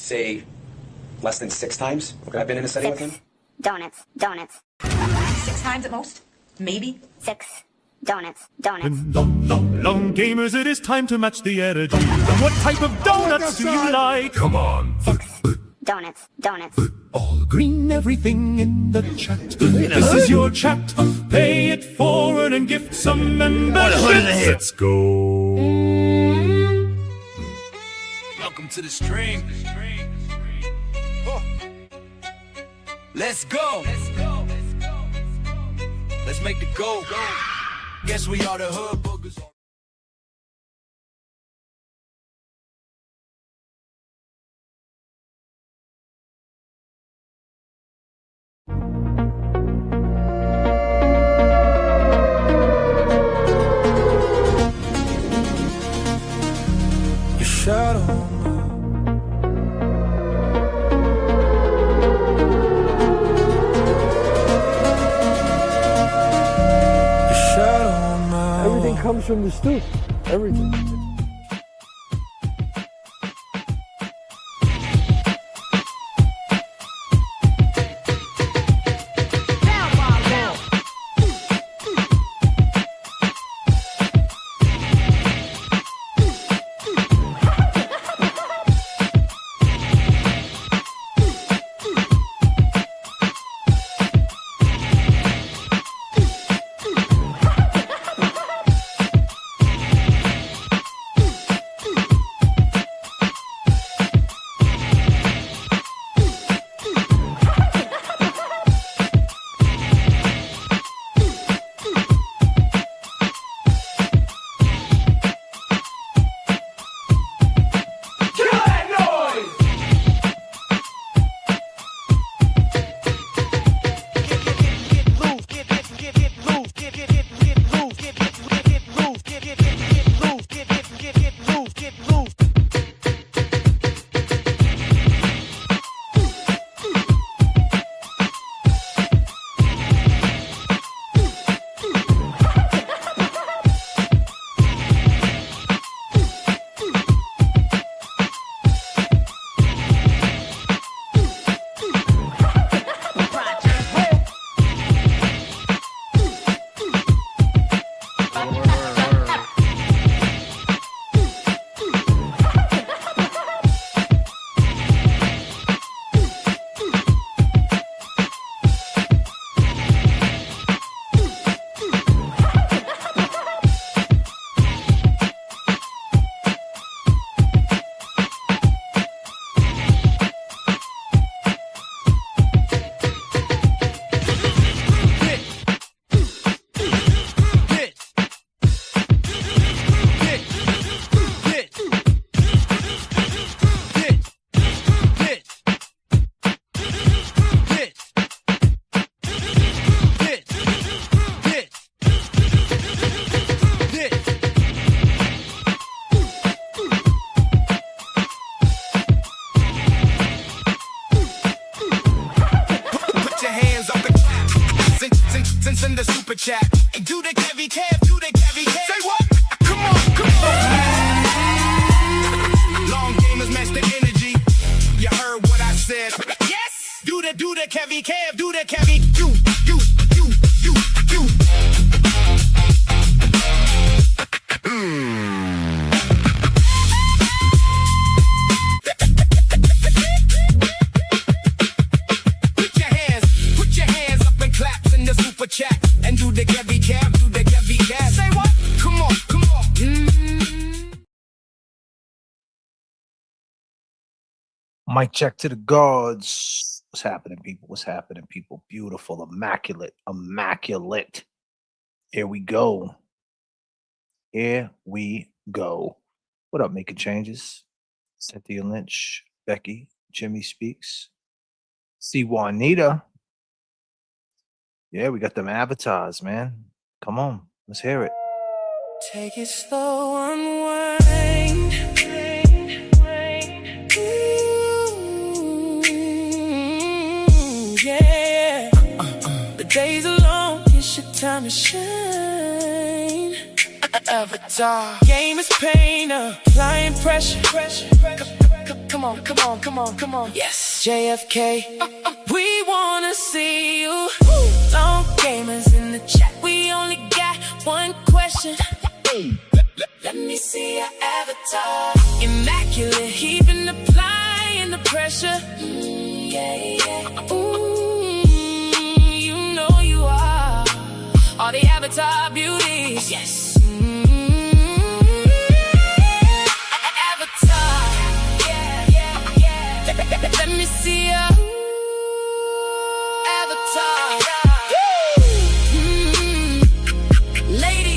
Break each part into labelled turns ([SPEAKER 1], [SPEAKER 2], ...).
[SPEAKER 1] say less than 6 times. Okay. I've been in a setting with him.
[SPEAKER 2] Donuts.
[SPEAKER 3] 6 times at most? Maybe?
[SPEAKER 2] 6 donuts.
[SPEAKER 4] Long gamers, it is time to match the energy. What type of donuts do you like? Come on.
[SPEAKER 2] 6 donuts.
[SPEAKER 4] All green, everything in the chat. This is your chat. Pay it forward and gift some memberships. Let's go.
[SPEAKER 5] Welcome to the stream. Let's go. Let's make the go. Guess we are the hood boogers. Your shadow.
[SPEAKER 6] Everything comes from the stoop. Everything.
[SPEAKER 5] Send the super chat. Hey, do the J.F.K, do the J.F.K. Say what? Come on. Long gamers match the energy. You heard what I said. Yes. Do the J.F.K, do the J.F.K. You. Put your hands up and claps in the super chat and do the J.F.K, do the J.F.K. Say what? Come on.
[SPEAKER 7] Mic check to the gods. What's happening, people? What's happening, people? Beautiful, immaculate. Here we go. What up, Making Changes? Cynthia Lynch, Becky, Jimmy Speaks. See Juanita. Yeah, we got them avatars, man. Come on, let's hear it.
[SPEAKER 5] Take it slow, unwind. Yeah. The days are long, it's your time to shine. Avatar. Game is pain, applying pressure.
[SPEAKER 8] come on, come on, come on, come on. Yes, JFK. We wanna see you. Long gamers in the chat. We only got one question. Let me see your avatar. Immaculate, even applying the pressure. Yeah, yeah. Ooh, you know you are all the avatar beauties. Yes. Avatar. Yeah, yeah, yeah. Let me see your avatar. Ladies.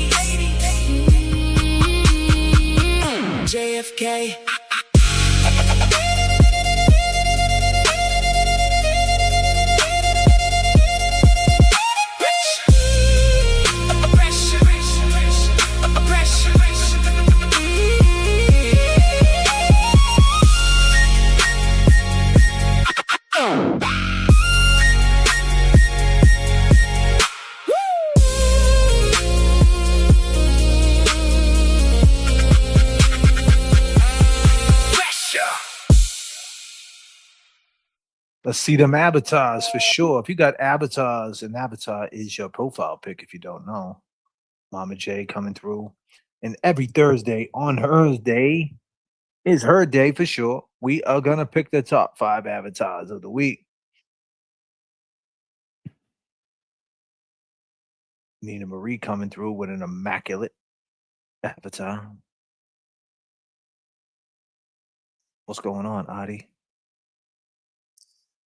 [SPEAKER 8] JFK.
[SPEAKER 7] Let's see them avatars for sure. If you got avatars, an avatar is your profile pic. If you don't know, Mama J coming through, and every Thursday on her day is her day for sure. We are gonna pick the top 5 avatars of the week. Nina Marie coming through with an immaculate avatar. What's going on, Adi?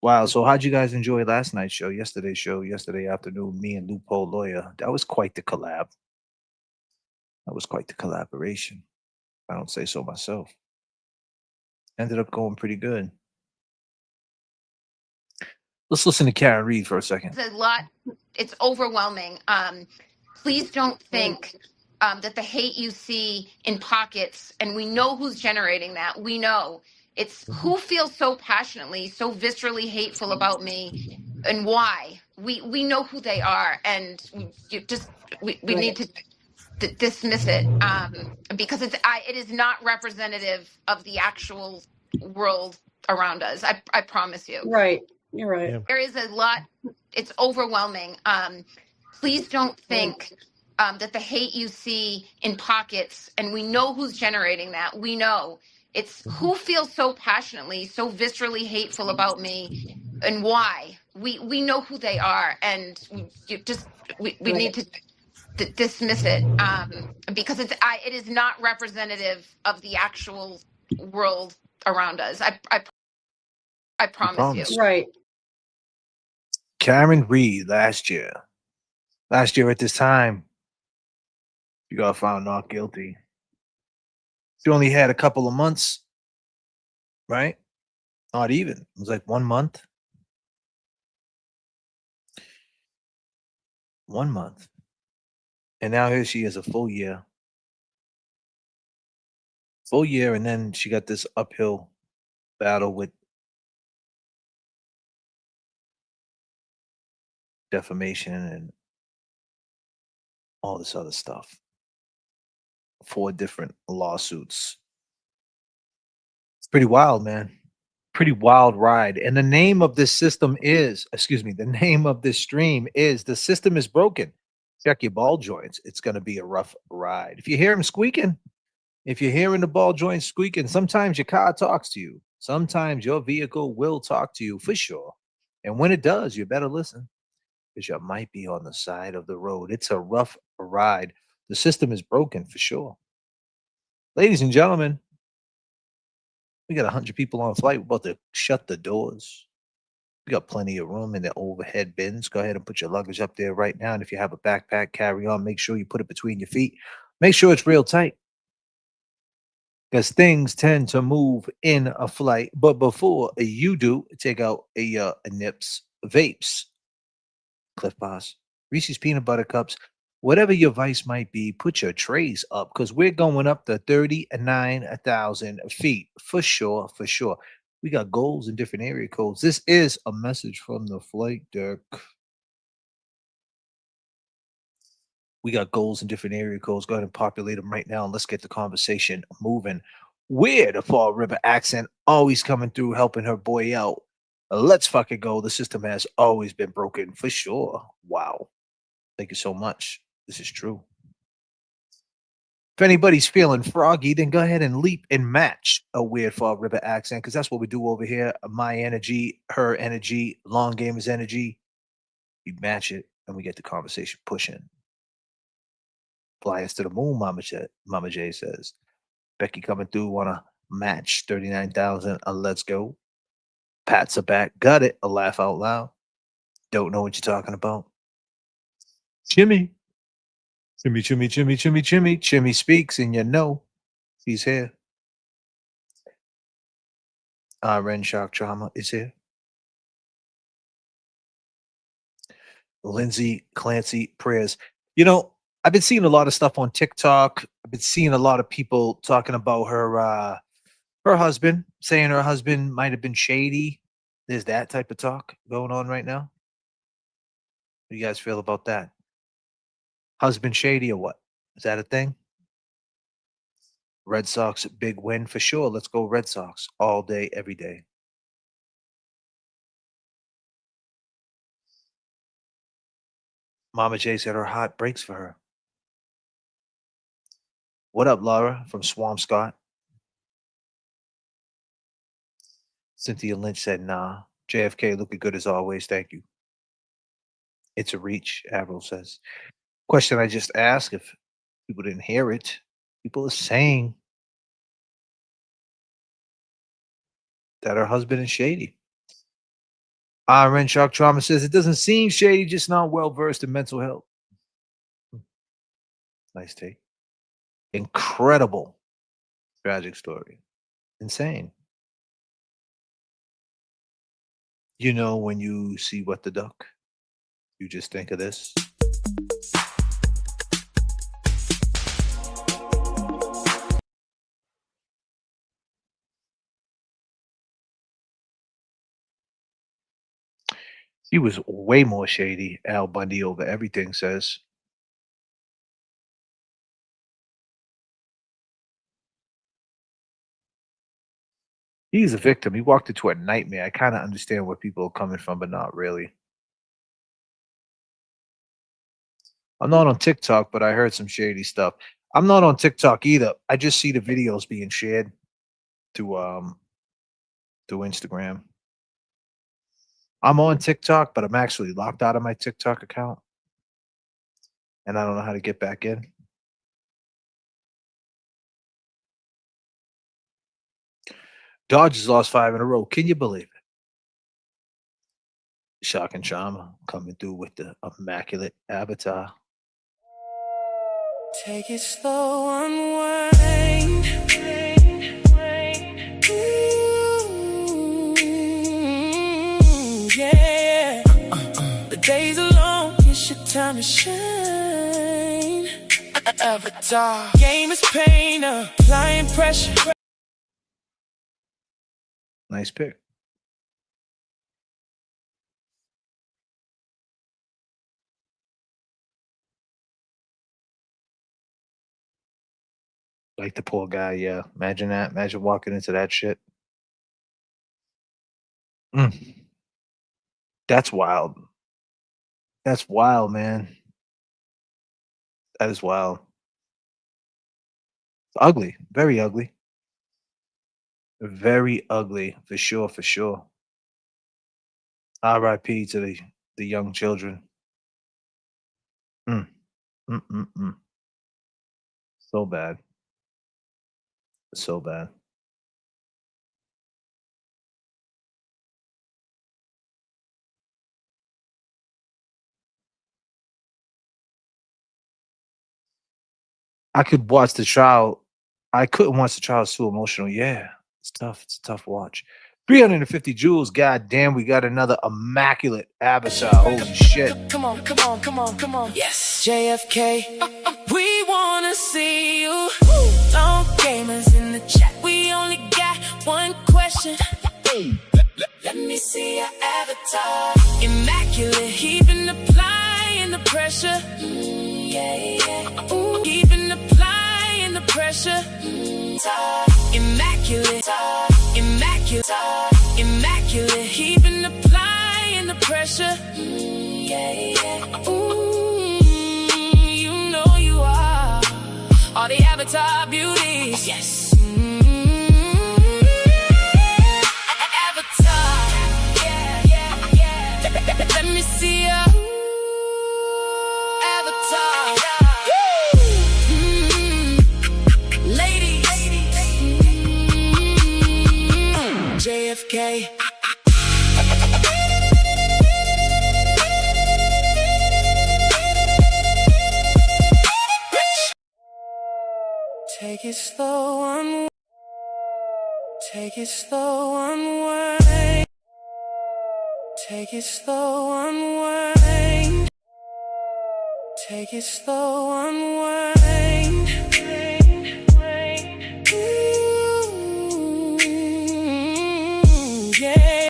[SPEAKER 7] Wow. So how'd you guys enjoy last night's show, yesterday afternoon, me and Loophole Lawyer? That was quite the collab. That was quite the collaboration. I don't say so myself. Ended up going pretty good. Let's listen to Karen Reed for a second.
[SPEAKER 9] It's a lot. It's overwhelming. Please don't think that the hate you see in pockets, and we know who's generating that. We know it's who feels so passionately, so viscerally hateful about me, and why. We know who they are, and we need to dismiss it because it is not representative of the actual world around us. I promise you.
[SPEAKER 10] Right. You're right.
[SPEAKER 6] Yeah.
[SPEAKER 9] There is a lot. It's overwhelming. Please don't think that the hate you see in pockets, and we know who's generating that. We know it's who feels so passionately, so viscerally hateful about me, and why. We know who they are, and we need to dismiss it because it is not representative of the actual world around us. I promise you.
[SPEAKER 10] Right.
[SPEAKER 7] Karen Reed last year at this time, she got found not guilty. She only had a couple of months, right? Not even. It was like 1 month. 1 month. And now here she is, a full year. Full year, and then she got this uphill battle with defamation and all this other stuff. 4 different lawsuits. It's pretty wild, man. Pretty wild ride. And the name of this system is, the name of this stream is The System is Broken. Check your ball joints. It's going to be a rough ride. If you hear them squeaking, if you're hearing the ball joints squeaking, sometimes your car talks to you. Sometimes your vehicle will talk to you for sure. And when it does, you better listen because you might be on the side of the road. It's a rough ride. The system is broken for sure. Ladies and gentlemen, we got 100 people on flight. We're about to shut the doors. We got plenty of room in the overhead bins. Go ahead and put your luggage up there right now. And if you have a backpack, carry on. Make sure you put it between your feet. Make sure it's real tight because things tend to move in a flight. But before you do, take out a Nips, vapes, Cliff Bars, Reese's Peanut Butter Cups, whatever your vice might be, put your trays up because we're going up to 39,000 feet for sure, for sure. We got goals in different area codes. This is a message from the flight deck. We got goals in different area codes. Go ahead and populate them right now and let's get the conversation moving. Weird, a Fall River accent, always coming through, helping her boy out. Let's fucking go. The system has always been broken for sure. Wow. Thank you so much. This is true. If anybody's feeling froggy, then go ahead and leap and match a weird Fall River accent, because that's what we do over here. My energy, her energy, Long Gamer's energy. You match it, and we get the conversation pushing. Fly us to the moon, Mama J says. Becky coming through, want to match 39,000. Let's go. Pats are back. Got it. A laugh out loud. Don't know what you're talking about. Jimmy. Jimmy speaks, and you know he's here. Ren Shock Trauma is here. Lindsay Clancy prayers. You know, I've been seeing a lot of stuff on TikTok. I've been seeing a lot of people talking about her husband, saying her husband might have been shady. There's that type of talk going on right now. What do you guys feel about that? Husband shady or what? Is that a thing? Red Sox big win for sure. Let's go Red Sox all day, every day. Mama J said her heart breaks for her. What up, Laura from Swampscott? Cynthia Lynch said, nah. J.F.K. looking good as always. Thank you. It's a reach, Avril says. Question I just asked, if people didn't hear it, people are saying that her husband is shady. Ren Shock Trauma says, it doesn't seem shady, just not well versed in mental health. Nice take. Incredible. Tragic story. Insane. You know, when you see What the Duck, you just think of this. He was way more shady, Al Bundy over everything says. He's a victim. He walked into a nightmare. I kind of understand where people are coming from, but not really. I'm not on TikTok, but I heard some shady stuff. I'm not on TikTok either. I just see the videos being shared to Instagram. I'm on TikTok, but I'm actually locked out of my TikTok account. And I don't know how to get back in. Dodgers lost 5 in a row. Can you believe it? Shock and Trauma coming through with the immaculate avatar.
[SPEAKER 8] Take it slow, unwind. Ooh, yeah. The days are long, it's your time to shine. Avatar. Game is pain, applying pressure.
[SPEAKER 7] Nice pick. Like the poor guy, yeah. Imagine that. Imagine walking into that shit. That's wild. That's wild, man. That is wild. Ugly. Very ugly. Very ugly, for sure, for sure. R.I.P. to the young children. So bad. So bad. I could watch the trial. I couldn't watch the trial. It's too emotional. Yeah, it's tough. It's a tough watch. 350 jewels. God damn, we got another immaculate avatar. Holy shit.
[SPEAKER 8] Come on, come on, come on, come on. Yes, JFK. We wanna see you. Long gamers in the chat. We only got one question. Let me see your avatar. Immaculate. Even applying the pressure. Yeah, yeah. Ooh, even applying the pressure. immaculate, immaculate, immaculate. Keeping applying the pressure. Yeah, yeah. Ooh, you know you are all the avatar beauties. Yes. Avatar. Yeah, yeah, yeah. Let me see ya. Avatar. Ladies. J.F.K. Take it slow one. Take it slow one way. Take it slow one way. Take it slow one way. Yeah.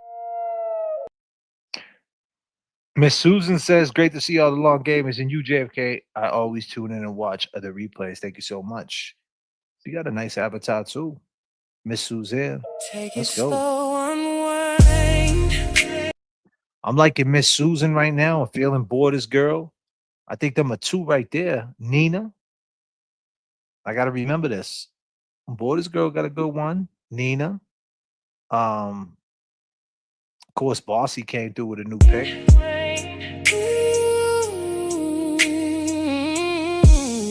[SPEAKER 7] Miss Susan says, great to see all the long gamers and you, JFK. I always tune in and watch other replays. Thank you so much. You got a nice avatar too. Miss Suzanne. Let's go. I'm liking Miss Susan right now. I'm feeling bored as girl. I think them are two right there. Nina. I gotta remember this. Bored as girl got a good one. Nina. Of course, Bossy came through with a new pick.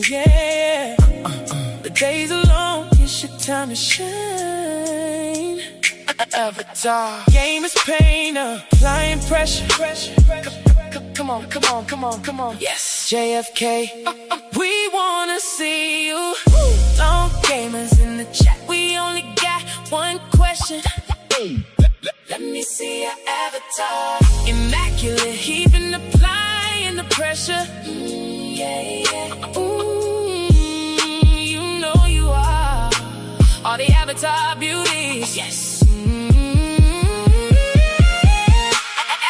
[SPEAKER 8] Yeah. The days are long, it's your time to shine. Avatar. Game is pain, applying pressure. Come on, come on, come on, come on. Yes, JFK. We wanna see you. Long gamers in the chat. We only got one question. Let me see your avatar. Immaculate, keeping applying the pressure. Yeah, yeah. Ooh, you know you are all the avatar beauties. Yes.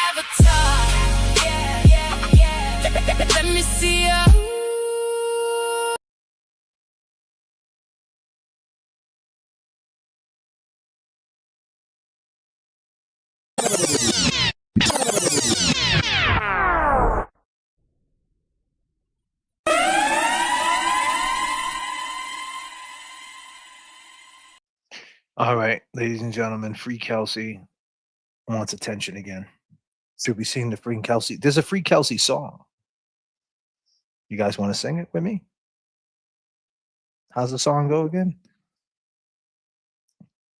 [SPEAKER 8] Avatar. Yeah, yeah, yeah. Let me see ya.
[SPEAKER 7] All right, ladies and gentlemen, Free Kelsey wants attention again. Should we sing the Free Kelsey? There's a Free Kelsey song. You guys want to sing it with me? How's the song go again?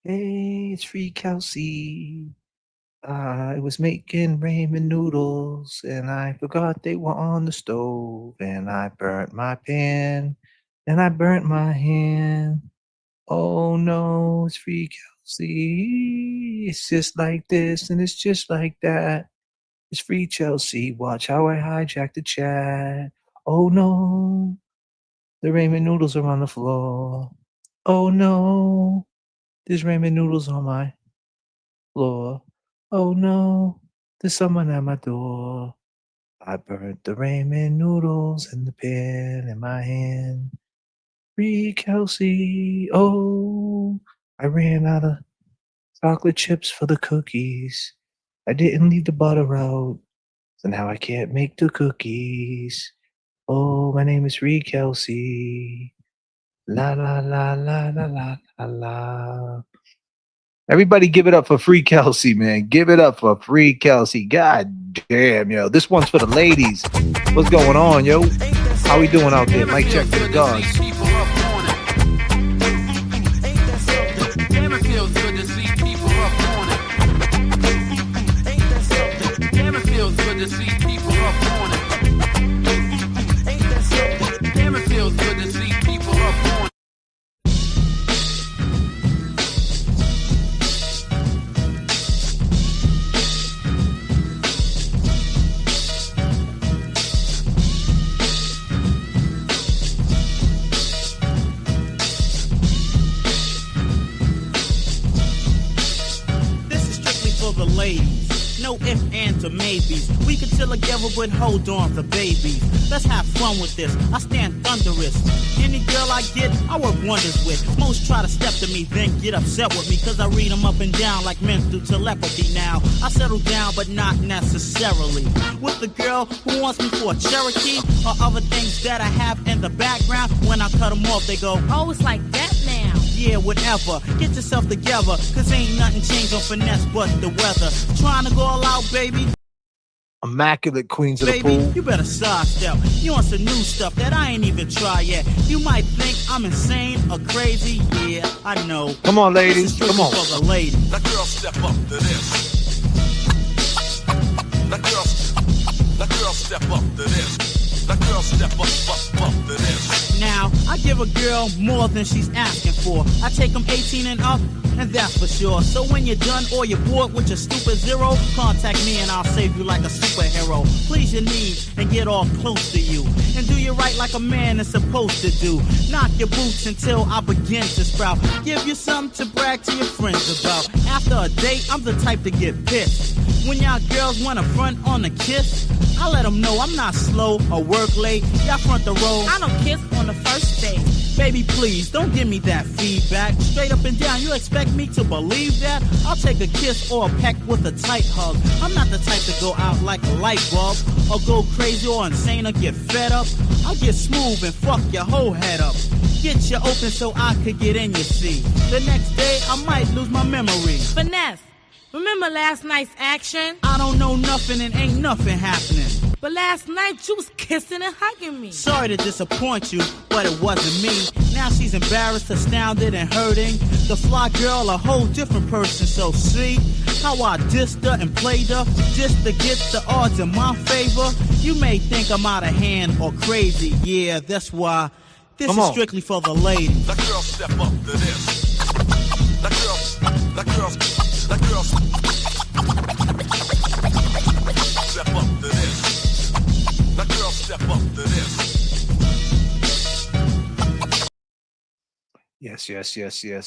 [SPEAKER 7] Hey, it's Free Kelsey. I was making ramen noodles and I forgot they were on the stove and I burnt my pan and I burnt my hand. Oh no, it's Free Kelsey. It's just like this and it's just like that. It's Free Chelsea. Watch how I hijack the chat. Oh no, the ramen noodles are on the floor. Oh no, there's ramen noodles on my floor. Oh no, there's someone at my door. I burnt the ramen noodles in the pan in my hand. Free Kelsey. Oh, I ran out of chocolate chips for the cookies. I didn't leave the butter out, so now I can't make the cookies. Oh, my name is Free Kelsey. La la la la la la la la. Everybody give it up for Free Kelsey, man. Give it up for Free Kelsey. God damn, yo. This one's for the ladies. What's going on, yo? How we doing out there? Mic check for the dogs.
[SPEAKER 10] Damn, it feels good to see people up on it. Damn, it feels good to see people up on it. Damn, it feels good to see people up on it.
[SPEAKER 11] This is strictly for the ladies. No ifs, ands, or maybes. We can chill together, but hold on for babies. Let's have fun with this. I stand thunderous. Any girl I get, I work wonders with. Most try to step to me, then get upset with me, cause I read them up and down like men through telepathy now. I settle down, but not necessarily with the girl who wants me for a Cherokee or other things that I have in the background. When I cut them off, they go, oh, it's like that now. Yeah, whatever. Get yourself together, cause ain't nothing changed on finesse but the weather. Trying to go all out, baby.
[SPEAKER 7] Immaculate queens of the
[SPEAKER 11] Baby,
[SPEAKER 7] pool.
[SPEAKER 11] you better sidestep. You want some new stuff that I ain't even try yet. You might think I'm insane or crazy. Yeah, I know.
[SPEAKER 7] Come on, ladies. Come on.
[SPEAKER 11] For the ladies.
[SPEAKER 5] Now girl, step up to this. Now girl, step up to this. Now girl, step up to this.
[SPEAKER 11] Now, I give a girl more than she's asking for. I take them 18 and up, and that's for sure. So when you're done or you're bored with your stupid zero, contact me and I'll save you like a superhero. Please your needs and get all close to you. And do you right like a man is supposed to do. Knock your boots until I begin to sprout. Give you something to brag to your friends about. After a date, I'm the type to get pissed. When y'all girls want to front on a kiss, I let them know I'm not slow or work late. Y'all front the row. I don't kiss on the first date. Baby, please, don't give me that feedback. Straight up and down, you expect me to believe that? I'll take a kiss or a peck with a tight hug. I'm not the type to go out like a light bulb, or go crazy or insane or get fed up. I'll get smooth and fuck your whole head up. Get you open so I could get in, you see. The next day, I might lose my memory.
[SPEAKER 12] Finesse, remember last night's action?
[SPEAKER 11] I don't know nothing and ain't nothing happening.
[SPEAKER 12] But last night you was kissing and hugging me.
[SPEAKER 11] Sorry to disappoint you, but it wasn't me. Now she's embarrassed, astounded, and hurting. The fly girl, a whole different person. So see how I dissed her and played her just to get the odds in my favor. You may think I'm out of hand or crazy. Yeah, that's why this is strictly for the ladies.
[SPEAKER 5] That girl, step up to this. That girl, step up to this. That girl, step up to this.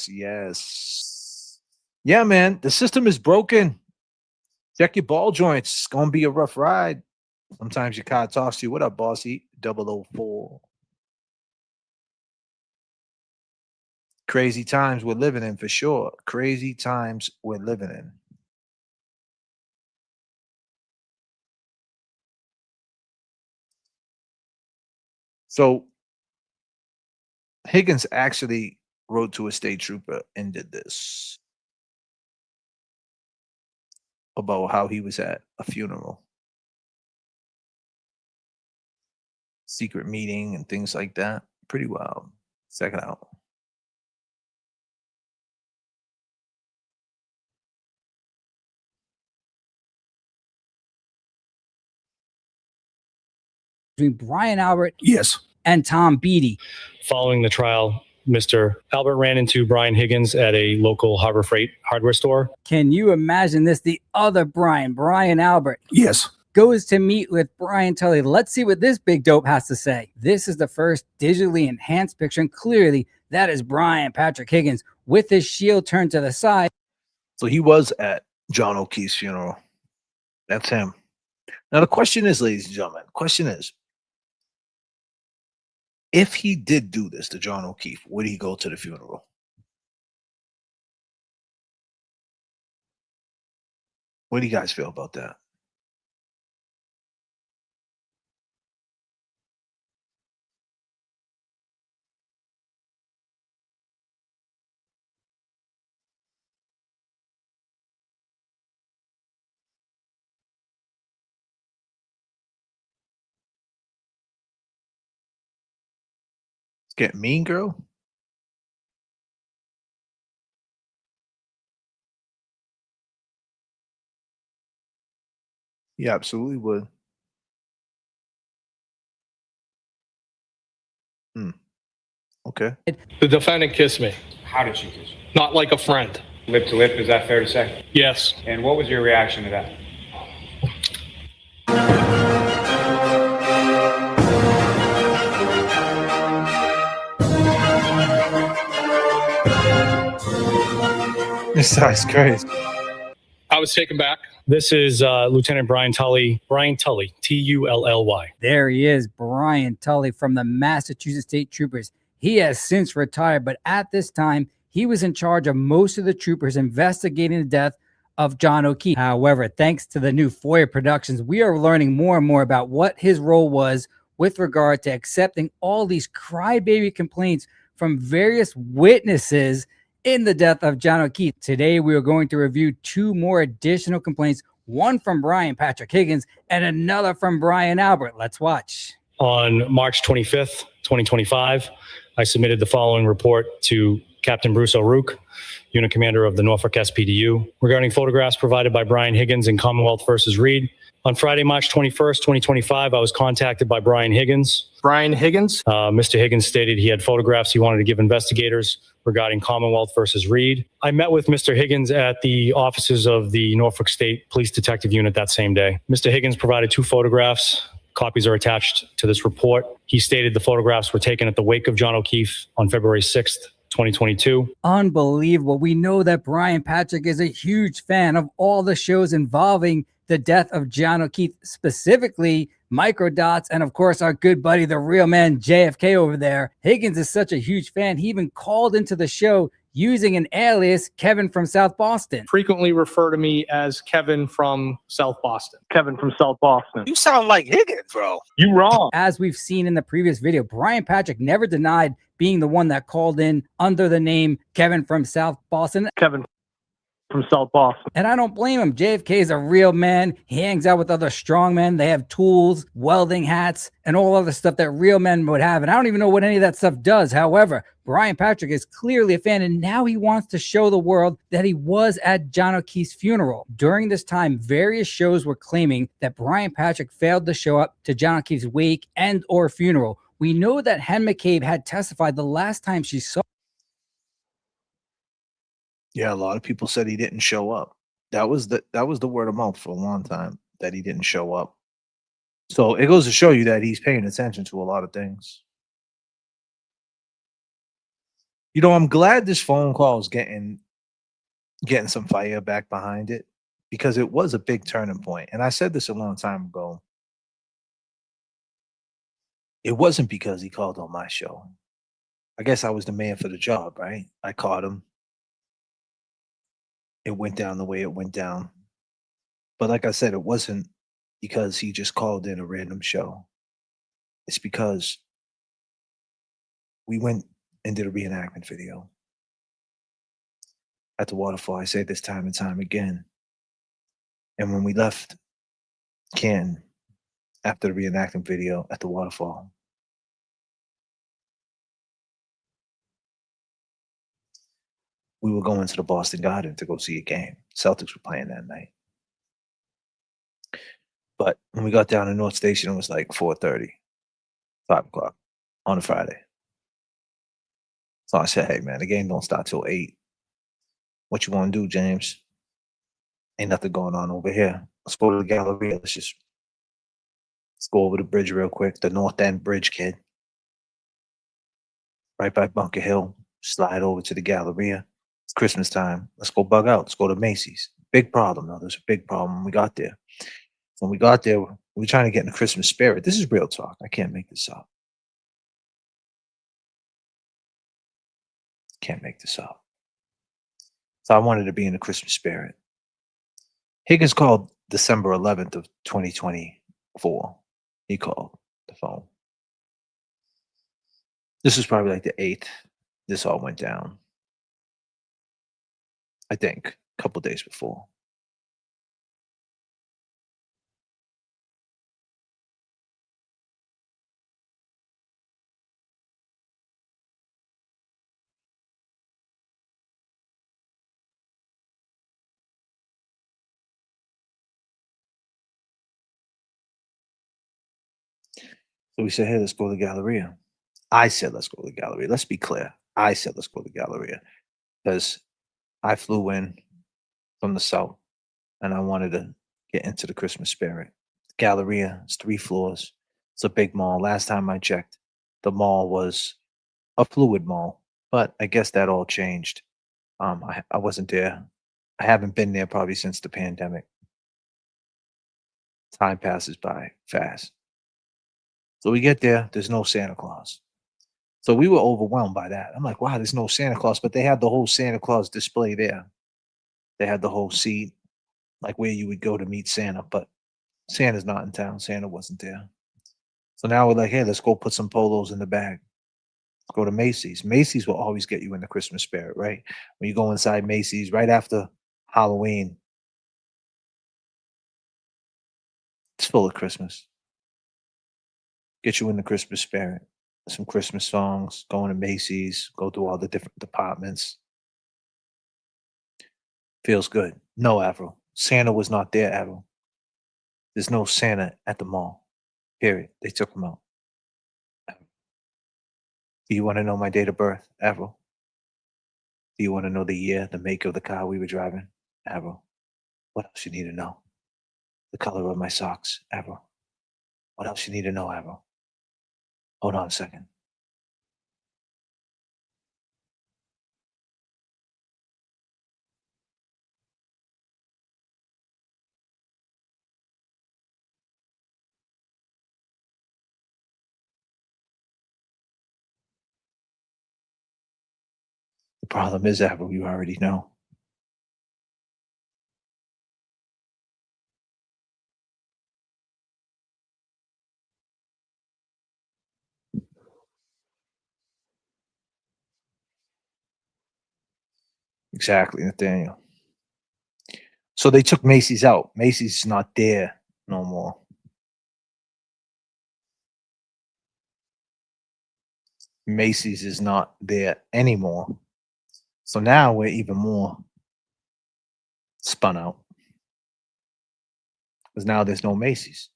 [SPEAKER 7] Yes. Yeah, man, the system is broken. Check your ball joints. It's gonna be a rough ride. Sometimes your car talks to you. What up, bossy? 004. Crazy times we're living in, for sure. Crazy times we're living in. So Higgins actually wrote to a state trooper and did this about how he was at a funeral, secret meeting and things like that. Pretty wild. Check it out.
[SPEAKER 13] Between Brian Albert
[SPEAKER 14] Yes.
[SPEAKER 13] and Tom Beatty.
[SPEAKER 14] Following the trial, Mr. Albert ran into Brian Higgins at a local Harbor Freight hardware store.
[SPEAKER 13] Can you imagine this? The other Brian Albert,
[SPEAKER 14] Yes.
[SPEAKER 13] goes to meet with Brian Tully. Let's see what this big dope has to say. This is the first digitally enhanced picture, and clearly that is Brian Patrick Higgins with his shield turned to the side.
[SPEAKER 7] So he was at John O'Keefe's funeral. That's him. Now the question is, ladies and gentlemen, if he did do this to John O'Keefe, would he go to the funeral? What do you guys feel about that? It's getting mean, girl. Yeah, absolutely would. Okay.
[SPEAKER 15] The defendant kissed me.
[SPEAKER 16] How did she kiss you?
[SPEAKER 15] Not like a friend.
[SPEAKER 16] Lip to lip, is that fair to say?
[SPEAKER 15] Yes.
[SPEAKER 16] And what was your reaction to that?
[SPEAKER 7] This guy's crazy.
[SPEAKER 15] I was taken back.
[SPEAKER 14] This is Lieutenant Brian Tully. Brian Tully, Tully.
[SPEAKER 13] There he is, Brian Tully from the Massachusetts State Troopers. He has since retired, but at this time, he was in charge of most of the troopers investigating the death of John O'Keefe. However, thanks to the new FOIA productions, we are learning more and more about what his role was with regard to accepting all these crybaby complaints from various witnesses in the death of John O'Keefe. Today, we are going to review two more additional complaints, one from Brian Patrick Higgins and another from Brian Albert. Let's watch.
[SPEAKER 14] On March 25th, 2025, I submitted the following report to Captain Bruce O'Rourke, Unit Commander of the Norfolk SPDU, regarding photographs provided by Brian Higgins in Commonwealth versus Reed. On Friday, March 21st, 2025, I was contacted by Brian Higgins.
[SPEAKER 15] Brian Higgins?
[SPEAKER 14] Mr. Higgins stated he had photographs he wanted to give investigators regarding Commonwealth versus Reed. I met with Mr. Higgins at the offices of the Norfolk State Police Detective Unit that same day. Mr. Higgins provided two photographs. Copies are attached to this report. He stated the photographs were taken at the wake of John O'Keefe on February 6th, 2022.
[SPEAKER 13] Unbelievable. We know that Brian Patrick is a huge fan of all the shows involving the death of John O'Keefe, specifically Microdots, and of course our good buddy, the real man, J.F.K. over there. Higgins is such a huge fan. He even called into the show using an alias, Kevin from South Boston.
[SPEAKER 15] Frequently refer to me as Kevin from South Boston.
[SPEAKER 6] Kevin from South Boston.
[SPEAKER 7] You sound like Higgins, bro.
[SPEAKER 6] You wrong.
[SPEAKER 13] As we've seen in the previous video, Brian Patrick never denied being the one that called in under the name Kevin from South Boston.
[SPEAKER 6] Kevin from South Boston.
[SPEAKER 13] And I don't blame him. JFK is a real man. He hangs out with other strong men. They have tools, welding hats, and all other stuff that real men would have. And I don't even know what any of that stuff does. However, Brian Patrick is clearly a fan, and now he wants to show the world that he was at John O'Keefe's funeral. During this time, various shows were claiming that Brian Patrick failed to show up to John O'Keefe's wake and or funeral. We know that Hen McCabe had testified the last time she saw.
[SPEAKER 7] Yeah, a lot of people said he didn't show up. That was the word of mouth for a long time, that he didn't show up. So it goes to show you that he's paying attention to a lot of things. You know, I'm glad this phone call is getting some fire back behind it, because it was a big turning point. And I said this a long time ago. It wasn't because he called on my show. I guess I was the man for the job, right? I caught him. It went down the way it went down. But like I said, it wasn't because he just called in a random show. It's because we went and did a reenactment video at the waterfall. I say this time and time again. And when we left Canton after the reenactment video at the waterfall, we were going to the Boston Garden to go see a game. Celtics were playing that night. But when we got down to North Station, it was like 4:30, 5 o'clock on a Friday. So I said, hey, man, the game don't start till 8. What you want to do, James? Ain't nothing going on over here. Let's go to the Galleria. Let's go over the bridge real quick. The North End Bridge, kid. Right by Bunker Hill. Slide over to the Galleria. It's Christmas time. Let's go bug out. Let's go to Macy's. Big problem, though. There's a big problem when we got there. When we got there, we were trying to get in the Christmas spirit. This is real talk. I can't make this up. Can't make this up. So I wanted to be in the Christmas spirit. Higgins called December 11th of 2024. He called the phone. This was probably like the 8th. This all went down. I think a couple days before. So we said, hey, let's go to the Galleria. I said, let's go to the Galleria. Let's be clear. I said, let's go to the Galleria. Because I flew in from the south and I wanted to get into the Christmas spirit. Galleria is 3 floors. It's a big mall. Last time I checked, the mall was a fluid mall, but I guess that all changed. I wasn't there I haven't been there probably since the pandemic. Time passes by fast. So we get there, there's no Santa Claus. So we were overwhelmed by that. I'm like, wow, there's no Santa Claus, but they had the whole Santa Claus display there. They had the whole seat, like where you would go to meet Santa, but Santa's not in town. Santa wasn't there. So now we're like, hey, let's go put some polos in the bag. Let's go to Macy's. Macy's will always get you in the Christmas spirit, right? When you go inside Macy's right after Halloween, it's full of Christmas. Get you in the Christmas spirit. Some Christmas songs, going to Macy's, go through all the different departments. Feels good. No, Avril. Santa was not there, Avril. There's no Santa at the mall. Period. They took him out. Do you want to know my date of birth, Avril? Do you want to know the year, the make of the car we were driving? Avril. What else you need to know? The color of my socks, Avril. What else you need to know, Avril? Hold on a second. The problem is, Avril, you already know. Exactly, Nathaniel. So they took Macy's out. Macy's is not there no more. Macy's is not there anymore. So now we're even more spun out. Because now there's no Macy's.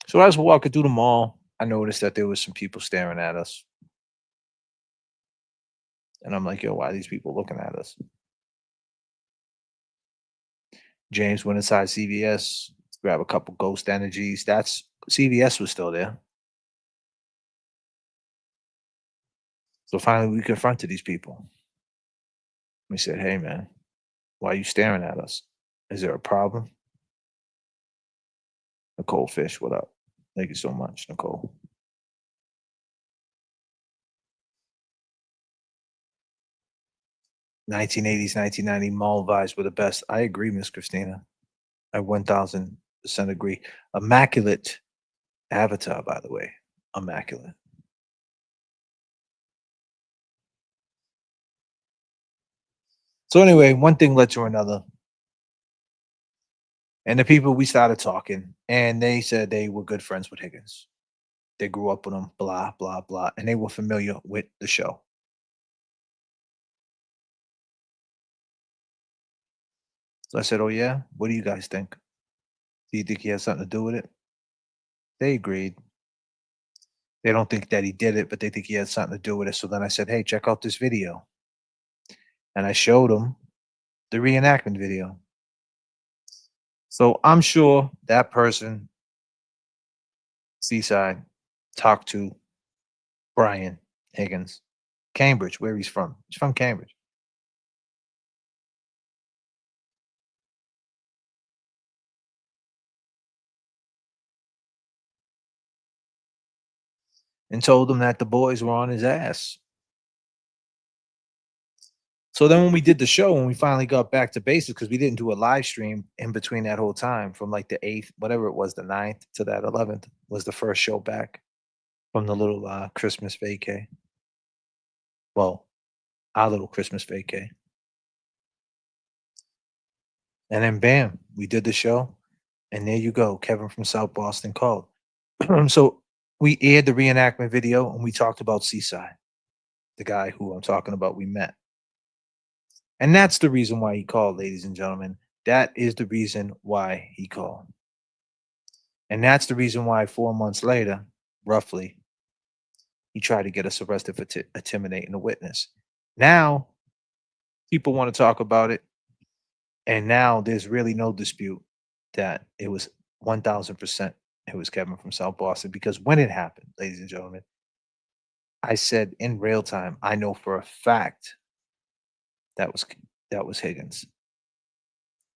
[SPEAKER 7] So as we're walking through the mall, I noticed that there was some people staring at us. And I'm like, yo, why are these people looking at us? James went inside CVS, grabbed a couple Ghost Energies. That's CVS was still there. So finally we confronted these people. We said, hey man, why are you staring at us? Is there a problem? Nicole Fish, what up? Thank you so much, Nicole. '80s, 1990 mall vibes were the best. I agree, Miss Christina. I 1000% agree. Immaculate avatar, by the way. Immaculate. So anyway, one thing led to another. And the people, we started talking, and they said they were good friends with Higgins. They grew up with him, blah, blah, blah. And they were familiar with the show. So I said, oh yeah? What do you guys think? Do you think he has something to do with it? They agreed. They don't think that he did it, but they think he had something to do with it. So then I said, hey, check out this video. And I showed them the reenactment video. So I'm sure that person, Seaside, talked to Brian Higgins, Cambridge, where he's from. He's from Cambridge. And told him that the boys were on his ass. So then when we did the show, when we finally got back to basics, because we didn't do a live stream in between that whole time, from like the 8th, whatever it was, the 9th to that 11th was the first show back from the little Christmas vacay. Well, our little Christmas vacay. And then bam, we did the show. And there you go. Kevin from South Boston called. So we aired the reenactment video and we talked about Seaside, the guy who I'm talking about we met. And that's the reason why he called, ladies and gentlemen. That is the reason why he called. And that's the reason why 4 months later, roughly, he tried to get us arrested for intimidating a witness. Now, people want to talk about it. And now there's really no dispute that it was 1000%. It was Kevin from South Boston. Because when it happened, ladies and gentlemen, I said in real time, I know for a fact That was Higgins.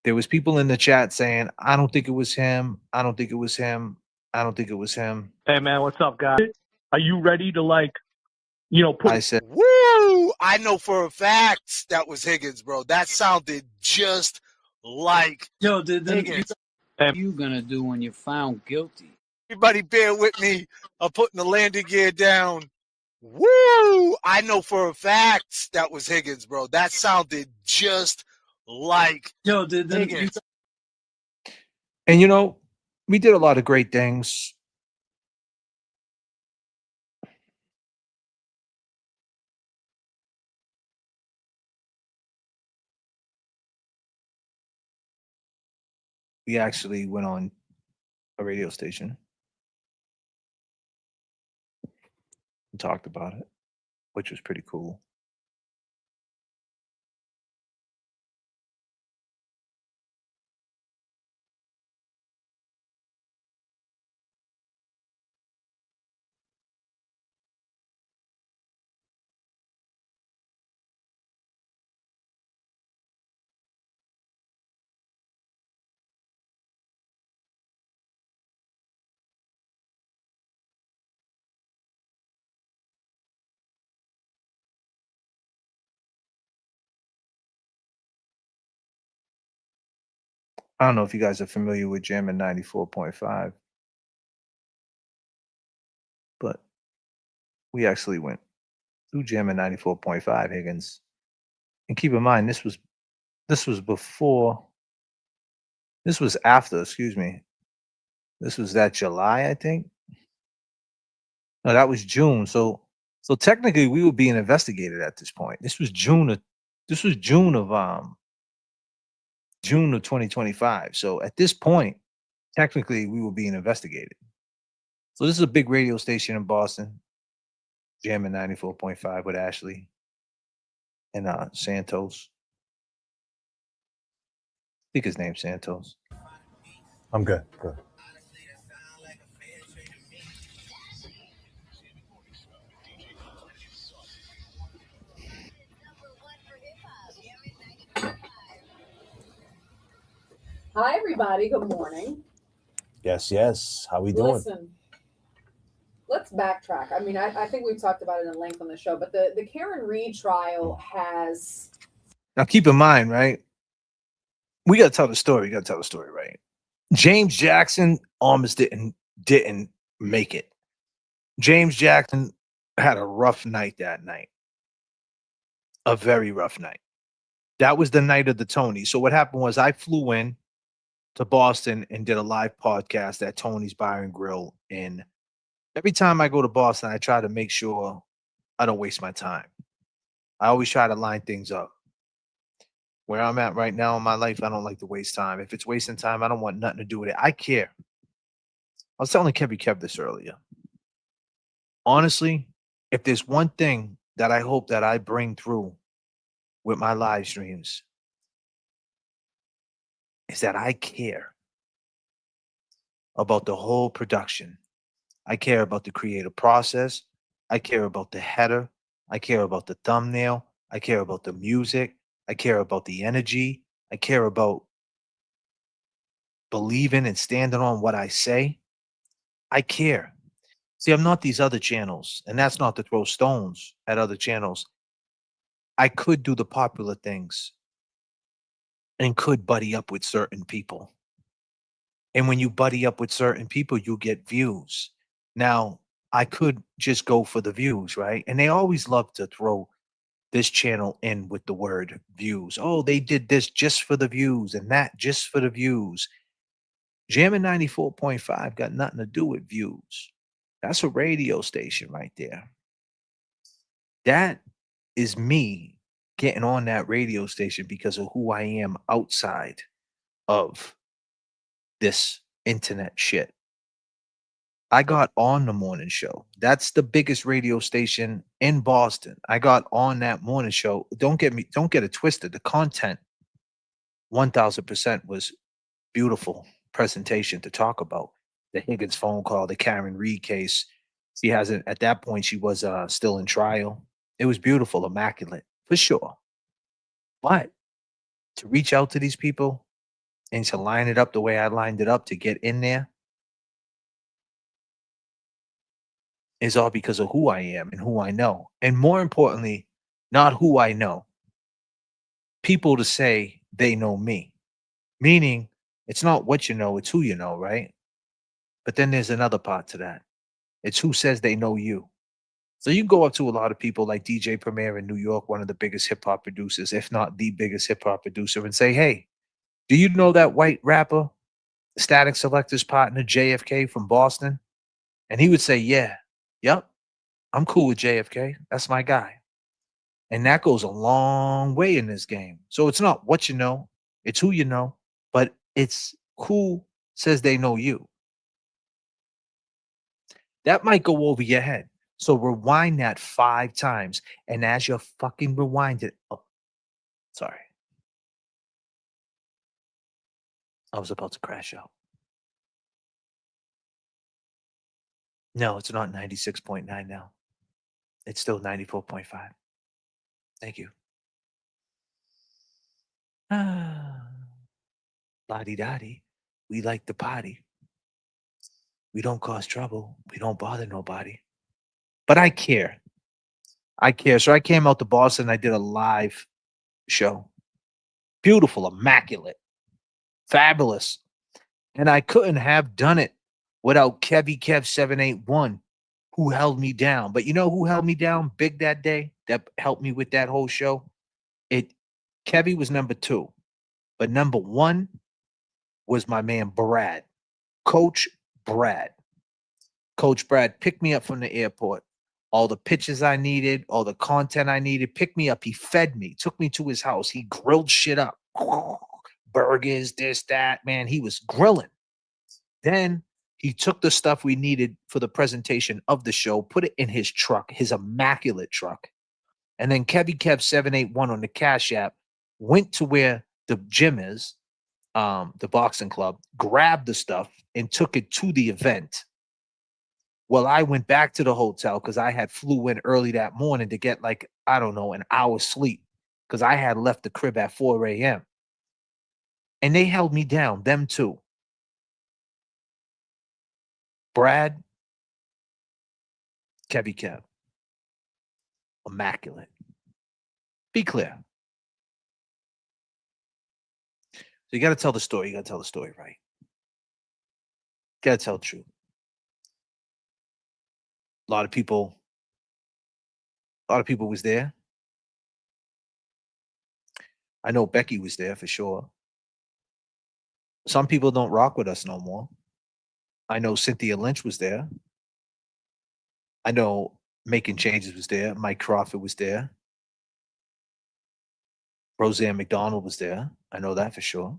[SPEAKER 7] There was people in the chat saying, I don't think it was him. I don't think it was him. I don't think it was him.
[SPEAKER 6] Hey man, what's up, guys? Are you ready to put?
[SPEAKER 7] I said,
[SPEAKER 17] Woo! I know for a fact that was Higgins, bro. That sounded just like
[SPEAKER 10] Yo,
[SPEAKER 17] Higgins.
[SPEAKER 10] what are you gonna do when you're found guilty?
[SPEAKER 17] Everybody bear with me. I'm putting the landing gear down. Woo! I know for a fact that was Higgins, bro. That sounded just like Higgins.
[SPEAKER 7] and we did a lot of great things. We actually went on a radio station and talked about it, which was pretty cool. I don't know if you guys are familiar with Jammin' 94.5, but we actually went through Jammin' 94.5, Higgins. And keep in mind, this was after, excuse me. This was that July, I think. No, that was June. So technically we were being investigated at this point. This was June of 2025. So at this point, technically we were being investigated. So this is a big radio station in Boston, Jammin' 94.5 with Ashley and Santos. I think his name's Santos.
[SPEAKER 18] I'm good. Good.
[SPEAKER 19] Hi, everybody. Good morning.
[SPEAKER 18] Yes. How we doing?
[SPEAKER 19] Listen, let's backtrack. I mean, I think we've talked about it in length on the show, but the Karen Reed trial has.
[SPEAKER 7] Now keep in mind, right? We got to tell the story. Right? James Jackson almost didn't make it. James Jackson had a rough night that night. A very rough night. That was the night of the Tony. So what happened was I flew in to Boston and did a live podcast at Tony's Bar and Grill. And every time I go to Boston, I try to make sure I don't waste my time. I always try to line things up. Where I'm at right now in my life, I don't like to waste time. If it's wasting time, I don't want nothing to do with it. I care. I was telling Kev this earlier. Honestly, if there's one thing that I hope that I bring through with my live streams, is that I care about the whole production. I care about the creative process. I care about the header. I care about the thumbnail. I care about the music. I care about the energy. I care about believing and standing on what I say. I care. See, I'm not these other channels, and that's not to throw stones at other channels. I could do the popular things and could buddy up with certain people. And when you buddy up with certain people, you get views. Now, I could just go for the views, right? And they always love to throw this channel in with the word views. Oh, they did this just for the views and that just for the views. Jammin' 94.5 got nothing to do with views. That's a radio station right there. That is me getting on that radio station because of who I am outside of this internet shit. I got on the morning show. That's the biggest radio station in Boston. I got on that morning show. Don't get it twisted. The content 1000% was beautiful presentation to talk about. The Higgins phone call, the Karen Reed case. She hasn't, at that point, she was still in trial. It was beautiful, immaculate, for sure. But to reach out to these people and to line it up the way I lined it up to get in there is all because of who I am and who I know. And more importantly, not who I know. People to say they know me. Meaning, it's not what you know, it's who you know, right? But then there's another part to that. It's who says they know you. So you can go up to a lot of people like DJ Premier in New York, one of the biggest hip hop producers, if not the biggest hip hop producer, and say, hey, do you know that white rapper, Static Selector's partner, J.F.K. from Boston? And he would say, yeah, yep, I'm cool with J.F.K. That's my guy. And that goes a long way in this game. So it's not what you know, it's who you know, but it's who says they know you. That might go over your head. So rewind that 5 times. And as you're fucking rewind it, oh, sorry. I was about to crash out. No, it's not 96.9 now. It's still 94.5. Thank you. Ah, la-di-da-di. We like the party. We don't cause trouble. We don't bother nobody. But I care. I care. So I came out to Boston. I did a live show. Beautiful, immaculate, fabulous. And I couldn't have done it without Kevy Kev 781, who held me down. But you know who held me down big that day? That helped me with that whole show? Kevy was number 2. But number 1 was my man Brad. Coach Brad. Coach Brad picked me up from the airport. All the pictures I needed, all the content I needed, picked me up. He fed me, took me to his house. He grilled shit up. Burgers, this, that, man. He was grilling. Then he took the stuff we needed for the presentation of the show, put it in his truck, his immaculate truck. And then Kevy Kev 781 on the Cash App went to where the gym is, the boxing club, grabbed the stuff and took it to the event. Well, I went back to the hotel because I had flew in early that morning to get like, I don't know, an hour's sleep because I had left the crib at 4 a.m. And they held me down, them too. Brad, Kevy Kev. Immaculate. Be clear. So you got to tell the story. You got to tell the story right. You got to tell the truth. A lot of people was there. I know Becky was there for sure. Some people don't rock with us no more. I know Cynthia Lynch was there. I know Making Changes was there. Mike Crawford was there. Roseanne McDonald was there. I know that for sure.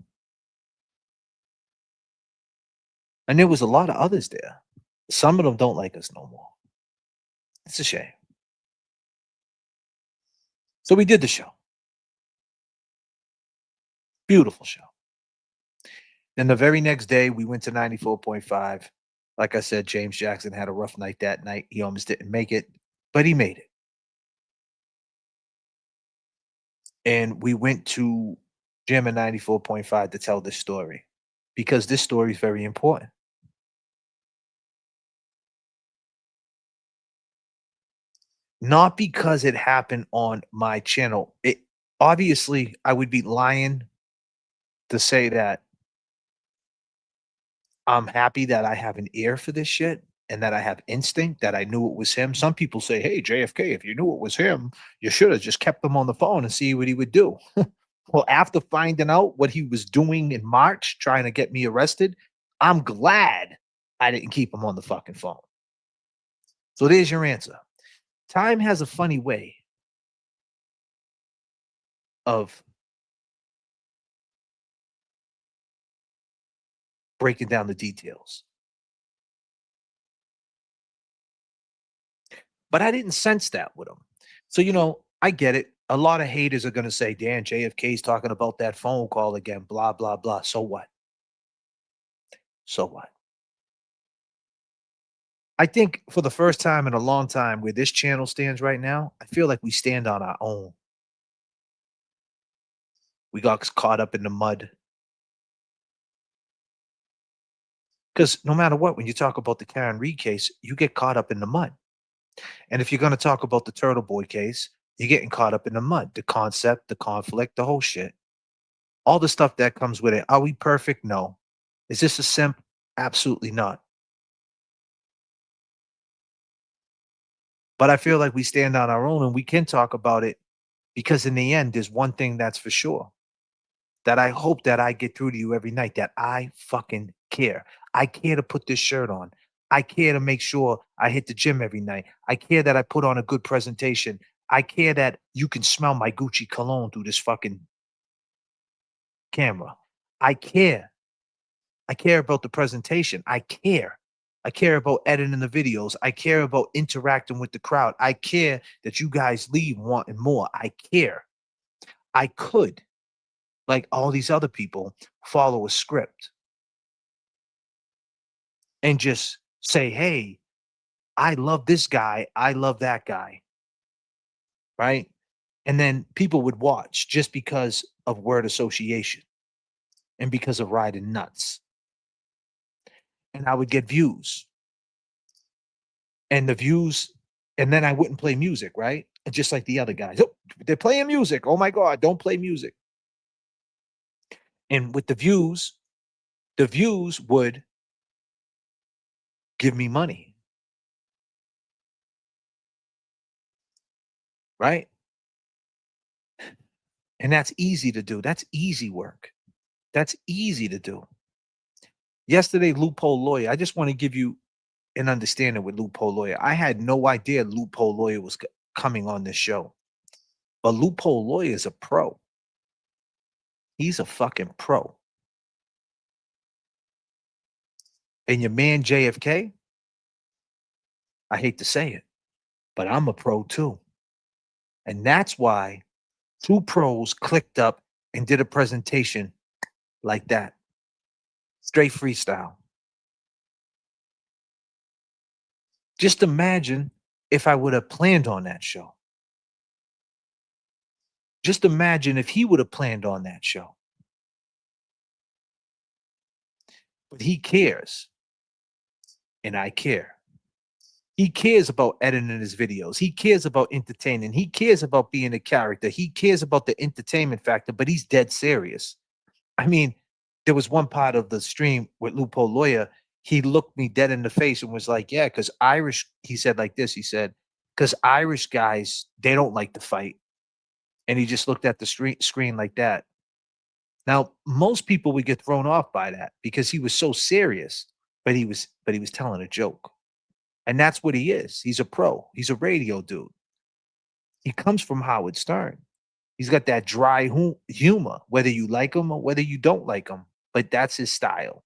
[SPEAKER 7] And there was a lot of others there. Some of them don't like us no more. It's a shame. So we did the show. Beautiful show. Then the very next day, we went to 94.5. Like I said, James Jackson had a rough night that night. He almost didn't make it, but he made it. And we went to Jim at 94.5 to tell this story because this story is very important. Not because it happened on my channel. Obviously, I would be lying to say that I'm happy that I have an ear for this shit and that I have instinct that I knew it was him. Some people say, hey, JFK, if you knew it was him, you should have just kept him on the phone and see what he would do. Well, after finding out what he was doing in March, trying to get me arrested, I'm glad I didn't keep him on the fucking phone. So there's your answer. Time has a funny way of breaking down the details. But I didn't sense that with him. So, I get it. A lot of haters are going to say, Dan, JFK's talking about that phone call again, blah, blah, blah. So what? So what? I think for the first time in a long time where this channel stands right now, I feel like we stand on our own. We got caught up in the mud. Because no matter what, when you talk about the Karen Reed case, you get caught up in the mud. And if you're going to talk about the Turtle Boy case, you're getting caught up in the mud. The concept, the conflict, the whole shit. All the stuff that comes with it. Are we perfect? No. Is this a simp? Absolutely not. But I feel like we stand on our own and we can talk about it because in the end, there's one thing that's for sure. That I hope that I get through to you every night, that I fucking care. I care to put this shirt on. I care to make sure I hit the gym every night. I care that I put on a good presentation. I care that you can smell my Gucci cologne through this fucking camera. I care. I care about the presentation. I care. I care about editing the videos. I care about interacting with the crowd. I care that you guys leave wanting more. I care. I could, like all these other people, follow a script and just say, hey, I love this guy. I love that guy. Right? And then people would watch just because of word association and because of riding nuts. And I would get views. And the views, and then I wouldn't play music, right? And just like the other guys. Oh, they're playing music. Oh my God, don't play music. And with the views would give me money. Right? And that's easy to do. That's easy work. That's easy to do. Yesterday, Loophole Lawyer, I just want to give you an understanding with Loophole Lawyer. I had no idea Loophole Lawyer was coming on this show. But Loophole Lawyer is a pro. He's a fucking pro. And your man J.F.K, I hate to say it, but I'm a pro too. And that's why two pros clicked up and did a presentation like that. Straight freestyle. Just imagine if I would have planned on that show. Just imagine if he would have planned on that show. But he cares. And I care. He cares about editing his videos. He cares about entertaining. He cares about being a character. He cares about the entertainment factor, but he's dead serious. I mean, there was one part of the stream with Loophole Lawyer. He looked me dead in the face and was like, yeah, because Irish, he said like this, he said, because Irish guys, they don't like to fight. And he just looked at the screen like that. Now, most people would get thrown off by that because he was so serious, but he was telling a joke. And that's what he is. He's a pro. He's a radio dude. He comes from Howard Stern. He's got that dry humor, whether you like him or whether you don't like him, but that's his style.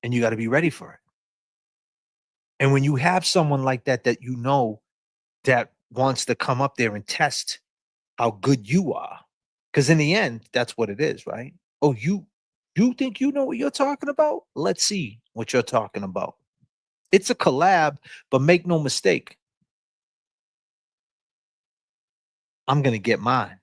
[SPEAKER 7] And you got to be ready for it. And when you have someone like that, that you know that wants to come up there and test how good you are, because in the end, that's what it is, right? Oh, you think you know what you're talking about? Let's see what you're talking about. It's a collab, but make no mistake, I'm going to get mine.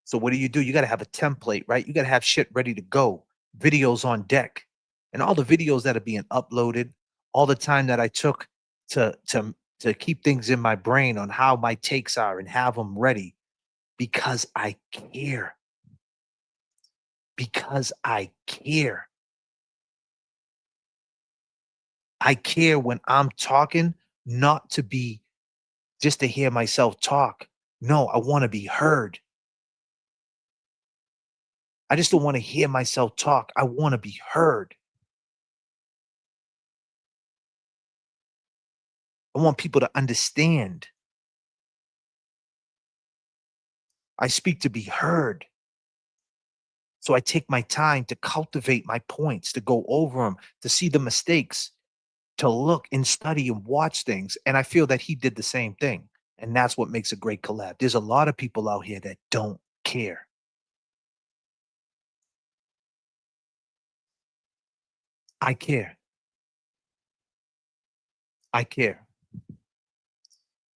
[SPEAKER 7] So what do? You got to have a template, right? You got to have shit ready to go, videos on deck, and all the videos that are being uploaded, all the time that I took to keep things in my brain on how my takes are and have them ready because I care. Because I care. I care when I'm talking, not to be just to hear myself talk. No, I want to be heard. I just don't want to hear myself talk. I want to be heard. I want people to understand. I speak to be heard. So I take my time to cultivate my points, to go over them, to see the mistakes, to look and study and watch things. And I feel that he did the same thing. And that's what makes a great collab. There's a lot of people out here that don't care. I care. I care.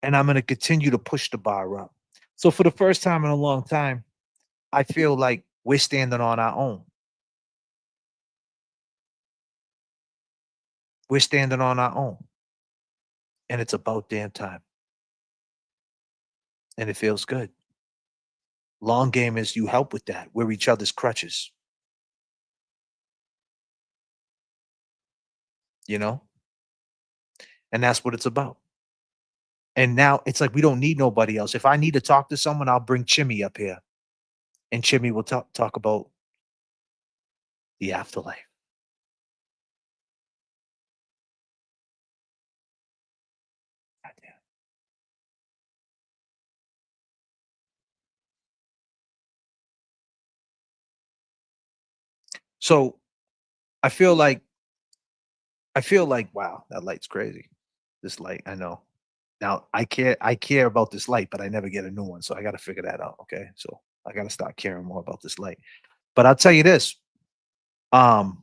[SPEAKER 7] And I'm going to continue to push the bar up. So for the first time in a long time, I feel like we're standing on our own. We're standing on our own. And it's about damn time. And it feels good. Long game is you help with that. We're each other's crutches. You know? And that's what it's about. And now it's like we don't need nobody else. If I need to talk to someone, I'll bring Chimmy up here. And Chimmy will talk about the afterlife. So I feel like, wow, that light's crazy. This light, I know. Now I care about this light, but I never get a new one. So I got to figure that out. Okay. So I got to start caring more about this light. But I'll tell you this. I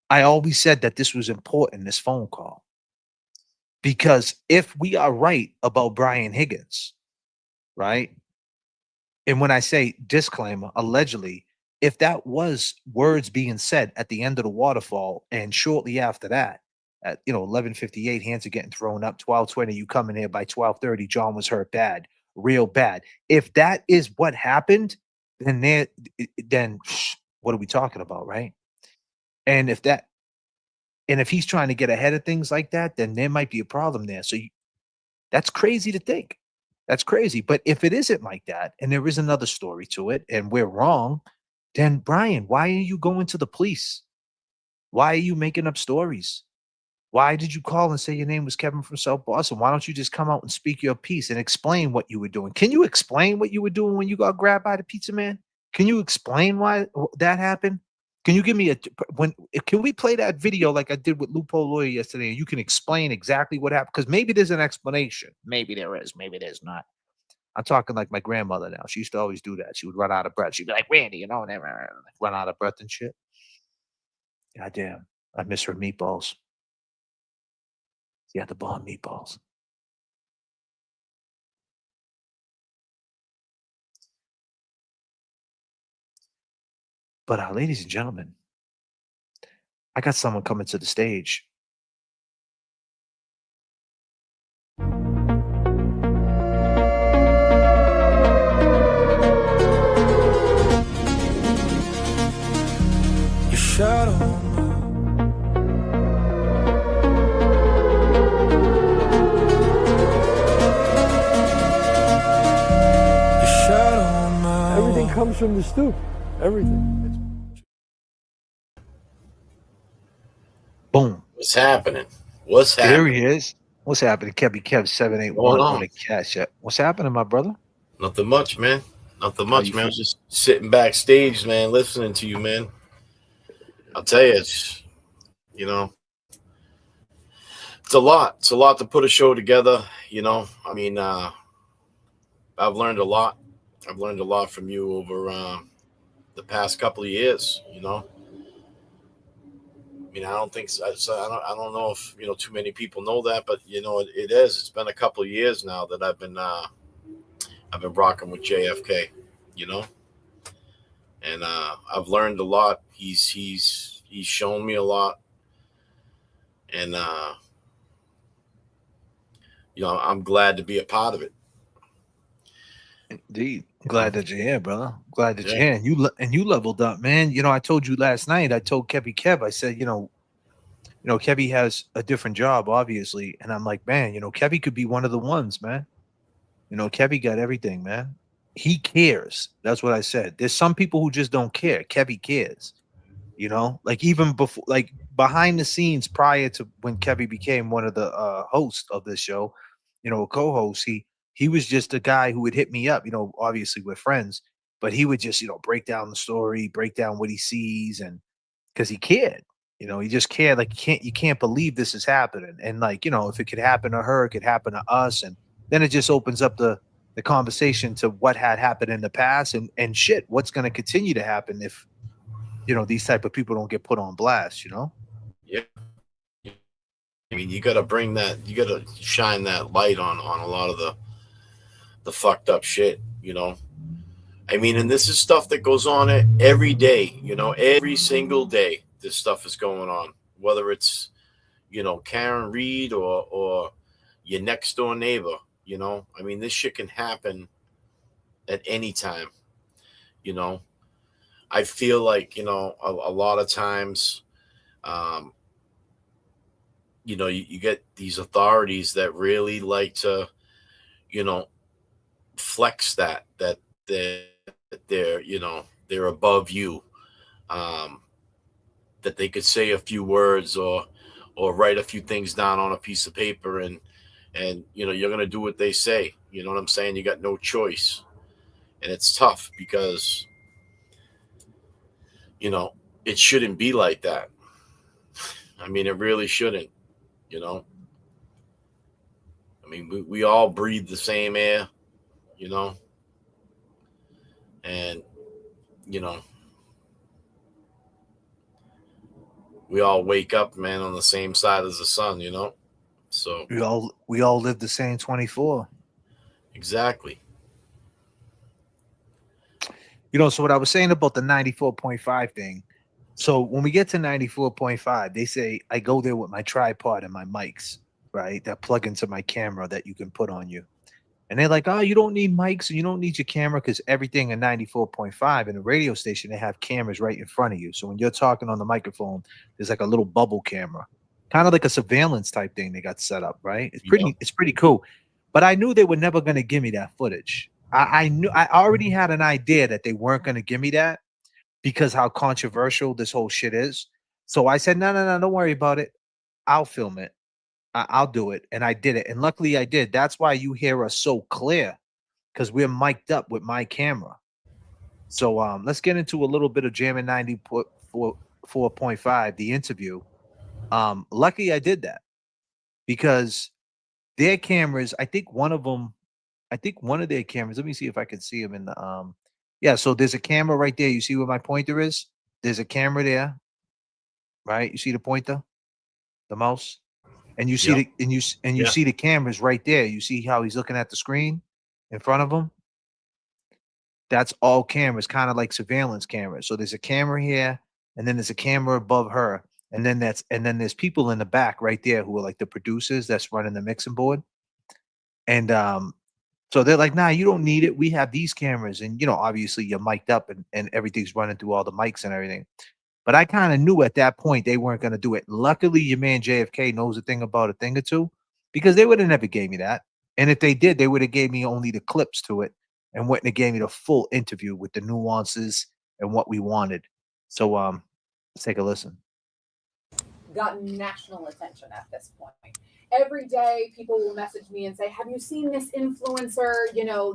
[SPEAKER 7] always said that this was important, this phone call. Because if we are right about Brian Higgins, right? And when I say disclaimer, allegedly, if that was words being said at the end of the waterfall, and shortly after that, at 11:58, hands are getting thrown up, 12:20, you come in here by 12:30, John was hurt bad, real bad. If that is what happened, then what are we talking about, right? And if he's trying to get ahead of things like that, then there might be a problem there. So that's crazy to think. That's crazy. But if it isn't like that, and there is another story to it, and we're wrong, then Brian, why are you going to the police? Why are you making up stories? Why did you call and say your name was Kevin from South Boston? Why don't you just come out and speak your piece and explain what you were doing? Can you explain what you were doing when you got grabbed by the pizza man? Can you explain why that happened? Can you give me can we play that video like I did with Loophole Lawyer yesterday, and you can explain exactly what happened? Because maybe there's an explanation. Maybe there is. Maybe there's not. I'm talking like my grandmother now. She used to always do that. She would run out of breath. She'd be like, Randy, run out of breath and shit. God damn. I miss her meatballs. Yeah, the bomb meatballs. But ladies and gentlemen, I got someone coming to the stage.
[SPEAKER 8] Your shadow.
[SPEAKER 20] Everything comes from the stoop. Everything.
[SPEAKER 7] Boom.
[SPEAKER 21] What's happening? What's
[SPEAKER 7] There
[SPEAKER 21] happening?
[SPEAKER 7] he is. What's happening? Kevy Kev 781 on the cash app. What's happening, my brother?
[SPEAKER 21] Nothing much, man. Nothing
[SPEAKER 7] How
[SPEAKER 21] much,
[SPEAKER 7] you
[SPEAKER 21] man. I
[SPEAKER 7] feel?
[SPEAKER 21] was just sitting backstage, man, listening to you, man. I'll tell you, it's a lot. It's a lot to put a show together. I mean, I've learned a lot. I've learned a lot from you over the past couple of years. I mean, I don't think so. I don't know if too many people know that, but it is. It's been a couple of years now that I've been rocking with J.F.K. And I've learned a lot. He's shown me a lot, and I'm glad to be a part of it.
[SPEAKER 7] Indeed. Glad that you're here, brother. Glad that you're here. And you leveled up, man. I told you last night, I told Kevy Kev, I said, Kevy has a different job, obviously. And I'm like, man, Kevy could be one of the ones, man. Kevy got everything, man. He cares. That's what I said. There's some people who just don't care. Kevy cares. Like even before, like behind the scenes prior to when Kevy became one of the hosts of this show, a co-host, he was just a guy who would hit me up, obviously we're friends, but he would just, break down the story, break down what he sees, and because he cared, he just cared. Like you can't believe this is happening. And like, if it could happen to her, it could happen to us. And then it just opens up the conversation to what had happened in the past and shit, what's going to continue to happen if, these type of people don't get put on blast,
[SPEAKER 21] Yeah. I mean, you got to bring that. You got to shine that light on a lot of the fucked up shit. You know. I mean, and this is stuff that goes on every day. You know, every single day, this stuff is going on. Whether it's Karen Reed or your next door neighbor. You know, I mean, this shit can happen at any time. You know, I feel like a lot of times, you get these authorities that really like to, flex that they're above you, that they could say a few words or write a few things down on a piece of paper and you're gonna do what they say. You know what I'm saying? You got no choice, and it's tough because it shouldn't be like that. I mean, it really shouldn't. I mean, we all breathe the same air, and we all wake up, man, on the same side as the sun, So
[SPEAKER 7] we all live the same 24.
[SPEAKER 21] Exactly.
[SPEAKER 7] So what I was saying about the 94.5 thing. So when we get to 94.5, they say I go there with my tripod and my mics, right? That plug into my camera that you can put on you. And they're like, oh, you don't need mics and you don't need your camera because everything in 94.5 in a radio station, they have cameras right in front of you. So when you're talking on the microphone, there's like a little bubble camera, kind of like a surveillance type thing they got set up, right? It's pretty cool. But I knew they were never going to give me that footage. I knew I already had an idea that they weren't going to give me that because how controversial this whole shit is. So I said, no, don't worry about it. I'll film it. I'll do it. And I did it. And luckily I did. That's why you hear us so clear, because we're mic'd up with my camera. So let's get into a little bit of Jammin' 94.5, the interview. Lucky I did that because their cameras, I think one of their cameras, let me see if I can see them in the yeah, so there's a camera right there. You see where my pointer is? There's a camera there, right? You see the pointer, the mouse, and you see you see the cameras right there. You see how he's looking at the screen in front of him? That's all cameras, kind of like surveillance cameras. So there's a camera here, and then there's a camera above her, and then there's people in the back right there who are like the producers that's running the mixing board. And so they're like, nah, you don't need it. We have these cameras. And, obviously you're mic'd up and everything's running through all the mics and everything. But I kind of knew at that point they weren't going to do it. Luckily, your man J.F.K. knows a thing about a thing or two, because they would have never gave me that. And if they did, they would have gave me only the clips to it and wouldn't have gave me the full interview with the nuances and what we wanted. So let's take a listen.
[SPEAKER 19] Got national attention at this point. Every day, people will message me and say, have you seen this influencer?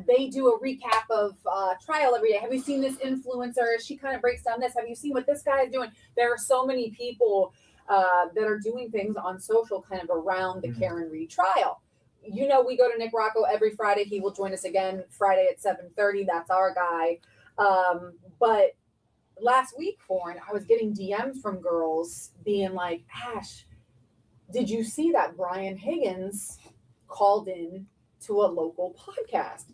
[SPEAKER 19] They do a recap of trial every day. Have you seen this influencer? She kind of breaks down this. Have you seen what this guy is doing? There are so many people that are doing things on social kind of around the Karen Reed trial. We go to Nick Rocco every Friday. He will join us again Friday at 7:30. That's our guy. But last week, I was getting DMs from girls being like, Ash, did you see that Brian Higgins called in to a local podcast?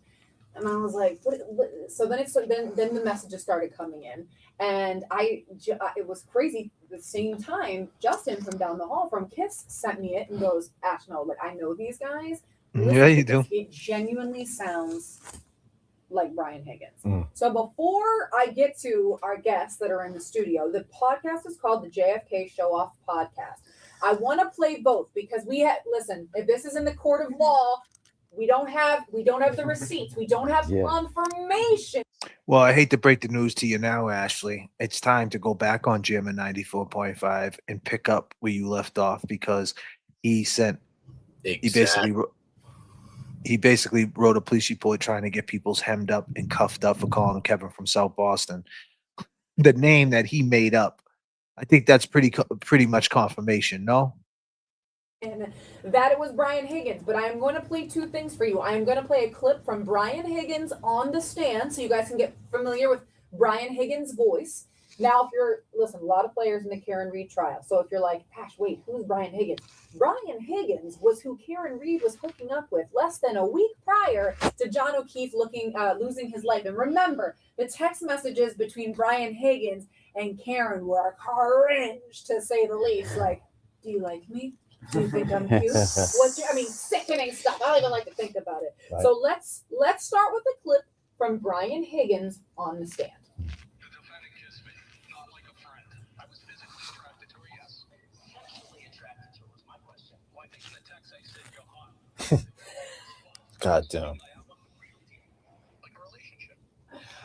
[SPEAKER 19] And I was like, what? So then the messages started coming in, and it was crazy. At the same time, Justin from down the hall from KISS sent me it and goes, Ash, no, like I know these guys.
[SPEAKER 7] Yeah, you do.
[SPEAKER 19] It genuinely sounds like Brian Higgins. So before I get to our guests that are in the studio, the podcast is called the J.F.K. Show Off Podcast. I want to play both because listen, if this is in the court of law, we don't have the receipts. We don't have confirmation.
[SPEAKER 7] Well, I hate to break the news to you now, Ashley. It's time to go back on Jammin' 94.5 and pick up where you left off, because he basically wrote a police report trying to get people's hemmed up and cuffed up for calling him Kevin from South Boston. The name that he made up. I think that's pretty much confirmation, no?
[SPEAKER 19] And that it was Brian Higgins. But I am going to play two things for you. I am going to play a clip from Brian Higgins on the stand so you guys can get familiar with Brian Higgins' voice. Now, if you're, listen, a lot of players in the Karen Reed trial. So if you're like, gosh, wait, who's Brian Higgins? Brian Higgins was who Karen Reed was hooking up with less than a week prior to John O'Keefe losing his life. And remember, the text messages between Brian Higgins and Karen were cringe, to say the least. Like, do you like me? Do you think I'm cute? Sickening stuff. I don't even like to think about it. Right. So let's start with a clip from Brian Higgins on the stand.
[SPEAKER 18] God damn.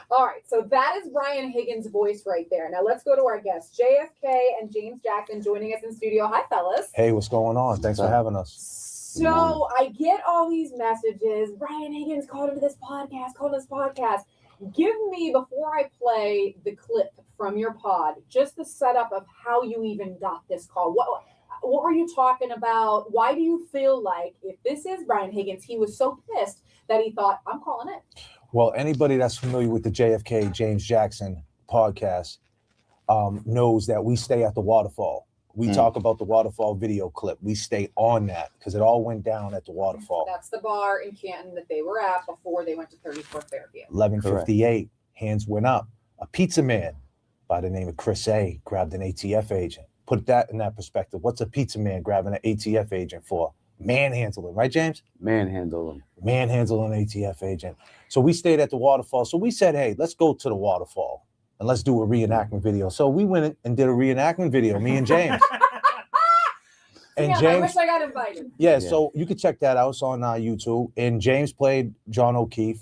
[SPEAKER 19] All right, so that is Brian Higgins' voice right there. Now let's go to our guests, J.F.K. and James Jackson, joining us in studio. Hi, fellas.
[SPEAKER 18] Hey, what's going on? Thanks for having us.
[SPEAKER 19] So I get all these messages. Brian Higgins called into this podcast. Give me, before I play the clip from your pod, just the setup of how you even got this call. What were you talking about? Why do you feel like, if this is Brian Higgins, he was so pissed that he thought, I'm calling it?
[SPEAKER 18] Well, anybody that's familiar with the J.F.K. James Jackson podcast knows that we stay at the waterfall. We talk about the waterfall video clip. We stay on that because it all went down at the waterfall.
[SPEAKER 19] That's the bar in Canton that they were at before they went to 34th Fairview.
[SPEAKER 18] 11:58, hands went up. A pizza man by the name of Chris A. grabbed an ATF agent. Put that in that perspective. What's a pizza man grabbing an ATF agent for? Manhandling, right, James?
[SPEAKER 1] Manhandle him.
[SPEAKER 18] Manhandle an ATF agent. So we stayed at the waterfall. So we said, hey, let's go to the waterfall and let's do a reenactment video. So we went and did a reenactment video, me and James.
[SPEAKER 19] And James, I wish I got invited.
[SPEAKER 18] Yeah, so you can check that out. It's on YouTube. And James played John O'Keefe.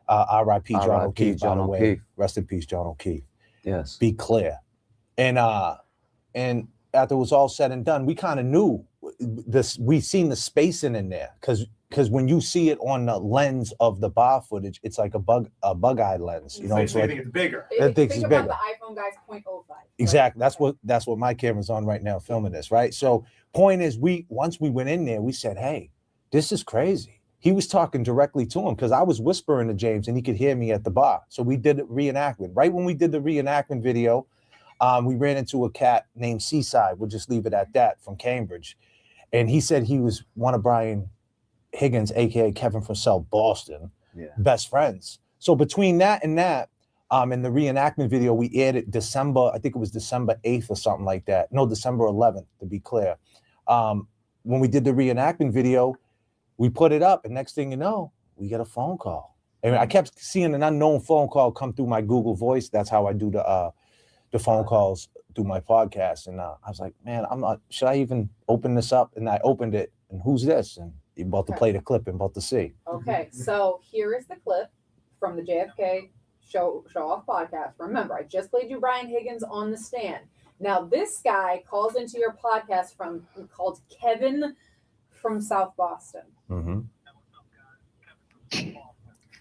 [SPEAKER 18] R.I.P. John O'Keefe, by the way. Rest in peace, John O'Keefe.
[SPEAKER 1] Yes.
[SPEAKER 18] Be clear. And after it was all said and done, we kind of knew this. We seen the spacing in there because when you see it on the lens of the bar footage, it's like a bug-eye lens. You know,
[SPEAKER 22] I think it's bigger.
[SPEAKER 18] I think it's bigger.
[SPEAKER 19] The iPhone guy's 0.05.
[SPEAKER 18] Exactly. That's what my camera's on right now, filming this. Right. So point is, once we went in there, we said, hey, this is crazy. He was talking directly to him because I was whispering to James and he could hear me at the bar. So we did a reenactment. Right when we did the reenactment video, we ran into a cat named Seaside. We'll just leave it at that, from Cambridge. And he said he was one of Brian Higgins, a.k.a. Kevin from South Boston, best friends. So between that and that, in the reenactment video, we aired it December 8th or something like that. No, December 11th, to be clear. When we did the reenactment video, we put it up, and next thing you know, we get a phone call. And I kept seeing an unknown phone call come through my Google Voice. That's how I do the phone calls through my podcast. And I was like, man, should I even open this up? And I opened it, and who's this? And you're about to play the clip and about to see.
[SPEAKER 19] Okay, so here is the clip from the JFK Show Off podcast. Remember, I just played you Brian Higgins on the stand. Now, this guy calls into your podcast called Kevin from South Boston.
[SPEAKER 18] Mm-hmm.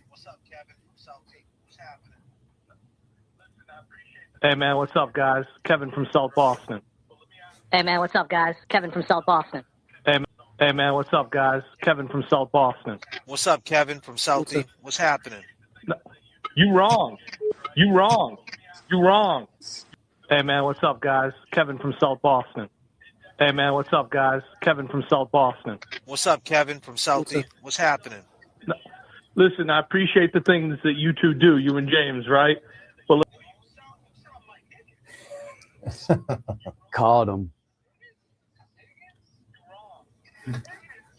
[SPEAKER 22] What's up, Kevin from South Cape? What's happening?
[SPEAKER 6] Hey, man, what's up, guys? Kevin from South Boston.
[SPEAKER 23] Hey, man, what's up, guys? Kevin from South Boston.
[SPEAKER 6] Hey, man, what's up, guys? Kevin from South Boston.
[SPEAKER 17] What's up, Kevin from South Cape? What's happening?
[SPEAKER 6] You wrong. You wrong. You wrong. Hey, man, what's up, guys? Kevin from South Boston. Hey, man, what's up, guys? Kevin from South Boston.
[SPEAKER 17] What's up, Kevin from South Cape? What's happening?
[SPEAKER 6] Listen, I appreciate the things that you two do, you and James, right? But
[SPEAKER 1] Called him.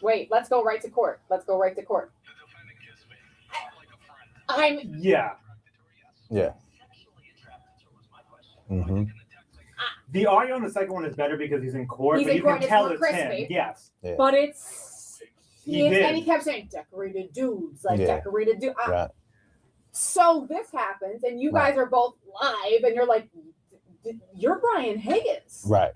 [SPEAKER 19] Wait, let's go right to court.
[SPEAKER 22] Yeah.
[SPEAKER 18] Mm-hmm.
[SPEAKER 22] The audio on the second one is better because he's in court,
[SPEAKER 19] He's
[SPEAKER 22] but
[SPEAKER 19] in
[SPEAKER 22] you
[SPEAKER 19] court,
[SPEAKER 22] can tell
[SPEAKER 19] it's
[SPEAKER 22] it's
[SPEAKER 19] more
[SPEAKER 22] him.
[SPEAKER 19] crispy.
[SPEAKER 22] Yes.
[SPEAKER 18] Yeah.
[SPEAKER 19] But and he kept saying decorated dudes, decorated dudes.
[SPEAKER 18] Right.
[SPEAKER 19] So this happens, and you guys are both live, and you're like, you're Brian Higgins.
[SPEAKER 18] Right.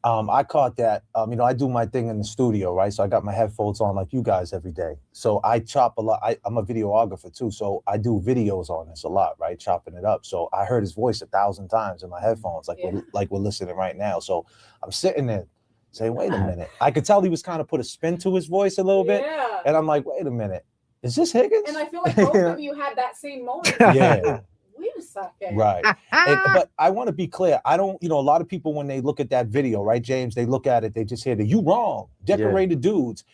[SPEAKER 18] I caught that. I do my thing in the studio, right? So I got my headphones on like you guys every day. So I chop a lot. I'm a videographer too, so I do videos on this a lot, right? Chopping it up. So I heard his voice 1,000 times in my headphones, we're listening right now. So I'm sitting there saying, wait a minute. I could tell he was kind of put a spin to his voice a little bit.
[SPEAKER 19] Yeah.
[SPEAKER 18] And I'm like, wait a minute. Is this Higgins?
[SPEAKER 19] And I feel like both of you had that same moment.
[SPEAKER 18] Yeah.
[SPEAKER 19] Wait a second. second.
[SPEAKER 18] Right. But I want to be clear. I don't, a lot of people, when they look at that video, right, James, they look at it, they just hear that you wrong, decorated dudes.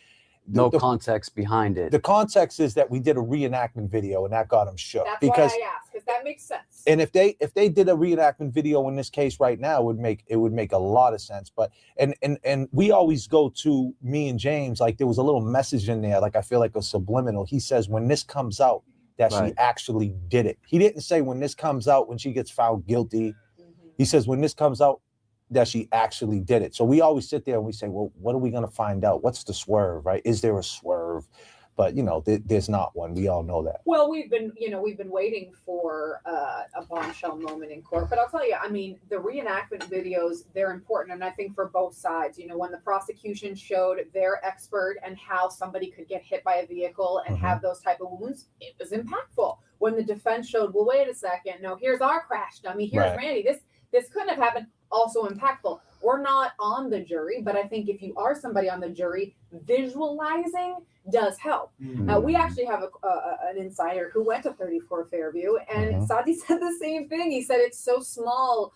[SPEAKER 1] No context behind it.
[SPEAKER 18] The context is that we did a reenactment video and that got them shook.
[SPEAKER 19] That's
[SPEAKER 18] because
[SPEAKER 19] why I asked, because that makes sense.
[SPEAKER 18] and if they did a reenactment video in this case right now, it would make a lot of sense. But and we always go to me and James, like there was a little message in there, like I feel like a subliminal. He says when this comes out that she actually did it. He didn't say when this comes out when she gets found guilty. He says when this comes out that she actually did it. So we always sit there and we say, well, what are we going to find out? What's the swerve, right? Is there a swerve? But there's not one. We all know that.
[SPEAKER 19] Well, we've been waiting for a bombshell moment in court. But I'll tell you, I mean, the reenactment videos, they're important. And I think for both sides, when the prosecution showed their expert and how somebody could get hit by a vehicle and have those type of wounds, it was impactful. When the defense showed, well, wait a second, no, here's our crash dummy, here's Randy, this couldn't have happened, also impactful. We're not on the jury, but I think if you are somebody on the jury, visualizing does help. We actually have an insider who went to 34 Fairview, and Santi said the same thing. He said it's so small.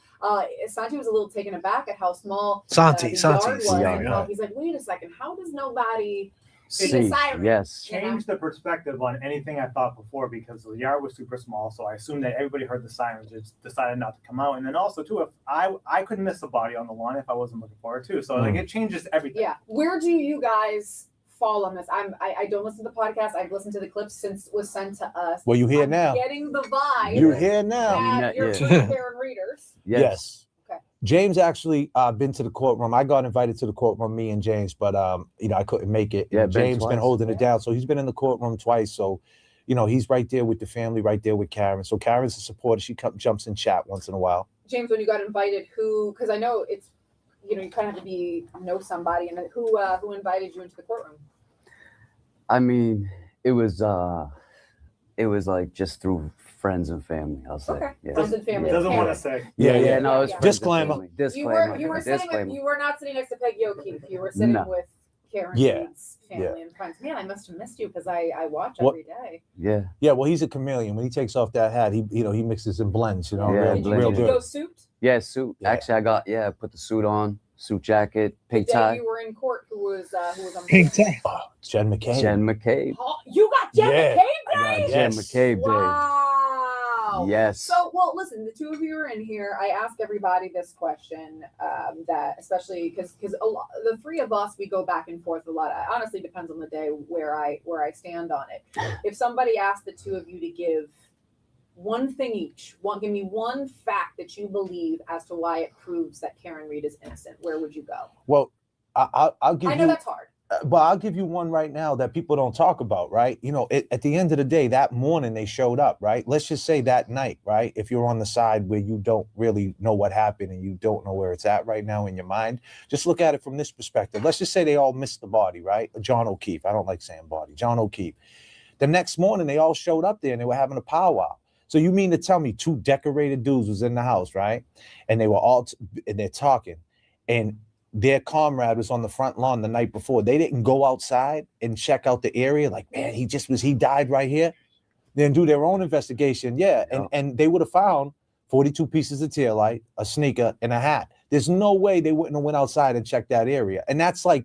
[SPEAKER 19] Santi was a little taken aback at how small the yard was. And he's like, wait a second, how does nobody see the siren?
[SPEAKER 22] Change the perspective on anything I thought before, because the yard was super small, so I assumed that everybody heard the sirens, just decided not to come out. And then also too, if I could miss a body on the lawn if I wasn't looking for it too. So like it changes everything.
[SPEAKER 19] Yeah. Where do you guys fall on this? I don't listen to the podcast. I've listened to the clips since it was sent to us.
[SPEAKER 18] Well, you hear now.
[SPEAKER 19] Getting the vibe.
[SPEAKER 18] You're here now.
[SPEAKER 19] That you're Karen readers.
[SPEAKER 18] Yes.
[SPEAKER 19] Okay.
[SPEAKER 18] James actually been to the courtroom. I got invited to the courtroom, me and James, but I couldn't make it.
[SPEAKER 1] Yeah,
[SPEAKER 18] James been holding it down, so he's been in the courtroom twice. So, he's right there with the family, right there with Karen. So Karen's a supporter. She jumps in chat once in a while.
[SPEAKER 19] James, when you got invited, because I know it's, you kind of have to know somebody, and who invited you into the courtroom?
[SPEAKER 1] I mean, it was like just through friends and family, I'll say.
[SPEAKER 19] Okay.
[SPEAKER 1] Yeah.
[SPEAKER 19] Friends and family.
[SPEAKER 22] Doesn't want to say.
[SPEAKER 1] Yeah. No, it's
[SPEAKER 18] disclaimer.
[SPEAKER 1] Disclaimer.
[SPEAKER 19] You were sitting you were not sitting next to Peggy O'Keefe. You were sitting with Karen Reed's family and friends. Man, I must have missed you because I watch every day.
[SPEAKER 1] Yeah.
[SPEAKER 18] Well, he's a chameleon. When he takes off that hat, he mixes and blends.
[SPEAKER 1] real
[SPEAKER 19] Did you go suit?
[SPEAKER 1] Yeah, suit. Yeah. Actually, I put the suit on, suit jacket, pink tie.
[SPEAKER 19] You were in court. Who was on
[SPEAKER 18] pink tie? Oh, Jen McCabe.
[SPEAKER 1] Jen McCabe.
[SPEAKER 19] Oh, you got Jen McCabe Day?
[SPEAKER 1] Jen McCabe Day.
[SPEAKER 19] Wow.
[SPEAKER 1] Yes.
[SPEAKER 19] So, well, listen, the two of you are in here. I ask everybody this question, that especially because the three of us, we go back and forth a lot. It honestly depends on the day where I stand on it. If somebody asked the two of you to give one thing each, give me one fact that you believe as to why it proves that Karen Reed is innocent, where would you go?
[SPEAKER 18] Well, I'll give you.
[SPEAKER 19] I know that's hard.
[SPEAKER 18] But I'll give you one right now that people don't talk about, right? At the end of the day, that morning they showed up, right? Let's just say that night, right? If you're on the side where you don't really know what happened and you don't know where it's at right now in your mind, just look at it from this perspective. Let's just say they all missed the body, right? John O'Keefe. I don't like saying body. John O'Keefe. The next morning, they all showed up there and they were having a powwow. So you mean to tell me two decorated dudes was in the house, right? And they were all, and they're talking. And their comrade was on the front lawn the night before. They didn't go outside and check out the area. Like, man, he died right here. Then do their own investigation. Yeah. And they would have found 42 pieces of taillight, a sneaker, and a hat. There's no way they wouldn't have went outside and checked that area. And that's something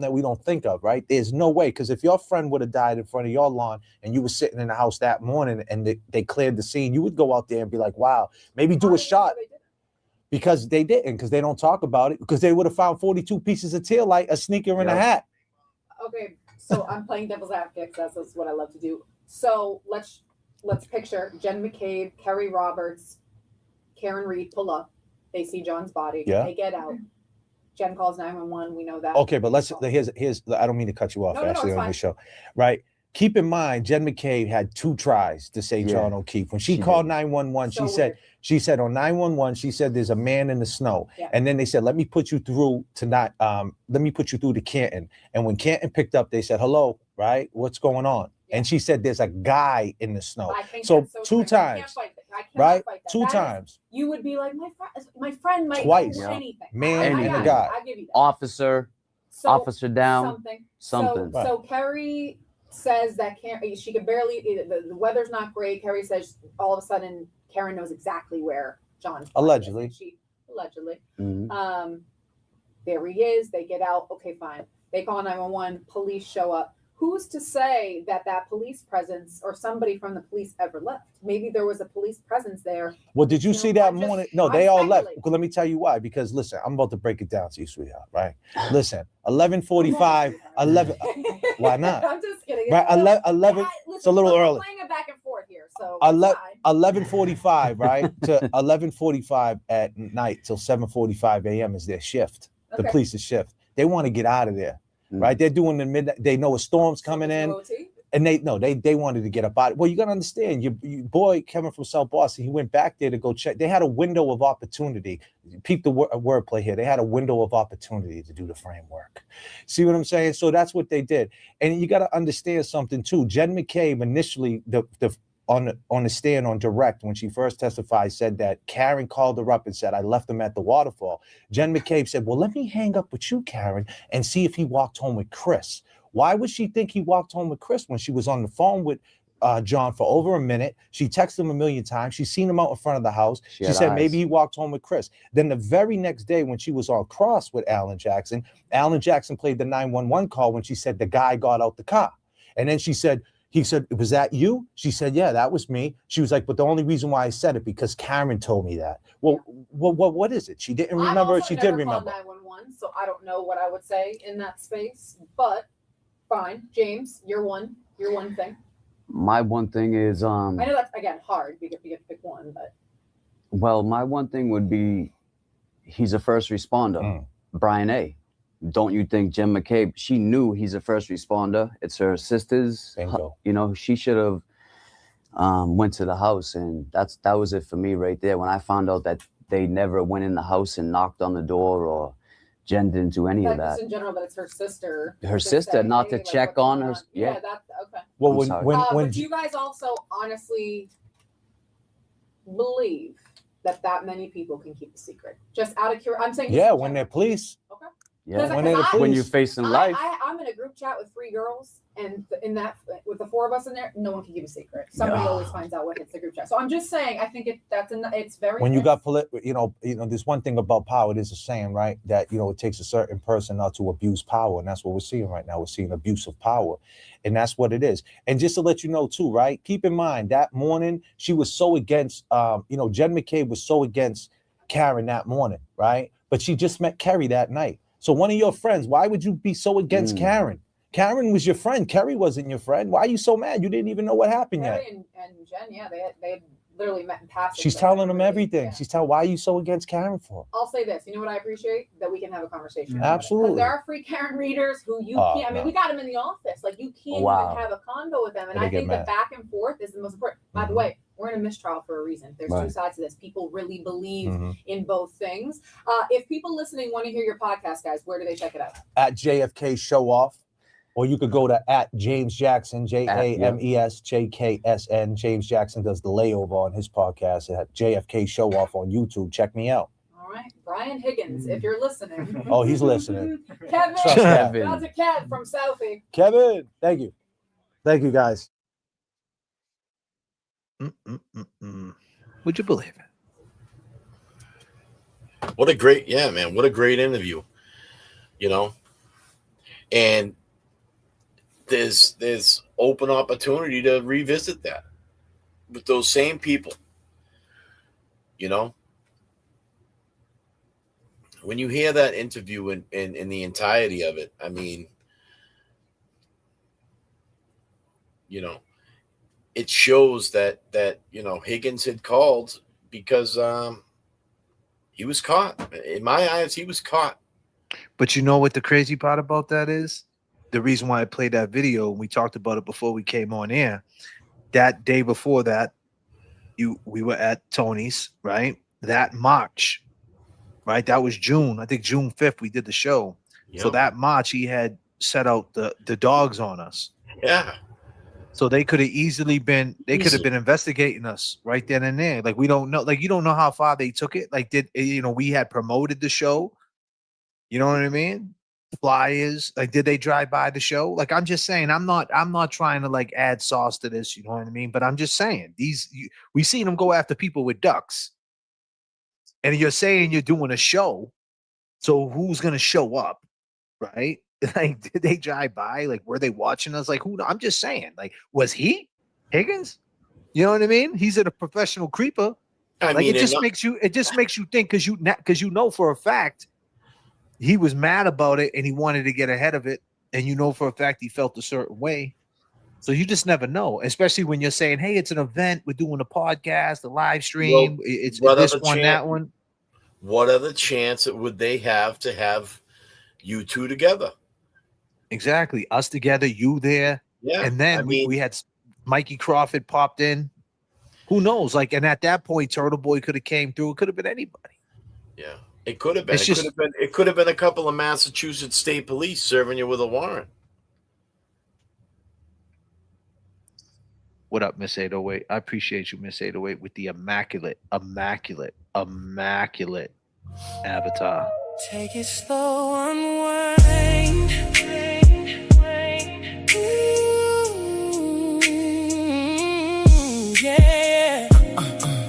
[SPEAKER 18] that we don't think of, right? There's no way. Because if your friend would have died in front of your lawn and you were sitting in the house that morning and they cleared the scene, you would go out there and be like, wow, maybe do a shot. Because they didn't, because they don't talk about it, because they would have found 42 pieces of taillight, a sneaker, and a hat.
[SPEAKER 19] Okay, so I'm playing devil's advocate because that's what I love to do. So let's picture Jen McCabe, Kerry Roberts, Karen Reed pull up. They see John's body.
[SPEAKER 18] Yeah.
[SPEAKER 19] They get out. Jen calls 911. We know that.
[SPEAKER 18] Okay, but here's I don't mean to cut you off, Ashley, on the show, right? Keep in mind, Jen McCabe had 2 tries to say John O'Keefe. When she called 911, she said on 911, she said there's a man in the snow. Yeah. And then they said, let me put you through to Canton. And when Canton picked up, they said, hello, right? What's going on? Yeah. And she said there's a guy in the snow. So 2 times. Right? 2 times.
[SPEAKER 19] You would be like, my friend might
[SPEAKER 18] twice.
[SPEAKER 19] do anything.
[SPEAKER 18] Man and a guy.
[SPEAKER 19] I give you that.
[SPEAKER 1] Officer down.
[SPEAKER 19] Something.
[SPEAKER 1] Right.
[SPEAKER 19] So Kerry says that she could barely. The weather's not great. Carrie says all of a sudden Karen knows exactly where John's body
[SPEAKER 18] Allegedly.
[SPEAKER 19] is. Allegedly.
[SPEAKER 1] Mhm.
[SPEAKER 19] There he is. They get out. Okay, fine. They call 911. Police show up. Who's to say that police presence or somebody from the police ever left? Maybe there was a police presence there.
[SPEAKER 18] Well, did you see that morning? No, they all left.
[SPEAKER 19] speculate.
[SPEAKER 18] Let me tell you why. Because listen, I'm about to break it down to you, sweetheart. Right? Listen, 11:45, 11. Why not?
[SPEAKER 19] I'm just kidding.
[SPEAKER 18] Right, 11. It's a little
[SPEAKER 19] we're
[SPEAKER 18] early.
[SPEAKER 19] playing it back and forth here, so
[SPEAKER 18] 11:45, right, to 11:45 at night till 7:45 a.m. is their shift. The
[SPEAKER 19] Okay.
[SPEAKER 18] police's shift. They want to get out of there, right? They're doing the midnight. They know a storm's coming in, and they wanted to get up out. Well, you got to understand, your boy Kevin from South Boston, he went back there to go check. They had a window of opportunity. Peep the wordplay here. They had a window of opportunity to do the framework. See what I'm saying? So that's what they did. And you got to understand something too. Jen McCabe initially, on the stand on direct, when she first testified, said that Karen called her up and said, I left him at the waterfall. Jen McCabe said, well, let me hang up with you, Karen, and see if he walked home with Chris. Why would she think he walked home with Chris when she was on the phone with John for over a minute? She texted him a million times. She's seen him out in front of the house. She said
[SPEAKER 1] eyes.
[SPEAKER 18] maybe he walked home with Chris. Then the very next day when she was on cross with Alan Jackson played the 911 call when she said the guy got out the car. And then he said, was that you? She said, yeah, that was me. She was like, but the only reason why I said it because Karen told me that. Well, what is it? She didn't remember. She did remember.
[SPEAKER 19] 911, so I don't know what I would say in that space, but fine. James, your one thing.
[SPEAKER 1] My one thing is
[SPEAKER 19] I know that's again hard. You get to pick one, but
[SPEAKER 1] well, my one thing would be he's a first responder. Brian A. Don't you think Jen McCabe, she knew he's a first responder. It's her sister's.
[SPEAKER 18] Bingo.
[SPEAKER 1] You know, she should have went to the house, and that was it for me right there. When I found out that they never went in the house and knocked on the door, or Jen didn't do any of that.
[SPEAKER 19] Just in general, but it's her sister.
[SPEAKER 1] Her sister, not to check on her.
[SPEAKER 19] Yeah, that's okay.
[SPEAKER 18] Well,
[SPEAKER 19] but do you guys also honestly believe that many people can keep a secret? Just out of curiosity, I'm saying.
[SPEAKER 18] Yeah, when they're police.
[SPEAKER 19] Okay.
[SPEAKER 1] Yeah, when you're facing life.
[SPEAKER 19] I'm in a group chat with 3 girls, and in that, with the 4 of us in there, no one can keep a secret. Somebody always finds out what hits the group chat. So I'm just saying, I think it's very.
[SPEAKER 18] When you got there's one thing about power. It is a saying, right? That it takes a certain person not to abuse power, and that's what we're seeing right now. We're seeing abuse of power, and that's what it is. And just to let you know too, right? Keep in mind that morning she was so against. Jen McCabe was so against Karen that morning, right? But she just met Kerry that night. So one of your friends, why would you be so against Karen? Karen was your friend. Kerry wasn't your friend. Why are you so mad? You didn't even know what happened yet.
[SPEAKER 19] Kerry and Jen, yeah, they had literally met in passing.
[SPEAKER 18] She's telling them everything. Yeah. She's telling, why are you so against Karen for?
[SPEAKER 19] I'll say this. You know what I appreciate? That we can have a conversation.
[SPEAKER 18] Absolutely.
[SPEAKER 19] There are free Karen readers who you can't. I mean, we got them in the office. Like, you can't even have a convo with them. And I think the back and forth is the most important. By the way, we're in a mistrial for a reason. There's 2 sides to this. People really believe in both things. If people listening want to hear your podcast, guys, where do they check it out?
[SPEAKER 18] At J.F.K. Show Off. Or you could go to at James Jackson, JamesJKSN. James Jackson does the layover on his podcast at JFK Show Off on YouTube. Check me out.
[SPEAKER 19] All right. Brian Higgins, if you're listening.
[SPEAKER 18] Oh, he's listening.
[SPEAKER 19] Kevin.
[SPEAKER 18] Kevin.
[SPEAKER 19] That's a Kev from Southie.
[SPEAKER 18] Kevin, thank you. Thank you, guys.
[SPEAKER 7] Would you believe it?
[SPEAKER 21] What a great interview. And there's open opportunity to revisit that with those same people. When you hear that interview in the entirety of it, I mean, it shows that Higgins had called because he was caught. In my eyes, he was caught.
[SPEAKER 7] But you know what the crazy part about that is? The reason why I played that video, we talked about it before we came on air. That day before that, we were at Tony's, right? That March, right? That was June. I think June 5th we did the show. Yep. So that March he had set out the dogs on us.
[SPEAKER 21] Yeah.
[SPEAKER 7] So they could have easily been investigating us right then and there. Like, we don't know, like, you don't know how far they took it. Like, we had promoted the show. You know what I mean? flyers? Like, did they drive by the show? Like, I'm just saying, I'm not trying to like add sauce to this, you know what I mean? But I'm just saying, we seen them go after people with ducks. And you're saying you're doing a show, so who's gonna show up, right? Like, did they drive by? Like, were they watching us? Like, who? I'm just saying, like, was he Higgins? You know what I mean? He's a professional creeper. It just makes you think because you know for a fact he was mad about it and he wanted to get ahead of it, and you know for a fact he felt a certain way. So you just never know, especially when you're saying, "Hey, it's an event. We're doing a podcast, a live stream. It's this one, that one."
[SPEAKER 21] What other chance would they have to have you two together?
[SPEAKER 7] Exactly, us together, you there, and then we had Mikey Crawford popped in. Who knows? Like, and at that point, Turtle Boy could have came through. It could have been anybody.
[SPEAKER 21] Yeah, it could have been. It could have been a couple of Massachusetts State Police serving you with a warrant.
[SPEAKER 7] What up, Miss 808? I appreciate you, Miss 808, with the immaculate avatar.
[SPEAKER 8] Take it slow, unwind. Yeah.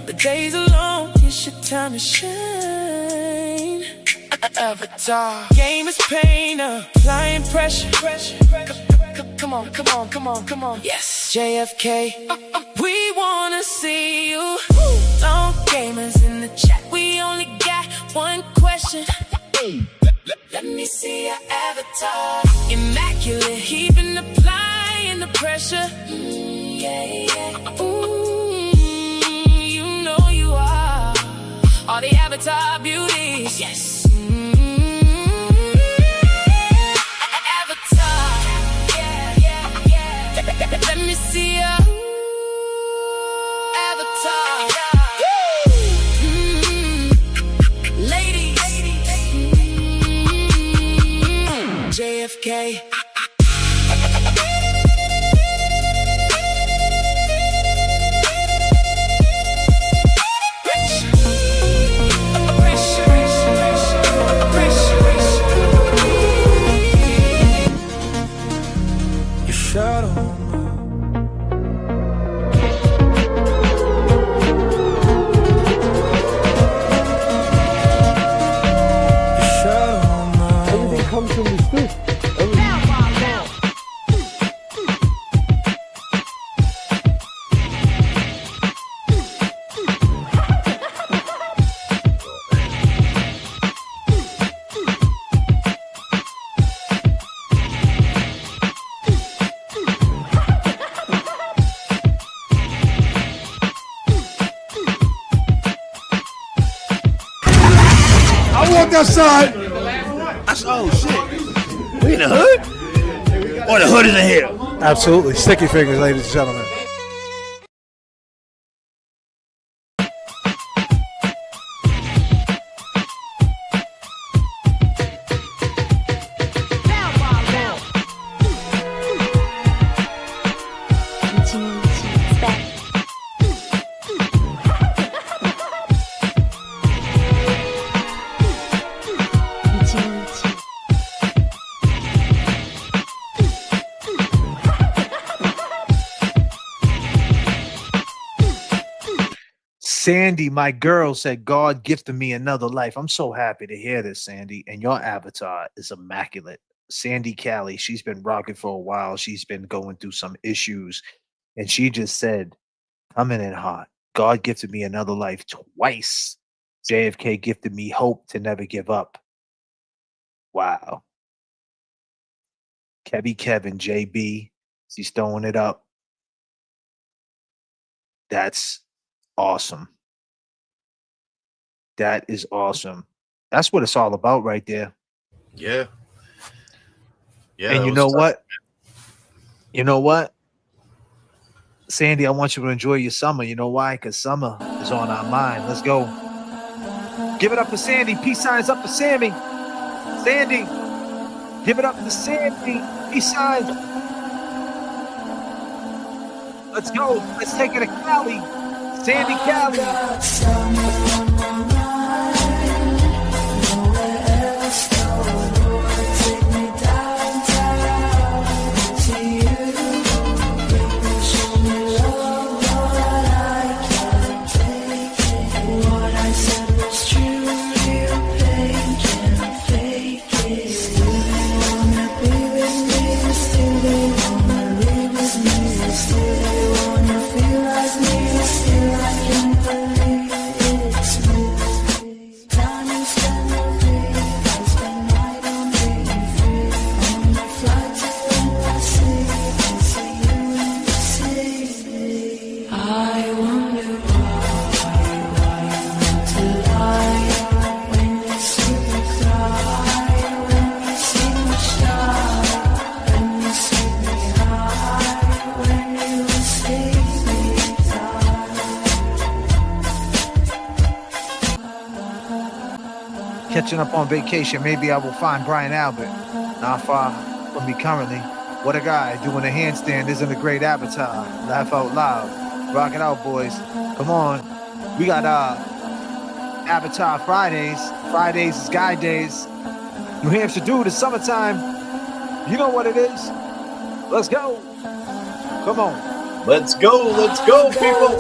[SPEAKER 8] The days are long, it's your time to shine. Avatar. Game is pain, applying pressure. Come on. Yes. J.F.K. We wanna see you. Long gamers in the chat. We only got one question. Let me see your avatar. Immaculate, keeping applying the pressure. Yeah. Ooh, you know you are all the avatar beauties. Yes. Let me see your avatar. Ladies. J.F.K.
[SPEAKER 5] Your shadow.
[SPEAKER 20] Everything comes from the stoop. I walked outside. Oh shit. We in the hood? Or the hood is in here? Absolutely. Sticky fingers, ladies and gentlemen.
[SPEAKER 7] Sandy, my girl, said, God gifted me another life. I'm so happy to hear this, Sandy. And your avatar is immaculate. Sandy Callie, she's been rocking for a while. She's been going through some issues. And she just said, coming in hot. God gifted me another life twice. JFK gifted me hope to never give up. Wow. Kevin, JB, she's throwing it up. That's awesome. That is awesome. That's what it's all about right there.
[SPEAKER 21] Yeah.
[SPEAKER 7] And you know what? You know what? Sandy, I want you to enjoy your summer. You know why? Because summer is on our mind. Let's go. Give it up for Sandy. Peace signs up for Sammy. Sandy. Give it up for Sandy. Peace signs. Let's go. Let's take it to Cali. Sandy Cali. catching up on vacation. Maybe I will find Brian Albert, not far from me currently. What a guy doing a handstand isn't a great avatar. Laugh out loud. Rock it out, boys. Come on. We got Avatar Fridays. Fridays is guy days. New Hampshire dude, it's summertime. You know what it is. Let's go. Come on.
[SPEAKER 21] Let's go, people.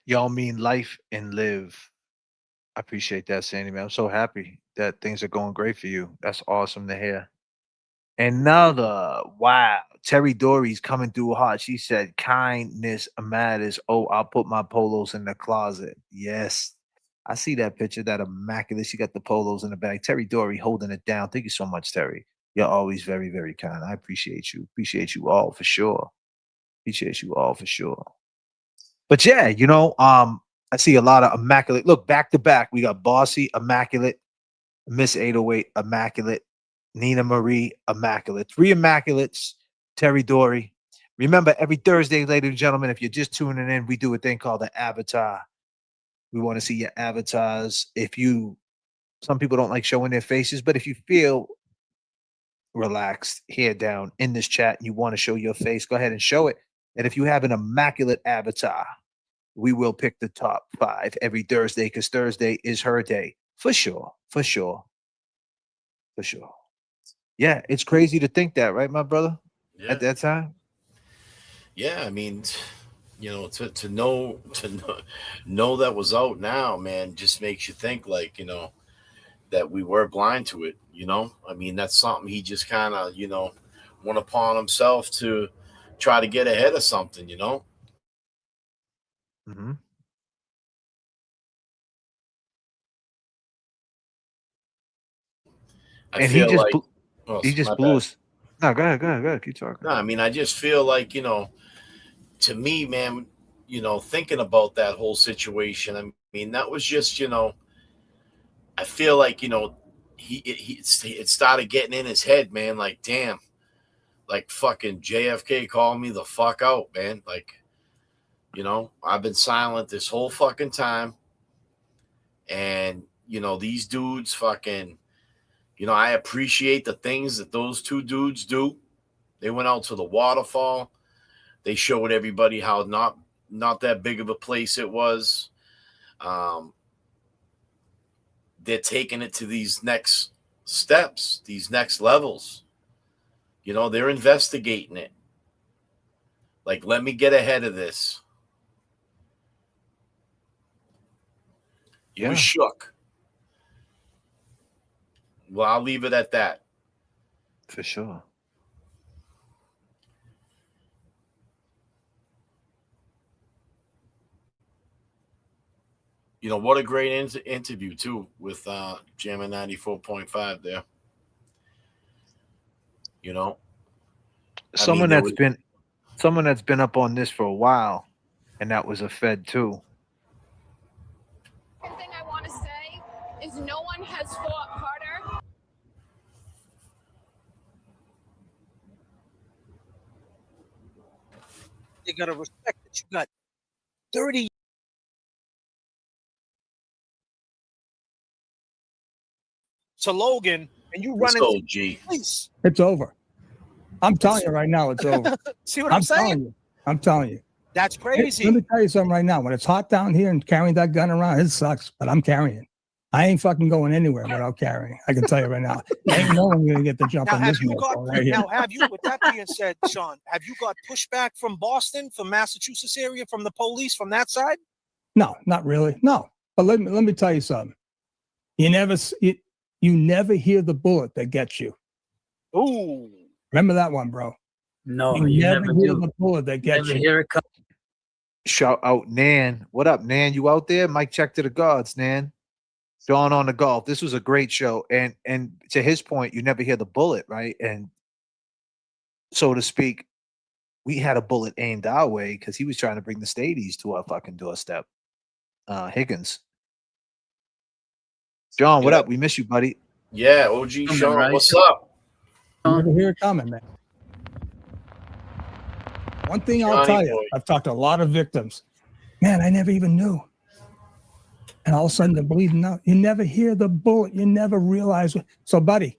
[SPEAKER 7] Y'all mean life and live. I appreciate that, Sandy, man. I'm so happy that things are going great for you. That's awesome to hear. Another, wow. Terry Dory's coming through hot. She said, kindness matters. Oh, I'll put my polos in the closet. Yes. I see that picture, that immaculate. She got the polos in the bag. Terry Dory holding it down. Thank you so much, Terry. You're always very, very kind. I appreciate you. Appreciate you all for sure. Appreciate you all for sure. But yeah, I see a lot of immaculate. Look, back to back. We got Bossy, immaculate, Miss 808, immaculate, Nina Marie, immaculate. 3 immaculates, Terry Dory. Remember, every Thursday, ladies and gentlemen, if you're just tuning in, we do a thing called the avatar. We want to see your avatars. Some people don't like showing their faces, but if you feel relaxed, hair down in this chat, and you want to show your face, go ahead and show it. And if you have an immaculate avatar, we will pick the top 5 every Thursday, because Thursday is her day. For sure. For sure. For sure. Yeah, it's crazy to think that, right, my brother?
[SPEAKER 21] Yeah.
[SPEAKER 7] At that time?
[SPEAKER 21] Yeah, I mean, to know that was out now, man, just makes you think, like, that we were blind to it, I mean, that's something he just kind of, went upon himself to try to get ahead of something,
[SPEAKER 7] Mm-hmm.
[SPEAKER 21] I
[SPEAKER 7] And
[SPEAKER 21] feel
[SPEAKER 7] he just
[SPEAKER 21] like
[SPEAKER 7] he just blew us. No, go ahead. Keep talking.
[SPEAKER 21] No, I mean, I just feel like, to me, man, thinking about that whole situation, I mean, that was just, I feel like, it started getting in his head, man. Like, damn, like fucking J.F.K. called me the fuck out, man. Like, I've been silent this whole fucking time. And, these dudes fucking, I appreciate the things that those 2 dudes do. They went out to the waterfall. They showed everybody how not that big of a place it was. They're taking it to these next steps, these next levels. They're investigating it. Like, let me get ahead of this. He was shook. Well, I'll leave it at that.
[SPEAKER 7] For sure.
[SPEAKER 21] What a great interview, too, with Jammin' 94.5 there.
[SPEAKER 7] Someone that's been up on this for a while, and that was a Fed, too.
[SPEAKER 2] One thing I want to say is no one has fought harder.
[SPEAKER 7] You got to respect that you got 30 to Logan, and you run
[SPEAKER 21] into
[SPEAKER 7] police.
[SPEAKER 3] It's over.
[SPEAKER 20] I'm telling you right now, it's over.
[SPEAKER 3] See what I'm saying?
[SPEAKER 20] I'm telling you.
[SPEAKER 3] That's crazy.
[SPEAKER 20] Let me tell you something right now. When it's hot down here and carrying that gun around, it sucks, but I'm carrying. I ain't fucking going anywhere without carrying. I can tell you right now. Ain't no one gonna get the jump on this motherfucker right here.
[SPEAKER 3] Now, have you, with that being said, Sean, have you got pushback from Boston, from Massachusetts area, from the police, from that side?
[SPEAKER 20] No, not really. No. But let me tell you something. You never hear the bullet that gets you.
[SPEAKER 3] Ooh.
[SPEAKER 20] Remember that one, bro.
[SPEAKER 4] No,
[SPEAKER 20] you never hear the bullet that gets you.
[SPEAKER 4] Hear it come.
[SPEAKER 7] Shout out Nan. What up, Nan? You out there? Mike check to the gods, Nan. Sean on the golf. This was a great show. And to his point, you never hear the bullet, right? And so to speak, we had a bullet aimed our way because he was trying to bring the Stadies to our fucking doorstep. Higgins. John, what up? We miss you, buddy.
[SPEAKER 21] Yeah, OG Sean, right? What's up?
[SPEAKER 20] You never hear it coming, man. One thing I'll tell you, I've talked to a lot of victims. Man, I never even knew. And all of a sudden they're bleeding out. You never hear the bullet. You never realize. So, buddy,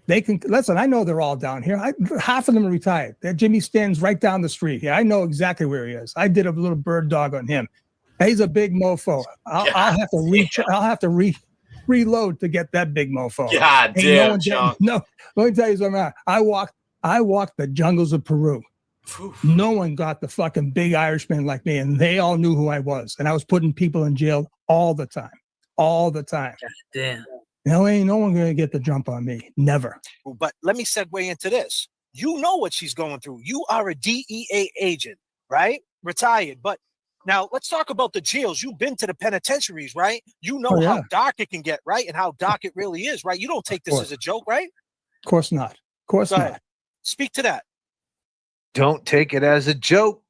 [SPEAKER 20] they can listen. I know they're all down here. Half of them are retired. Jimmy stands right down the street. Yeah, I know exactly where he is. I did a little bird dog on him. He's a big mofo. I'll have to reach. I'll have to reload to get that big mofo.
[SPEAKER 21] God damn, John.
[SPEAKER 20] No, let me tell you something. I walked the jungles of Peru. No one got the fucking big Irishman like me, and they all knew who I was. And I was putting people in jail all the time. God
[SPEAKER 4] damn.
[SPEAKER 20] Ain't no one gonna get the jump on me. Never.
[SPEAKER 3] But let me segue into this. You know what she's going through. You are a DEA agent, right? Retired. But now let's talk about the jails. You've been to the penitentiaries, right? You know how dark it can get, right? And how dark it really is, right? You don't take this as a joke, right?
[SPEAKER 20] Of course not. Of course not.
[SPEAKER 3] Speak to that.
[SPEAKER 7] Don't take it as a joke.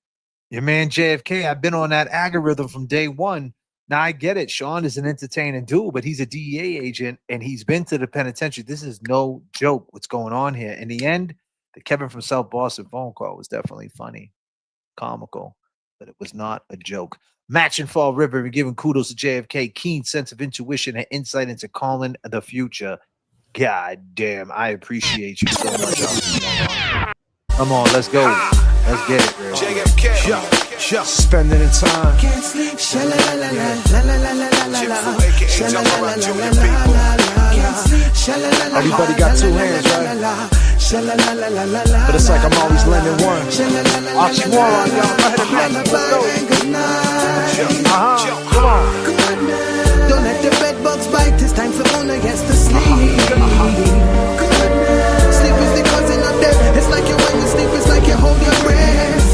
[SPEAKER 7] Your man JFK, I've been on that algorithm from day one. Now I get it. Sean is an entertaining dude, but he's a DEA agent and he's been to the penitentiary. This is no joke what's going on here. In the end, the Kevin from South Boston phone call was definitely funny, comical, but it was not a joke. Match in Fall River, we're giving kudos to JFK, keen sense of intuition and insight into calling the future. God damn, I appreciate you so much. Come on, let's go. Let's get it, bro.
[SPEAKER 5] J.F.K. Spending the time. Can't sleep. Everybody got two hands, right? But it's like I'm always lending one. Oxymoron, y'all. Go ahead and match. Let's go. Come on.
[SPEAKER 8] Don't let the bed bugs bite. It's time for one against the sleep. Sleep is the cousin of death. It's like you when you sleep, it's like you hold your breath.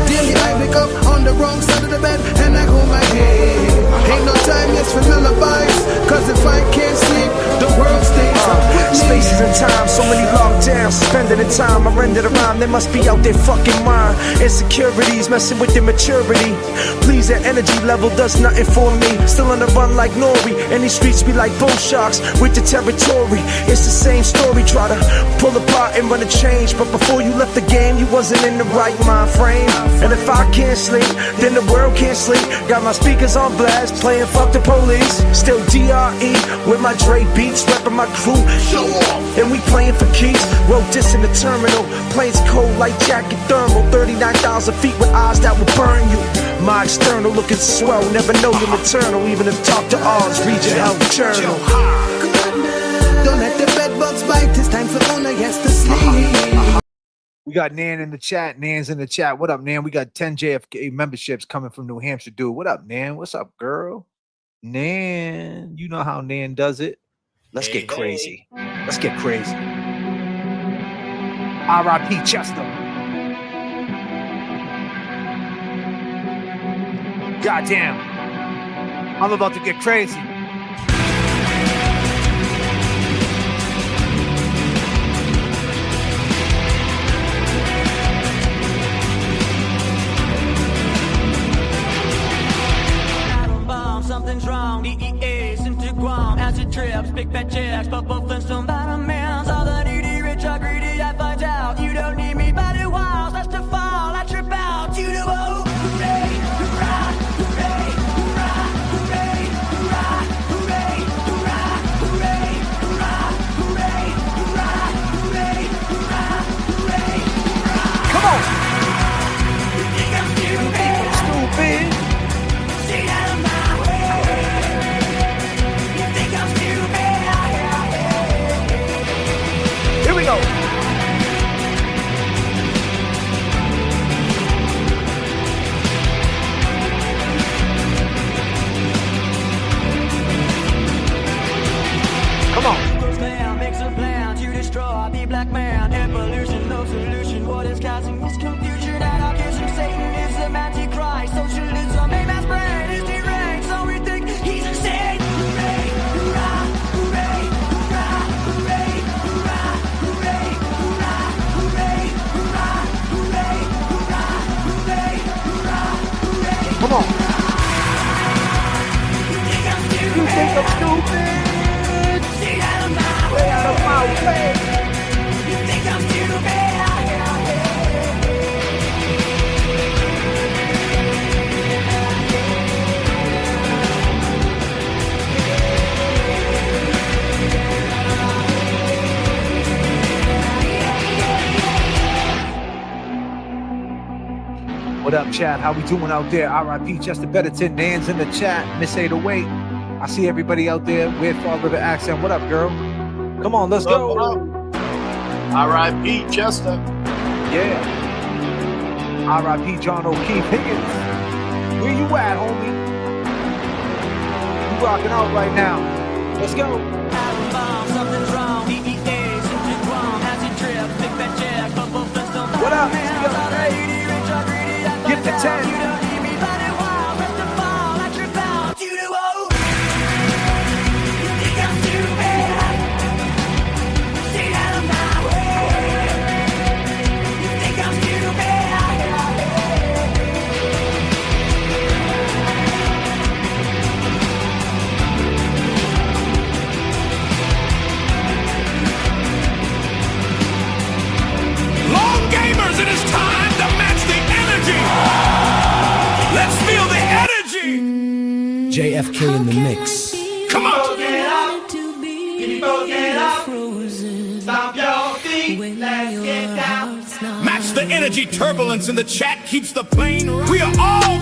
[SPEAKER 8] Daily I wake up on the wrong side of the bed and I hold my head. Ain't no time yet for lullabies, cause if I can't sleep, the world stays up.
[SPEAKER 5] Spaces and time, so many lockdowns, suspended in time. I rendered around, they must be out their fucking mind. Insecurities messing with their maturity. Please, that energy level does nothing for me. Still on the run like Nori, and these streets be like bull sharks with the territory. It's the same story, try to pull apart and run a change. But before you left the game, you wasn't in the right mind frame. And if I can't sleep, then the world can't sleep. Got my speakers on blast, playing fuck the police. Still DRE with my Dre beats, repping my crew. Show off. And we playing for keys. Wrote this in the terminal. Planes cold like jacket thermal. 39,000 feet with eyes that will burn you. My external looking swell. Never know you're maternal. Even if talk to odds, read your health journal.
[SPEAKER 8] Don't let the bed bugs bite. It's time for one against the sleep.
[SPEAKER 7] We got Nan in the chat. Nan's in the chat. What up, Nan? We got 10 JFK memberships coming from New Hampshire, dude. What up, Nan? What's up, girl? Nan, you know how Nan does it. Let's get crazy. Let's get crazy. R.I.P. Chester. Goddamn. I'm about to get crazy.
[SPEAKER 8] Something's wrong, DEA's into Guam. Acid trips, big fat checks, bubble Flintstone bottom mounds. All the needy rich are greedy, I find out. You don't need me, body wild, that's to fall. I trip out, you know, oh, hooray, hurrah, hooray, hurrah, hooray, hurrah, hooray, hurrah, hooray, hurrah, hooray, hurrah, hooray, hurrah.
[SPEAKER 7] think I'm stupid? Stay out of my way. Out of my way. You think I'm stupid? What up, chat? How we doing out there? R.I.P. Chester Betterton. Nan's in the chat. Miss 808. I see everybody out there. Weird Fall River accent. What up, girl? Come on, let's go.
[SPEAKER 21] R.I.P. Chester.
[SPEAKER 7] Yeah. R.I.P. John O'Keefe Higgins. Where you at, homie? You rocking out right now. Let's go.
[SPEAKER 8] Something's wrong.
[SPEAKER 7] What up, J.F.K? Get the 10.
[SPEAKER 8] It is time to match the energy. Let's feel the energy.
[SPEAKER 5] J.F.K. in the mix.
[SPEAKER 8] Come on.
[SPEAKER 4] Get up. Get up. Stomp your feet. Let's get down.
[SPEAKER 8] Match the energy. Turbulence in the chat keeps the plane running. We are all.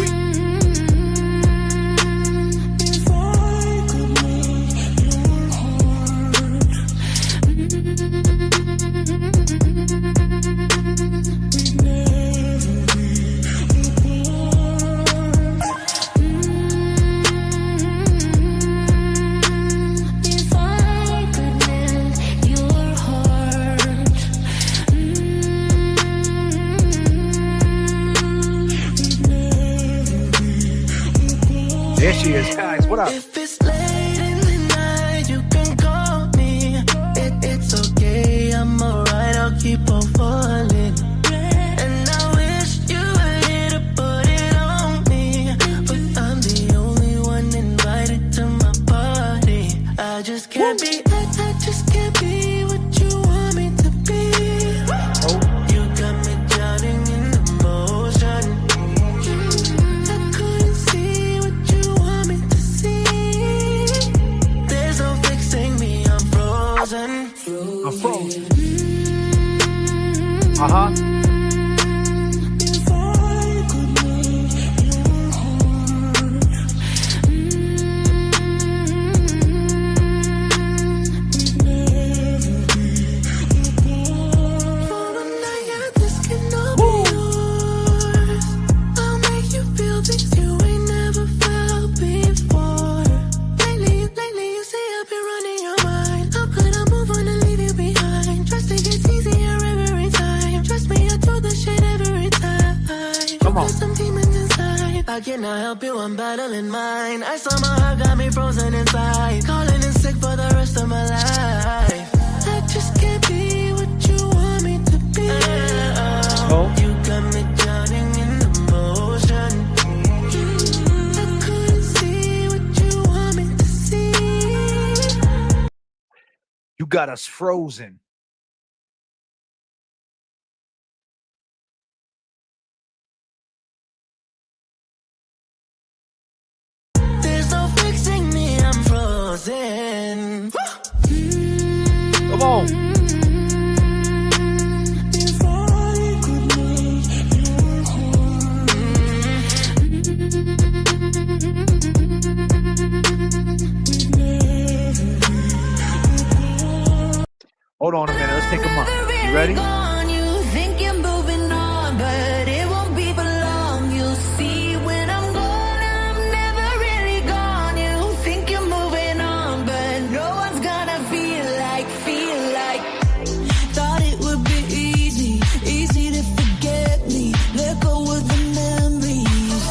[SPEAKER 7] There she is, guys. What up?
[SPEAKER 4] If it's late in the night, you can call me. It's okay, I'm alright, I'll keep on falling. And I wish you were here to put it on me. But I'm the only one invited to my party. I just can't be, I just can't be what you want me to be. You got me drowning in emotion. I couldn't see what you want me to see. There's no fixing me, I'm frozen.
[SPEAKER 7] I'm frozen. Uh-huh.
[SPEAKER 4] I cannot help you, I'm battling mine. I saw my heart got me frozen inside. Calling in sick for the rest of my life. I just can't be what you want me to be. You got me drowning in emotion. I couldn't see what you want me to see.
[SPEAKER 7] You got us frozen.
[SPEAKER 4] There's no fixing me, I'm frozen.
[SPEAKER 7] Come on. Hold on a minute, let's take them up. You ready?
[SPEAKER 4] You think you're moving on, but it won't be for long. You'll see when I'm gone, I'm never really gone. You think you're moving on, but no one's gonna feel like. Thought it would be easy to forget me. Let go of the memories.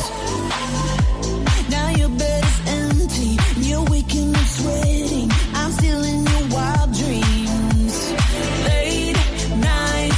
[SPEAKER 4] Now your bed is empty, you're waking up sweating. I'm still in your wild dreams. Late night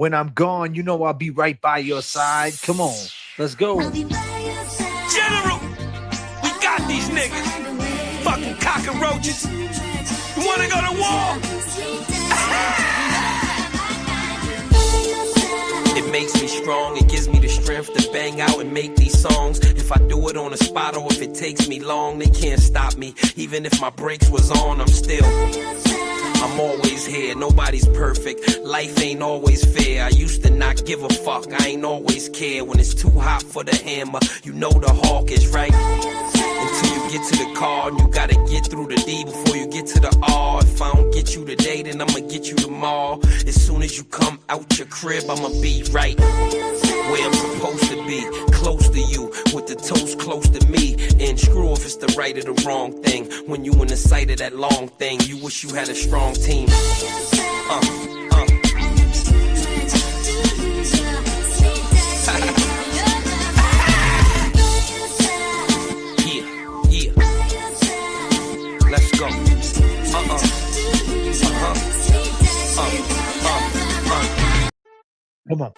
[SPEAKER 7] When I'm gone, you know I'll be right by your side. Come on, let's go.
[SPEAKER 8] General, we got these niggas. Fucking cockroaches. You wanna go to war? It makes me strong, it gives me the strength to bang out and make these songs. If I do it on the spot or if it takes me long, they can't stop me. Even if my brakes was on, I'm always here, nobody's perfect. Life ain't always fair. I used to not give a fuck, I ain't always care. When it's too hot for the hammer, you know the hawk is right. Until you get to the car, and you gotta get through the D before you get to the R. If I don't get you today, then I'ma get you tomorrow. As soon as you come out your crib, I'ma be right where I'm supposed to be, close to you, with the toes close to me. And screw if it's the right or the wrong thing. When you in the sight of that long thing, you wish you had a strong team. Let's go.
[SPEAKER 7] Come on.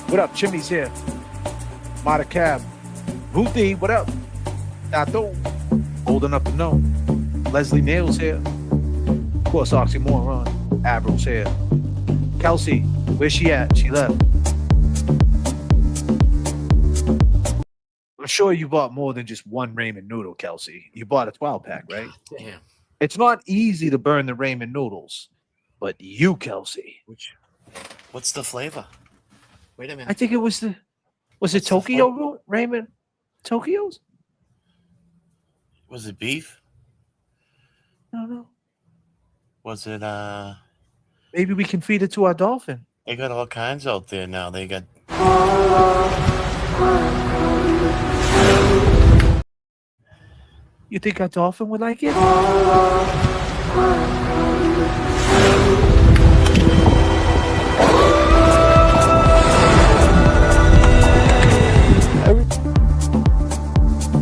[SPEAKER 7] What up? Chimmy's here. Mata Cab. Ruthie, what up? Tato. Old enough to know. Leslie Nails here. Of course, Oxymoron. Abril's here. Kelsey, where's she at? She left. I'm sure you bought more than just one ramen noodle, Kelsey. You bought a 12-pack, right?
[SPEAKER 21] Damn.
[SPEAKER 7] It's not easy to burn the ramen noodles, but you, Kelsey.
[SPEAKER 21] What's the flavor? Wait a minute.
[SPEAKER 7] I think it was it Tokyo ramen? Tokyo's?
[SPEAKER 21] Was it beef?
[SPEAKER 7] No.
[SPEAKER 21] Was it
[SPEAKER 7] Maybe we can feed it to our dolphin.
[SPEAKER 21] They got all kinds out there now. They got
[SPEAKER 7] You think our dolphin would like it?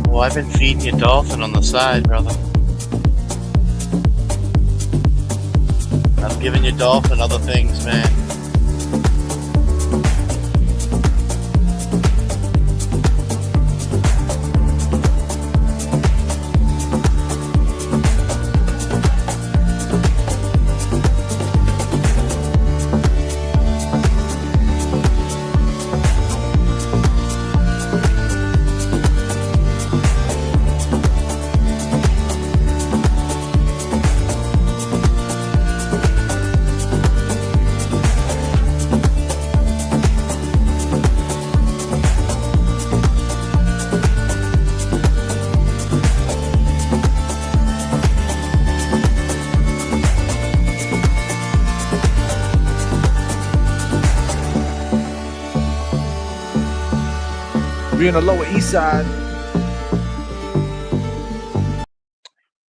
[SPEAKER 21] Well, I've been feeding your dolphin on the side, brother. I'm giving your dolphin other things, man.
[SPEAKER 7] We in the Lower East Side.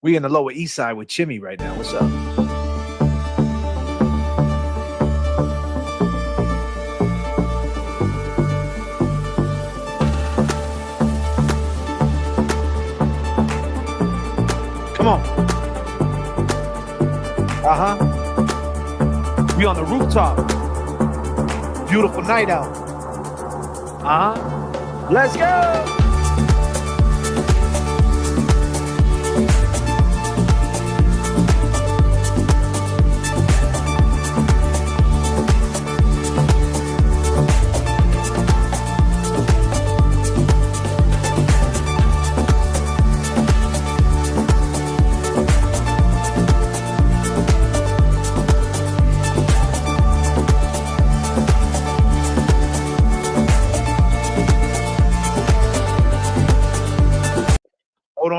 [SPEAKER 7] We in the Lower East Side with Chimmy right now. What's up? Come on. We on the rooftop. Beautiful night out. Let's go.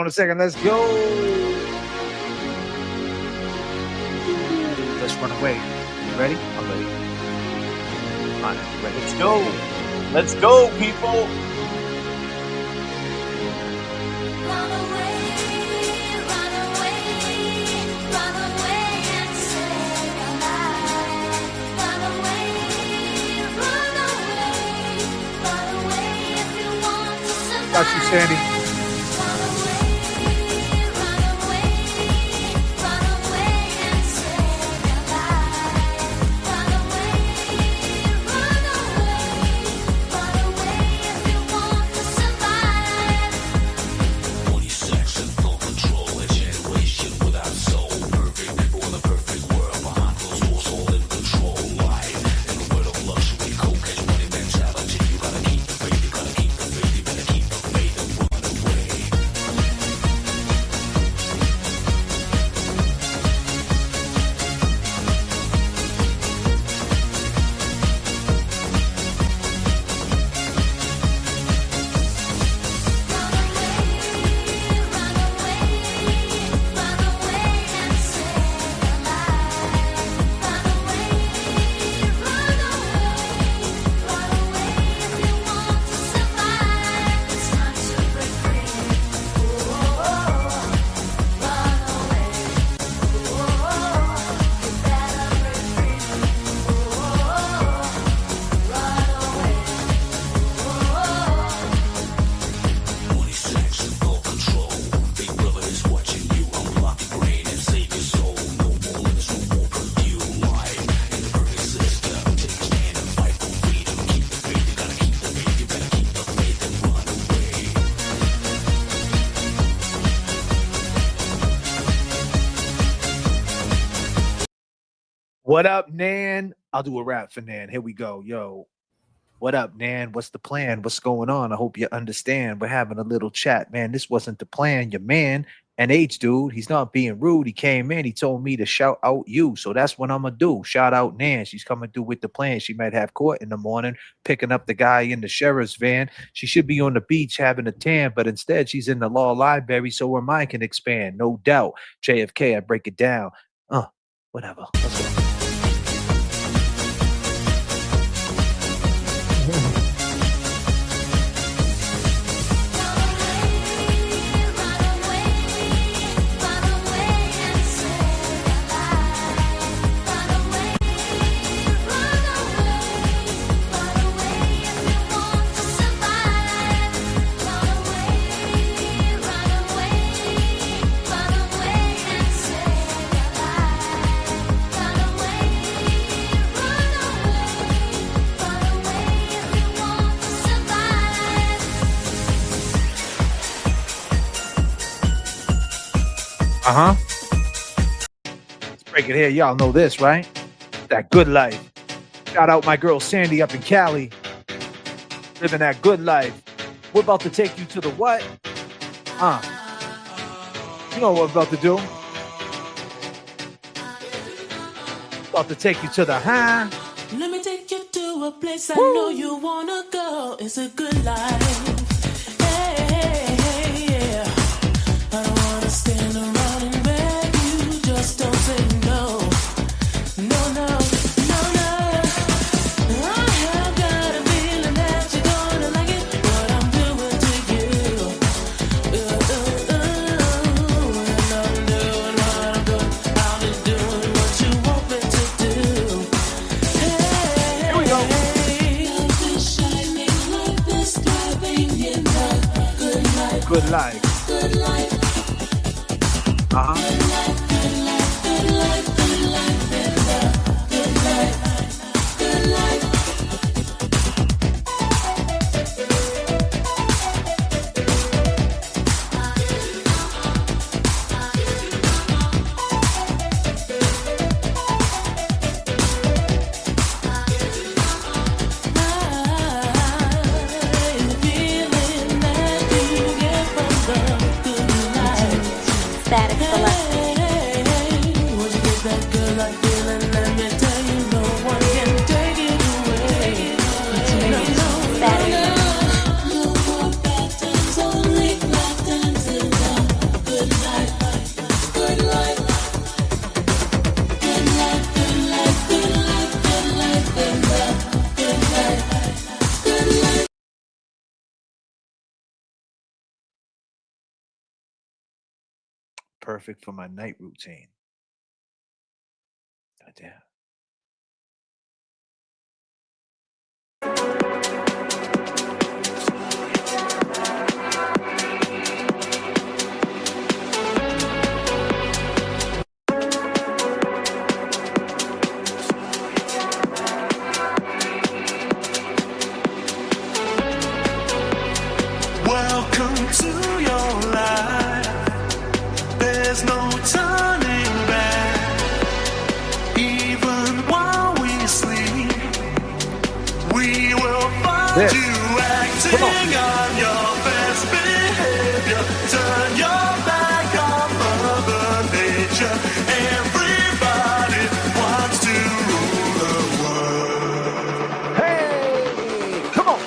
[SPEAKER 7] on a second. Let's go. Let's run away. You ready? I'm ready. All right, ready?
[SPEAKER 21] Let's go. Let's go, people.
[SPEAKER 7] Got you, Sandy. What up, Nan? I'll do a rap for Nan. Here we go. Yo, what up, Nan? What's the plan? What's going on? I hope you understand. We're having a little chat, man. This wasn't the plan. Your man, an H dude, he's not being rude. He came in. He told me to shout out you. So that's what I'm going to do. Shout out Nan. She's coming through with the plan. She might have court in the morning, picking up the guy in the sheriff's van. She should be on the beach having a tan, but instead she's in the law library so her mind can expand. No doubt. J.F.K, I break it down. Whatever. Let's go. Let's break it here. Y'all know this, right? That good life. Shout out my girl Sandy up in Cali. Living that good life. We're about to take you to the what? You know what we're about to do. About to take you to the high.
[SPEAKER 4] Let me take you to a place I know you wanna go. It's a good life. Hey, yeah. I don't wanna stand around and beg you. Just don't say no. No, no, no, no. I have got a feeling that you're gonna like it. What I'm doing to you. And I'm doing what I'm doing. I'll be doing what you want me to do. Hey, here we go. Love is shining like this, thriving in the good life.
[SPEAKER 7] Good life.
[SPEAKER 4] Good life.
[SPEAKER 7] Good life,
[SPEAKER 4] good life, good life, good life, good life, good life.
[SPEAKER 23] Static Select.
[SPEAKER 4] Once you get that good life feeling, let me tell you, no one can take it away. No more bad times, only glad times in the
[SPEAKER 7] Perfect for my night routine. Goddamn.
[SPEAKER 4] Welcome to your life. There's no turning back. Even while we sleep, we will find you acting on your best behavior. Turn your back on Mother Nature. Everybody wants to rule the world.
[SPEAKER 5] Hey, come on.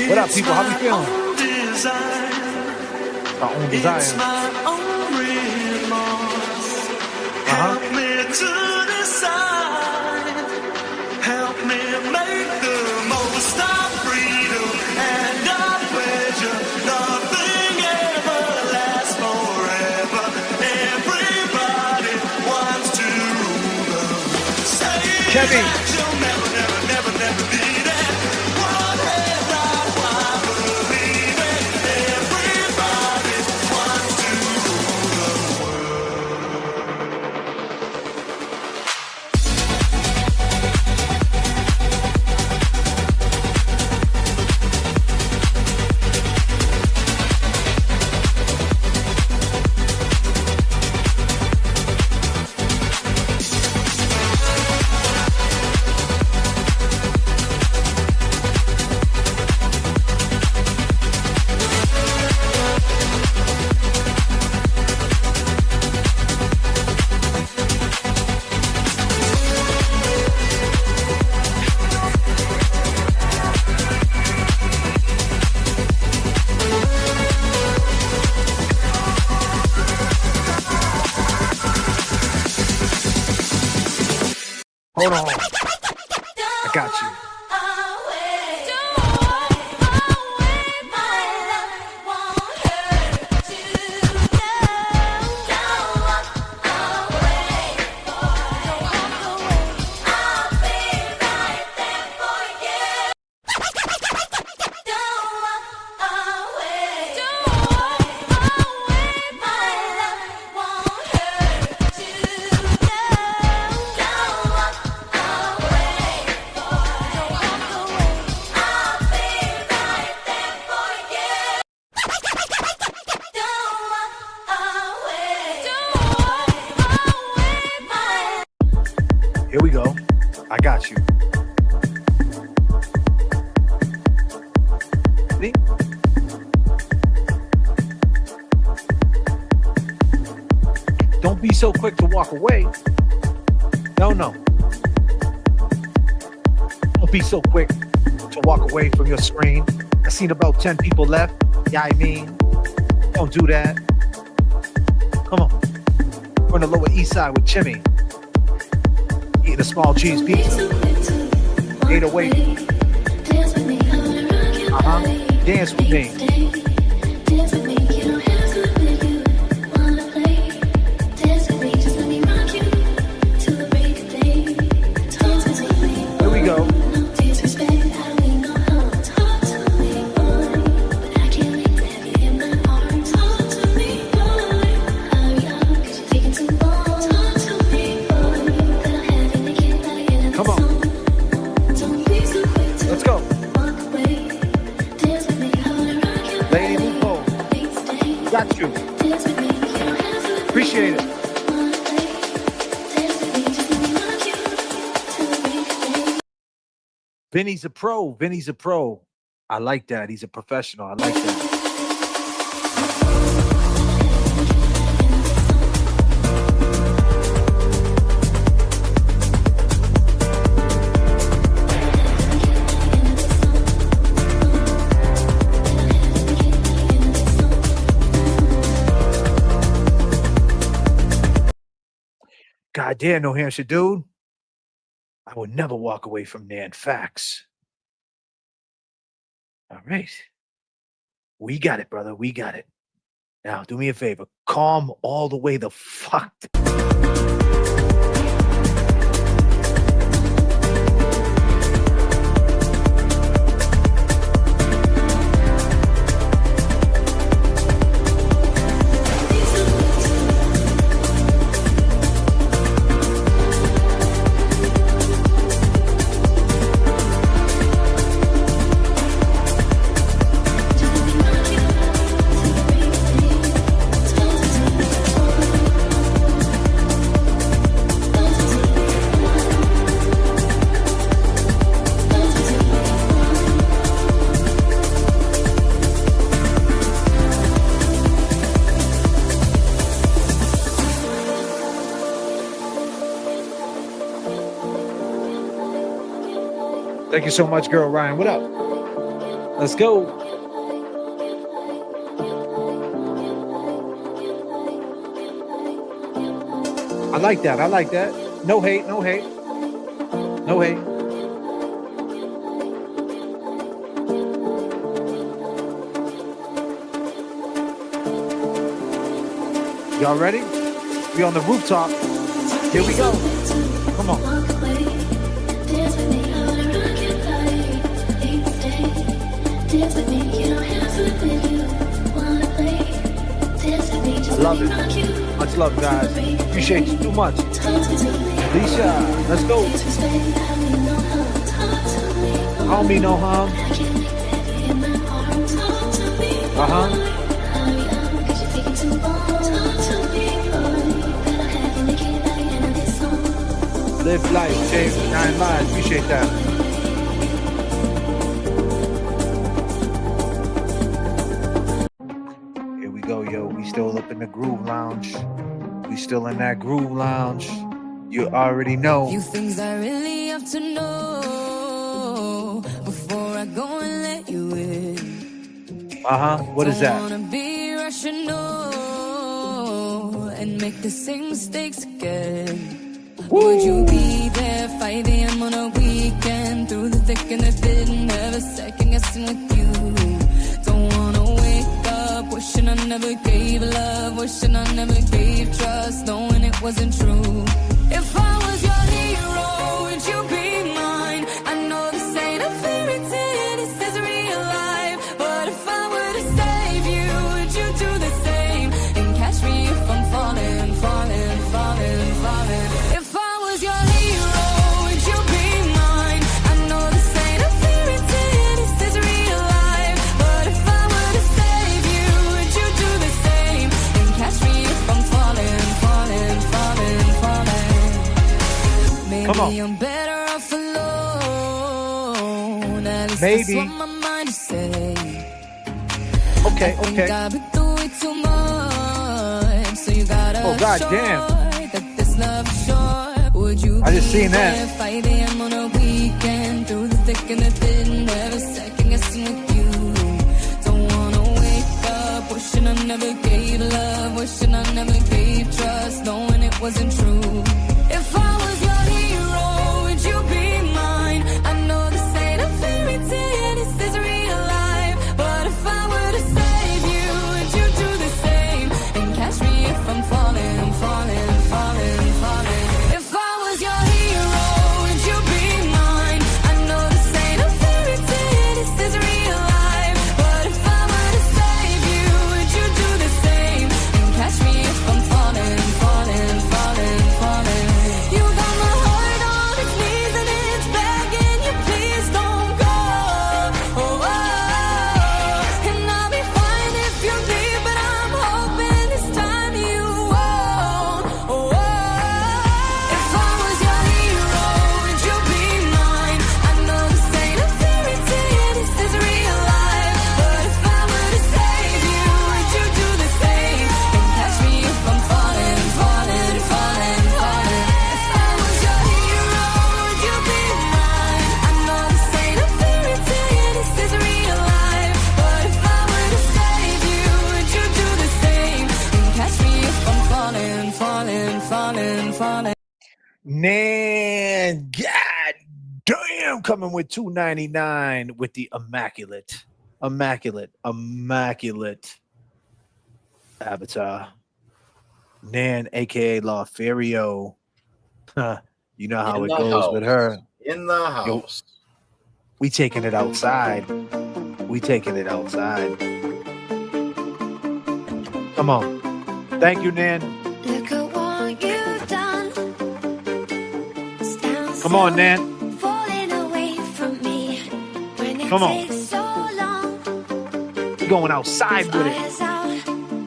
[SPEAKER 7] What up, people? How we feeling? Our own desire.
[SPEAKER 4] It's my own remorse. Help me to decide. Help me make the most of freedom and of pleasure. Nothing ever lasts forever. Everybody wants to rule the world. Say
[SPEAKER 7] Kevin.
[SPEAKER 4] that you'll never, never, never, never be there. What have I believe it? Everybody wants to rule the
[SPEAKER 7] Hold on. I got you. Here we go. I got you. See? Don't be so quick to walk away. No. Don't be so quick to walk away from your screen. I seen about 10 people left. Yeah, I mean, don't do that. Come on. We're on the Lower East Side with Chimmy. Eating a small cheese pizza. 808. Dance with me. Here we go. Come on. Let's go. Vinny's a pro. Vinny's a pro. I like that. He's a professional. I like that. Goddamn, New Hampshire dude. I would never walk away from there. Facts. All right. We got it, brother. We got it. Now, do me a favor. Calm all the way the fuck. Thank you so much, girl Ryan. What up? Let's go. I like that. I like that. No hate. No hate. No hate. Y'all ready? We on the rooftop. Here we go. Come on. I love it. Much love, guys. Appreciate you too much. Alicia, let's go. Homie, no harm. Live life, James 9 Lives. Appreciate that. Still up in the groove lounge. We still in that groove lounge. You already know.
[SPEAKER 8] Few things I really have to know before I go and let you in.
[SPEAKER 7] What is that?
[SPEAKER 8] Don't wanna be rational and make the same mistakes again. Would you be there 5 a.m. on a weekend through the thick and the thin, never second guessing with you? Don't wanna wake up wishing I never gave love, wishing I never gave trust, knowing it wasn't true. If I was your hero, would you be mine? I know this ain't a fairy tale, this is real life. But if I were to save you, would you do the same? And catch me if I'm falling, falling, falling, falling. If I was your hero, would you be mine? I know this ain't a fairy tale, this is real life. But if I were to save you, would you do the same? And catch me if I'm falling, falling, falling, falling.
[SPEAKER 7] Come on.
[SPEAKER 8] Maybe I'm better off alone. At least
[SPEAKER 7] Maybe.
[SPEAKER 8] that's what my mind is saying.
[SPEAKER 7] Okay,
[SPEAKER 8] I think
[SPEAKER 7] okay.
[SPEAKER 8] I've been through it too much, so you gotta
[SPEAKER 7] Oh, God
[SPEAKER 8] show
[SPEAKER 7] damn.
[SPEAKER 8] that this love is short. Would you
[SPEAKER 7] I just
[SPEAKER 8] be
[SPEAKER 7] seen that.
[SPEAKER 8] there 5 a.m. on a weekend through the thick and the thin, never second guessing with you? Don't wanna wake up wishing I never gave love, wishing I never gave trust, knowing it wasn't true. If I was your hero, would you be mine? I know this ain't a fairy tale, this is real life. But if I were to save you, would you do the same? And catch me if I'm falling, falling, falling, falling. If I was your hero, would you be mine? I know this ain't a fairy tale, this is real life. But if I were to save you, would you do the same? And catch me if I'm falling, falling, falling,
[SPEAKER 7] Man, God damn, coming with $2.99 with the immaculate avatar. Nan, aka Lothario. You know how
[SPEAKER 21] In
[SPEAKER 7] it
[SPEAKER 21] the
[SPEAKER 7] goes with her.
[SPEAKER 21] house. In the
[SPEAKER 7] Yo,
[SPEAKER 21] house.
[SPEAKER 7] we taking it outside. Come on. Thank you, Nan.
[SPEAKER 8] Look at what you've done.
[SPEAKER 7] Come on, Nan.
[SPEAKER 8] Falling away from me when it
[SPEAKER 7] Come on.
[SPEAKER 8] takes so long.
[SPEAKER 7] We're going outside with it.
[SPEAKER 8] Fires out.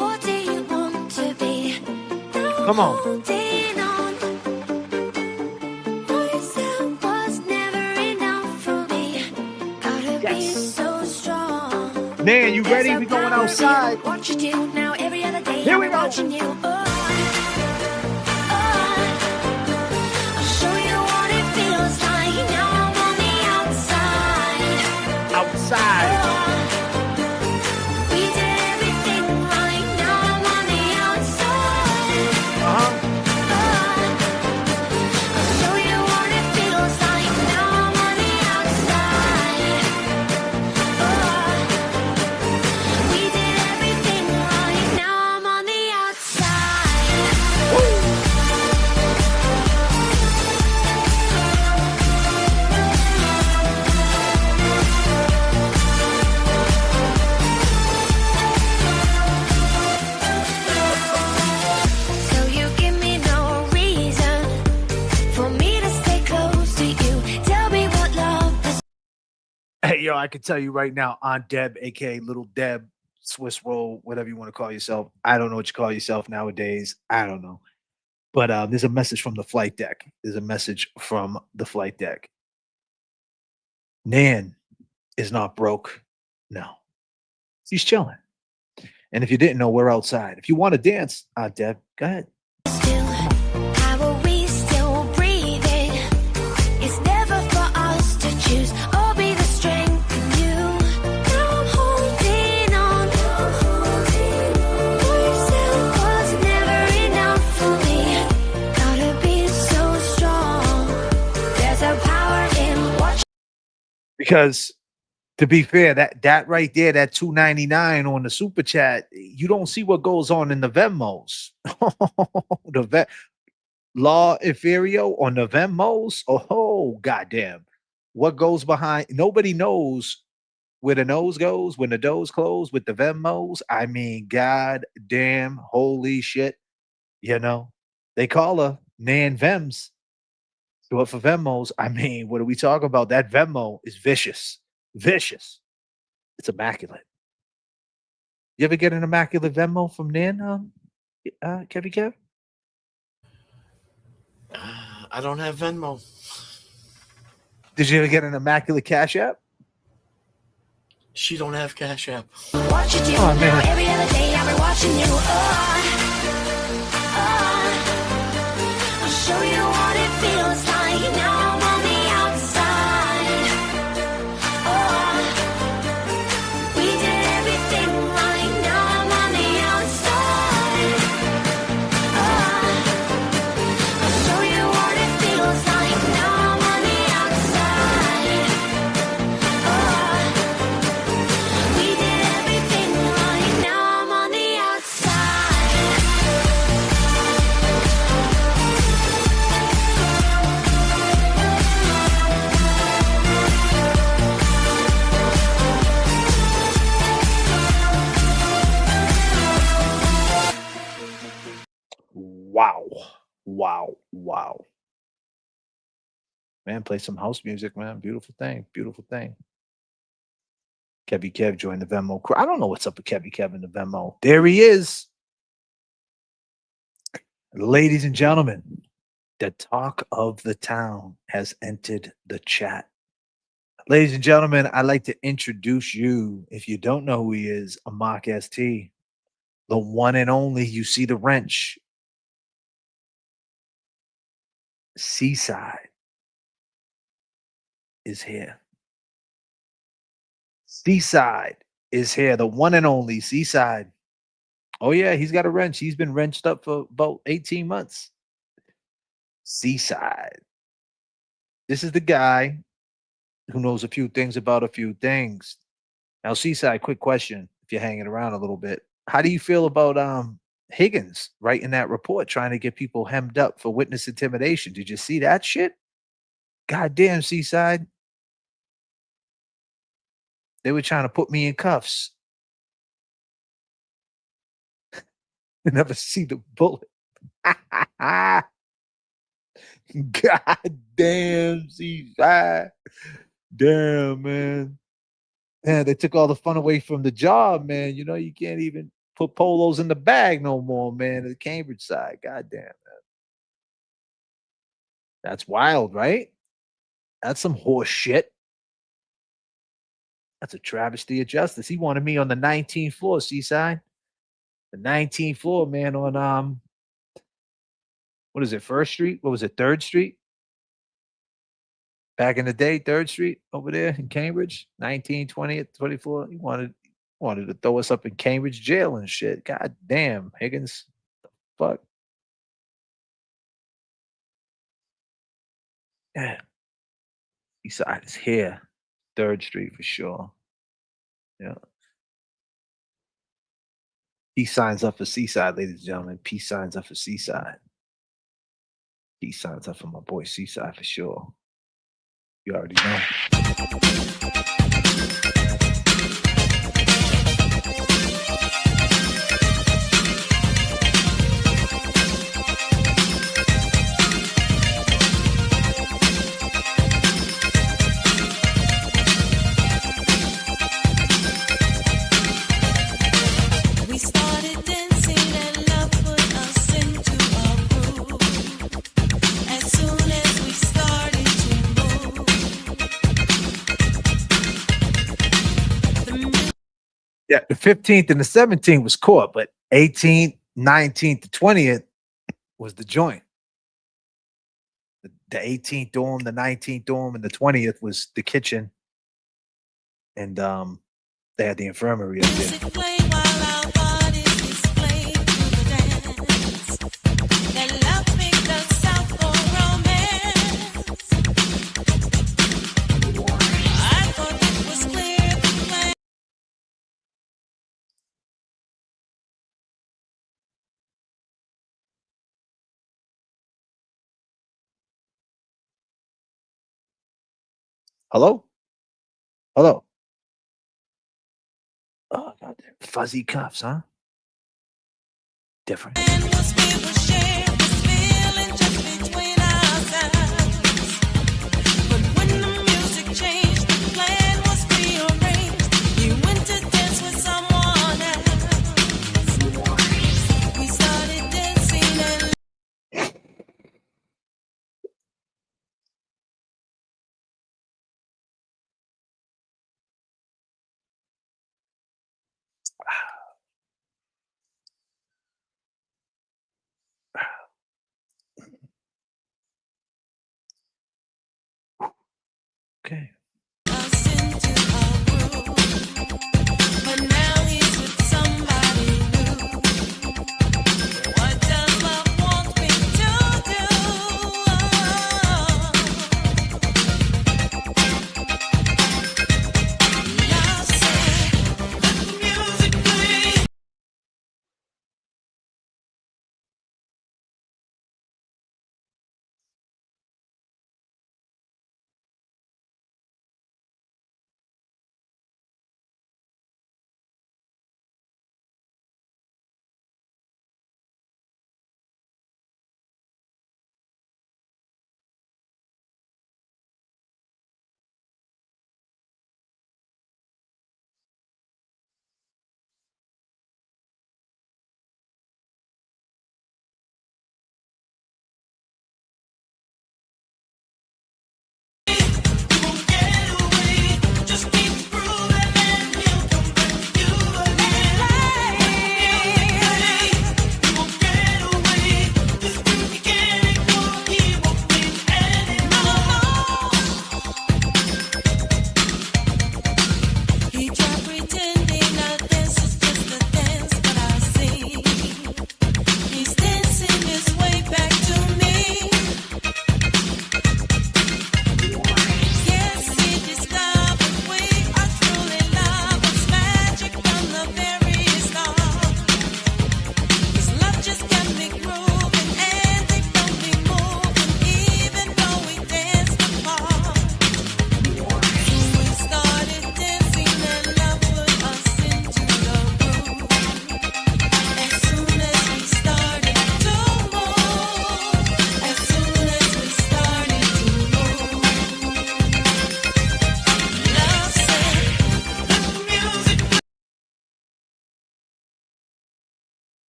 [SPEAKER 8] What do you want to be?
[SPEAKER 7] Come on.
[SPEAKER 8] Holding on. Myself was never enough for me. Gotta be so strong.
[SPEAKER 7] Nan, you ready? We going outside.
[SPEAKER 8] What you do now every other day.
[SPEAKER 7] Here we
[SPEAKER 8] I'm
[SPEAKER 7] go.
[SPEAKER 8] watching you. I'll show you what it feels like. Now I'm on the outside. We did everything right. Now I'm on the outside. I'll show you what it feels like. Now I'm on the outside. We did everything right. Now I'm on the outside. So you give me no reason for me to stay close to you. Tell me what love is.
[SPEAKER 7] Hey, yo, I can tell you right now, Aunt Deb, aka Little Deb, Swiss Roll, whatever you want to call yourself. I don't know what you call yourself nowadays. I don't know. But there's a message from the flight deck. Nan is not broke. No. She's chilling. And if you didn't know, we're outside. If you want to dance, Aunt Deb, go ahead.
[SPEAKER 8] How are we still breathing? It's never for us to choose or be the strength in you. Now I'm holding on. Myself was never enough for me. Gotta be so strong. There's a power in what
[SPEAKER 7] Because to be fair, that right there, that $2.99 on the super chat, you don't see what goes on in the Venmos. The Law Ethereal on the Venmos. Oh, goddamn. What goes behind? Nobody knows where the nose goes when the doors close with the Venmos. I mean, goddamn, holy shit. You know, they call her Nan Vems. Short for Venmos. I mean, what are we talking about? That Venmo is vicious. Vicious. It's immaculate. You ever get an immaculate Venmo from Nan, Kevy Kev?
[SPEAKER 21] I don't have Venmo.
[SPEAKER 7] Did you ever get an immaculate Cash App?
[SPEAKER 21] She don't have Cash App.
[SPEAKER 8] what you do
[SPEAKER 7] Oh,
[SPEAKER 8] now
[SPEAKER 7] man.
[SPEAKER 8] every other day. I've been watching you. I'll show you what it feels like. Now I'm on the outside. We did everything right. Now I'm on the outside. I'll show you what it feels like. Now I'm on the outside. We did everything right. Now I'm on the outside.
[SPEAKER 7] Wow. Wow. Wow. Man, play some house music, man. Beautiful thing. Beautiful thing. Kevy Kev joined the Venmo crew. I don't know what's up with Kevy Kev in the Venmo. There he is. Ladies and gentlemen, the talk of the town has entered the chat. Ladies and gentlemen, I'd like to introduce you, if you don't know who he is, a Mark ST, the one and only. You see the wrench. Seaside is here. Seaside is here, the one and only Seaside. Oh, yeah, he's got a wrench. He's been wrenched up for about 18 months. Seaside. This is the guy who knows a few things about a few things. Now, Seaside, quick question, if you're hanging around a little bit. How do you feel about Higgins writing that report, trying to get people hemmed up for witness intimidation? Did you see that shit? Goddamn, Seaside. They were trying to put me in cuffs. Never see the bullet. God damn, Seaside. Damn, man. Man, they took all the fun away from the job, man. You know, you can't even put polos in the bag no more, man, at the Cambridge side. God damn, man. That's wild, right? That's some horse shit. That's a travesty of justice. He wanted me on the 19th floor, Seaside. The 19th floor, man, on what is it, First Street? What was it, Third Street? Back in the day, Third Street over there in Cambridge, 19, 20th, 24. He wanted to throw us up in Cambridge jail and shit. God damn, Higgins. Fuck. Yeah. Seaside is here. Third Street for sure. Yeah. Peace signs up for Seaside, ladies and gentlemen. Peace signs up for Seaside. Peace signs up for my boy Seaside for sure. You already know.
[SPEAKER 8] We started dancing and love put us into a groove. As soon as we started to move,
[SPEAKER 7] Yeah, the 15th and the 17th was court, but 18th, 19th, to 20th was the joint. The 18th dorm, the 19th dorm, and the 20th was the kitchen. And they had the infirmary up there.
[SPEAKER 8] play while our bodies display through the dance. That love picked us out for romance. I thought it was clear the plan.
[SPEAKER 7] Hello? Hello? Oh, goddamn. Fuzzy cuffs, huh? Different. Okay.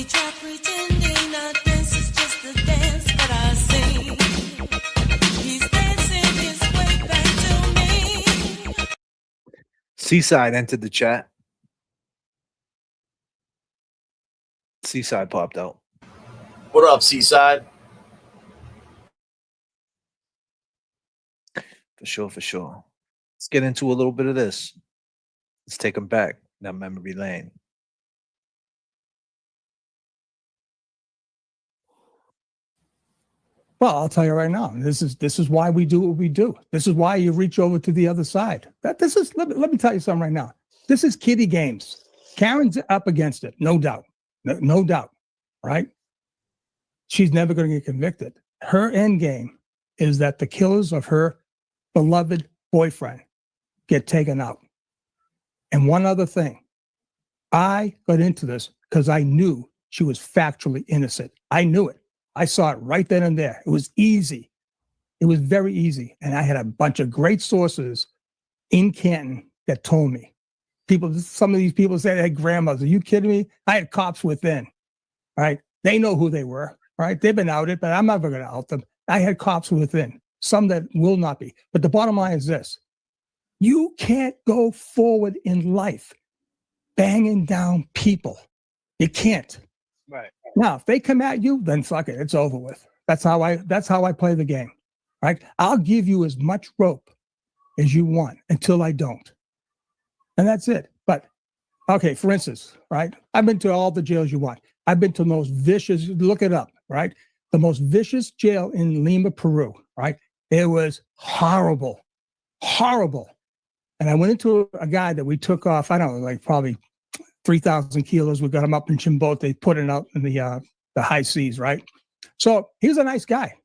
[SPEAKER 8] We try pretending our dance is just a dance, but I sing. He's dancing his way back to me.
[SPEAKER 7] Seaside entered the chat. Seaside popped out.
[SPEAKER 21] What up, Seaside?
[SPEAKER 7] For sure, for sure. Let's get into a little bit of this. Let's take them back down memory lane.
[SPEAKER 20] Well, I'll tell you right now. This is why we do what we do. This is why you reach over to the other side. Let me tell you something right now. This is kiddie games. Karen's up against it, no doubt, no doubt, right? She's never going to get convicted. Her end game is that the killers of her beloved boyfriend get taken out. And one other thing, I got into this because I knew she was factually innocent. I knew it. I saw it right then and there. It was easy. It was very easy. And I had a bunch of great sources in Canton that told me. Some of these people said they had grandmothers. Are you kidding me? I had cops within, right? They know who they were, right? They've been outed, but I'm never going to out them. I had cops within, some that will not be. But the bottom line is this. You can't go forward in life banging down people. You can't.
[SPEAKER 3] Right.
[SPEAKER 20] Now, if they come at you, then fuck it. It's over with. That's how I play the game, right? I'll give you as much rope as you want until I don't. And that's it. But, okay, for instance, right? I've been to all the jails you want. I've been to the most vicious, look it up, right? The most vicious jail in Lima, Peru, right? It was horrible, horrible. And I went into a guy that we took off, I don't know, like probably 3,000 kilos. We got him up in Chimbote, put it out in the high seas, right? So he was a nice guy.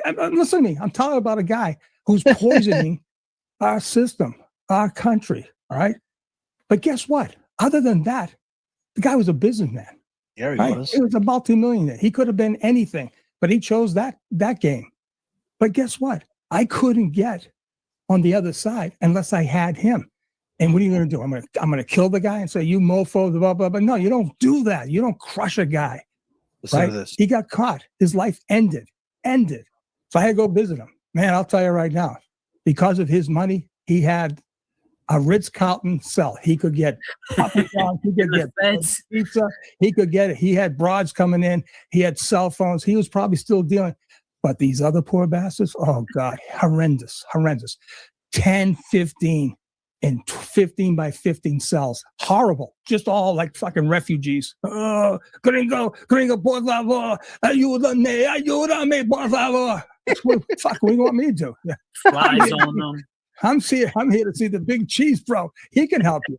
[SPEAKER 20] Listen to me. I'm talking about a guy who's poisoning our system, our country, all right? But guess what? Other than that, the guy was a businessman.
[SPEAKER 7] Yeah, he
[SPEAKER 20] right?
[SPEAKER 7] was.
[SPEAKER 20] He was a multimillionaire. He could have been anything, but he chose that game. But guess what? I couldn't get on the other side unless I had him. And what are you going to do? I'm going to kill the guy and say, you mofo, blah, blah, blah. No, you don't do that. You don't crush a guy.
[SPEAKER 7] Listen
[SPEAKER 20] right?
[SPEAKER 7] to this.
[SPEAKER 20] He got caught. His life ended. So I had to go visit him. Man, I'll tell you right now, because of his money, he had a Ritz-Carlton cell. He could get up and down. He could get pizza. He could get it. He had broads coming in. He had cell phones. He was probably still dealing. But these other poor bastards, oh, God, horrendous. 10, 15, and 15 by 15 cells. Horrible. Just all like fucking refugees. Oh, gringo, por favor. Ayúdame, por favor. What the fuck do you want me to do?
[SPEAKER 9] Flies on them.
[SPEAKER 20] I'm here to see the big cheese, bro. He can help you.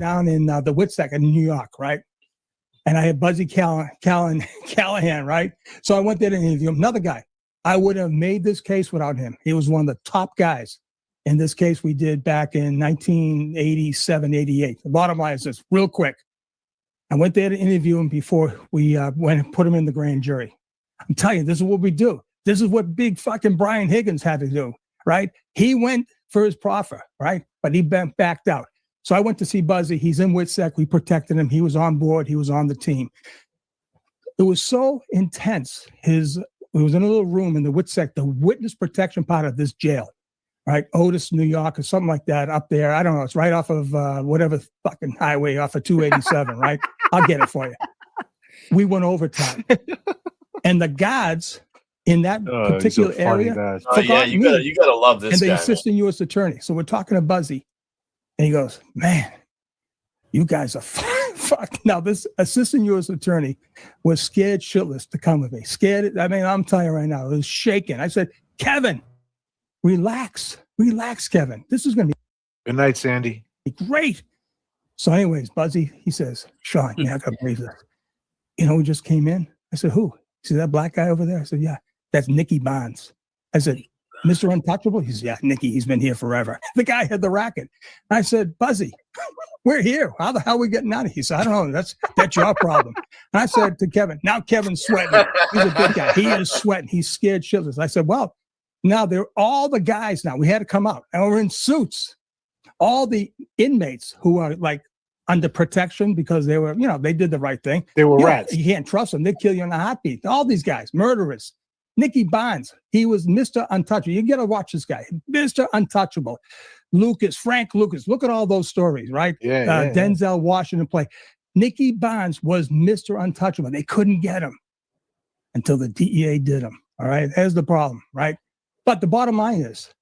[SPEAKER 20] Down in the Whitsack in New York, right? And I had Buzzy Callahan, right? So I went there to interview him. Another guy. I would have made this case without him. He was one of the top guys in this case we did back in 1987, 88. The bottom line is this, real quick. I went there to interview him before we went and put him in the grand jury. I'm telling you, this is what we do. This is what big fucking Brian Higgins had to do, right? He went for his proffer, right? But he backed out. So I went to see Buzzy. He's in WITSEC. We protected him. He was on board. He was on the team. It was so intense. We was in a little room in the WITSEC, the witness protection part of this jail, right? Otis, New York, or something like that up there. I don't know. It's right off of whatever fucking highway off of 287, right? I'll get it for you. We went overtime. And the guards in that particular area.
[SPEAKER 21] Yeah, you gotta love this
[SPEAKER 20] guy. And the
[SPEAKER 21] guy,
[SPEAKER 20] assistant U.S. attorney. So we're talking to Buzzy. And he goes, man, you guys are fucked. Now, this assistant U.S. attorney was scared shitless to come with me. Scared. I mean, I'm telling you right now, it was shaking. I said, Kevin, relax, Kevin. This is going to be
[SPEAKER 7] good night, Sandy.
[SPEAKER 20] Great. So anyways, Buzzy, he says, Sean, you're not going to believe this. You know who just came in? I said, who? He said, that black guy over there? I said, yeah, that's Nicky Bonds. I said, Mr. Untouchable? He said, yeah, Nicky, he's been here forever. The guy had the racket. I said, Buzzy, we're here. How the hell are we getting out of here? He said, I don't know. That's your problem. And I said to Kevin, now Kevin's sweating. He's a big guy. He is sweating. He's scared shitless. I said, well, now they're all the guys now. We had to come out and we're in suits. All the inmates who are like under protection because they were, they did the right thing.
[SPEAKER 7] They were rats.
[SPEAKER 20] You can't trust them. They kill you in a heartbeat. All these guys, murderers. Nicky Barnes, he was Mr. Untouchable. You got to watch this guy, Mr. Untouchable. Frank Lucas. Look at all those stories, right? Denzel Washington play. Nicky Barnes was Mr. Untouchable. They couldn't get him until the DEA did him. All right, there's the problem, right? But the bottom line is,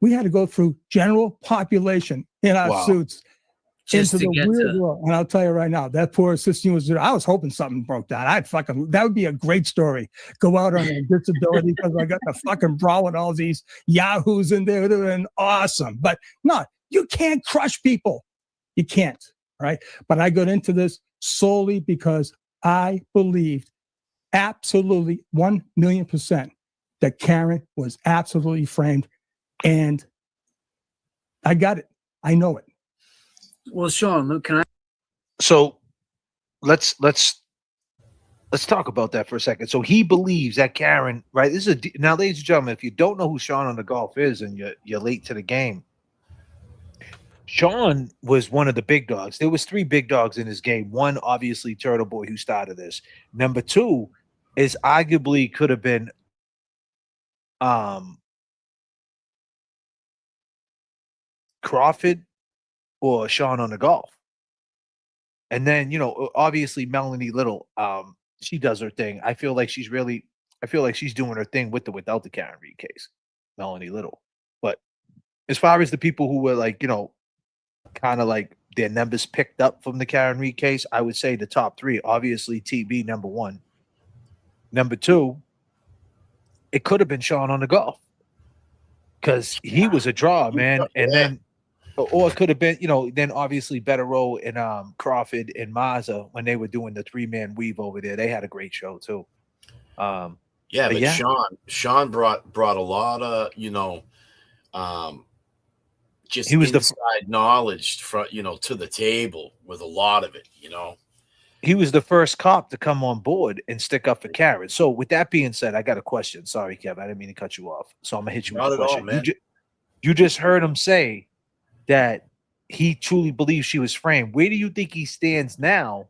[SPEAKER 20] we had to go through general population in our suits
[SPEAKER 9] Just
[SPEAKER 20] into
[SPEAKER 9] to
[SPEAKER 20] the
[SPEAKER 9] get
[SPEAKER 20] real
[SPEAKER 9] to-
[SPEAKER 20] world. And I'll tell you right now, that poor assistant was. I was hoping something broke down. That would be a great story. Go out on a disability because I got the fucking brawl with all these yahoos in there. It would have been awesome. But no, you can't crush people. You can't. Right. But I got into this solely because I believed absolutely 1,000,000% that Karen was absolutely framed. And I got it. I know it.
[SPEAKER 9] Well, Sean, look, can I?
[SPEAKER 7] So let's talk about that for a second. So he believes that Karen, right? This is now, ladies and gentlemen, if you don't know who Sean on the Golf is and you're late to the game, Sean was one of the big dogs. There was 3 big dogs in this game. One, obviously, Turtle Boy, who started this. Number 2 is arguably could have been Crawford or Sean on the Golf. And then, obviously Melanie Little, she does her thing. I feel like she's doing her thing with or without the Karen Reed case, Melanie Little. But as far as the people who were like, kind of like their numbers picked up from the Karen Reed case, I would say the top 3, obviously TB number 1. Number 2, it could have been Sean on the Golf because he was a draw, man. And then, or it could have been, then obviously Better Row and Crawford and Mazza when they were doing the 3-man weave over there. They had a great show too.
[SPEAKER 21] But Sean brought a lot of, just
[SPEAKER 7] he was
[SPEAKER 21] inside knowledge from, to the table with a lot of it,
[SPEAKER 7] He was the first cop to come on board and stick up for Karen. So with that being said, I got a question. Sorry, Kev, I didn't mean to cut you off. So I'm gonna hit you with a question.
[SPEAKER 21] Man.
[SPEAKER 7] You just heard him say that he truly believes she was framed. Where do you think he stands now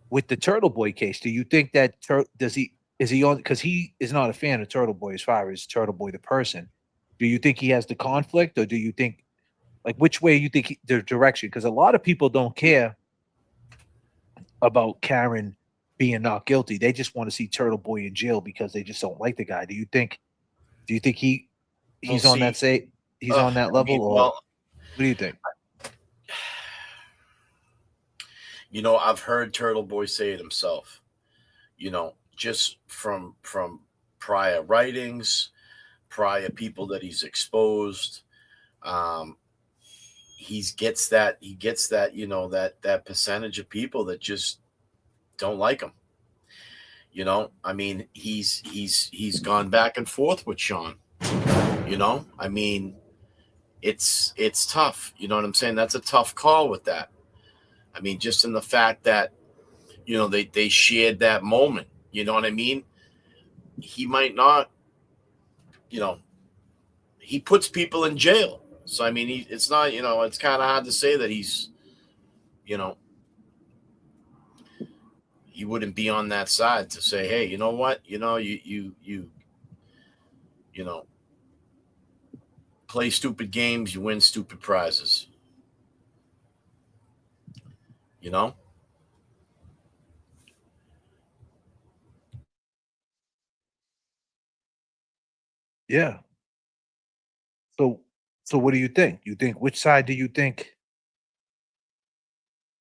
[SPEAKER 7] with the Turtle Boy case? Do you think that is he on, because he is not a fan of Turtle Boy as far as Turtle Boy the person? Do you think he has the conflict, or do you think, like, which way you think the direction? Because a lot of people don't care about Karen being not guilty. They just want to see Turtle Boy in jail because they just don't like the guy. Do you think he's on that on that level, or what do you think?
[SPEAKER 21] I've heard Turtle Boy say it himself. Just from prior writings, prior people that he's exposed, he gets that that percentage of people that just don't like him. I mean, he's gone back and forth with Sean. I mean, it's tough. You know what I'm saying? That's a tough call with that. I mean, just in the fact that, they shared that moment. You know what I mean? He might not, he puts people in jail. So, I mean, it's not, it's kind of hard to say that he's, he wouldn't be on that side to say, hey, you know what? You play stupid games, you win stupid prizes.
[SPEAKER 7] Yeah. So what do you think? Which side do you think?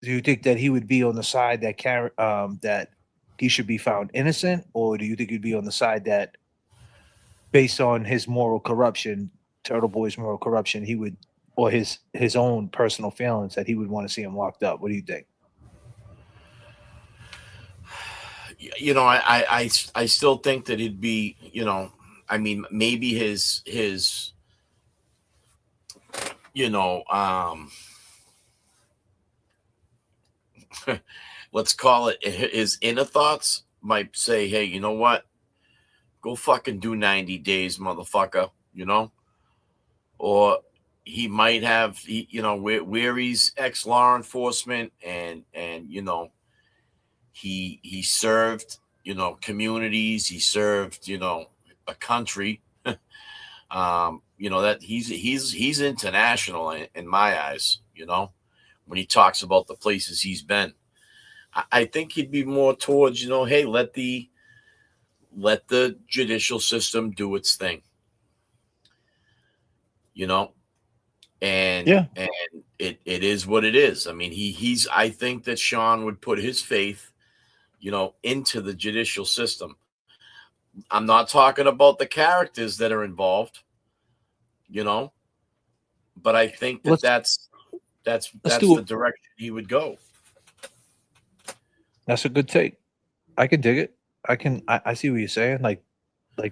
[SPEAKER 7] Do you think that he would be on the side that that he should be found innocent, or do you think he'd be on the side that, based on his moral corruption, Turtle Boy's moral corruption, he would, or his own personal feelings, that he would want to see him locked up? What do you think?
[SPEAKER 21] I still think that it'd be, I mean, maybe his let's call it his inner thoughts might say, hey, you know what? Go fucking do 90 days, motherfucker, or he might have, where he's ex-law enforcement and he served, communities, he served, a country. That he's international in my eyes, when he talks about the places he's been. I think he'd be more towards, hey, let the judicial system do its thing. And it is what it is. I mean, I think that Sean would put his faith, into the judicial system. I'm not talking about the characters that are involved, but I think that's the direction he would go.
[SPEAKER 7] That's a good take. I can dig it. I see what you're saying. Like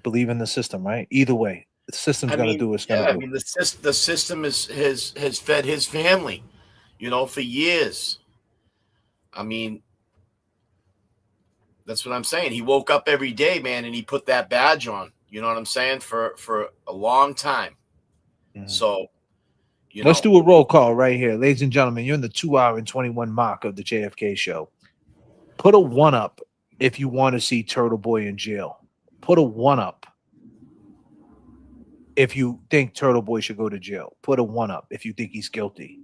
[SPEAKER 7] believe in the system, right? Either way, the system's gonna do what it's gonna do.
[SPEAKER 21] I mean, the system has fed his family, for years. I mean, that's what I'm saying. He woke up every day, man, and he put that badge on. You know what I'm saying? For a long time.
[SPEAKER 7] Mm-hmm.
[SPEAKER 21] So,
[SPEAKER 7] let's do a roll call right here, ladies and gentlemen. You're in the 2 hour and 21 mark of the JFK show. Put a 1 up if you want to see Turtle Boy in jail. Put a 1 up if you think Turtle Boy should go to jail. Put a 1 up if you think he's guilty.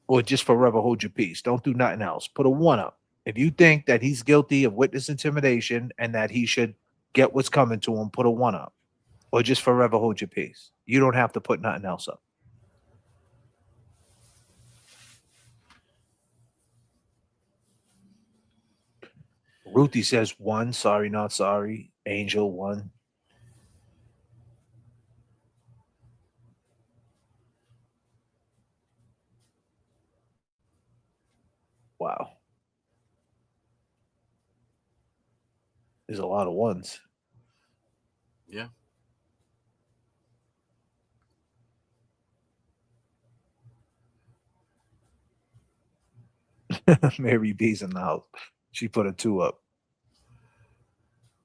[SPEAKER 7] Or just forever hold your peace. Don't do nothing else. Put a 1 up. If you think that he's guilty of witness intimidation and that he should get what's coming to him, put a 1 up. Or just forever hold your peace. You don't have to put nothing else up. Ruthie says 1. Sorry, not sorry. Angel 1. Wow. There's a lot of 1s.
[SPEAKER 21] Yeah.
[SPEAKER 7] Mary B's in the house. She put a 2 up.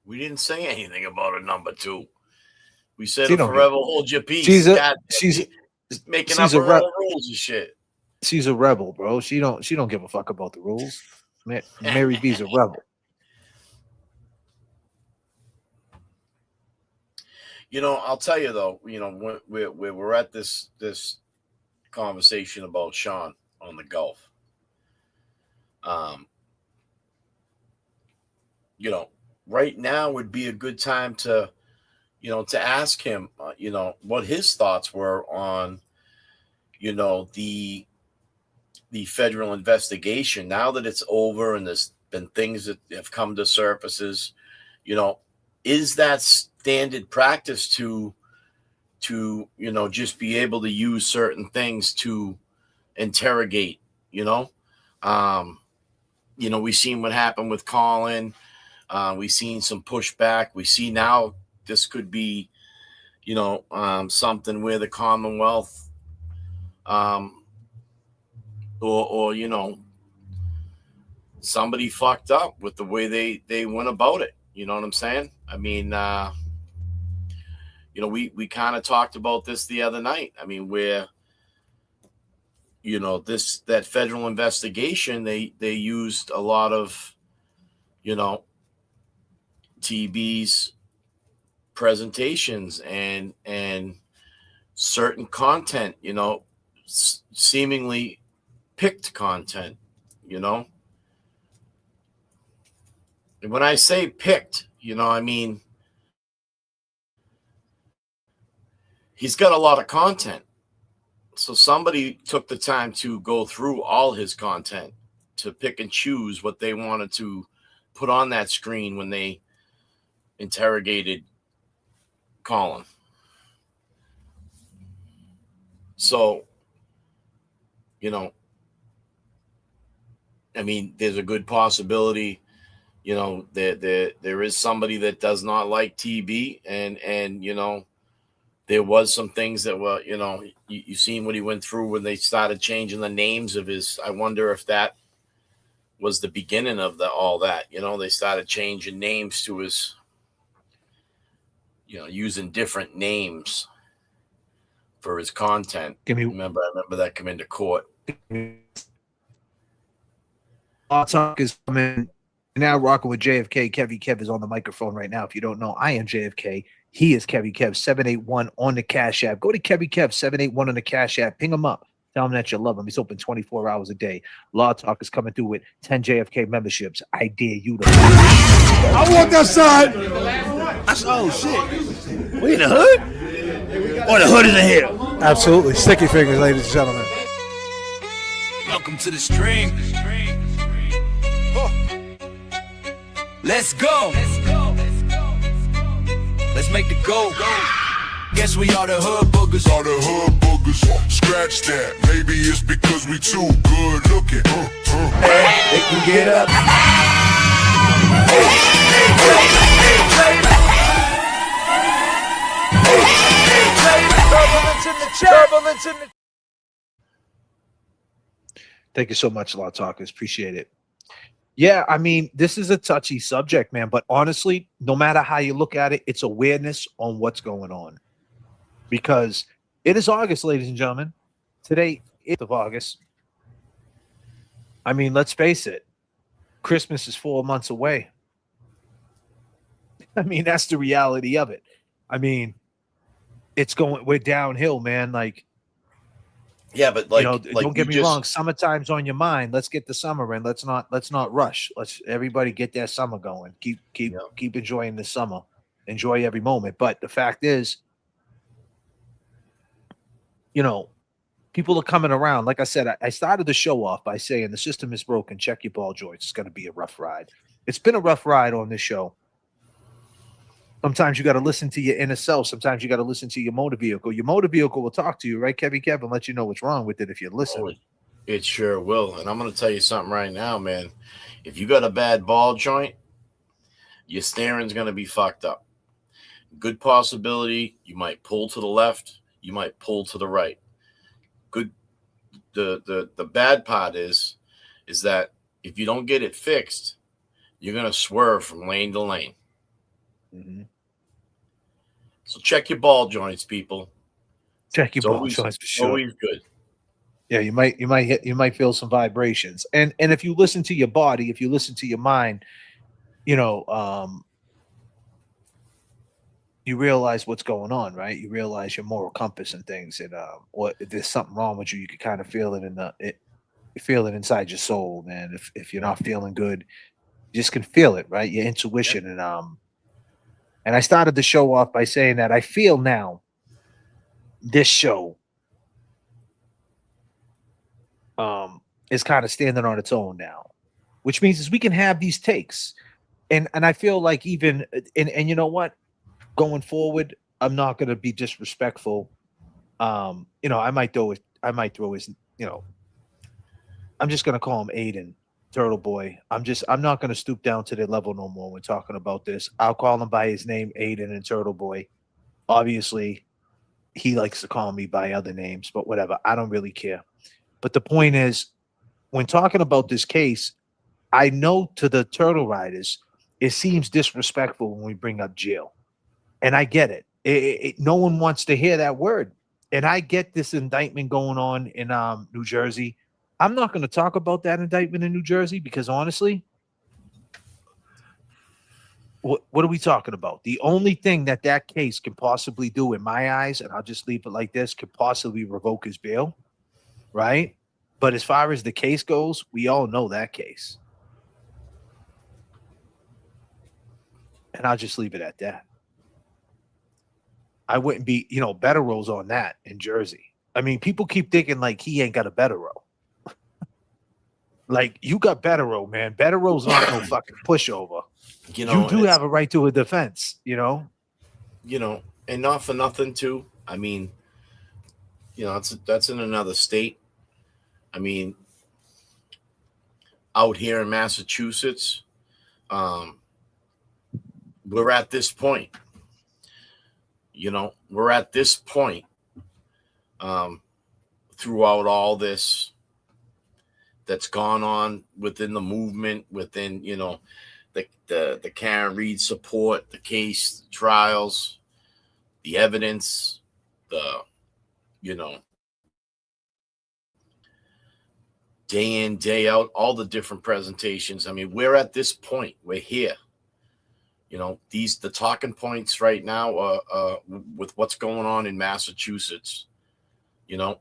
[SPEAKER 21] We didn't say anything about a number 2. We said
[SPEAKER 7] She
[SPEAKER 21] a
[SPEAKER 7] don't
[SPEAKER 21] forever
[SPEAKER 7] give-
[SPEAKER 21] hold your peace.
[SPEAKER 7] She's
[SPEAKER 21] making
[SPEAKER 7] she's
[SPEAKER 21] up
[SPEAKER 7] a
[SPEAKER 21] her
[SPEAKER 7] rep-
[SPEAKER 21] own rules and shit.
[SPEAKER 7] She's a rebel, bro. She don't give a fuck about the rules. Mary B's a rebel.
[SPEAKER 21] I'll tell you though, when we're at this conversation about Sean on the Gulf. Right now would be a good time to ask him, what his thoughts were on, the federal investigation. Now that it's over and there's been things that have come to surfaces, is that standard practice to just be able to use certain things to interrogate, we've seen what happened with Colin. We've seen some pushback. We see now this could be, something where the Commonwealth, or somebody fucked up with the way they went about it. You know what I'm saying? I mean, we kind of talked about this the other night. I mean, where, that federal investigation, they used a lot of, TB's presentations and certain content, seemingly picked content, And when I say picked, I mean, he's got a lot of content. So somebody took the time to go through all his content to pick and choose what they wanted to put on that screen when they interrogated Colin. So, I mean, there's a good possibility, there is somebody that does not like TB, and there was some things that were, you seen what he went through when they started changing the names of his. I wonder if that was the beginning of all that. They started changing names to his, using different names for his content. I remember that come into court.
[SPEAKER 7] Law Talk is coming now, rocking with J.F.K. Kevy Kev is on the microphone right now. If you don't know, I am J.F.K. He is Kevy Kev 781 on the Cash App. Go to Kevy Kev 781 on the Cash App. Ping him up. Tell him that you love him. He's open 24 hours a day. Law Talk is coming through with 10 JFK memberships. I dare you to.
[SPEAKER 5] I want that side.
[SPEAKER 11] Oh shit. We in the hood? Or the hood is in here?
[SPEAKER 5] Absolutely. Sticky fingers, ladies and gentlemen.
[SPEAKER 11] Welcome to the stream. Let's go. Let's make the go. Guess we are the hood boogers.
[SPEAKER 12] Scratch that. Maybe it's because we too good looking.
[SPEAKER 11] They can get up.
[SPEAKER 5] Turbulence in the
[SPEAKER 7] Thank you so much, Law Talkers. Appreciate it. Yeah, I mean, this is a touchy subject, man. But honestly, no matter how you look at it, it's awareness on what's going on. Because it is August, ladies and gentlemen. Today, 8th of August. I mean, let's face it. Christmas is 4 months away. I mean, that's the reality of it. I mean, we're downhill, man. Like,
[SPEAKER 21] yeah, but
[SPEAKER 7] don't get me wrong. Summertime's on your mind. Let's get the summer in. Let's not rush. Let's everybody get their summer going. Keep enjoying the summer. Enjoy every moment. But the fact is, people are coming around. Like I said, I started the show off by saying the system is broken. Check your ball joints. It's going to be a rough ride. It's been a rough ride on this show. Sometimes you got to listen to your inner self. Sometimes you got to listen to your motor vehicle. Your motor vehicle will talk to you, right, Kevin, let you know what's wrong with it if you listen.
[SPEAKER 21] Oh, it sure will. And I'm going to tell you something right now, man. If you got a bad ball joint, your steering's going to be fucked up. Good possibility you might pull to the left. You might pull to the right. Good. The bad part is that if you don't get it fixed, you're going to swerve from lane to lane.
[SPEAKER 7] Mm-hmm.
[SPEAKER 21] So check your ball joints, people.
[SPEAKER 7] Check your ball joints for sure.
[SPEAKER 21] Always good.
[SPEAKER 7] Yeah, you might feel some vibrations, and if you listen to your body, if you listen to your mind, you realize what's going on, right? You realize your moral compass and things, and or if there's something wrong with you, you can kind of feel it you feel it inside your soul, man. If you're not feeling good, you just can feel it, right? Your intuition, and I started the show off by saying that I feel now this show is kind of standing on its own now, which means is we can have these takes. And I feel like even and you know what? Going forward, I'm not going to be disrespectful. I might throw his, I'm just going to call him Aiden, Turtle Boy. I'm not going to stoop down to their level no more when talking about this. I'll call him by his name, Aiden and Turtle Boy. Obviously, he likes to call me by other names, but whatever. I don't really care. But the point is, when talking about this case, I know to the Turtle Riders, it seems disrespectful when we bring up jail. And I get it. No one wants to hear that word. And I get this indictment going on in New Jersey. I'm not going to talk about that indictment in New Jersey because honestly, what are we talking about? The only thing that case can possibly do in my eyes, and I'll just leave it like this, could possibly revoke his bail, right? But as far as the case goes, we all know that case. And I'll just leave it at that. I wouldn't be, better rolls on that in Jersey. I mean, people keep thinking like he ain't got a better row. Like, you got better row, man. Better rows aren't no fucking pushover. You do have a right to a defense, and
[SPEAKER 21] not for nothing too. I mean, that's in another state. I mean, out here in Massachusetts, we're at this point. We're at this point throughout all this that's gone on within the movement, within, the Karen Reed support, the case, the trials. the evidence, the, day in, day out, all the different presentations. I mean, we're at this point. We're here. The talking points right now with what's going on in Massachusetts, and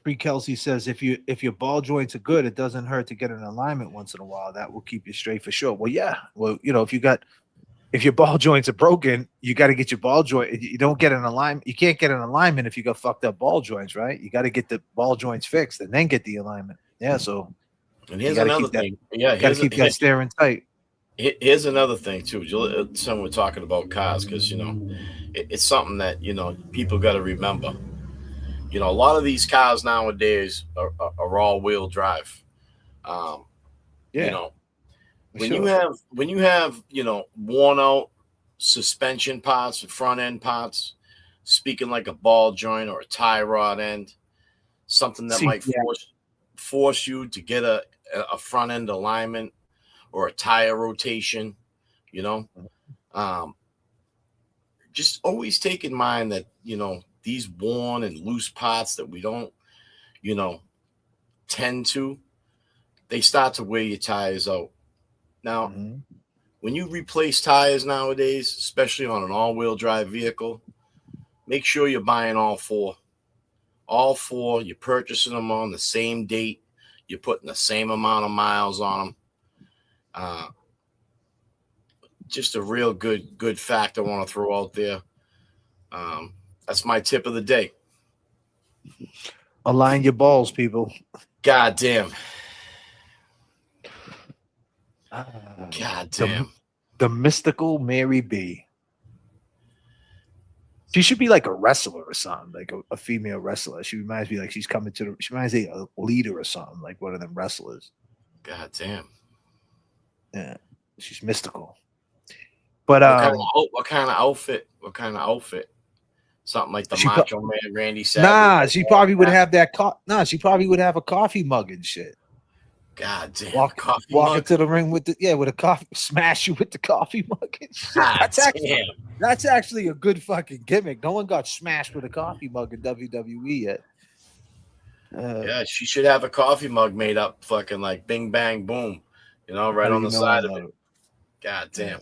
[SPEAKER 7] Free Kelsey says if your ball joints are good, it doesn't hurt to get an alignment once in a while. That will keep you straight for sure. Well, yeah. Well, if your ball joints are broken, you got to get your ball joint. You don't get an alignment. You can't get an alignment if you got fucked up ball joints, right? You got to get the ball joints fixed and then get the alignment. Yeah. So,
[SPEAKER 21] and here's another thing.
[SPEAKER 7] Got to keep that steering tight.
[SPEAKER 21] Here's another thing too. Someone we're talking about cars because it's something that people got to remember. A lot of these cars nowadays are all-wheel drive. When you have worn out suspension parts and front end parts, speaking like a ball joint or a tie rod end, something that might force you to get a front end alignment or a tire rotation, just always take in mind that these worn and loose parts that we don't tend to, they start to wear your tires out. Now, when you replace tires nowadays, especially on an all-wheel drive vehicle, make sure you're buying all four. All four, you're purchasing them on the same date. You're putting the same amount of miles on them. Just a real good fact I want to throw out there. That's my tip of the day.
[SPEAKER 7] Align your balls, people.
[SPEAKER 21] God damn. God damn.
[SPEAKER 7] The mystical Mary B. She should be like a wrestler or something, like a female wrestler. She reminds me like she reminds me of a leader or something, like one of them wrestlers.
[SPEAKER 21] God damn.
[SPEAKER 7] Yeah, she's mystical. But
[SPEAKER 21] what kind of outfit? What kind of outfit? Something like the Macho Man Randy Savage.
[SPEAKER 7] Nah, she probably would have that. She probably would have a coffee mug and shit.
[SPEAKER 21] God damn.
[SPEAKER 7] Walk into the ring with a coffee, smash you with the coffee mug and shit. That's actually a good fucking gimmick. No one got smashed with a coffee mug in WWE yet.
[SPEAKER 21] Yeah, she should have a coffee mug made up fucking like bing bang boom, right on the side of it. God damn.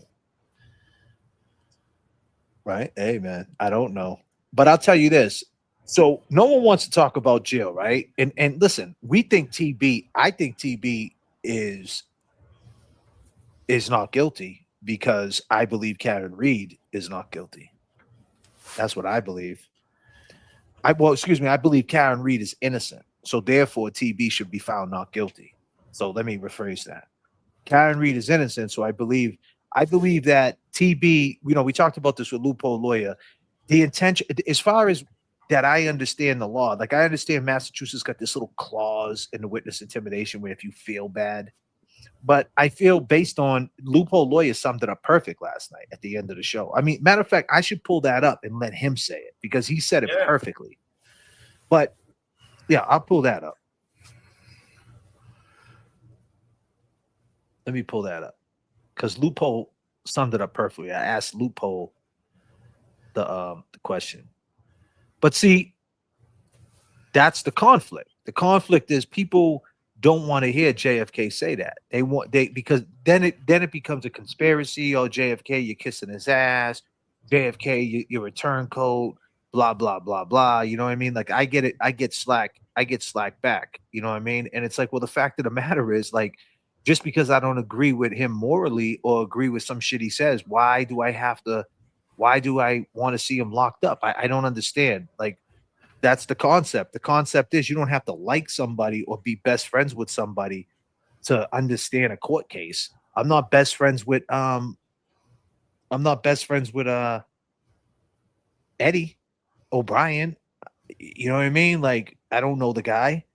[SPEAKER 7] Right? Hey man, I don't know. But I'll tell you this. So no one wants to talk about Jill, right? And listen, I think TB is not guilty because I believe Karen Reed is not guilty. That's what I believe. I believe Karen Reed is innocent. So therefore TB should be found not guilty. So let me rephrase that. Karen Reed is innocent, so I believe that TB, we talked about this with Loophole Lawyer. The intention, as far as that I understand the law, like I understand Massachusetts got this little clause in the witness intimidation where if you feel bad, but I feel based on Loophole Lawyer summed it up perfect last night at the end of the show. I mean, matter of fact, I should pull that up and let him say it because he said it perfectly. But yeah, I'll pull that up. Let me pull that up because Loophole summed it up perfectly. I asked Loophole the question. But see, that's the conflict. The conflict is people don't want to hear JFK say that. Because then it becomes a conspiracy. Oh, JFK, you're kissing his ass. JFK, you're a turncoat. Blah blah blah blah. You know what I mean? Like I get it. I get slack back. You know what I mean? And it's like, well, the fact of the matter is, like, just because I don't agree with him morally or agree with some shit he says, why do I want to see him locked up? I don't understand. Like, that's the concept. The concept is you don't have to like somebody or be best friends with somebody to understand a court case. I'm not best friends with Eddie O'Brien. You know what I mean? Like, I don't know the guy,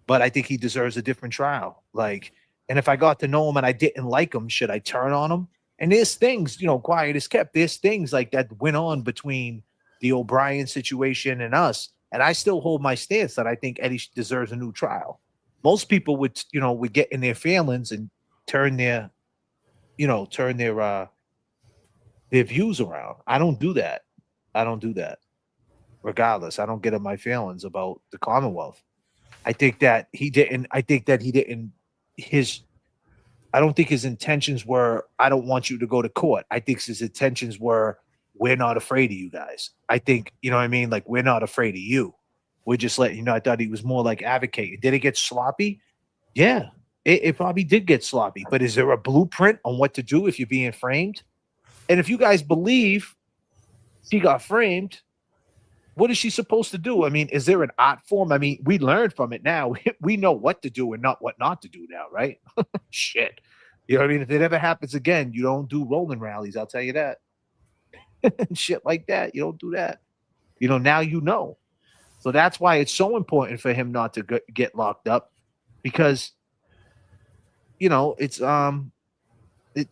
[SPEAKER 7] but I think he deserves a different trial. Like, and if I got to know him and I didn't like him, should I turn on him? And there's things, quiet as kept. There's things like that went on between the O'Brien situation and us. And I still hold my stance that I think Eddie deserves a new trial. Most people would get in their feelings and turn their their views around. I don't do that. I don't do that. Regardless, I don't get in my feelings about the Commonwealth. I think that he didn't. I think that he didn't. His. I don't think his intentions were, I don't want you to go to court. I think his intentions were, we're not afraid of you guys. I think, you know what I mean? Like, we're not afraid of you. We're just letting you know. I thought he was more like advocating. Did it get sloppy? Yeah, it probably did get sloppy. But is there a blueprint on what to do if you're being framed? And if you guys believe she got framed, what is she supposed to do? I mean, is there an art form? I mean, we learned from it now. We know what to do and not what not to do now, right? Shit. You know what I mean? If it ever happens again, you don't do rolling rallies. I'll tell you that. Shit like that. You don't do that. You know, now you know. So that's why it's so important for him not to get locked up, because, you know, it's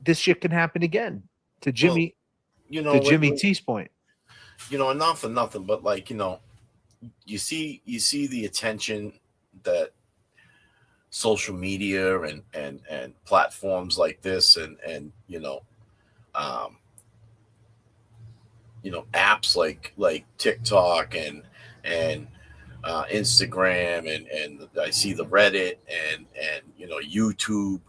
[SPEAKER 7] this shit can happen again. To Jimmy,
[SPEAKER 21] you know,
[SPEAKER 7] to Jimmy T's point.
[SPEAKER 21] You know, not for nothing, but like, you know, you see the attention that social media and platforms like this and apps like TikTok and Instagram and I see the Reddit and YouTube.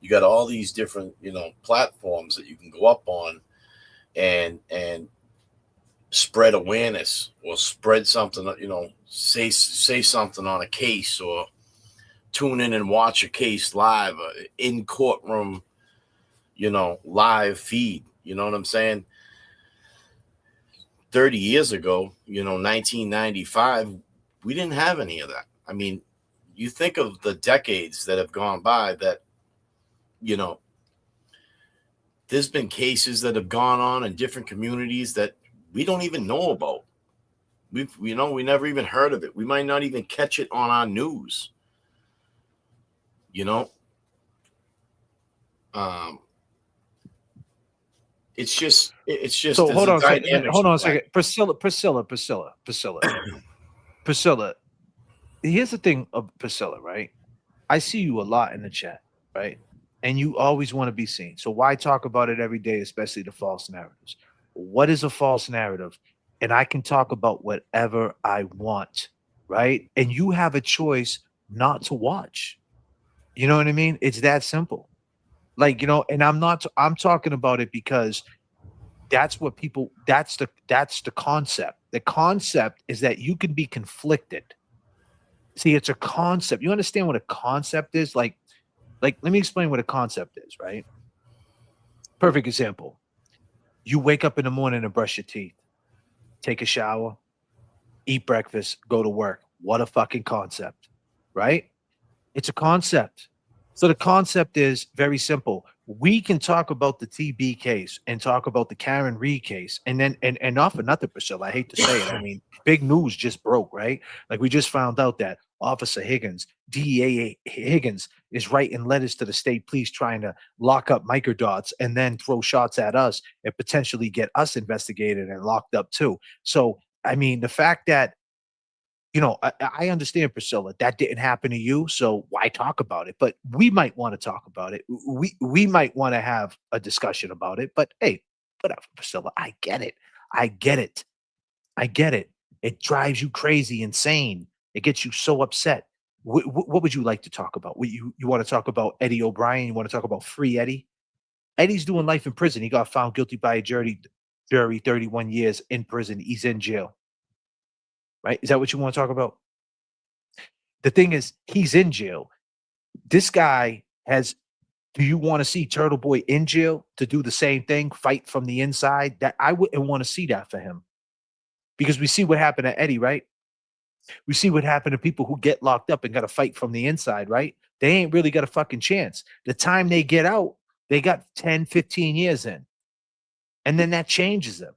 [SPEAKER 21] You got all these different platforms that you can go up on and spread awareness or spread something, say something on a case or tune in and watch a case live, in courtroom, live feed. You know what I'm saying? 30 years ago, 1995, we didn't have any of that. I mean, you think of the decades that have gone by that, there's been cases that have gone on in different communities that we don't even know about. We never even heard of it. We might not even catch it on our news. It's just
[SPEAKER 7] So hold on a second. Hold on a
[SPEAKER 21] second.
[SPEAKER 7] Priscilla. Here's the thing of Priscilla, right? I see you a lot in the chat, right? And you always want to be seen. So why talk about it every day, especially the false narratives? What is a false narrative? And I can talk about whatever I want, right? And you have a choice not to watch. You know what I mean? It's that simple. Like, and I'm talking about it because that's what people, that's the concept. The concept is that you can be conflicted. See, it's a concept. You understand what a concept is? Like, let me explain what a concept is, right? Perfect example. You wake up in the morning and brush your teeth, take a shower, eat breakfast, go to work. What a fucking concept, right? It's a concept. So the concept is very simple. We can talk about the TB case and talk about the Karen Reed case, and then and not for nothing, Priscilla. I hate to say it. I mean, big news just broke, right? Like we just found out that Officer Higgins, DEA Higgins, is writing letters to the state police trying to lock up microdots and then throw shots at us and potentially get us investigated and locked up too. So I mean, the fact that I understand, Priscilla, that didn't happen to you, so why talk about it? But we might want to talk about it. We might want to have a discussion about it. But hey, whatever, Priscilla. I get it. I get it. I get it. It drives you crazy, insane. It gets you so upset. What would you like to talk about? You want to talk about Eddie O'Brien? You want to talk about Free Eddie? Eddie's doing life in prison. He got found guilty by a jury, 31 years in prison. He's in jail. Right? Is that what you want to talk about? The thing is, he's in jail. This guy has, do you want to see Turtle Boy in jail to do the same thing, fight from the inside? That I wouldn't want to see that for him. Because we see what happened to Eddie, right? We see what happened to people who get locked up and got to fight from the inside, right? They ain't really got a fucking chance. The time they get out, they got 10, 15 years in. And then that changes them.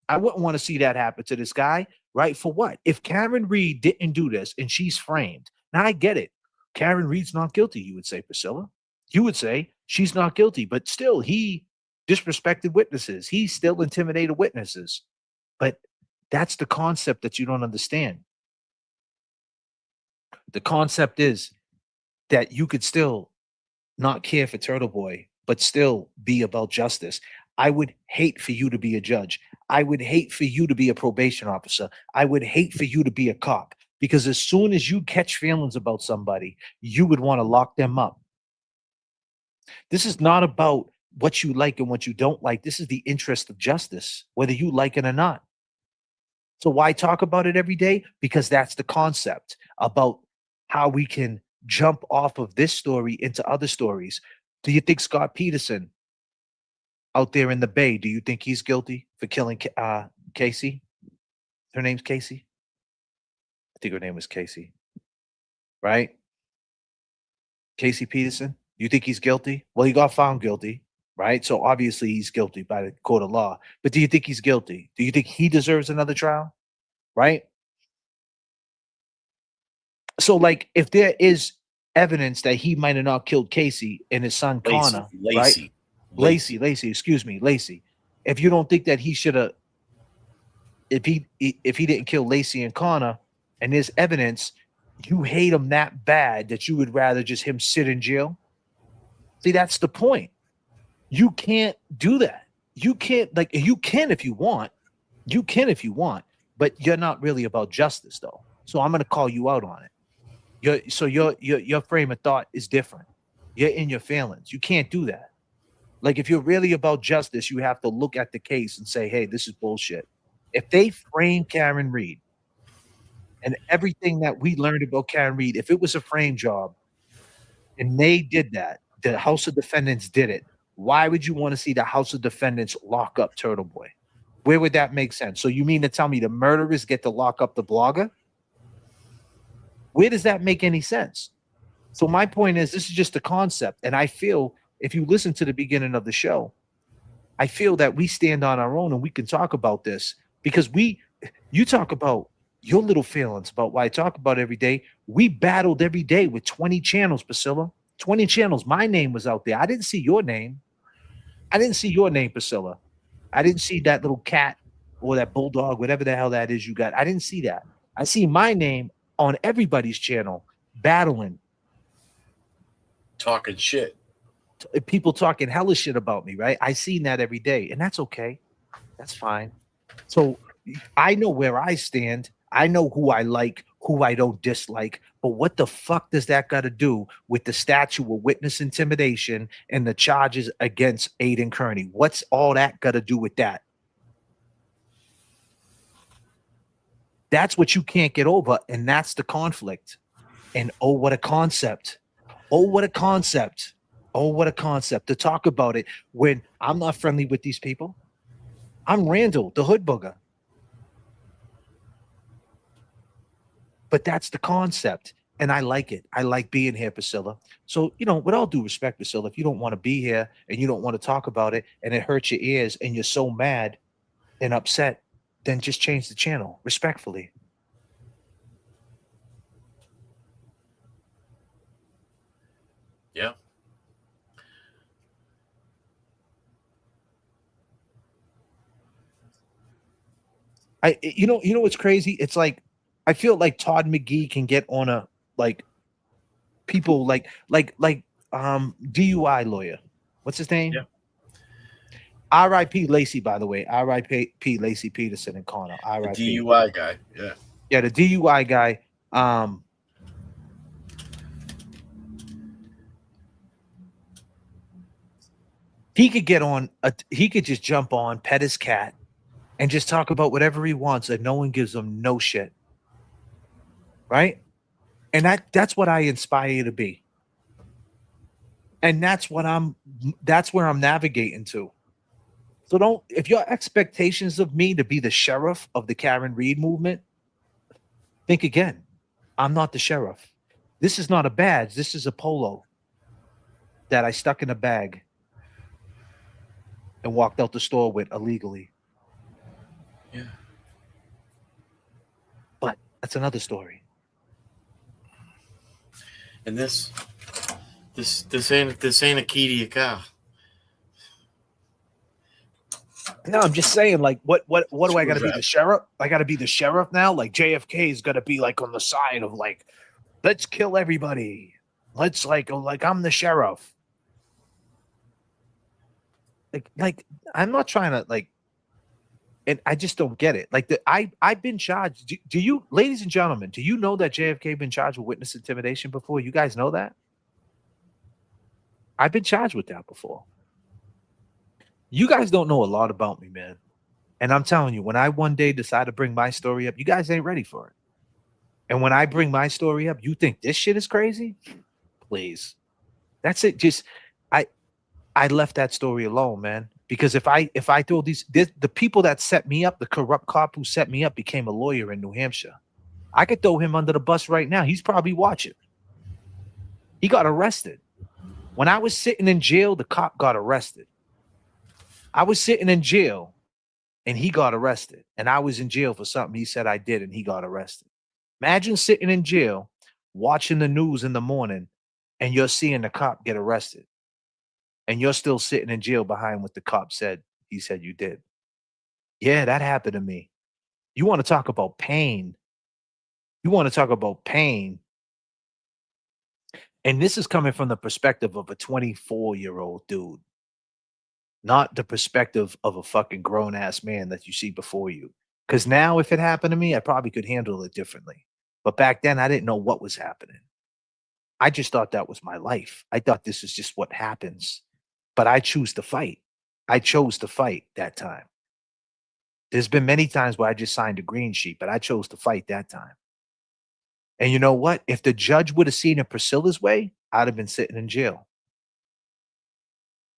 [SPEAKER 7] I wouldn't want to see that happen to this guy. Right? For what? If Karen Reed didn't do this and she's framed, now I get it. Karen Reed's not guilty, you would say, Priscilla. You would say she's not guilty, but still he disrespected witnesses. He still intimidated witnesses. But that's the concept that you don't understand. The concept is that you could still not care for Turtle Boy, but still be about justice. I would hate for you to be a judge. I would hate for you to be a probation officer. I would hate for you to be a cop, because as soon as you catch feelings about somebody, you would want to lock them up. This is not about what you like and what you don't like. This is the interest of justice, whether you like it or not. So why talk about it every day? Because that's the concept about how we can jump off of this story into other stories. Do you think Scott Peterson out there in the Bay, do you think he's guilty for killing Casey? Her name's Casey? I think her name was Casey. Right? Casey Peterson? You think he's guilty? Well, he got found guilty, right? So obviously he's guilty by the court of law. But do you think he's guilty? Do you think he deserves another trial? Right? So, like, if there is evidence that he might have not killed Casey and his son Connor, right? Lacey, excuse me, Lacey. If you don't think that he should have, if he didn't kill Lacey and Connor, and there's evidence, you hate him that bad that you would rather just him sit in jail. See, that's the point. You can't do that. You can't, like, you can if you want. You can if you want, but you're not really about justice, though. So I'm going to call you out on it. Your frame of thought is different. You're in your feelings. You can't do that. Like, if you're really about justice, you have to look at the case and say, hey, this is bullshit. If they frame Karen Reed and everything that we learned about Karen Reed, if it was a frame job and they did that, the House of Defendants did it, why would you want to see the House of Defendants lock up Turtle Boy? Where would that make sense? So you mean to tell me the murderers get to lock up the blogger? Where does that make any sense? So my point is, this is just a concept. And I feel, if you listen to the beginning of the show, I feel that we stand on our own and we can talk about this, because you talk about your little feelings about why I talk about it every day. We battled every day with 20 channels, Priscilla. 20 channels. My name was out there. I didn't see your name. I didn't see your name, Priscilla. I didn't see that little cat or that bulldog, whatever the hell that is you got. I didn't see that. I see my name on everybody's channel, battling.
[SPEAKER 21] Talking shit.
[SPEAKER 7] People talking hella shit about me, right? I seen that every day, and that's okay. That's fine. So I know where I stand. I know who I like, who I don't dislike. But what the fuck does that got to do with the statute of witness intimidation and the charges against Aiden Kearney? What's all that got to do with that? That's what you can't get over, and that's the conflict. And oh, what a concept. Oh, what a concept. Oh, what a concept to talk about it when I'm not friendly with these people. I'm Randall, the hood booger. But that's the concept, and I like it. I like being here, Priscilla. So, with all due respect, Priscilla, if you don't want to be here and you don't want to talk about it and it hurts your ears and you're so mad and upset, then just change the channel, respectfully.
[SPEAKER 21] Yeah.
[SPEAKER 7] You know what's crazy? It's like, I feel like Todd McGee can get on a, like, people like DUI lawyer. What's his name?
[SPEAKER 21] Yeah.
[SPEAKER 7] R.I.P. Lacey, by the way. R.I.P. Lacey Peterson and Connor. R.I.P.
[SPEAKER 21] The DUI guy. Yeah.
[SPEAKER 7] Yeah, the DUI guy. He could get on. He could just jump on, pet his cat, and just talk about whatever he wants, and no one gives him no shit. Right? And that's what I inspire you to be. And that's where I'm navigating to. So if your expectations of me to be the sheriff of the Karen Reed movement, think again. I'm not the sheriff. This is not a badge. This is a polo that I stuck in a bag and walked out the store with illegally.
[SPEAKER 21] Yeah.
[SPEAKER 7] But that's another story.
[SPEAKER 21] And this ain't a key to your car.
[SPEAKER 7] No, I'm just saying, like, what do I got to be, the sheriff? I got to be the sheriff now? Like, J.F.K. is going to be, like, on the side of, like, let's kill everybody. Let's, like I'm the sheriff. like I'm not trying to like, and I just don't get it. Like I've been charged. Do you, ladies and gentlemen, do you know that JFK been charged with witness intimidation before? You guys know that? I've been charged with that before. You guys don't know a lot about me, man. And I'm telling you, when I one day decide to bring my story up, you guys ain't ready for it. And when I bring my story up, you think this shit is crazy? Please. That's it. Just I left that story alone, man. Because if I told the people that set me up, the corrupt cop who set me up became a lawyer in New Hampshire. I could throw him under the bus right now. He's probably watching. He got arrested. When I was sitting in jail, the cop got arrested. I was sitting in jail and he got arrested. And I was in jail for something he said I did and he got arrested. Imagine sitting in jail, watching the news in the morning, and you're seeing the cop get arrested. And you're still sitting in jail behind what the cop said he said you did. Yeah, that happened to me. You want to talk about pain. You want to talk about pain. And this is coming from the perspective of a 24-year-old dude, not the perspective of a fucking grown-ass man that you see before you. Because now if it happened to me, I probably could handle it differently. But back then, I didn't know what was happening. I just thought that was my life. I thought this is just what happens. But I choose to fight. I chose to fight that time. There's been many times where I just signed a green sheet, but I chose to fight that time. And you know what? If the judge would have seen it Priscilla's way, I'd have been sitting in jail.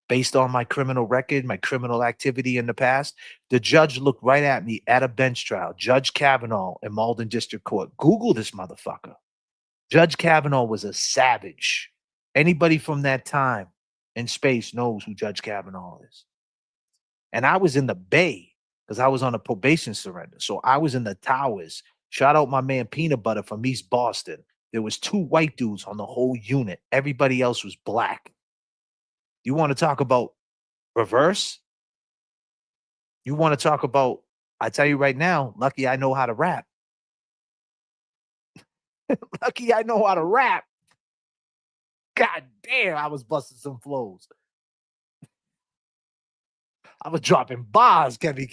[SPEAKER 7] Based on my criminal record, my criminal activity in the past, the judge looked right at me at a bench trial. Judge Kavanaugh in Malden District Court. Google this motherfucker. Judge Kavanaugh was a savage. Anybody from that time in space knows who Judge Kavanaugh is. And I was in the Bay because I was on a probation surrender. So I was in the towers. Shout out my man Peanut Butter from East Boston. There was 2 white dudes on the whole unit. Everybody else was black. You want to talk about reverse? You want to talk about, I tell you right now, lucky I know how to rap. Lucky I know how to rap. God damn, I was busting some flows. I was dropping bars, Kevin.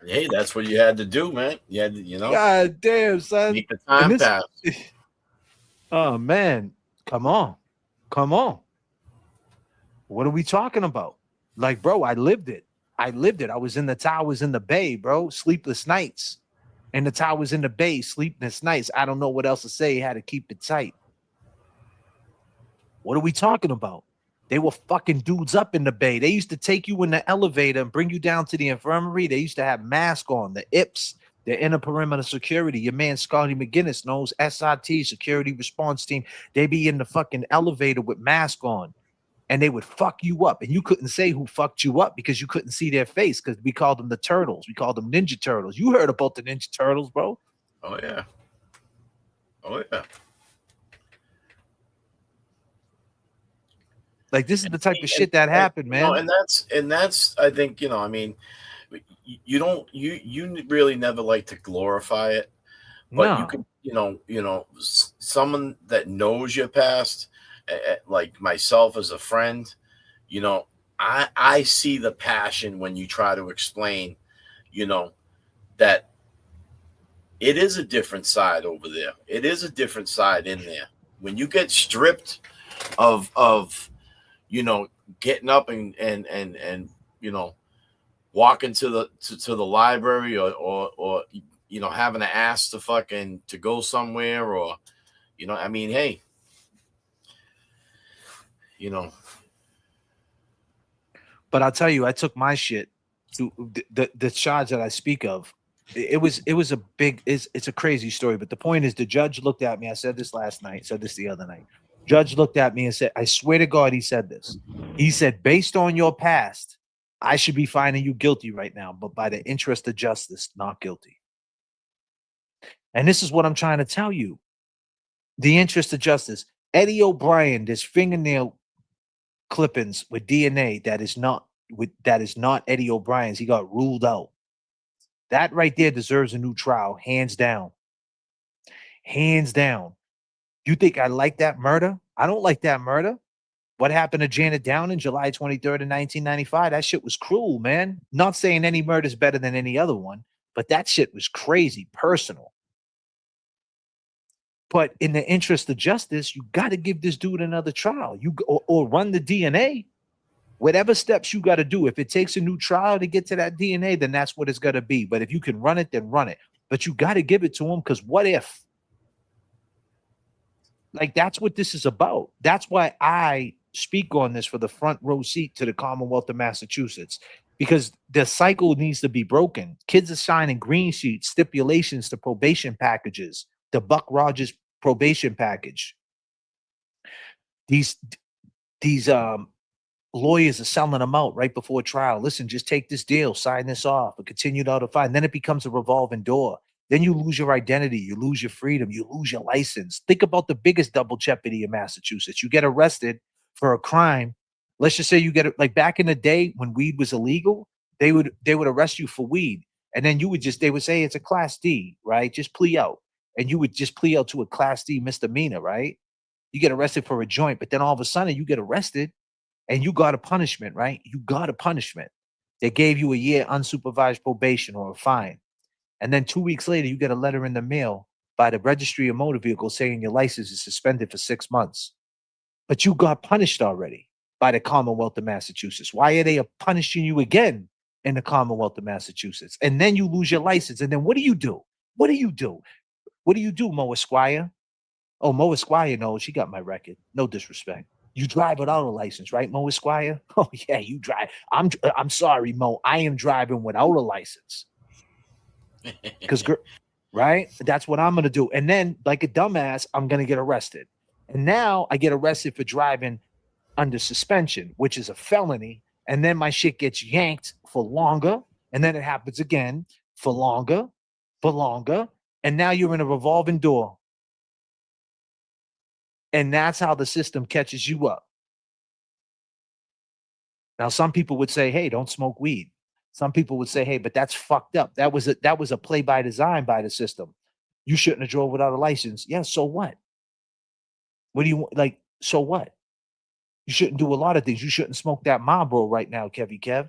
[SPEAKER 21] Hey, that's what you had to do, man. You had to, you know.
[SPEAKER 7] God damn, son.
[SPEAKER 21] Make the time pass.
[SPEAKER 7] Oh, man. Come on. Come on. What are we talking about? Like, bro, I lived it. I was in the towers in the Bay, bro. Sleepless nights. In the towers in the Bay, sleepless nights. I don't know what else to say. Had to keep it tight. What are we talking about? They were fucking dudes up in the Bay. They used to take you in the elevator and bring you down to the infirmary. They used to have masks on, the IPS, the inner perimeter security. Your man Scotty McGinnis knows SRT, security response team. They be in the fucking elevator with masks on. And they would fuck you up. And you couldn't say who fucked you up because you couldn't see their face because we called them the Turtles. We called them Ninja Turtles. You heard about the Ninja Turtles, bro.
[SPEAKER 21] Oh, yeah. Oh, yeah.
[SPEAKER 7] Like, this is the type of shit that happened, man.
[SPEAKER 21] No, and that's I think, you know, I mean, you really never like to glorify it, but
[SPEAKER 7] No.
[SPEAKER 21] you can, you know, someone that knows your past, like myself as a friend, you know, I see the passion when you try to explain, you know, that it is a different side over there. It is a different side in there. When you get stripped of you know, getting up and you know, walking to the library or you know, having to ask to go somewhere, or, you know, I mean, hey, you know.
[SPEAKER 7] But I'll tell you, I took my shit to the charge that I speak of. It was a big, it's a crazy story. But the point is, the judge looked at me. I said this last night, said this the other night. Judge looked at me and said, I swear to God, he said this. He said, based on your past, I should be finding you guilty right now, but by the interest of justice, not guilty. And this is what I'm trying to tell you. The interest of justice. Eddie O'Brien, there's fingernail clippings with DNA that is not Eddie O'Brien's. He got ruled out. That right there deserves a new trial, hands down. Hands down. You think I like that murder? I don't like that murder. What happened to Janet Downing July 23rd of 1995? That shit was cruel, man. Not saying any murder is better than any other one, but that shit was crazy, personal. But in the interest of justice, you got to give this dude another trial. Or run the DNA. Whatever steps you got to do. If it takes a new trial to get to that DNA, then that's what it's going to be. But if you can run it, then run it. But you got to give it to him, because what if? Like, that's what this is about. That's why I speak on this for the front row seat to the Commonwealth of Massachusetts, because the cycle needs to be broken. Kids are signing green sheets, stipulations to probation packages, the Buck Rogers probation package. These lawyers are selling them out right before trial. Listen, just take this deal, sign this off, and continue to fine. Then it becomes a revolving door. Then you lose your identity, you lose your freedom, you lose your license. Think about the biggest double jeopardy in Massachusetts. You get arrested for a crime. Let's just say you get it, like back in the day when weed was illegal, they would arrest you for weed. And then they would say it's a class D, right? Just plea out. And you would just plea out to a class D misdemeanor, right? You get arrested for a joint, but then all of a sudden you get arrested and you got a punishment, right? You got a punishment. They gave you a year unsupervised probation or a fine. And then 2 weeks later, you get a letter in the mail by the registry of motor vehicles saying your license is suspended for 6 months. But you got punished already by the Commonwealth of Massachusetts. Why are they punishing you again in the Commonwealth of Massachusetts? And then you lose your license. And then what do you do? What do you do? What do you do, Mo Esquire? Oh, Mo Esquire knows. She got my record. No disrespect. You drive without a license, right, Mo Esquire? Oh, yeah, you drive. I'm sorry, Mo. I am driving without a license. Because, right? That's what I'm going to do. And then, like a dumbass, I'm going to get arrested. And now I get arrested for driving under suspension, which is a felony. And then my shit gets yanked for longer. And then it happens again for longer. And now you're in a revolving door. And that's how the system catches you up. Now, some people would say, hey, don't smoke weed. Some people would say, hey, but that's fucked up. That was a play by design by the system. You shouldn't have drove without a license. Yeah, so what? What do you like? So what? You shouldn't do a lot of things. You shouldn't smoke that Marlboro right now, Kevy Kev.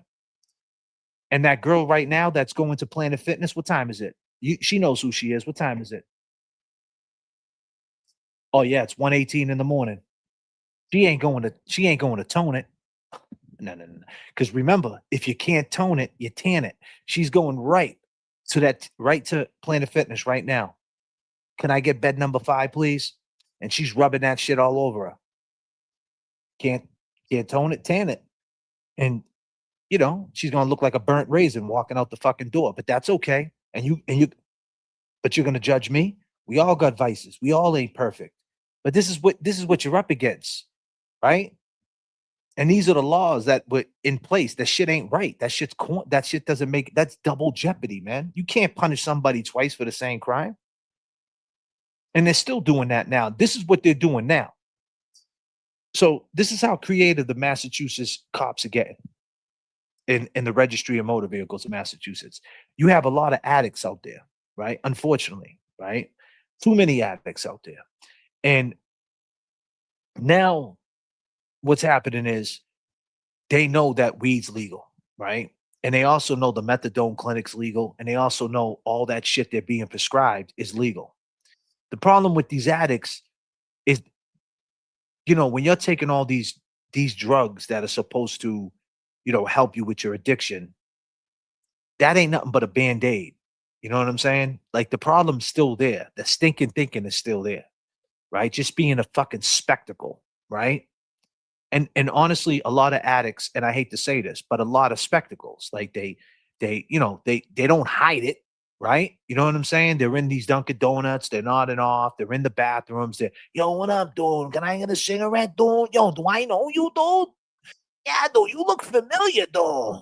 [SPEAKER 7] And that girl right now that's going to Planet Fitness, what time is it? She knows who she is. What time is it? Oh yeah, it's 1:18 in the morning. She ain't going to tone it. No. Because remember, if you can't tone it, you tan it. She's going right to Planet Fitness right now. Can I get bed number 5, please? And she's rubbing that shit all over her. Can't tone it, tan it. And she's gonna look like a burnt raisin walking out the fucking door. But that's okay. But you're gonna judge me? We all got vices. We all ain't perfect. But this is what you're up against, right? And these are the laws that were in place. That shit ain't right. That shit doesn't make. That's double jeopardy, man. You can't punish somebody twice for the same crime. And they're still doing that now. This is what they're doing now. So this is how creative the Massachusetts cops are getting in the registry of motor vehicles in Massachusetts. You have a lot of addicts out there, right? Unfortunately, right? Too many addicts out there. And now what's happening is they know that weed's legal, right? And they also know the methadone clinic's legal. And they also know all that shit they're being prescribed is legal. The problem with these addicts is, when you're taking all these drugs that are supposed to, help you with your addiction, that ain't nothing but a Band-Aid. You know what I'm saying? Like, the problem's still there. The stinking thinking is still there, right? Just being a fucking spectacle, right? And honestly, a lot of addicts, and I hate to say this, but a lot of spectacles, like they don't hide it, right? You know what I'm saying? They're in these Dunkin' Donuts, they're nodding off, they're in the bathrooms, they're, yo, what up, dude? Can I get a cigarette, dude? Yo, do I know you, dude? Yeah, dude, you look familiar, dude.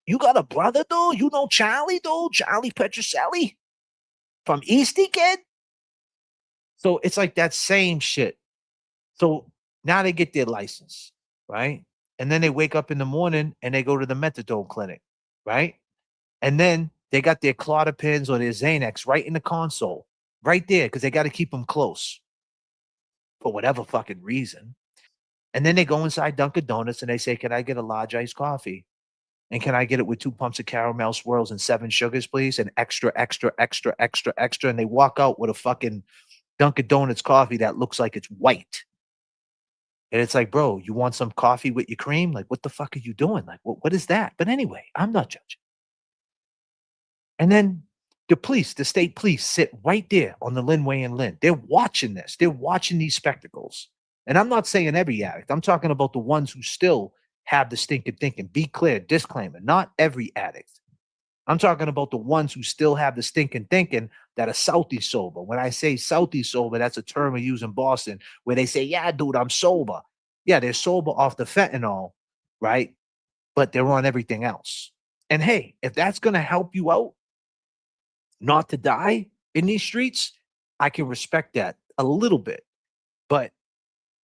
[SPEAKER 7] You got a brother, dude? You know Charlie, dude? Charlie Petrocelli from Eastie, kid? So it's like that same shit. So now they get their license, right? And then they wake up in the morning and they go to the methadone clinic, right? And then they got their Clozapins or their Xanax right in the console, right there, because they got to keep them close for whatever fucking reason. And then they go inside Dunkin' Donuts and they say, can I get a large iced coffee? And can I get it with 2 pumps of caramel swirls and 7 sugars, please? And extra, extra, extra, extra, extra. And they walk out with a fucking Dunkin' Donuts coffee that looks like it's white. And it's like, bro, you want some coffee with your cream? Like, what the fuck are you doing? Like, what is that? But anyway, I'm not judging. And then the police, the state police, sit right there on the Linway and Lynn. They're watching this. They're watching these spectacles. And I'm not saying every addict. I'm talking about the ones who still have the stinking thinking. Be clear, disclaimer, not every addict. I'm talking about the ones who still have the stinking thinking that are Southie sober. When I say Southie sober, that's a term we use in Boston where they say, yeah, dude, I'm sober. Yeah, they're sober off the fentanyl, right? But they're on everything else. And hey, if that's going to help you out not to die in these streets, I can respect that a little bit. But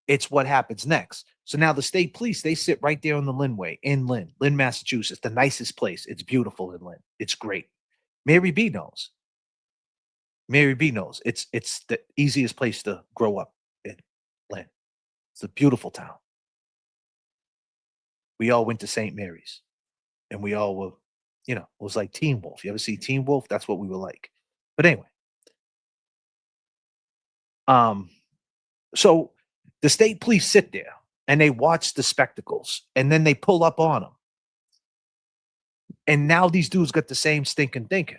[SPEAKER 7] it's what happens next. So now the state police, they sit right there on the Linway in Lynn, Massachusetts, the nicest place. It's beautiful in Lynn. It's great. Mary B knows. Mary B knows. It's the easiest place to grow up in Lynn. It's a beautiful town. We all went to St. Mary's and we all were, it was like Teen Wolf. You ever see Teen Wolf? That's what we were like. But anyway. So the state police sit there and they watch the spectacles and then they pull up on them. And now these dudes got the same stinking thinking.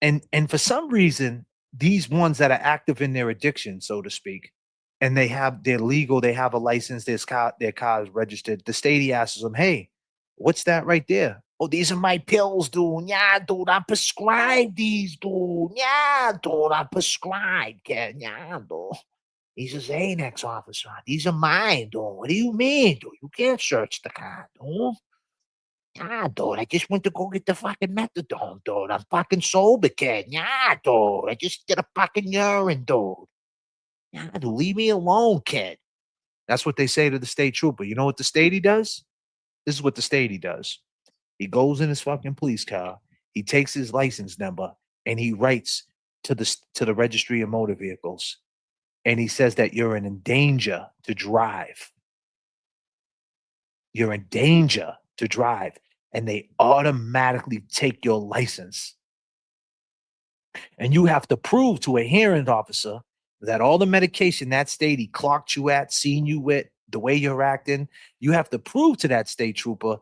[SPEAKER 7] And for some reason, these ones that are active in their addiction, so to speak, and they're legal, they have a license, their car is registered. The state asks them, hey, what's that right there? Oh, these are my pills, dude. Yeah, dude, I prescribed these, dude. Yeah, dude, I prescribed, kid. Yeah, dude. He's a Xanax officer. These are mine, dude. What do you mean, dude? You can't search the car, dude. Yeah, dude, I just went to go get the fucking methadone, dude. I'm fucking sober, kid. Yeah, dude. I just did a fucking urine, dude. Yeah, dude, leave me alone, kid. That's what they say to the state trooper. You know what the statey does? This is what the statey does. He goes in his fucking police car. He takes his license number and he writes to the registry of motor vehicles. And he says that you're in danger to drive. You're in danger to drive. And they automatically take your license. And you have to prove to a hearing officer that all the medication that state he clocked you at, seen you with, the way you're acting, you have to prove to that state trooper,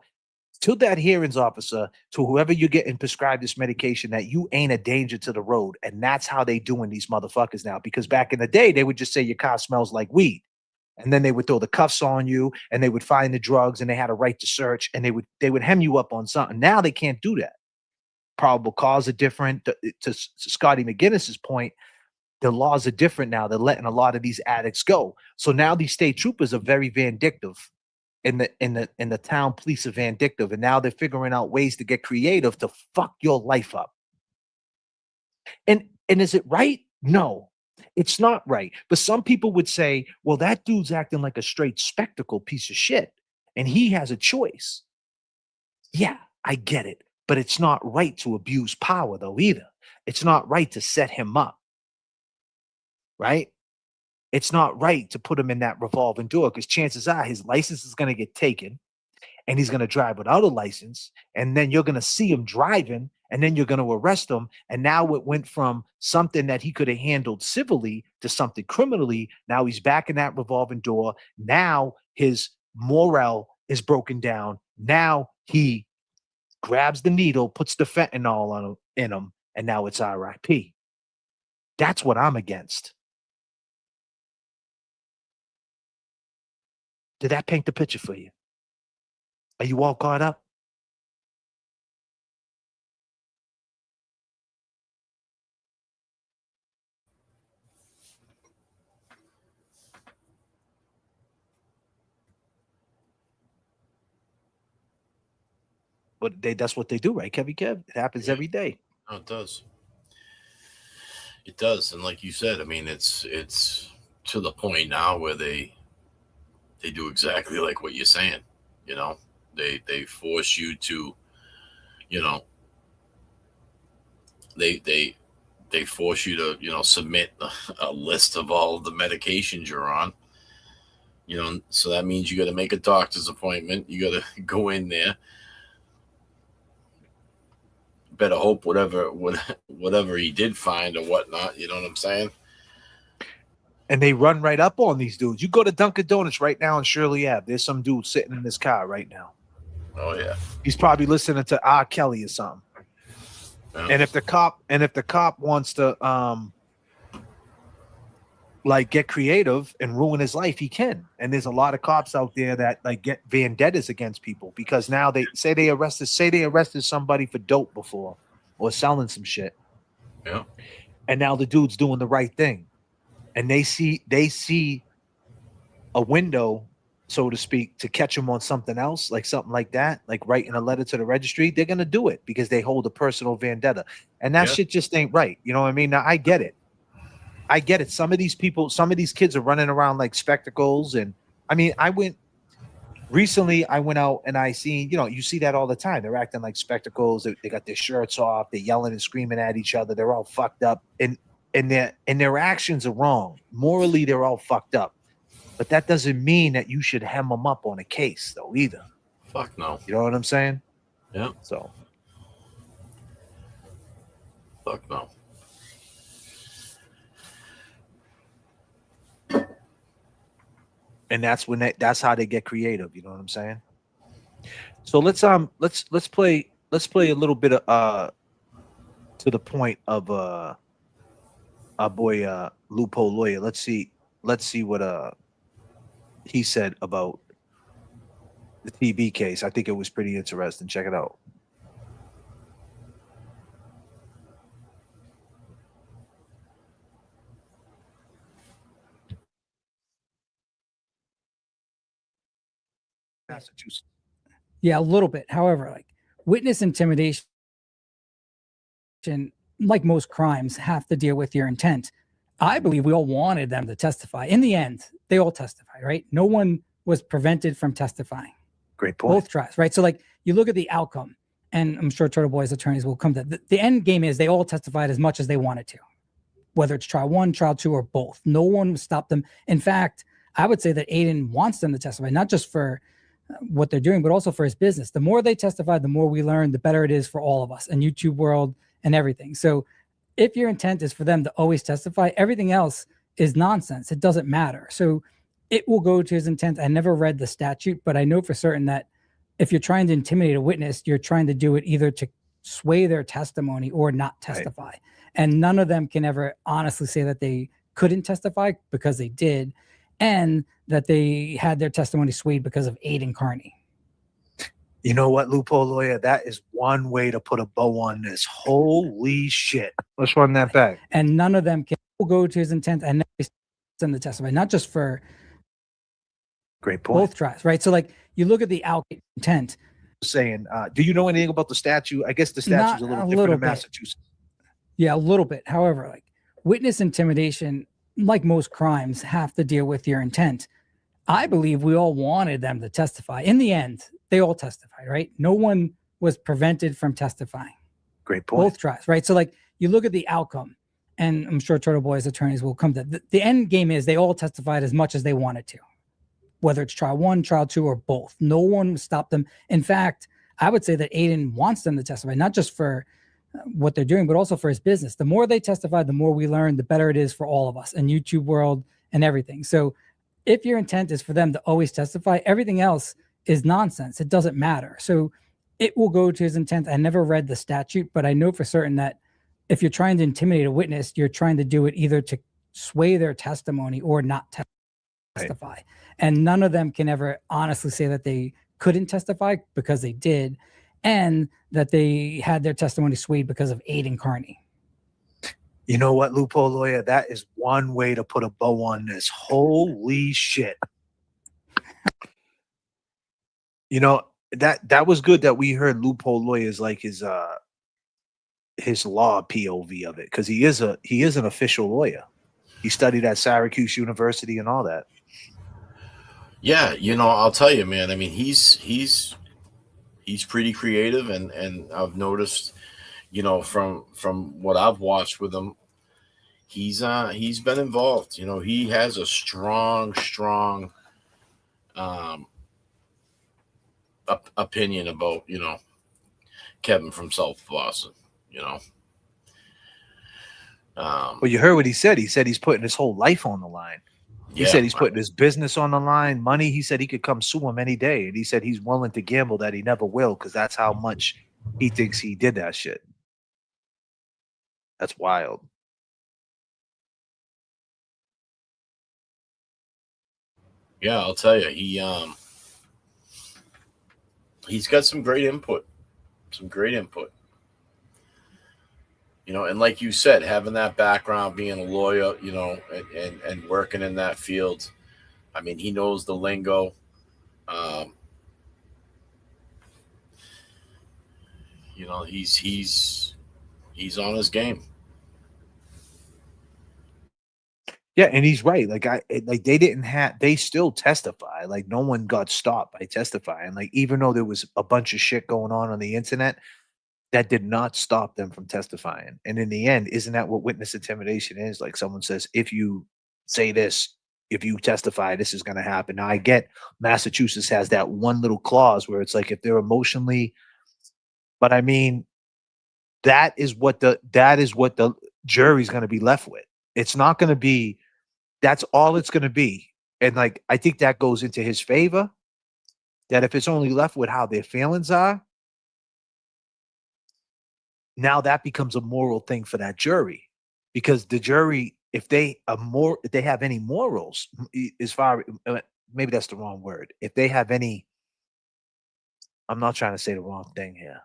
[SPEAKER 7] to that hearings officer, to whoever you're getting prescribed this medication, that you ain't a danger to the road. And that's how they doing these motherfuckers now. Because back in the day, they would just say your car smells like weed. And then they would throw the cuffs on you and they would find the drugs and they had a right to search and they would hem you up on something. Now they can't do that. Probable cause are different. To Scotty McGinnis's point, the laws are different now. They're letting a lot of these addicts go. So now these state troopers are very vindictive. In the town police are vindictive, and now they're figuring out ways to get creative to fuck your life up. And is it right? No, it's not right. But some people would say, well, that dude's acting like a straight spectacle piece of shit, and he has a choice. Yeah, I get it. But it's not right to abuse power, though, either. It's not right to set him up. Right? It's not right to put him in that revolving door, because chances are his license is going to get taken and he's going to drive without a license. And then you're going to see him driving and then you're going to arrest him. And now it went from something that he could have handled civilly to something criminally. Now he's back in that revolving door. Now his morale is broken down. Now he grabs the needle, puts the fentanyl in him, and now it's RIP. That's what I'm against. Did that paint the picture for you? Are you all caught up? But that's what they do, right, Kev? It happens every day.
[SPEAKER 21] Oh, it does. It does. And like you said, I mean, it's to the point now where they do exactly like what you're saying. You know, they force you to, you know, they force you to, you know, submit a list of all of the medications you're on. You know, so that means you got to make a doctor's appointment. You got to go in there. Better hope whatever he did find or whatnot. You know what I'm saying?
[SPEAKER 7] And they run right up on these dudes. You go to Dunkin' Donuts right now in Shirley Ave. There's some dude sitting in his car right now.
[SPEAKER 21] Oh yeah.
[SPEAKER 7] He's probably listening to R. Kelly or something.
[SPEAKER 21] Yeah.
[SPEAKER 7] And if the cop wants to like get creative and ruin his life, he can. And there's a lot of cops out there that like get vendettas against people because now they arrested somebody for dope before or selling some shit.
[SPEAKER 21] Yeah.
[SPEAKER 7] And now the dude's doing the right thing. And they see a window, so to speak, to catch him on something else, like something like that, like writing a letter to the registry. They're gonna do it because they hold a personal vendetta. And that shit just ain't right. You know what I mean? Now I get it. Some of these kids are running around like spectacles. And I mean, I went out and I seen, you see that all the time. They're acting like spectacles. They got their shirts off. They're yelling and screaming at each other. They're all fucked up. And their actions are wrong. Morally, they're all fucked up. But that doesn't mean that you should hem them up on a case, though, either.
[SPEAKER 21] Fuck no.
[SPEAKER 7] You know what I'm saying?
[SPEAKER 21] Yeah.
[SPEAKER 7] So.
[SPEAKER 21] Fuck no.
[SPEAKER 7] And that's how they get creative. You know what I'm saying? So let's play a little bit of to the point of our boy Lupo Lawyer. Let's see what he said about the TV case. I think it was pretty interesting. Check it out. Massachusetts.
[SPEAKER 13] Yeah, a little bit. However, like witness intimidation, like most crimes, have to deal with your intent. I believe we all wanted them to testify. In the end, they all testified, right? No one was prevented from testifying.
[SPEAKER 7] Great point.
[SPEAKER 13] Both trials, right? So like you look at the outcome, and I'm sure Turtle Boy's attorneys will come to the end game is they all testified as much as they wanted to, whether it's trial 1, trial 2, or both. No one stopped them. In fact, I would say that Aiden wants them to testify, not just for what they're doing, but also for his business. The more they testify, the more we learn, the better it is for all of us and YouTube world and everything. So if your intent is for them to always testify, everything else is nonsense. It doesn't matter. So it will go to his intent. I never read the statute, but I know for certain that if you're trying to intimidate a witness, you're trying to do it either to sway their testimony or not testify. Right. And none of them can ever honestly say that they couldn't testify because they did, and that they had their testimony swayed because of Aiden Carney.
[SPEAKER 7] You know what, Lupo Lawyer? That is one way to put a bow on this. Holy shit. Let's run that back.
[SPEAKER 13] And none of them can go to his intent and send the testimony, not just for
[SPEAKER 7] great point.
[SPEAKER 13] Both trials, right? So like you look at the intent.
[SPEAKER 7] Saying, do you know anything about the statute? I guess the statute's a little different in Massachusetts.
[SPEAKER 13] Yeah, a little bit. However, like witness intimidation, like most crimes, have to deal with your intent. I believe we all wanted them to testify. In the end, they all testified, right? No one was prevented from testifying.
[SPEAKER 7] Great point.
[SPEAKER 13] Both trials, right? So like you look at the outcome, and I'm sure Turtle Boy's attorneys will come to the end game is they all testified as much as they wanted to, whether it's trial 1, trial 2, or both. No one stopped them. In fact, I would say that Aiden wants them to testify, not just for what they're doing, but also for his business. The more they testify, the more we learn, the better it is for all of us and YouTube world and everything. So if your intent is for them to always testify, everything else is nonsense. It doesn't matter. So it will go to his intent. I never read the statute, but I know for certain that if you're trying to intimidate a witness, you're trying to do it either to sway their testimony or not testify. Right. And none of them can ever honestly say that they couldn't testify because they did, and that they had their testimony swayed because of Aiden Carney.
[SPEAKER 7] You know what, Lupo Lawyer? That is one way to put a bow on this. Holy shit. You know, that was good that we heard Lupo Lawyer's like his law POV of it, because he is an official lawyer. He studied at Syracuse University and all that.
[SPEAKER 21] Yeah, you know, I'll tell you, man. I mean, he's pretty creative, and I've noticed, you know, from what I've watched with him, he's been involved. You know, he has a strong opinion about Kevin from South Boston.
[SPEAKER 7] Well, you heard what he said. He said he's putting his whole life on the line. He said he's putting his business on the line, money. He said he could come sue him any day. And he said he's willing to gamble that he never will because that's how much he thinks he did that shit. That's wild.
[SPEAKER 21] Yeah, I'll tell you, he's got some great input. And like you said, having that background, being a lawyer, and working in that field, I mean, he knows the lingo. He's on his game.
[SPEAKER 7] Yeah, and he's right. They still testify. Like no one got stopped by testifying. Like even though there was a bunch of shit going on the internet, that did not stop them from testifying. And in the end, isn't that what witness intimidation is? Like someone says, if you say this, if you testify, this is going to happen. Now I get Massachusetts has that one little clause where it's like if they're emotionally, but I mean, that is what the jury's going to be left with. It's not going to be. That's all it's going to be. And like, I think that goes into his favor, that if it's only left with how their feelings are, now that becomes a moral thing for that jury, because the jury, if they have any morals, as far, maybe that's the wrong word. If they have any, I'm not trying to say the wrong thing here.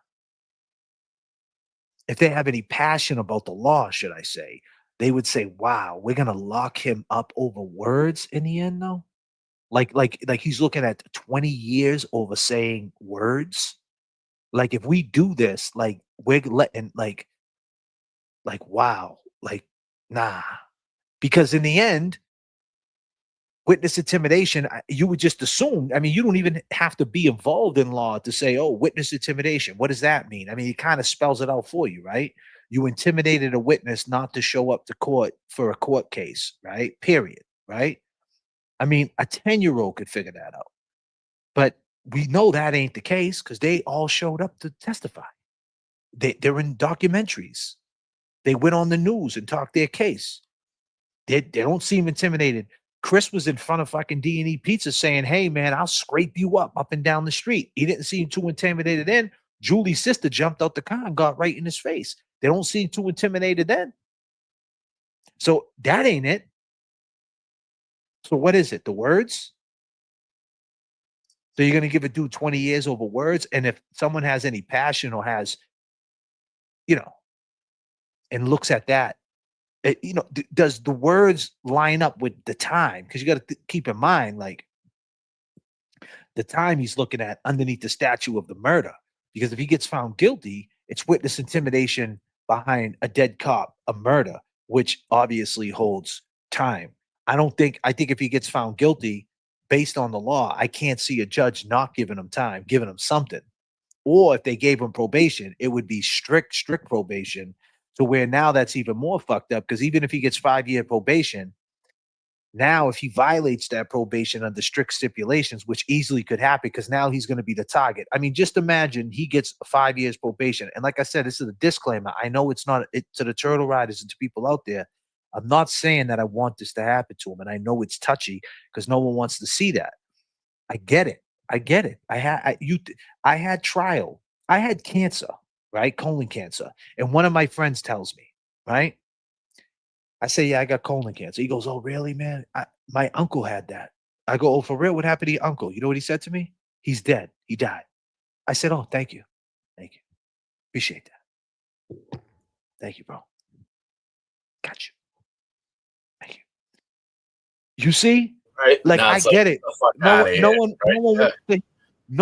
[SPEAKER 7] If they have any passion about the law, should I say, they would say, wow, we're going to lock him up over words in the end, though. Like he's looking at 20 years over saying words. Like if we do this, like we're letting like wow, like nah. Because in the end, witness intimidation, you would just assume, I mean, you don't even have to be involved in law to say, oh, witness intimidation. What does that mean? I mean, it kind of spells it out for you, right? You intimidated a witness not to show up to court for a court case, right? Period, right? I mean, a 10-year-old could figure that out. But we know that ain't the case because they all showed up to testify. They're in documentaries. They went on the news and talked their case. They don't seem intimidated. Chris was in front of fucking D&E Pizza saying, hey, man, I'll scrape you up and down the street. He didn't seem too intimidated then. Julie's sister jumped out the car and got right in his face. They don't seem too intimidated then. So that ain't it. So what is it? The words? So you're going to give a dude 20 years over words? And if someone has any passion or has, and looks at that, does the words line up with the time? Because you got to keep in mind, like, the time he's looking at underneath the statute of the murder. Because if he gets found guilty, it's witness intimidation behind a dead cop, a murder, which obviously holds time. I think if he gets found guilty based on the law, I can't see a judge not giving him time, giving him something. Or if they gave him probation, it would be strict probation, to where now that's even more fucked up, because even if he gets 5-year probation, now if he violates that probation under strict stipulations, which easily could happen, because now he's going to be the target. I mean, just imagine he gets 5 years probation. And like I said, this is a disclaimer. I know it's not to the turtle riders and to people out there. I'm not saying that I want this to happen to him. And I know it's touchy because no one wants to see that. I get it. I had trial. I had cancer, right? Colon cancer. And one of my friends tells me, right? I say, yeah, I got colon cancer. He goes, oh, really, man? My uncle had that. I go, oh, for real? What happened to your uncle? You know what he said to me? He's dead. He died. I said, oh, thank you. Thank you. Appreciate that. Thank you, bro. Got you. Thank you. You see?
[SPEAKER 21] Right.
[SPEAKER 7] Like, I get it. No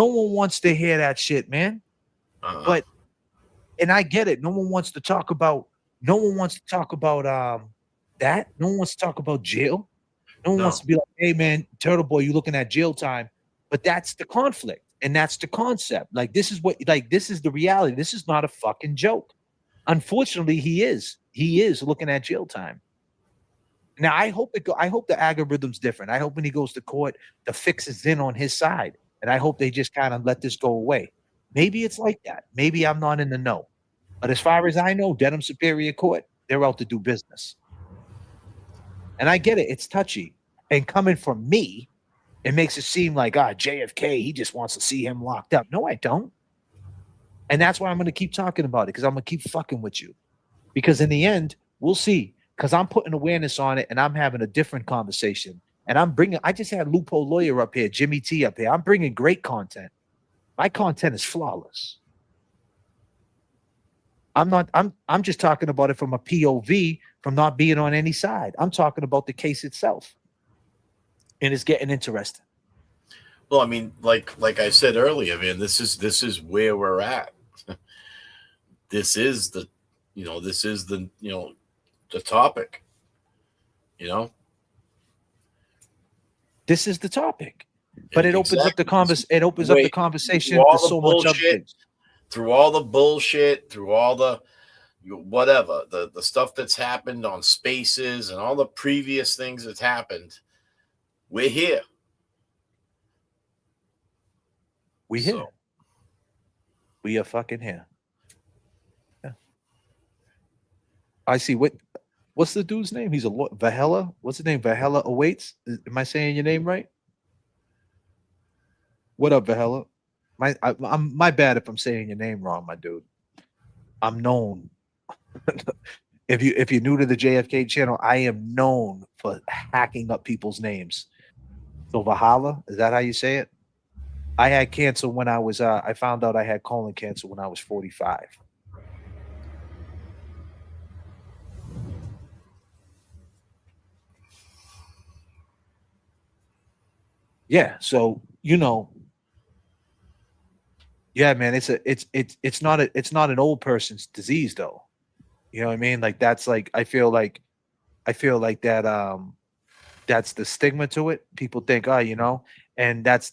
[SPEAKER 7] one wants to hear that shit, man. But, and I get it. No one wants to talk about that. No one wants to talk about jail. No one wants to be like, hey, man, Turtle Boy, you looking at jail time. But that's the conflict. And that's the concept. Like, this is the reality. This is not a fucking joke. Unfortunately, he is looking at jail time. Now I hope the algorithm's different. I hope when he goes to court, the fix is in on his side, and I hope they just kind of let this go away. Maybe it's like that. Maybe I'm not in the know. But as far as I know, Dedham Superior Court, they're out to do business. And I get it. It's touchy. And coming from me, it makes it seem like, JFK, he just wants to see him locked up. No, I don't. And that's why I'm going to keep talking about it, because I'm going to keep fucking with you. Because in the end, we'll see. Because I'm putting awareness on it, and I'm having a different conversation. And I just had Loophole Lawyer up here, Jimmy T up here. I'm bringing great content. My content is flawless. I'm just talking about it from a POV, from not being on any side. I'm talking about the case itself. And it's getting interesting.
[SPEAKER 21] Well, I mean, like I said earlier, man, this is where we're at. This is the topic.
[SPEAKER 7] This is the topic. But it opens up the conversation
[SPEAKER 21] to
[SPEAKER 7] so much other things.
[SPEAKER 21] Through all the bullshit, through all the whatever, the stuff that's happened on Spaces and all the previous things that's happened, we're here.
[SPEAKER 7] We here. We are fucking here. Yeah. I see. What's the dude's name? He's a Vahela. What's his name? Vahela awaits. Am I saying your name right? What up, Vahela? I'm my bad if I'm saying your name wrong, my dude. I'm known. If you're new to the JFK channel, I am known for hacking up people's names. So Vahala, is that how you say it? I had cancer when I was I found out I had colon cancer when I was 45. Yeah, so yeah, man, it's not an old person's disease though. You know what I mean? Like that's like I feel like that that's the stigma to it. People think, and that's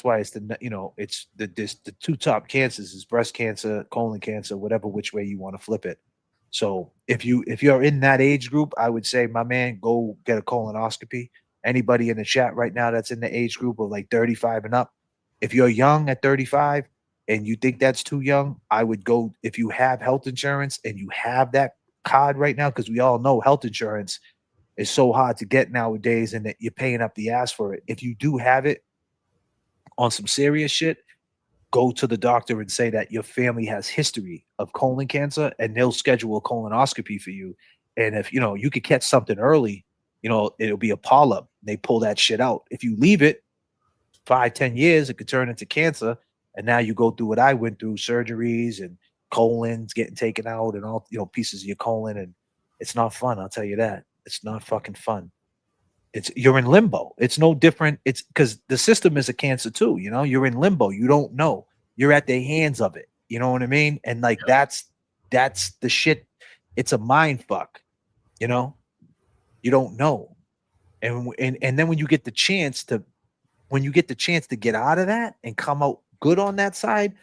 [SPEAKER 7] why it's the two top cancers is breast cancer, colon cancer, whatever which way you want to flip it. So if you're in that age group, I would say, my man, go get a colonoscopy. Anybody in the chat right now that's in the age group of like 35 and up, if you're young at 35 and you think that's too young, I would go, if you have health insurance and you have that card right now, because we all know health insurance is so hard to get nowadays and that you're paying up the ass for it. If you do have it on some serious shit, go to the doctor and say that your family has history of colon cancer, and they'll schedule a colonoscopy for you. And if you could catch something early, it'll be a polyp. They pull that shit out. If you leave it 5-10 years, it could turn into cancer. And now you go through what I went through, surgeries and colons getting taken out and all, pieces of your colon. And it's not fun. I'll tell you that. It's not fucking fun. You're in limbo. It's no different. It's because the system is a cancer too. You're in limbo. You don't know. You're at the hands of it. You know what I mean? And like, that's the shit. It's a mind fuck, you don't know. And then when you get the chance to get out of that and come out good on that side,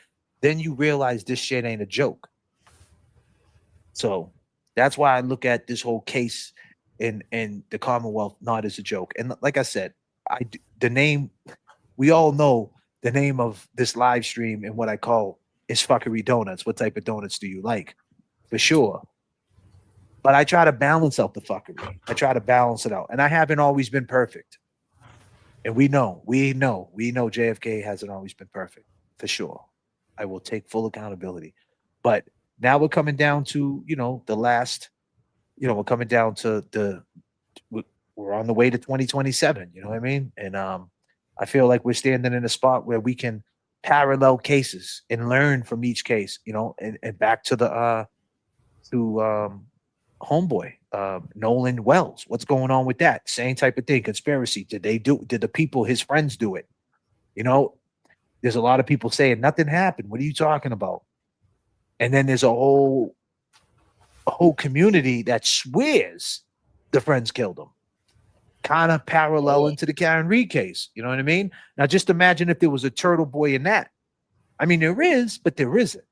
[SPEAKER 7] then you realize this shit ain't a joke. So that's why I look at this whole case in the Commonwealth not as a joke. And like I said, the name, we all know the name of this live stream and what I call is Fuckery Donuts. What type of donuts do you like? For sure. But I try to balance out the fuckery. I try to balance it out. And I haven't always been perfect. And we know JFK hasn't always been perfect, for sure. I will take full accountability. But now we're coming down to, the last, we're coming down to we're on the way to 2027, you know what I mean? And I feel like we're standing in a spot where we can parallel cases and learn from each case, and back to the homeboy, Nolan Wells. What's going on with that? Same type of thing. Conspiracy. Did the people, his friends, do it? There's a lot of people saying nothing happened. What are you talking about? And then there's a whole community that swears the friends killed him. Kind of parallel into the Karen Reed case. You know what I mean? Now just imagine if there was a turtle boy in that. I mean, there is, but there isn't.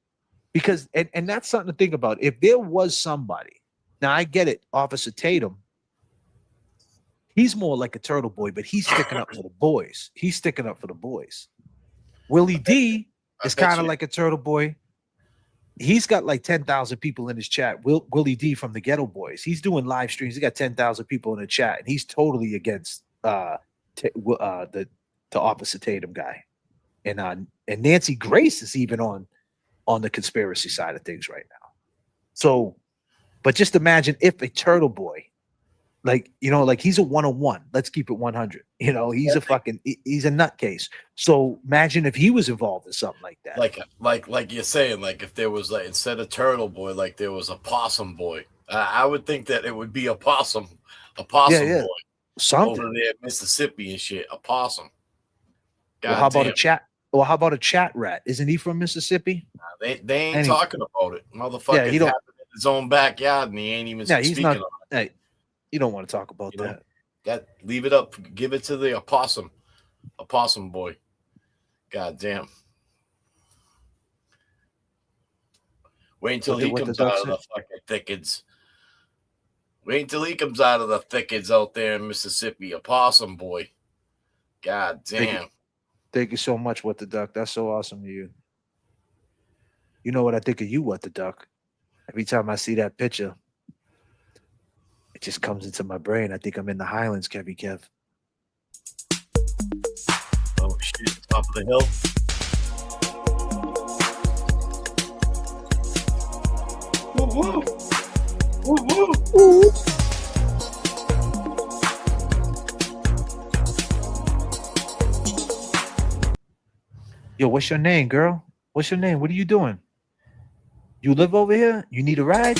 [SPEAKER 7] Because, and that's something to think about. If there was somebody, now I get it, Officer Tatum, He's more like a turtle boy, but he's sticking up for the boys. He's sticking up for the boys. Willie D is kind of like a turtle boy. He's got like 10,000 people in his chat. Willie D from the Ghetto Boys. He's doing live streams. He got 10,000 people in the chat, and he's totally against the opposite Tatum guy. And Nancy Grace is even on the conspiracy side of things right now. So, but just imagine if a turtle boy, like, you know, like he's a 101. Let's keep it 100. You know, he's a nutcase. So imagine if he was involved in something like that.
[SPEAKER 21] Like you're saying, like if there was, like, instead of turtle boy, like there was a possum boy. I would think that it would be a possum boy.
[SPEAKER 7] Something
[SPEAKER 21] over there in Mississippi and shit. A possum.
[SPEAKER 7] Well, how about a chat? Well, how about a chat rat? Isn't he from Mississippi?
[SPEAKER 21] They ain't talking about it. Motherfucker, he don't have it in his own backyard and he ain't even speaking on it.
[SPEAKER 7] Hey, you don't want to talk about that.
[SPEAKER 21] Leave it up. Give it to the opossum boy. God damn. Wait until he comes out of the fucking thickets. Wait until he comes out of the thickets out there in Mississippi. Opossum boy. God damn.
[SPEAKER 7] Thank you so much, What the Duck. That's so awesome to you. You know what I think of you, What the Duck? Every time I see that picture, it just comes into my brain. I think I'm in the Highlands, Kevy Kev.
[SPEAKER 21] Oh shit, top of the hill. Woo woo. Woo woo.
[SPEAKER 7] Yo, what's your name, girl? What's your name? What are you doing? You live over here? You need a ride?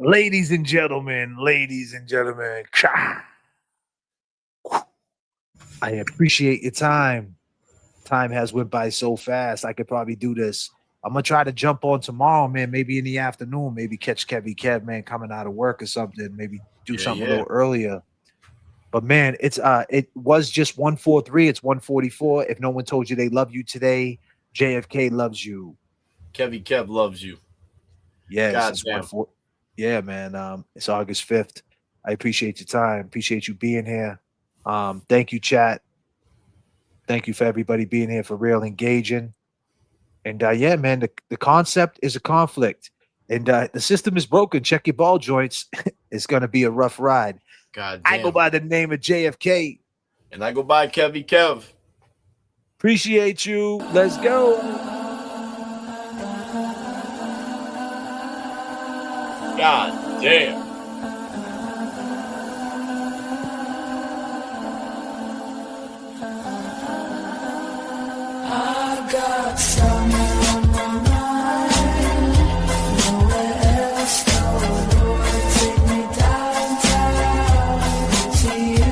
[SPEAKER 7] Ladies and gentlemen, I appreciate your time. Time has went by so fast. I could probably do this. I'm gonna try to jump on tomorrow, man. Maybe in the afternoon. Maybe catch Kevy Kev, man, coming out of work or something. Maybe do something a little earlier. But man, it was just 143. It's 144. If no one told you they love you today, JFK loves you.
[SPEAKER 21] Kevy Kev loves you.
[SPEAKER 7] Yeah, yeah, man. It's August 5th. I appreciate your time. Appreciate you being here. Thank you, chat. Thank you for everybody being here for real, engaging. And yeah, man, the concept is a conflict. And the system is broken. Check your ball joints. It's going to be a rough ride.
[SPEAKER 21] God damn.
[SPEAKER 7] I go by the name of JFK.
[SPEAKER 21] And I go by Kevy Kev.
[SPEAKER 7] Appreciate you. Let's go.
[SPEAKER 21] God damn.
[SPEAKER 8] I got something on my mind. Nowhere else, no Lord, take me downtown to you.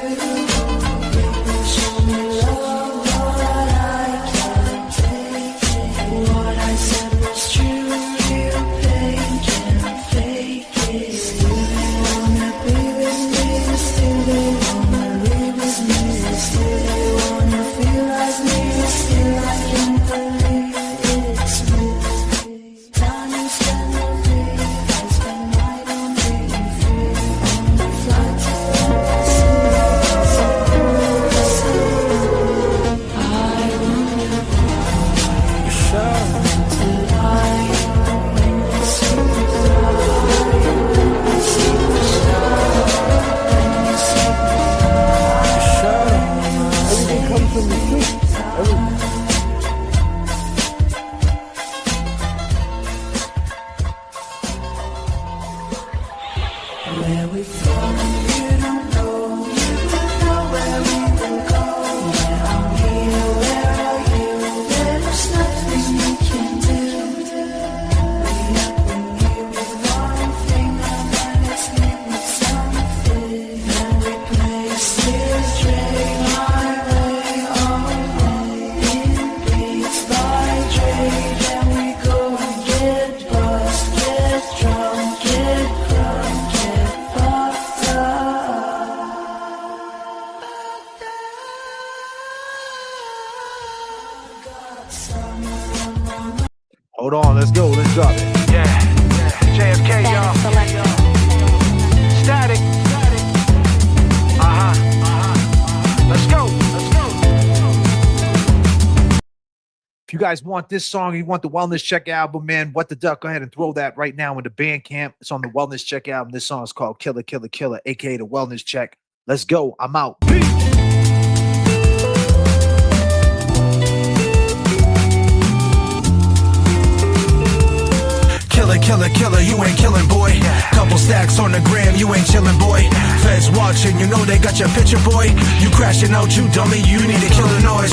[SPEAKER 8] Baby, show me love, but I can't take it. What I said was true, you can't fake it. Still they wanna be with me, still they wanna live with me, still they wanna feel like me, still I can't believe.
[SPEAKER 7] Hold on, let's go. Let's drop it.
[SPEAKER 5] Yeah. J.F.K, y'all. Static. Let's go.
[SPEAKER 7] If you guys want this song, you want the Wellness Check album, man, What the Duck, go ahead and throw that right now into Bandcamp. It's on the Wellness Check album. This song is called Killer, Killer, Killer, aka the Wellness Check. Let's go. I'm out. Peace.
[SPEAKER 5] Killer, killer, killer, you ain't killing, boy. Couple stacks on the gram, you ain't chilling, boy. Feds watching, you know they got your picture, boy. You crashing out, you dummy, you need to kill the noise.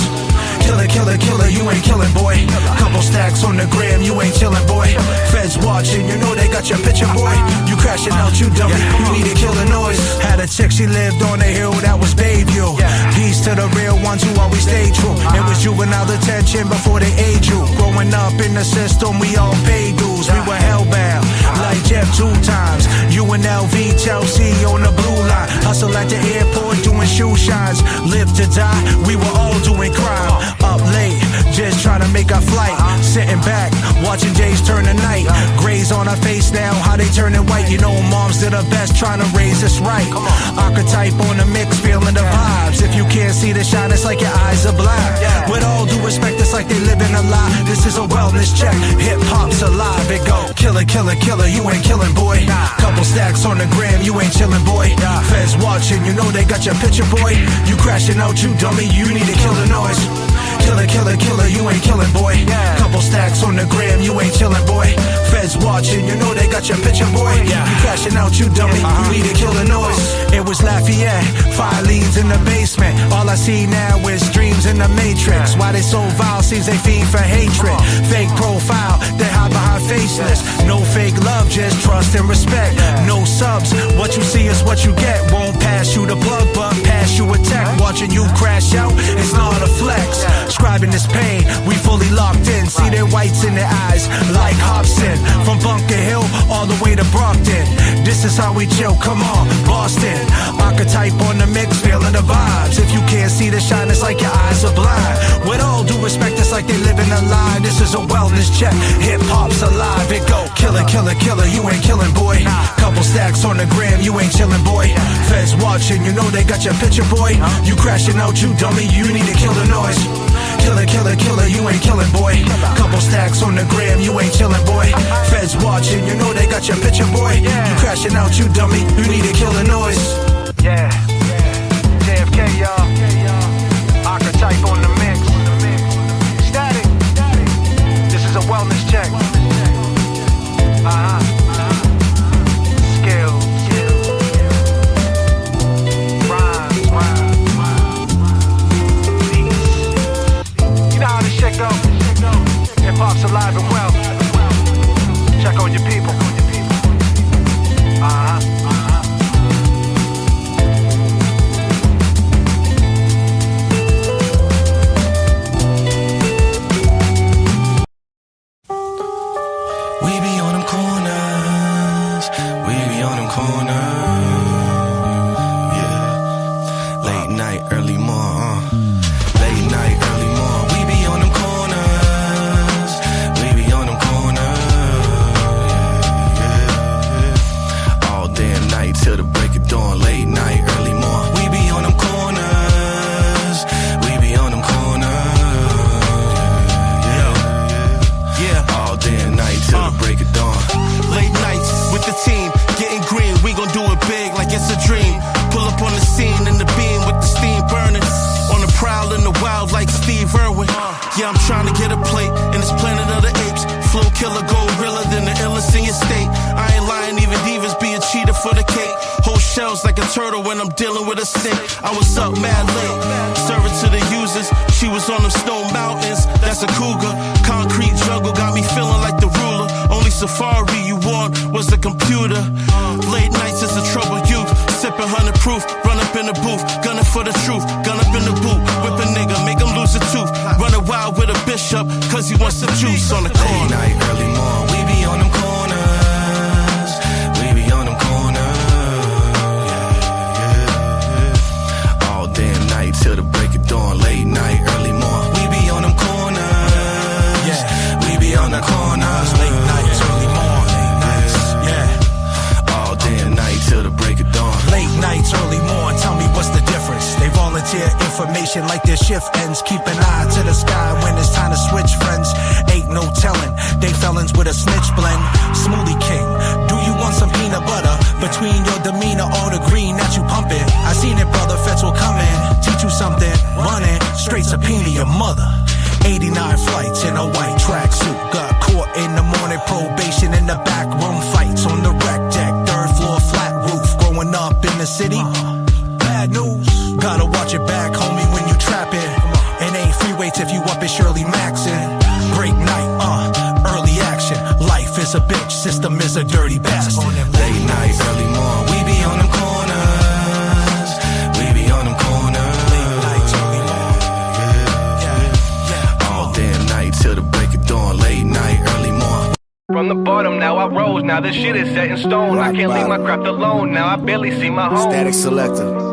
[SPEAKER 5] Killer, killer, killer, you ain't killing, boy. Couple stacks on the gram, you ain't chilling, boy. Feds watching, you know they got your picture, boy. You crashing out, you dummy, you need to kill the noise. Had a chick, she lived on the hill, that was Bayview. Peace to the real ones who always stay true. It was juvenile detention before they age you. Growing up in the system, we all paid dues. We were hellbound, like Jeff 2 times. UNLV, Chelsea on the blue line. Hustle at the airport, doing shoe shines. Live to die, we were all doing crime. Up late, just trying to make our flight. Sitting back, watching days turn to night. Grays on our face now, how they turning white. You know moms did her best trying to raise us right. Archetype on the mix, feeling the vibes. If you can't see the shine, it's like your eyes are blind. With all due respect, it's like they living a lie. This is a wellness check, hip-hop's alive. It go killer, killer, killer, you ain't killing, boy. Couple stacks on the gram, you ain't chilling, boy. Feds watching, you know they got your picture, boy. You crashing out, you dummy, you need to kill the noise. Killer, killer, killer, you ain't killing, boy. Couple stacks on the gram, you ain't chilling, boy. Feds watching, you know they got your picture, boy. You crashing out, you dummy, you need to kill the noise. It was Lafayette, 5 leads in the basement. All I see now is dreams in the matrix. Why they so vile, seems they feed for hatred. Fake profile, they hide behind faceless. No fake love, just trust and respect. No subs, what you see is what you get. Won't pass you the plug, but pass you a tech. Watching you crash out, it's not a flex. Scribing this pain, we fully locked in. See their whites in their eyes, like Hobson. From Bunker Hill all the way to Brockton. This is how we chill, come on, Boston. Archetype on the mix, feeling the vibes. If you can't see the shine, it's like your eyes are blind. With all due respect, it's like they living a lie. This is a wellness check, hip-hop's alive. It go killer, killer, killer, you ain't killing, boy. Couple stacks on the gram, you ain't chilling, boy. Feds watching, you know they got your picture, boy. You crashing out, you dummy, you need to kill the noise. Killer, killer, killer, you ain't killing, boy. Couple stacks on the gram, you ain't chilling, boy. Feds watching, you know they got your picture, boy. You crashing out, you dummy, you need to kill the noise. Yeah, J.F.K, y'all. Archetype on the mix. Static. This is a wellness check. Skills. Shit go. Hip-hop's alive and well. Check on your people.
[SPEAKER 4] We be on them corners. We be on them corners. Yeah. Late night, early morning. Late night, early morning. We be on them corners. We be on them corners. Yeah. All day and night till the break of dawn. Late night, early morning. We be on them corners. We be on them corners. Yeah. All day and night till the break of dawn. Late nights with the team, getting green. We gon' do it big like it's a dream. Pull up on the scene in the beam with the steam burning. On the prowl in the wild like Steve Irwin. Yeah, I'm trying to get a plate in this planet of the apes. Flow killer, go realer than the illest in your state. I ain't lying, even divas be a cheater for the cake. Whole shells like a turtle when I'm dealing with a snake. I was up mad late, serving to the users. She was on them snow mountains, that's a cougar. Concrete jungle got me feeling like the ruler. Only safari you want was the computer. Late nights is a trouble youth. Sipping 100 proof, run up in the booth. Gunning for the truth, gun up in the boot. Whip a nigga, make him lose a tooth. Running wild with a bishop, cause he wants the juice on the corner. Late night, early morning, we be on them corners. We be on them corners. Yeah. All day and night till the break of dawn. Late night, early morning, we be on them corners.
[SPEAKER 5] patient like their shift ends. Keep an eye to the sky when it's time to switch friends. Ain't no telling, they felons with a snitch blend. Smoothie King, do you want some peanut butter? Between your demeanor, all the green that you pumping. I seen it, brother, feds will come in. Teach you something, running, straight subpoena your mother. 89 flights in a white tracksuit. Got caught in the morning, probation in the back room. Fights on the rec deck, third floor, flat roof. Growing up in the city, bad news. Gotta watch your back, homie, when you trapping. It ain't free weights if you up at Shirley Maxon. Break night, early action. Life is a bitch, system is a dirty bastard. Late night, early morning, we be on them corners. We be on them corners. Late night, early morning. All day and night till the break of dawn. Late night, early morning.
[SPEAKER 14] From the bottom, now I rose. Now this shit is set in stone. I can't leave my craft alone. Now I barely see my home.
[SPEAKER 5] Static Selector.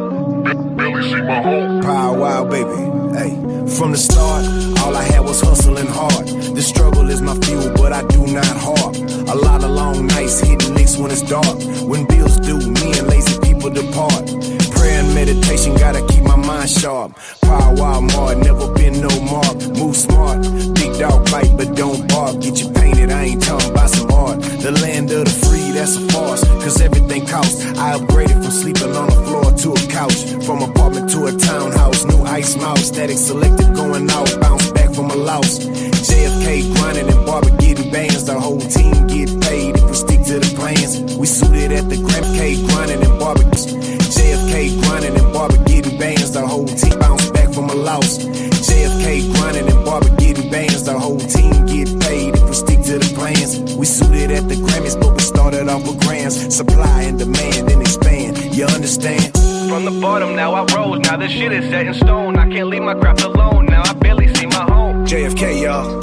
[SPEAKER 12] Barely see my home.
[SPEAKER 5] Power Wild, baby. Hey, from the start, all I had was hustling hard. The struggle is my fuel, but I do not harp. A lot of long nights hitting licks when it's dark. When bills due, me and lazy people depart. Prayer and meditation, gotta keep my mind sharp. Power Wild Mart, never been no mark. Move smart, big dog bite, but don't bark. Get you painted, I ain't talking about some art. The land of the free, that's a farce, cause everything costs. I upgraded from sleeping on the floor to a couch. From apartment to a townhouse, new ice mouse. Static Selected going out, bounce back from a loss. J.F.K. grinding and barber getting bands. The whole team get paid if we stick to the plans. We suited at the Grand K grinding and barber. J.F.K. grinding and barber getting bands. The whole team bounce back from a loss. J.F.K. grinding and barber getting bands. The whole team get paid if we stick to the plans. We suited at the Grammys, but we started off with grams. Supply and demand and expand. You understand?
[SPEAKER 14] From the bottom, now I rose. Now this shit is set in stone. I can't leave my craft alone. Now I barely see my home.
[SPEAKER 5] JFK, y'all.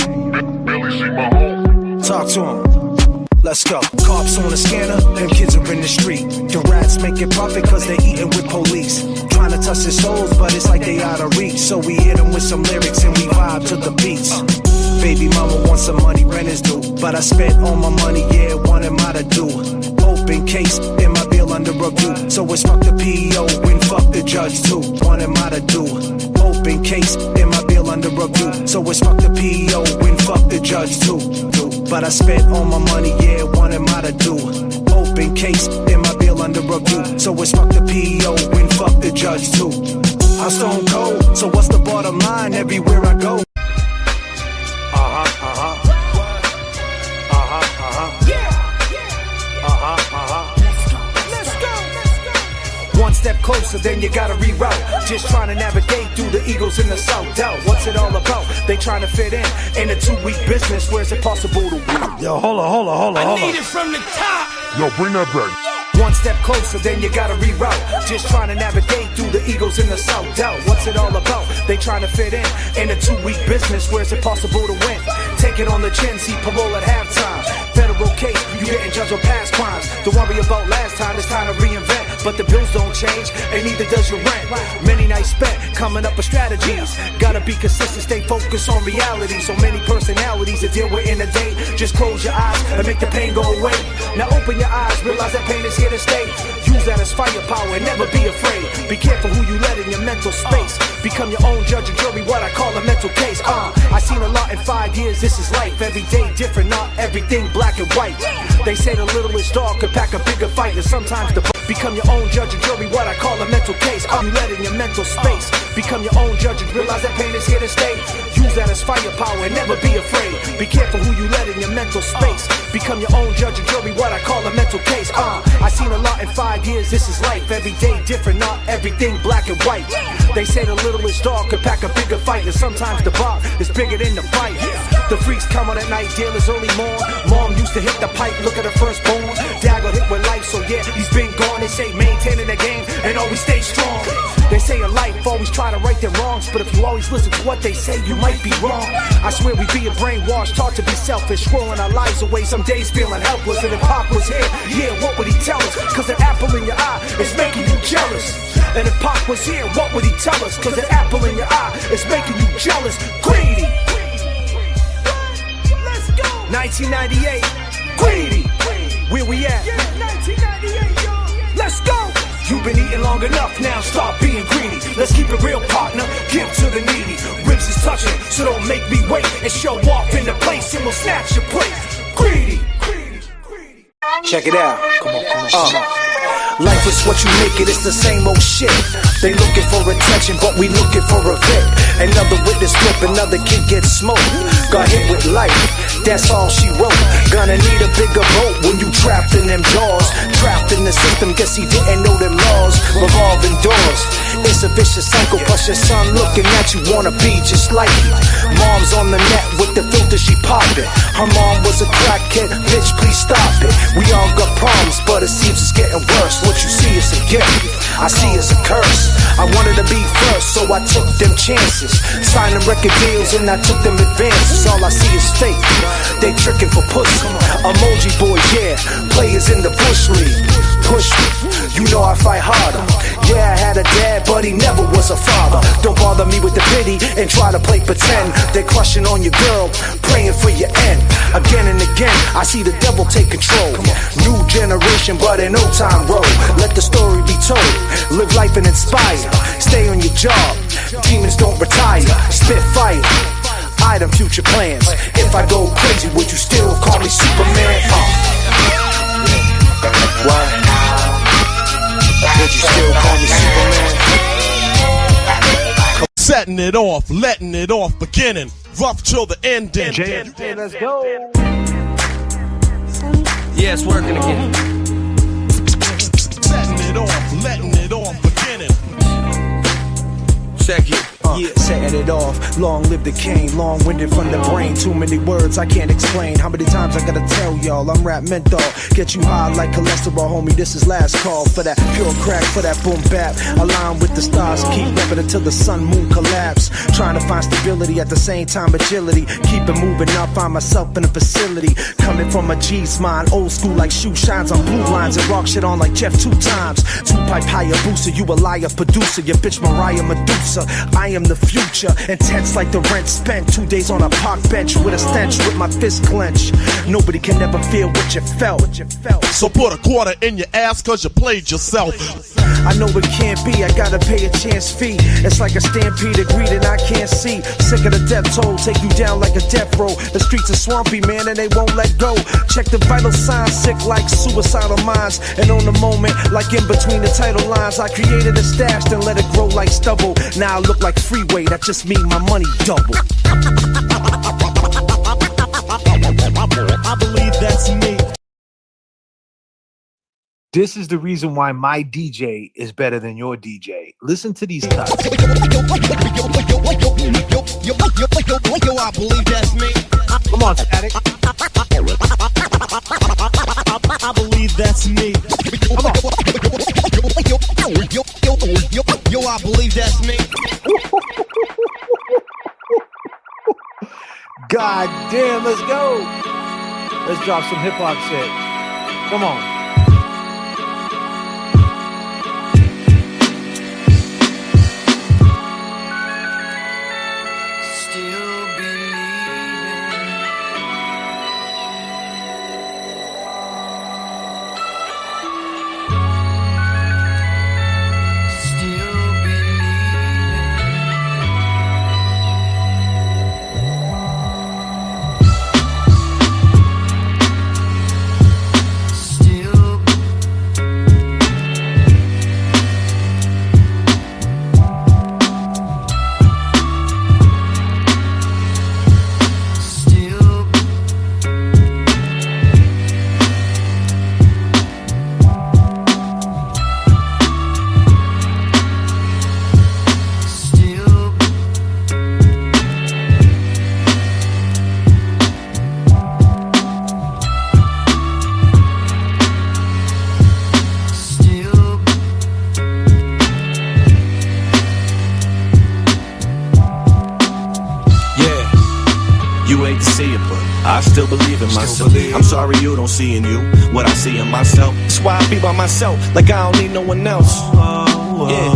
[SPEAKER 12] Barely see my home.
[SPEAKER 5] Talk to him. Let's go. Cops on the scanner, them kids are in the street. The rats make it profit cause they eating with police. Trying to touch their souls, but it's like they out of reach. So we hit them with some lyrics and we vibe to the beats. Baby mama wants some money, rent is due. But I spent all my money, yeah, what am I to do? Open case, in my bill under review. So it's fuck the PEO and fuck the judge too. What am I to do? Open case, in my bill under review. So it's fuck the PEO and fuck the judge too. But I spent all my money, yeah, what am I to do? Open case, in my bill under review. So it's fuck the PEO and fuck the judge too. I'm stone cold, so what's the bottom line everywhere I go? One step closer, then you gotta reroute. Just trying to navigate through the Eagles in the South. Doubt, what's it all about? They trying to fit in a 2-week business. Where's it possible to win?
[SPEAKER 11] Yo, hold on.
[SPEAKER 10] I need it from the top.
[SPEAKER 12] Yo, bring that back.
[SPEAKER 5] One step closer, then you gotta reroute. Just trying to navigate through the Eagles in the South. Doubt, what's it all about? They trying to fit in a 2-week business. Where's it possible to win? Take it on the chin, see parole at halftime. Federal case, you getting judged on past crimes. Don't worry about last time, it's time to reinvent. But the bills don't change, and neither does your rent. Many nights spent coming up with strategies. Gotta be consistent, stay focused on reality. So many personalities to deal with in a day. Just close your eyes and make the pain go away. Now open your eyes, realize that pain is here to stay. Use that as firepower and never be afraid. Be careful who you let in your mental space. Become your own judge and jury, what I call a mental case. I seen a lot in 5 years, this is life. Every day different, not everything black and white. They say the littlest dog could pack a bigger fight. And sometimes the become your own judge and jury, what I call a mental case. You let in your mental space. Become your own judge and realize that pain is here to stay. Use that as firepower and never be afraid. Be careful who you let in your mental space. Become your own judge and jury, what I call a mental case. I seen a lot in 5 years, this is life. Every day different, not everything black and white. They say the littlest dog could pack a bigger fight. And sometimes the bar is bigger than the fight. The freaks come on at night, dealers early morn. Mom used to hit the pipe, look at her firstborn. Dad got hit with life, so yeah, he's been gone. They say maintaining the game and always stay strong. They say in life always try to right their wrongs, but if you always listen to what they say, you might be wrong. I swear we being brainwashed, taught to be selfish, squirreling our lives away, some days feeling helpless. And if Pac was here, yeah, what would he tell us? Cause an apple in your eye is making you jealous. And if Pac was here, what would he tell us? Cause an apple in your eye is making you jealous. Greedy. Let's go. 1998. Greedy. Where we at? Yeah, 1998, y'all. Let's go. You've been eating long enough, now stop being greedy. Let's keep it real, partner, give to the needy. Ribs is touching, so don't make me wait and show off in the place and we'll snatch your plate. Greedy. Check it out. Come on. Life is what you make it, it's the same old shit. They looking for attention, but we looking for a vet. Another witness flip, another kid gets smoked. Got hit with life, that's all she wrote. Gonna need a bigger boat when you trapped in them jaws. Trapped in the system, guess he didn't know them laws. Revolving doors, it's a vicious cycle. Plus your son looking at you, wanna be just like you. Mom's on the net with the filter, she popping. Her mom was a crackhead, bitch please stop it. We all got problems, but it seems it's getting worse. What you see is a gift, I see it's a curse. I wanted to be first, so I took them chances. Signed them record deals and I took them advances. All I see is fake, they tricking for pussy. Emoji boys, yeah, players in the bush league. Push me, you know I fight harder. Yeah, I had a dad, but he never was a father. Don't bother me with the pity and try to play pretend. They're crushing on your girl, praying for your end. Again and again, I see the devil take control. New generation, but in no time road. Let the story be told. Live life and inspire. Stay on your job. Demons don't retire. Spit fire. Item future plans. If I go crazy, would you still call me Superman? What? Would you still call me Superman?
[SPEAKER 15] Setting it off, letting it off, beginning rough till the ending.
[SPEAKER 7] J.F.K, let's go.
[SPEAKER 11] Yeah, it's working again.
[SPEAKER 15] Setting it off, letting it off, beginning.
[SPEAKER 11] Check it.
[SPEAKER 5] Yeah, setting it off. Long live the king, long-winded from the brain. Too many words I can't explain. How many times I gotta tell y'all I'm rap menthol. Get you high like cholesterol, homie. This is last call for that pure crack, for that boom bap. Align with the stars, keep repping until the sun, moon collapse. Trying to find stability at the same time agility. Keep it moving up, find myself in a facility. Coming from a G's mind, old school like shoe shines on blue lines and rock shit on like Jeff 2 times. 2-pipe higher booster, you a liar producer. Your bitch Mariah Medusa. I am the future, intense like the rent spent. 2 days on a park bench with a stench, with my fist clenched. Nobody can ever feel what you felt.
[SPEAKER 15] So put a quarter in your ass cause you played yourself.
[SPEAKER 5] I know it can't be, I gotta pay a chance fee. It's like a stampede of greed and I can't see. Sick of the death toll, take you down like a death row. The streets are swampy, man, and they won't let go. Check the vital signs, sick like suicidal minds. And on the moment, like in between the title lines, I created a stash, then let it grow like stubble. Now I look like freeway, that just mean my money double.
[SPEAKER 15] I believe that's me.
[SPEAKER 7] This is the reason why my DJ is better than your DJ. Listen to these cuts.
[SPEAKER 11] Yo, I believe that's me.
[SPEAKER 7] Come on, Static.
[SPEAKER 15] I believe that's me.
[SPEAKER 11] Come on. Yo, I believe that's me.
[SPEAKER 7] God damn, let's go. Let's drop some hip hop shit. Come on.
[SPEAKER 16] I still believe in myself. I'm sorry you don't see in you what I see in myself. That's why I be by myself, like I don't need no one else. Yeah.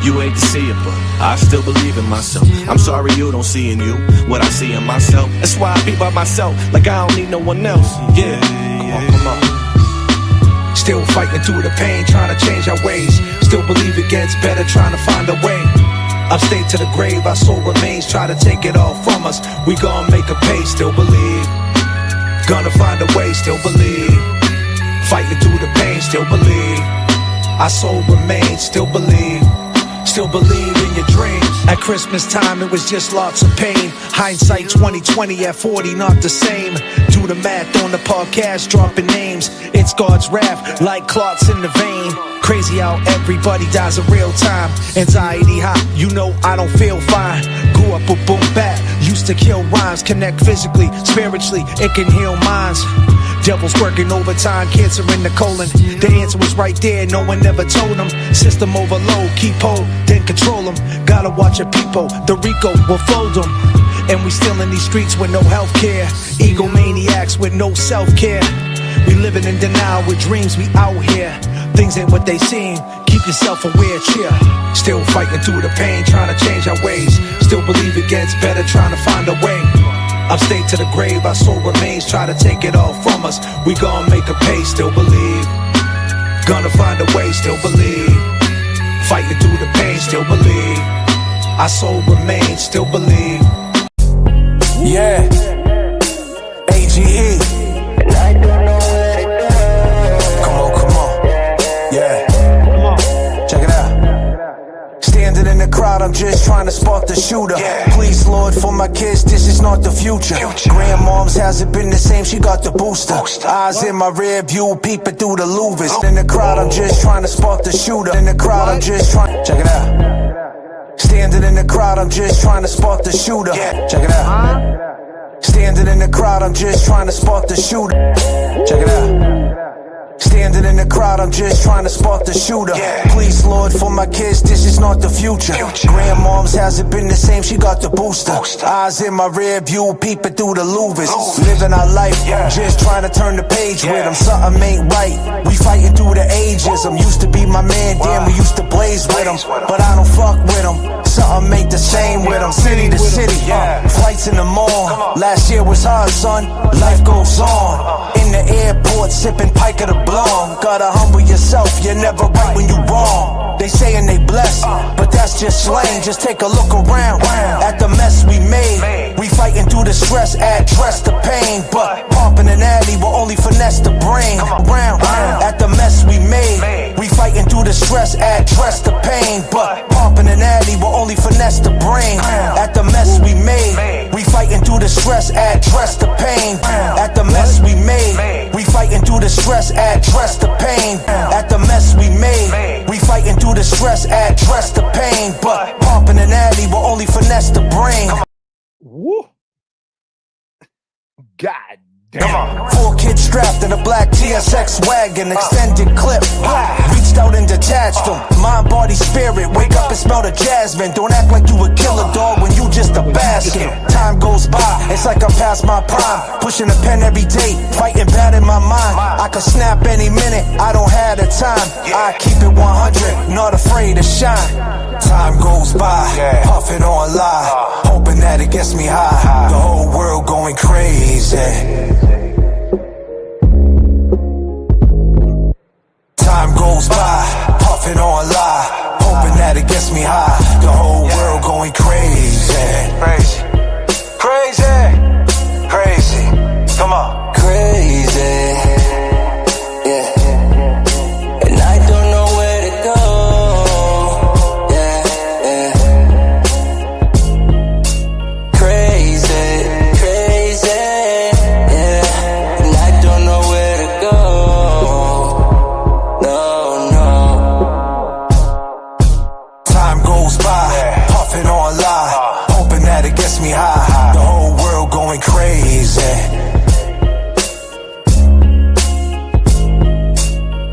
[SPEAKER 16] You hate to see it, but I still believe in myself. I'm sorry you don't see in you what I see in myself. That's why I be by myself, like I don't need no one else. Yeah. Come on, come on.
[SPEAKER 5] Still fighting through the pain, trying to change our ways. Still believe it gets better, trying to find a way. Upstate to the grave, our soul remains. Try to take it all from us, we gon' make a pay. Still believe, gonna find a way. Still believe, fighting through the pain. Still believe, our soul remains. Still believe in your dreams. At Christmas time it was just lots of pain. Hindsight 2020, at 40 not the same. Do the math on the podcast, dropping names. It's God's wrath, like clots in the vein. Crazy how everybody dies in real time. Anxiety high, you know I don't feel fine. Grew up with boom bap, used to kill rhymes. Connect physically, spiritually, it can heal minds. Devils working overtime, cancer in the colon. The answer was right there, no one ever told them. System overload, keep hold, then control them. Gotta watch your people, the Rico will fold them. And we still in these streets with no health care. Egomaniacs with no self-care. We living in denial with dreams, we out here. Things ain't what they seem, keep yourself aware, cheer. Still fighting through the pain, trying to change our ways. Still believe it gets better, trying to find a way. Upstate to the grave, our soul remains. Try to take it all from us, we gon' make a pay. Still believe, gonna find a way. Still believe, fighting through the pain. Still believe, our soul remains. Still believe. Yeah, AGE. Come on, yeah. Check it out. Standing in the crowd, I'm just trying to spark the shooter. Please, Lord, for my kids, this is not the future. Grandmom's hasn't been the same, she got the booster. Eyes in my rear view, peeping through the louvers. In the crowd, I'm just trying to spark the shooter. In the crowd, I'm just trying. Check it out. Standing in the crowd, I'm just trying to spark the shooter. Check it out. Standing in the crowd, I'm just trying to spark the shooter. Check it out. Standing in the crowd, I'm just trying to spark the shooter. Please, Lord, for my kids, this is not the future. Grandmom's hasn't been the same, she got the booster. Eyes in my rear view, peeping through the louvers. Living our life, just trying to turn the page with them. Something ain't right, we fighting through the ages. I'm used to be my man, damn, we used to blaze with them. But I don't fuck with them, something ain't the same with them. City to city, flights in the mall. Last year was hard, son, life goes on. In the airport, sipping pike of the blonde. Gotta humble yourself, you're never right when you wrong. They saying they blessed, but that's just slang. Just take a look around at the mess we made. We fighting through the stress, address the pain. But pumping an alley will only finesse the brain. Around at the mess we made. We fighting through the stress, address the pain. But pumping an alley will only finesse the brain. At the mess we made. We fighting through the stress, address the pain. At the mess we made. We fighting through the stress, address the pain. At the mess we made. We fighting through the stress, address the pain. But pumping an alley will only finesse the brain.
[SPEAKER 7] Woo. God damn.
[SPEAKER 5] 4 kids strapped in a black TSX wagon, extended clip. Reached out and detached them. Mind, body, spirit. Wake up and smell the jasmine. Don't act like you a killer dog when you just a basket. Time goes by, it's like I'm past my prime. Pushing a pen every day, fighting bad in my mind. I could snap any minute, I don't have the time. I keep it 100, not afraid to shine. Time goes by, puffing on lie, hoping that it gets me high. The whole world going crazy. Time goes by, puffing on lie, hoping that it gets me high. The whole world going crazy. Crazy, crazy, come on. Crazy, yeah. And I don't know where to go. Crazy, crazy, yeah. And I don't know where to go. Puffing on lie, hoping that it gets me high. The whole world going crazy.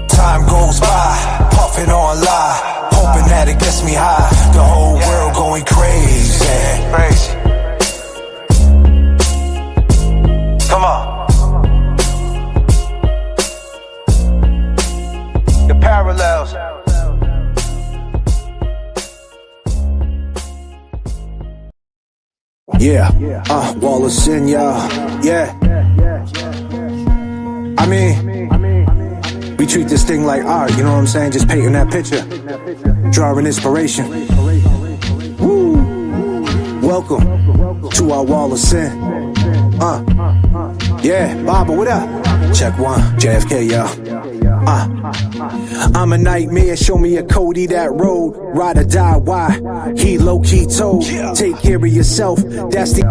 [SPEAKER 5] Time goes by, puffing on lie, hoping that it gets me high. The whole world going crazy. Come on. The parallels. Yeah, Wallace in y'all, yeah. I mean, we
[SPEAKER 18] treat this thing like art, you know what I'm saying? Just painting that picture, drawing inspiration. Woo! Welcome to our wall of sin. Yeah, Baba, what up? Check one, J.F.K, y'all. I'm a nightmare, show me a Cody that road. Ride or die, why? He low-key told. Take care of yourself, that's the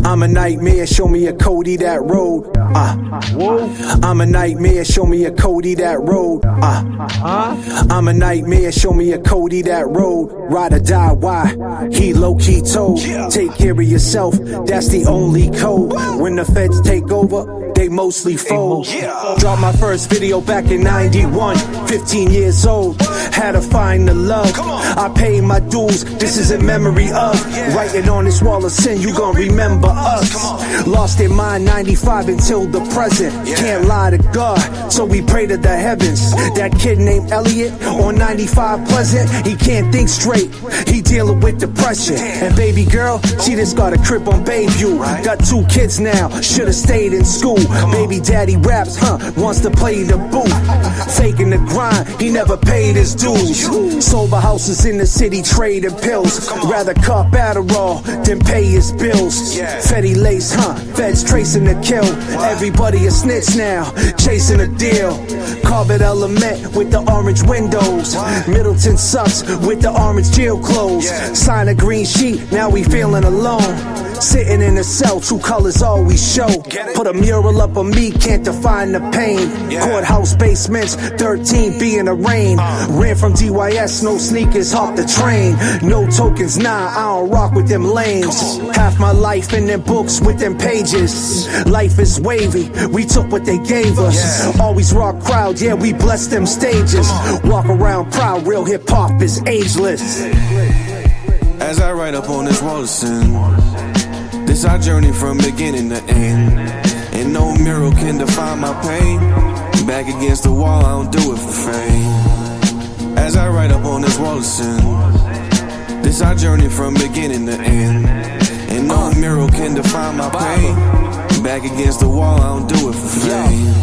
[SPEAKER 18] I'm a nightmare, show me a Cody that road. I'm a nightmare, show me a Cody that road. I'm a nightmare, show me a Cody that road. Ride or die, why? He low-key told. Take care of yourself, that's the only code. When the feds take over, they mostly fold. Dropped my first video back in 91, 15 years old. Had to find the love. I paid my dues, this is in memory of. Writing on this wall of sin, you gon' remember us. Lost in mind 95 until the present. Can't lie to God, so we pray to the heavens. That kid named Elliot on 95 Pleasant, he can't think straight, he dealing with depression. And baby girl, she just got a crib on Bayview. Got 2 kids now, should've stayed in school. Baby daddy raps, wants to play the booth. Faking the grind, he never paid his dues. Sober houses in the city, trading pills. Rather cop Adderall than pay his bills. Fetty lace, feds tracing the kill. Everybody a snitch now, chasing a deal. Carbon element with the orange windows. Middleton sucks with the orange jail clothes. Sign a green sheet, now we feeling alone. Sitting in a cell, true colors all we show. Put a mural up on me, can't define the pain. Courthouse basements, 13 be in the rain. Ran from DYS, no sneakers, hop the train. No tokens, nah, I don't rock with them lames. Half my life in them books with them pages. Life is wavy, we took what they gave us. Always rock crowd, yeah, we bless them stages. Walk around proud, real hip hop is ageless.
[SPEAKER 16] As I write up on this wall of sin, this our journey from beginning to end. And no mirror can define my pain. Back against the wall, I don't do it for fame. As I write up on this wall of sin, this our journey from beginning to end. And no mirror can define my pain. Back against the wall, I don't do it for fame.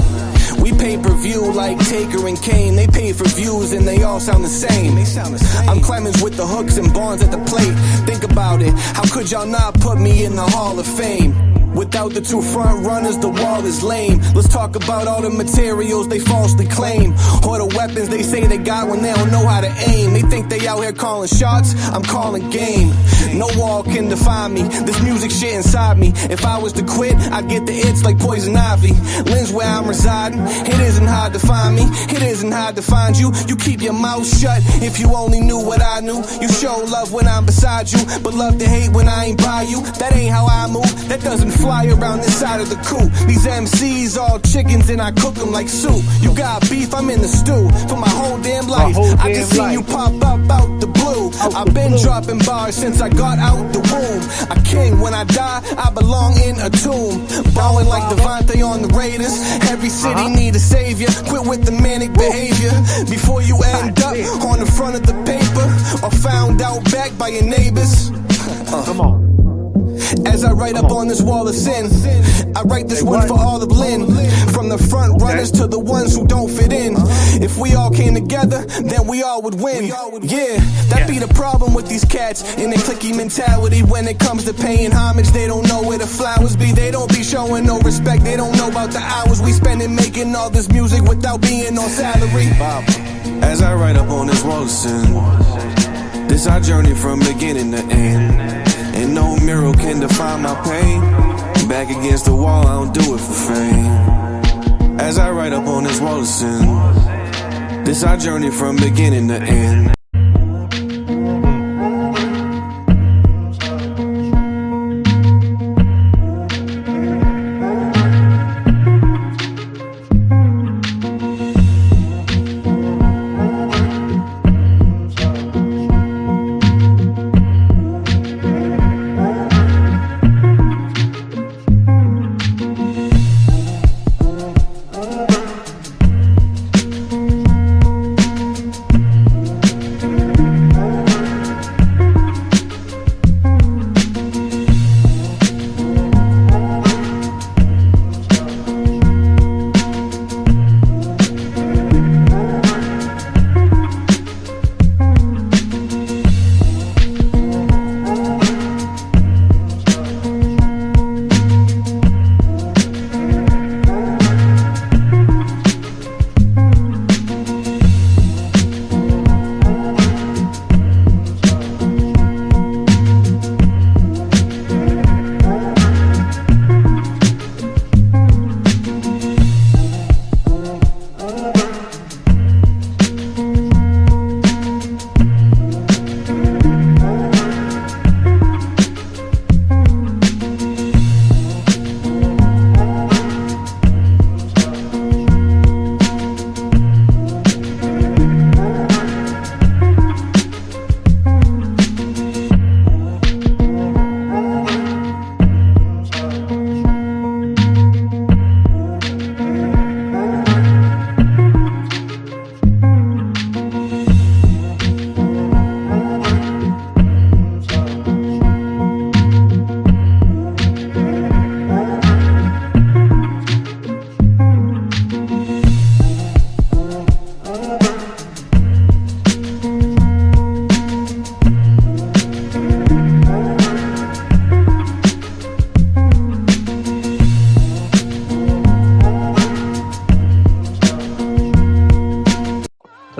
[SPEAKER 16] We pay-per-view like Taker and Kane. They pay for views and they all sound the same. I'm Clemens with the hooks and Barnes at the plate. Think about it, how could y'all not put me in the Hall of Fame? Without the 2 front runners, the wall is lame. Let's talk about all the materials they falsely claim, or the weapons they say they got when they don't know how to aim. They think they out here calling shots, I'm calling game. No wall can define me, this music shit inside me. If I was to quit, I'd get the itch like poison ivy. Lynn's where I'm residing, it isn't hard to find me. It isn't hard to find you, you keep your mouth shut. If you only knew what I knew, you show love when I'm beside you, but love to hate when I ain't by you. That ain't how I move, that doesn't fly around this side of the coop. These MCs all chickens and I cook them like soup. You got beef, I'm in the stew for my whole damn life. I just seen you pop up out the blue. I've been dropping bars since I got out the womb. A king, when I die, I belong in a tomb. Ballin' like Devontae on the Raiders. Every city need a savior. Quit with the manic behavior before you end up on the front of the paper or found out back by your neighbors. Come on. As I write up on this wall of sin, I write this one for all of Lynn. From the front runners to the ones who don't fit in. If we all came together, then we all would win. Yeah, that be the problem with these cats and their cliquey mentality. When it comes to paying homage, they don't know where the flowers be. They don't be showing no respect. They don't know about the hours we spend in making all this music without being on salary. As I write up on this wall of sin, this our journey from beginning to end. And no mirror can define my pain. Back against the wall, I don't do it for fame. As I write up on this wall of sin, this our journey from beginning to end.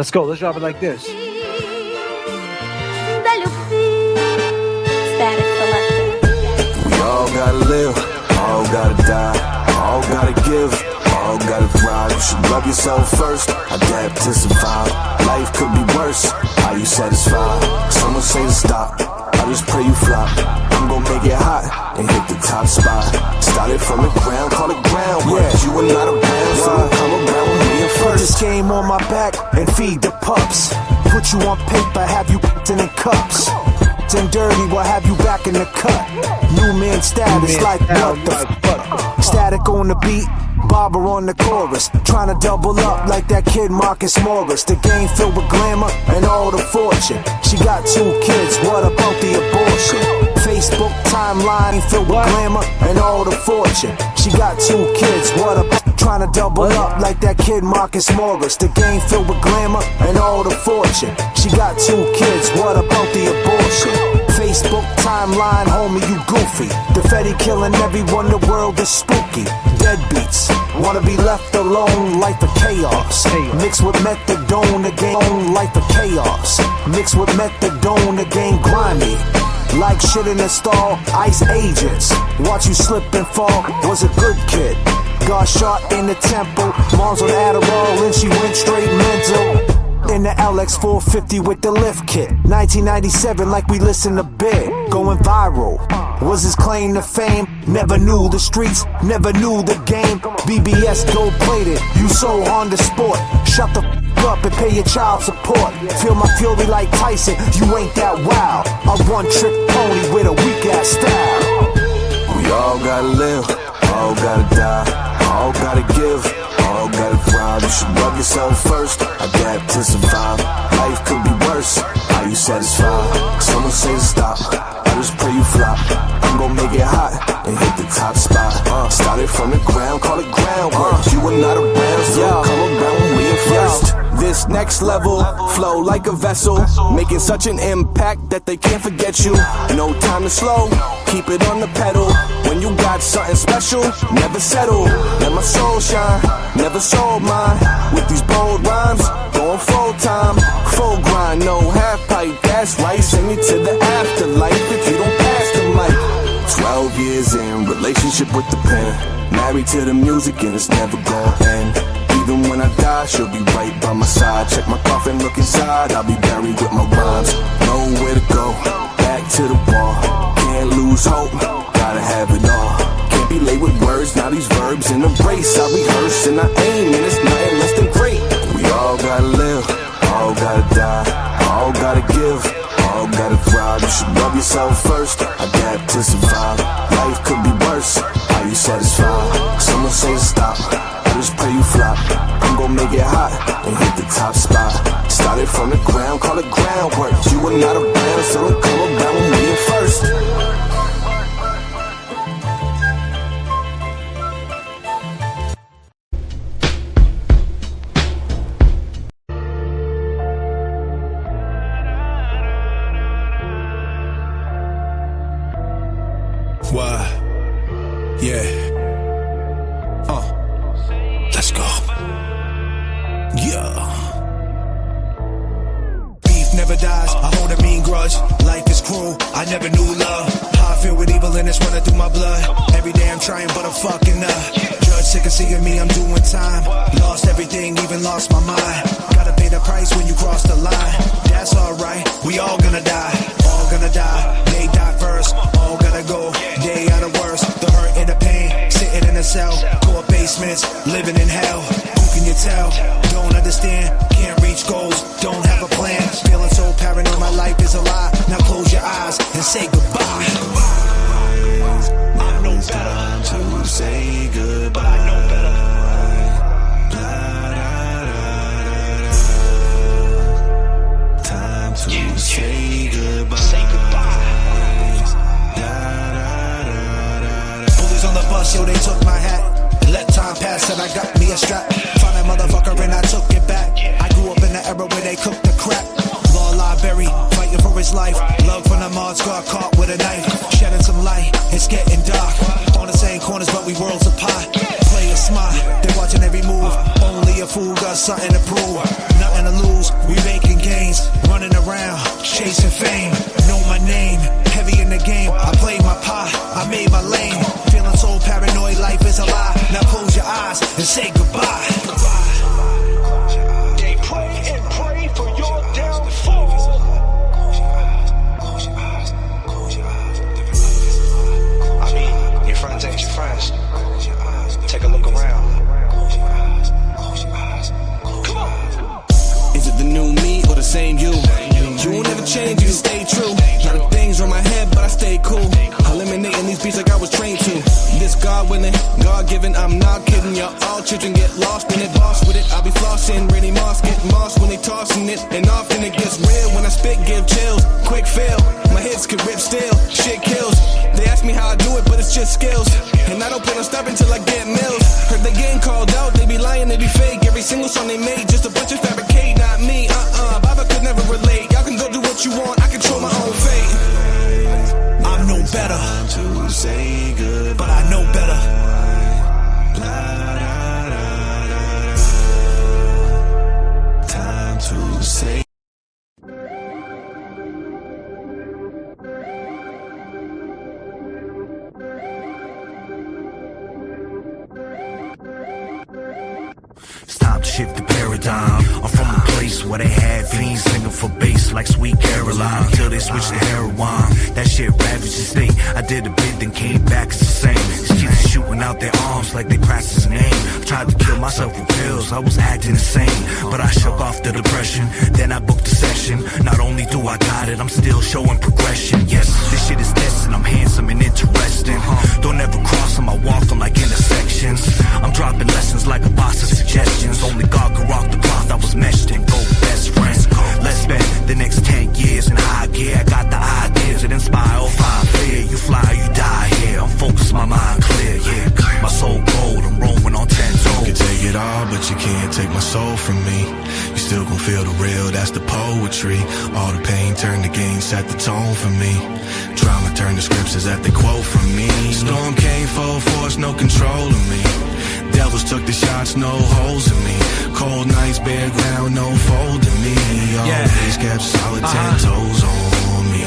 [SPEAKER 7] Let's go. Let's drop it like this.
[SPEAKER 23] Static Selector.
[SPEAKER 16] We all gotta live, all gotta die, all gotta give, all gotta thrive. You should love yourself first, adapt to survive. Life could be worse, are you satisfied? Someone say to stop, I just pray you flop. I'm gonna make it hot and hit the top spot. Started from the ground, call it groundwork. You are not around, so come around with me and
[SPEAKER 5] Put this game on my back and feed the pups. Put you on paper, have you in cups. And dirty, will have you back in the cut. New man status, like what the fuck? Static on the beat, Barber on the chorus. Trying to double up like that kid Marcus Morris. The game filled with glamour and all the fortune. She got 2 kids, what about the abortion? Facebook timeline filled with glamour and all the fortune. She got 2 kids, what about? Trying to double up like that kid Marcus Morris. The game filled with glamour and all the fortune. She got 2 kids, what about the abortion? Facebook timeline, homie, you goofy. The Fetty killing everyone, the world is spooky. Deadbeats, wanna be left alone, life of chaos. Mixed with methadone, the game, life of chaos. Mixed with methadone, the game grimy. Like shit in a stall, ice agents. Watch you slip and fall, was a good kid. Got shot in the temple, mom's on Adderall and she went straight mental. In the LX 450 with the lift kit. 1997 like we listen to Big. Going viral, was his claim to fame. Never knew the streets, never knew the game. BBS gold plated, you so on the sport. Shut the f up and pay your child support. Feel my fury like Tyson, you ain't that wild. A one-trick pony with a weak-ass style.
[SPEAKER 16] We all gotta live, all gotta die, all gotta give, all gotta thrive. You should love yourself first, adapt to survive. Life could be worse, are you satisfied? Someone say to stop, I just pray you flop. I'm gonna make it hot and hit the top spot. Started from the ground, call it groundwork. You are not around, so come around when we are first. This next level, flow like a vessel, making such an impact that they can't forget you. No time to slow, keep it on the pedal. When you got something special, never settle. Let my soul shine, never sold mine. With these bold rhymes, going full time, full grind, no half pipe. That's right, send me to the afterlife if you don't pass the mic. 12 years in, relationship with the pen. Married to the music and it's never gonna end. Even when I die, she'll be right by my side. Check my coffin, look inside, I'll be buried with my rhymes. Nowhere to go, back to the wall. Can't lose hope, gotta have it all. Can't be late with words, now these verbs in a race. I rehearse and I aim and it's nothing less than great. We all gotta live, all gotta die, all gotta give, all gotta thrive. You should love yourself first, adapt to survive. Life could be worse, are you satisfied? Someone say to stop, I just pray you flop. I'm gonna make it hot and hit the top spot. Started from the ground, call it groundwork. You are not around, so don't come around when we are first.
[SPEAKER 15] Why? Yeah. Let's go. Yeah.
[SPEAKER 6] Beef never dies, I hold a mean grudge. Life is cruel, I never knew love. How I feel with evil and it's running through my blood. Every day I'm trying but I'm fucking up. Judge sick of seeing me, I'm doing time. Lost everything, even lost my mind. Gotta pay the price when you cross the line. That's alright, we all gonna die. All gonna die, they die first. All gotta go, they are the worst. The hurt and the pain, sitting in a cell. Court basements, living in hell. Who can you tell? Don't understand, can't reach goals, don't have a plan. Feeling so paranoid, my life is a lie. Now close your eyes and say goodbye.
[SPEAKER 16] I know time to say goodbye. I know better. Time to say goodbye.
[SPEAKER 6] Say goodbye. Bullies on the bus, yo, they took my hat. Let time pass and I got me a strap. Found that motherfucker and I took it back. I grew up in the era where they cooked the crap. Law library, fighting for his life. Love from the mods, got caught with a knife. Shedding some light, it's getting dark. On the same corners but we worlds apart. Play it smart, they watching every move. Only a fool got something to prove. Nothing to lose, and say goodbye.
[SPEAKER 5] They pray and pray for your downfall. I mean, your friends ain't your friends. Take a look around. Come on.
[SPEAKER 16] Is it the new me or the same you? You won't ever change, you stay true. A lot of things on my head, but I stay cool. Eliminating these beats like I was trained to. This God willing, God given, I'm not kidding. Y'all all children get lost in it, boss with it. I'll be flossing, ready moss, get moss when they tossing it. And often it gets real when I spit, give chills. Quick fail, my hits can rip still. Shit kills. They ask me how I do it, but it's just skills. And I don't plan on stopping till I get mills. Heard they getting called out, they be lying, they be fake. Every single song they made, just a bunch of fabricate, not me. Baba could never relate. Y'all can go do what you want, I control my own fate.
[SPEAKER 6] I'm no better to say good, but I know better. Time to say.
[SPEAKER 11] It's time to shift the paradigm. I'm from a place where they had fiends singing for bass like Sweet Caroline till they switched to heroin. That shit ravaged the state. I did a bit, then came back, it's the same. These kids are shooting out their arms like they practice an aim. I tried to kill myself with pills, I was acting insane. But I shook off the depression, then I booked a session. Not only do I got it, I'm still showing progression. Yes, this shit is testing, I'm handsome and interesting. Don't ever cross them, I walk them like intersections. I'm dropping lessons like a box of suggestions. Only God could rock the cloth I was meshed in. Go best friends. Let's spend the next 10 years in high gear. I got the ideas that inspire or find fear. You fly, you die here. I'm focused, my mind clear. Yeah, my soul cold. I'm rolling on 10 toes.
[SPEAKER 6] You can take it all, but you can't take my soul from me. You still gon' feel the real, that's the poetry. All the pain turned the game, set the tone for me. Drama turned the scriptures that they quote from me. Storm came full force, no control of me. Devils took the shots, no holes in me. Cold nights, bare ground, no fold in me. Always kept solid 10 toes on me.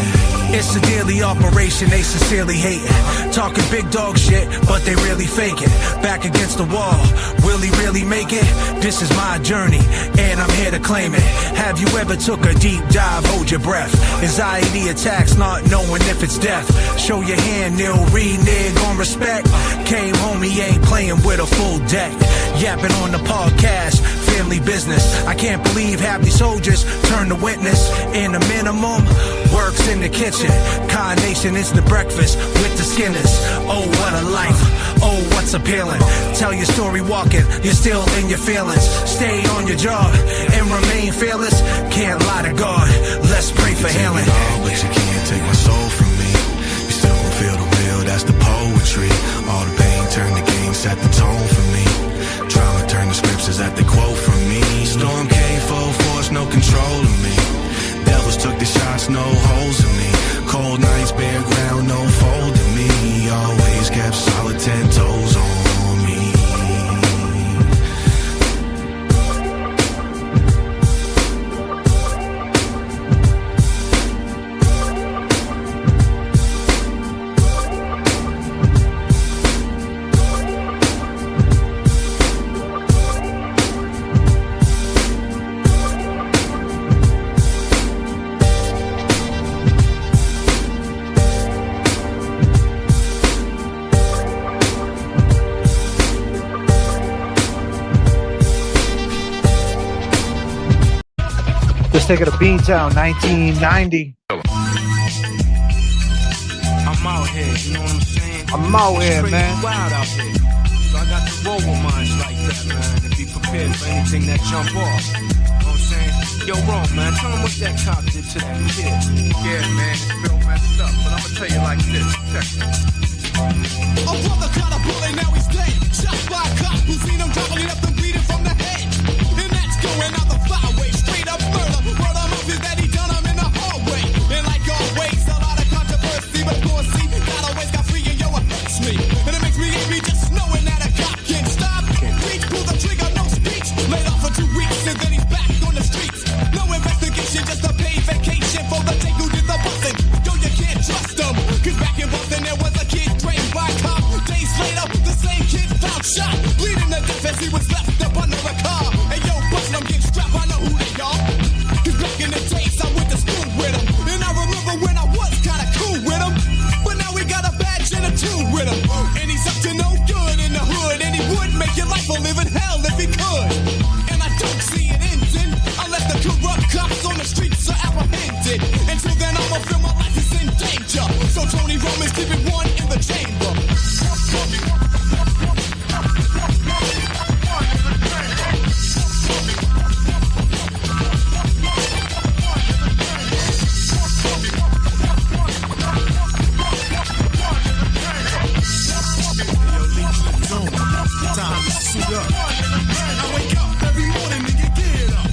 [SPEAKER 11] It's a daily operation, they sincerely hate it. Talking big dog shit, but they really fake it. Back against the wall, will he really make it? This is my journey, and I'm here to claim it. Have you ever took a deep dive, hold your breath? Anxiety attacks, not knowing if it's death. Show your hand, nil, renege on respect. Came home, he ain't playing with a full deck. Yapping on the podcast, family business. I can't believe half these soldiers turn to witness. In the minimum, works in the kitchen. Con Nation is the breakfast with the Skinners. Oh, what a life. Oh, what's appealing. Tell your story walking, you're still in your feelings. Stay on your job and remain fearless. Can't lie to God, let's pray for healing.
[SPEAKER 6] All, but you can't take my soul from me. You still gon' feel the real, that's the poetry. All the pain turned the game, set the tone for me. Drama turned the scriptures that they quote from me. Storm came full force, no control of me. Devils took the shots, no holes in me. Cold nights, bare ground, no fold in me. Always kept solid 10 toes on me.
[SPEAKER 7] Let's take it to Beantown, 1990.
[SPEAKER 10] I'm out here, you know what I'm saying?
[SPEAKER 7] I'm out here,
[SPEAKER 10] It's
[SPEAKER 7] man.
[SPEAKER 10] crazy wild out here. So I got to roll with minds like that, man, and be prepared for anything that jump off. You know what I'm saying? Yo, Rome, man, tell him what that cop did to that kid. Yeah, man, it's real messed up, but I'ma tell you like this. Check it.
[SPEAKER 1] A brother got a bullet, now he's dead. Shot by a cop who seen him drop, only left him bleeding from the head. And that's going out the flyway, straight up murder. Word of mouth is that he done him in the hallway. And like always, a lot of controversy, but for a seat, God always got free and yo, it hurts me. And it makes me angry just knowing that a cop can't stop. Reach, pull the trigger, no speech. Laid off for 2 weeks and then he's back on the streets. No investigation, just a paid vacation for the take who did the busting. Yo, you can't trust him, cause back in Boston there was a kid trained by cop. Days he was left up under the car. Hey yo, bustin', I'm getting strapped, I know who they are. Cause back in the days, I went to school with him. And I remember when I was kinda cool with him. But now we got a badge and a tool with him. And he's up to no good in the hood. And he would make your life a living hell if he could. And I don't see it ending unless the corrupt cops on the streets are apprehended. Until then, I'ma feel my life is in danger. So Tony Roman's keeping one in the chamber. Time to suit up. I wake up every morning and get up.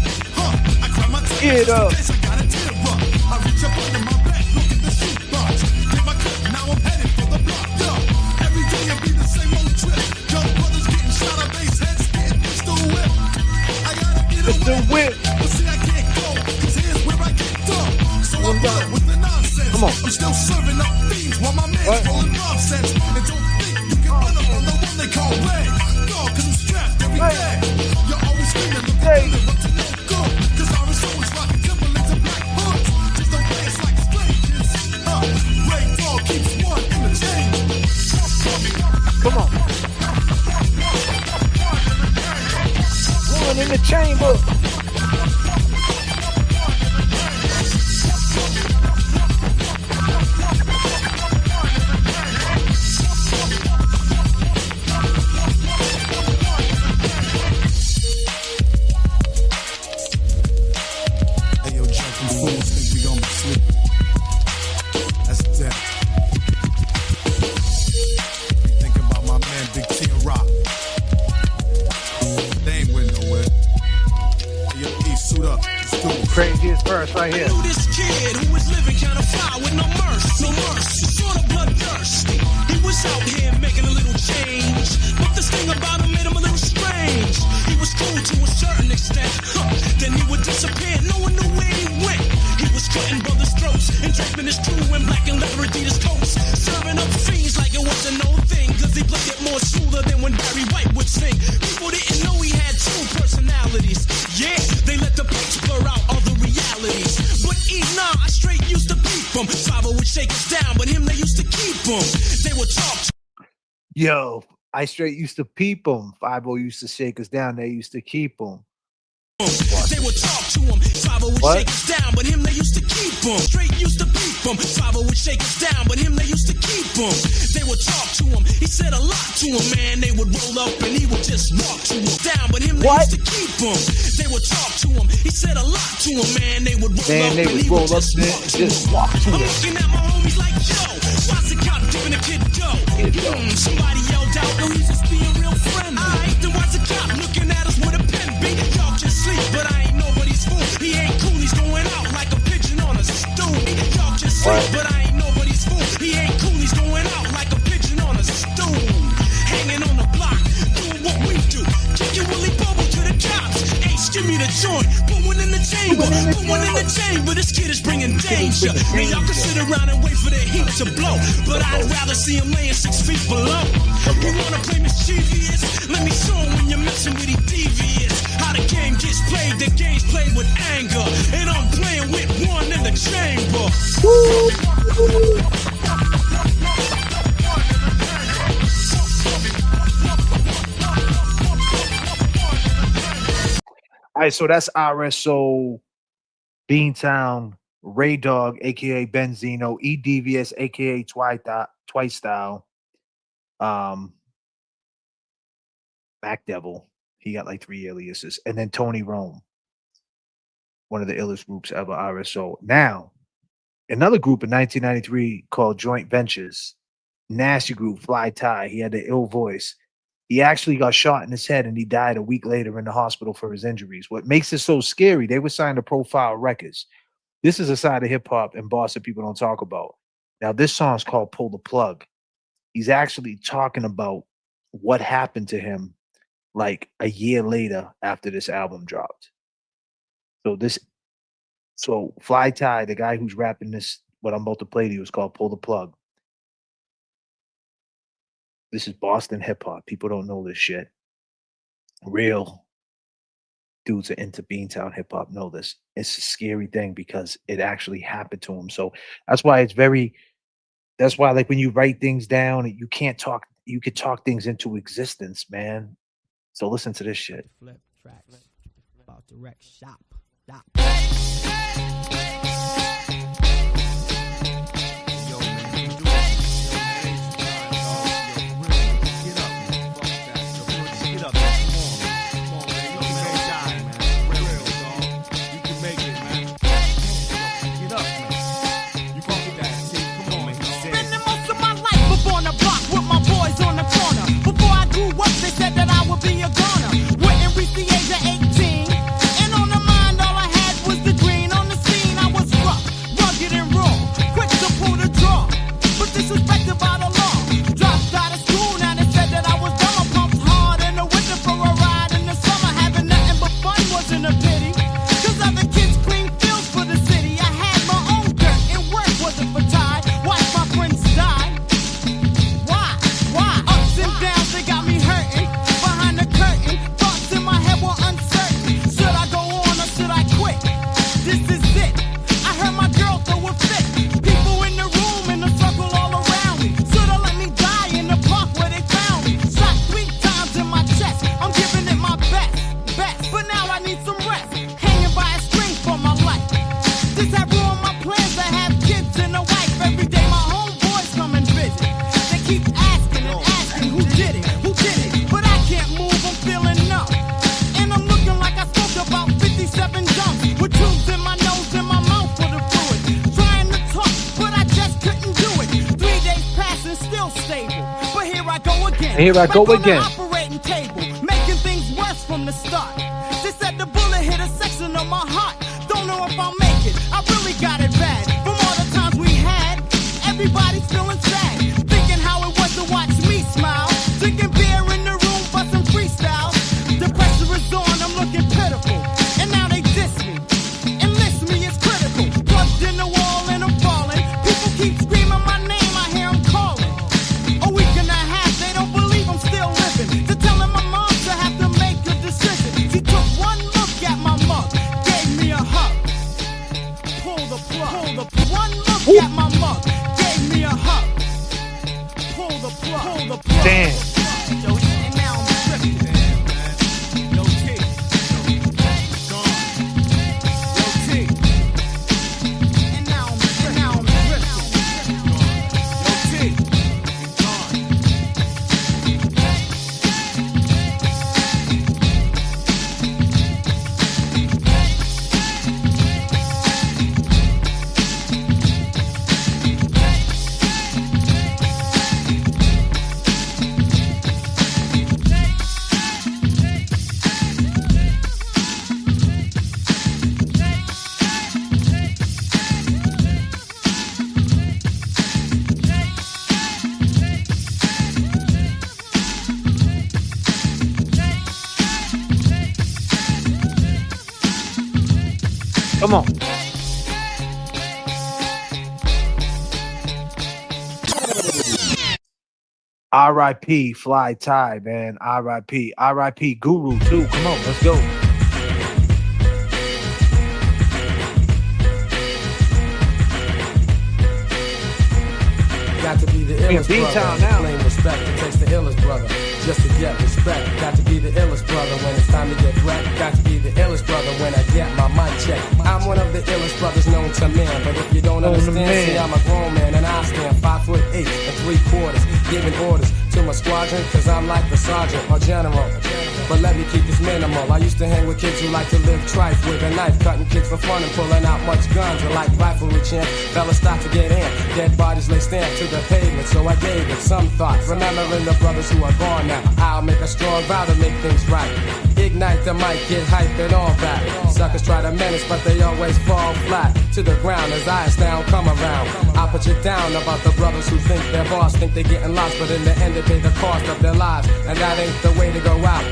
[SPEAKER 1] I cry my tears.
[SPEAKER 7] Get up.
[SPEAKER 1] I gotta tear up. I reach up under my bed, look at the shoebox. Get my cut, now I'm headed for the block. Yo, every day it be the same old trip. Young brothers getting shot up, base heads getting pistol whipped. I gotta get away. But see, I can't go, cause here's where I get dumb. So I'm done with the nonsense.
[SPEAKER 7] Come on.
[SPEAKER 1] I'm still serving up fiends while my man's rolling nonsense. And don't think you can run up on the one they call Ray. Cause I'm strapped every day. You're always screaming, looking good, up to no good. Cause I was always rocking Timberlands and black hoods. Just don't play us like strangers. Ray Dog keeps one in the chain.
[SPEAKER 7] Come on. One in the chamber.
[SPEAKER 1] Hey yo, jumping fools think we gon' be sleep. That's death. Be thinking about my man Big T and Rock. They ain't went nowhere. Hey yo, E, suit up. Let's do it.
[SPEAKER 7] Craziest verse right here.
[SPEAKER 8] I knew this kid who was living kind of foul with no mercy. No mercy. Sort of bloodthirsty. He was out here making a little change. But this thing about him made him a little strange. He was cool to a certain extent. Then he would disappear. No one knew where he went. He was cutting brothers' throats and draping his crew in black and leather Adidas coats. Serving up fiends like it wasn't no thing. Cause he played it more smoother than when Barry White would sing. People didn't know he had two personalities. Yeah, they let the picture blur out all the realities. But nah, I straight used to peep him. Saba would shake us down, but him they used to keep him. They would talk to
[SPEAKER 7] Yo, I straight used to peep them. 5-0 used to shake us down. They used to keep them.
[SPEAKER 8] They would talk to him. Saba would shake us down, but him they used to keep him. Straight used to peep him. Saba would shake us down, but him they used to keep him. They would talk to him. He said a lot to him, man. They would roll up and he would just walk to him down, but him they used to keep him. They would talk to him. He said a lot to him, man. They would roll up and he would just walk to him. I'm looking at my homies like, yo, why's the cop giving a kid dough? Somebody yelled out, no, he's just being real friendly. Alright, then why's the cop looking at us with a pen beat? Y'all can sleep, but I ain't nobody's fool. He ain't cool, he's going out like a pigeon on a stool. Y'all can sleep, but I ain't nobody's fool. He ain't cool, he's going out like a pigeon on a stool. Hanging on the block, doing what we do. Kicking Willie Bubble to the cops. Ace, give me the joint, put one in the chamber. Put one in the chamber, this kid is bringing danger. Man, y'all can sit around and wait for the heat to blow, but I'd rather see him laying 6 feet below. You wanna play mischievous? Let me show him when you're messing with he devious. How the game gets played, the game's played with anger. And I'm playing with one in the chamber.
[SPEAKER 7] All right, so that's RSO, Beantown, Ray Dog, aka Benzino, E Devious, aka Twice Style, Back Devil. He got like 3 aliases, and then Tony Rome, one of the illest groups ever, RSO. Now, another group in 1993 called Joint Ventures, nasty group, Fly Tie. He had an ill voice. He actually got shot in his head and he died a week later in the hospital for his injuries. What makes it so scary, they were signed to Profile Records. This is a side of hip hop and Boston people don't talk about. Now, this song is called Pull the Plug. He's actually talking about what happened to him like a year later after this album dropped. So Fly Tie, the guy who's rapping this, what I'm about to play to you, is called Pull the Plug. This is Boston hip hop. People don't know this shit. real dudes are into Beantown hip hop know this. It's a scary thing because it actually happened to him. So that's why that's why like when you write things down, you could talk things into existence, man. So listen to this shit.
[SPEAKER 17] Flip tracks about to wreck shop.
[SPEAKER 1] They said that I would be a goner. Wouldn't reach the age of 18. And on the mind, all I had was the green. On the scene, I was rough, rugged and raw. Quick to pull the draw, but disrespected by the law. Dropped out of school, now they said that I was dumb. I pumped hard in the winter for a ride in the summer. Having nothing but fun wasn't a pity. Cause other kids clean fields for the city. I had my own dirt and work wasn't for tide. Watch my friends die. Why? Ups and downs, they got me hurting. Behind the curtain, thoughts in my head were uncertain. Should I go on or should I quit? This is it. I heard my girl throw a fit. People in the room, in the circle all around me. Should've let me die in the park where they found me. Shot 3 times in my chest. I'm giving it my best. But now I need some rest. Hanging by a string for my life. This had ruined my plans to have kids and a wife. Every day my homeboys come and visit. They keep asking and asking who did it. But I can't move, I'm feeling numb. And I'm looking like I smoked about 57 jumps. With tubes in my nose and my mouth for the fluid. Trying to talk, but I just couldn't do it. 3 days passing, still stable. But here I go again. Back on the operating table, making things worse from the start. They said the bullet hit a section of my heart. Don't know if I'll make it, I really got it bad. From all the times we had, everybody's feeling sad. Thinking how it was to watch me smile. Drinking beer in the room, busting freestyle. The pressure is on, I'm looking pitiful. And now they diss me. Enlist me is critical. Plugged in the wall and I'm falling. People keep screaming my name, I hear them calling. A week and a half, they don't believe I'm still living. They're telling my mom to have to make a decision. She took one look at my mug, gave me a hug. Pull the plug. One look at my mug, gave me a hug. Pull the plug.
[SPEAKER 7] Damn.
[SPEAKER 1] And now I'm drifting. Yo, T. Gone. Yo, T. And now I'm drifting. Yo, T. Gone.
[SPEAKER 7] Come on. R.I.P. Fly Tie, man. R.I.P. R.I.P. Guru too. Come on, let's go.
[SPEAKER 19] Got to be the illest brother.
[SPEAKER 7] Now.
[SPEAKER 19] Claim respect. It takes the illest brother just to get respect. Got to be the illest brother when it's time to get wrecked. Got to be the illest brother when I get my mic check. I'm one of the illest brothers known to man. But if you don't understand, see, I'm a grown man and I stand 5'8" and 3/4, giving orders to my squadron, cause I'm like the sergeant or general. But let me keep this minimal. I used to hang with kids who like to live trife with a knife, cutting kids for fun and pulling out much guns. And like riflery champs, fellas start to get in. Dead bodies lay stamped to the pavement, so I gave it some thought. Remembering the brothers who are gone now, I'll make a strong vow to make things right. Ignite the mic, get hype and all that. Suckers try to menace, but they always fall flat to the ground as I astound come around. I'll put you down about the brothers who think they're boss, think they're getting lost, but in the end they pay the cost of their lives, and that ain't the way to go out.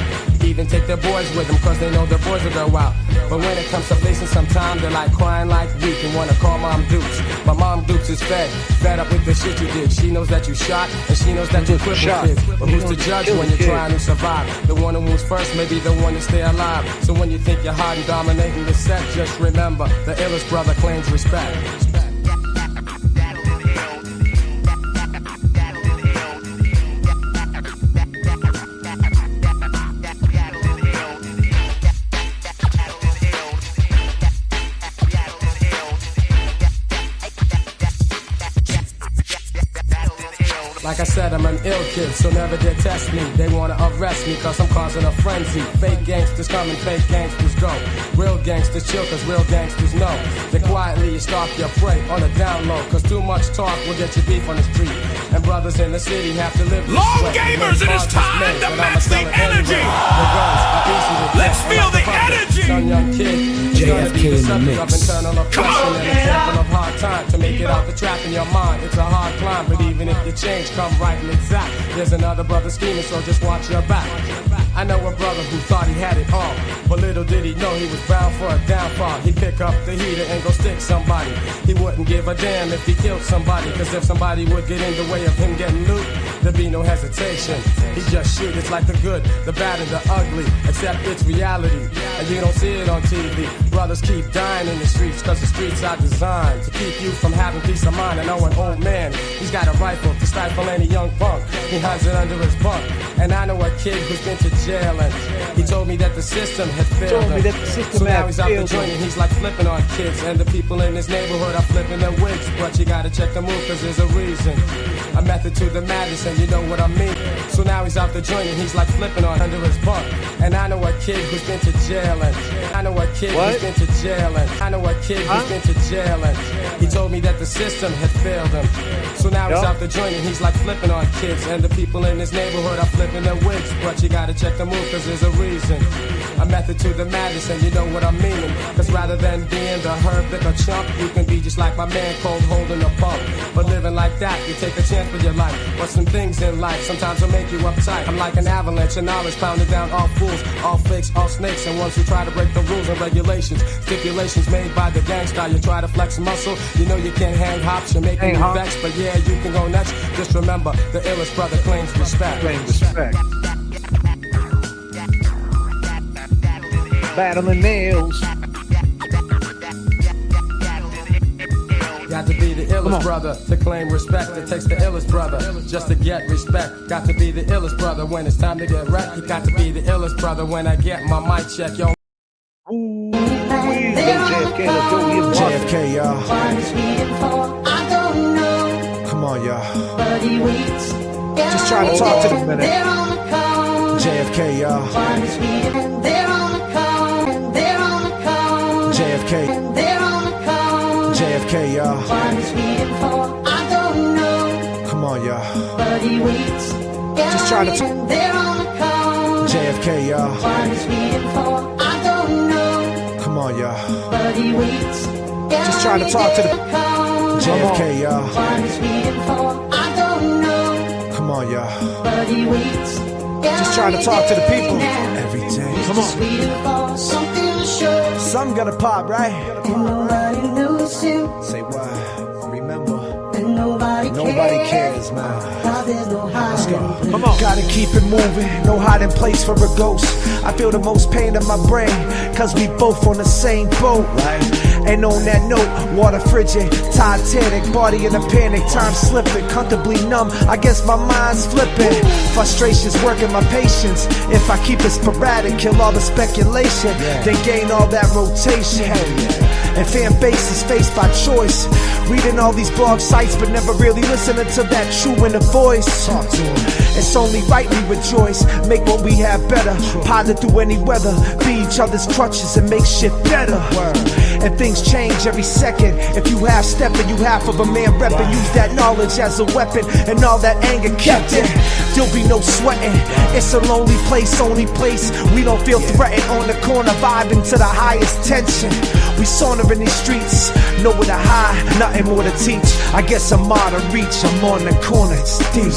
[SPEAKER 19] Even take their boys with them, cause they know their boys will go out. But when it comes to facing some time, they're like crying like weak and wanna call Mom Dukes. But Mom Dukes is fed up with the shit you did. She knows that you shot, and she knows that you crippled kids. But who's to judge when you're trying to survive? The one who moves first may be the one to stay alive. So when you think you're hot and dominating the set, just remember, the illest brother claims respect. Like I said, I'm an ill kid, so never dare test me. They wanna arrest me cause I'm causing a frenzy. Fake gangsters come and fake gangsters go. Real gangsters chill cause real gangsters know. Then quietly you stalk your prey on the down low, cause too much talk will get you beef on the street. And brothers in the city have to live this
[SPEAKER 1] Long
[SPEAKER 19] way.
[SPEAKER 1] gamers, it is time to match the energy. Let's feel the energy.
[SPEAKER 19] Some young kid
[SPEAKER 1] J.F.K.
[SPEAKER 19] is
[SPEAKER 1] in
[SPEAKER 19] gonna
[SPEAKER 1] the
[SPEAKER 19] be the
[SPEAKER 1] mix.
[SPEAKER 19] subject of internal oppression and example of hard time to make it out the trap in your mind. It's a hard climb, but even if you change, come right and exact. There's another brother scheming, so just watch your back. I know a brother who thought he had it all, but little did he know he was bound for a downfall. He'd pick up the heater and go stick somebody. He wouldn't give a damn if he killed somebody, cause if somebody would get in the way of him getting loot, there'd be no hesitation. He just shoot. It's like the good, the bad, and the ugly, except it's reality, and you don't see it on TV. Brothers keep dying in the streets, cause the streets are designed to keep you from having peace of mind. I know an old man, he's got a rifle to stifle any young punk. He hides it under his bunk. And I know a kid who's been to jail, and he told me that the system had failed him. So now he's out the joint and he's like flipping on kids, and the people in his neighborhood are flipping their wigs. But you gotta check the move, cause there's a reason, a method to the madness, and you know what I mean. So now he's out the joint and he's like flipping on under his bunk. And I know a kid who's been to jail, and I know a kid who's been to jail, and I know a kid who's been to jail, and he told me that the system had failed him. So now he's out the joint and he's like flipping on kids, and the people in his neighborhood are flipping their wigs. But you gotta check the move, cause there's a reason, a method to the madness, and you know what I mean. Cause rather than being the herb a chump, you can be just like my man Cold holding a pump. But living like that, you take a chance with your life. But some things in life sometimes will make you uptight. I'm like an avalanche of knowledge pounding down all fools, all fakes, all snakes, and ones who try to break the rules and regulations. Stipulations made by the gangster. You try to flex muscle, you know you can't hang hops. You're making me vex, but yeah, you can go nuts. Just remember, the illest brother claims respect.
[SPEAKER 7] Battling nails.
[SPEAKER 19] Got to be the illest brother to claim respect. It takes the illest brother just to get respect. Got to be the illest brother when it's time to get wrecked. You got to be the illest brother when I get my mic check, yo.
[SPEAKER 6] JFK, y'all. Come on, y'all.
[SPEAKER 5] Just trying to talk to them a minute.
[SPEAKER 6] JFK, y'all. JFK. JFK, y'all. Come on, y'all.
[SPEAKER 5] Just trying to
[SPEAKER 6] JFK, y'all. Come on, y'all.
[SPEAKER 5] Just trying to talk to them.
[SPEAKER 6] JFK, y'all. Come on, y'all.
[SPEAKER 5] Just trying to talk to the people.
[SPEAKER 6] Every day.
[SPEAKER 5] Come on.
[SPEAKER 6] Something gonna pop, right?
[SPEAKER 4] Nobody knows him.
[SPEAKER 6] Say why? Remember,
[SPEAKER 4] And
[SPEAKER 6] nobody cares, man.
[SPEAKER 4] Let's go.
[SPEAKER 6] Come on.
[SPEAKER 5] Gotta keep it moving, no hiding place for a ghost. I feel the most pain in my brain, cause we both on the same boat, right? And on that note, water frigid, Titanic, body in a panic, time slipping, comfortably numb, I guess my mind's flipping. Frustration's working my patience. If I keep it sporadic, kill all the speculation, then gain all that rotation. And fan bases faced by choice, reading all these blog sites but never really listening to that true inner voice. Talk to him. It's only right we rejoice, make what we have better, pilot through any weather, be each other's crutches and make shit better. and things change every second. If you half stepping, you half of a man repping. Use that knowledge as a weapon, and all that anger kept in. There'll be no sweating. It's a lonely place, only place we don't feel threatened. On the corner, vibing to the highest tension. We saunter in these streets, nowhere to hide, nothing more to teach. I guess I'm out of reach. I'm on the corner, it's deep.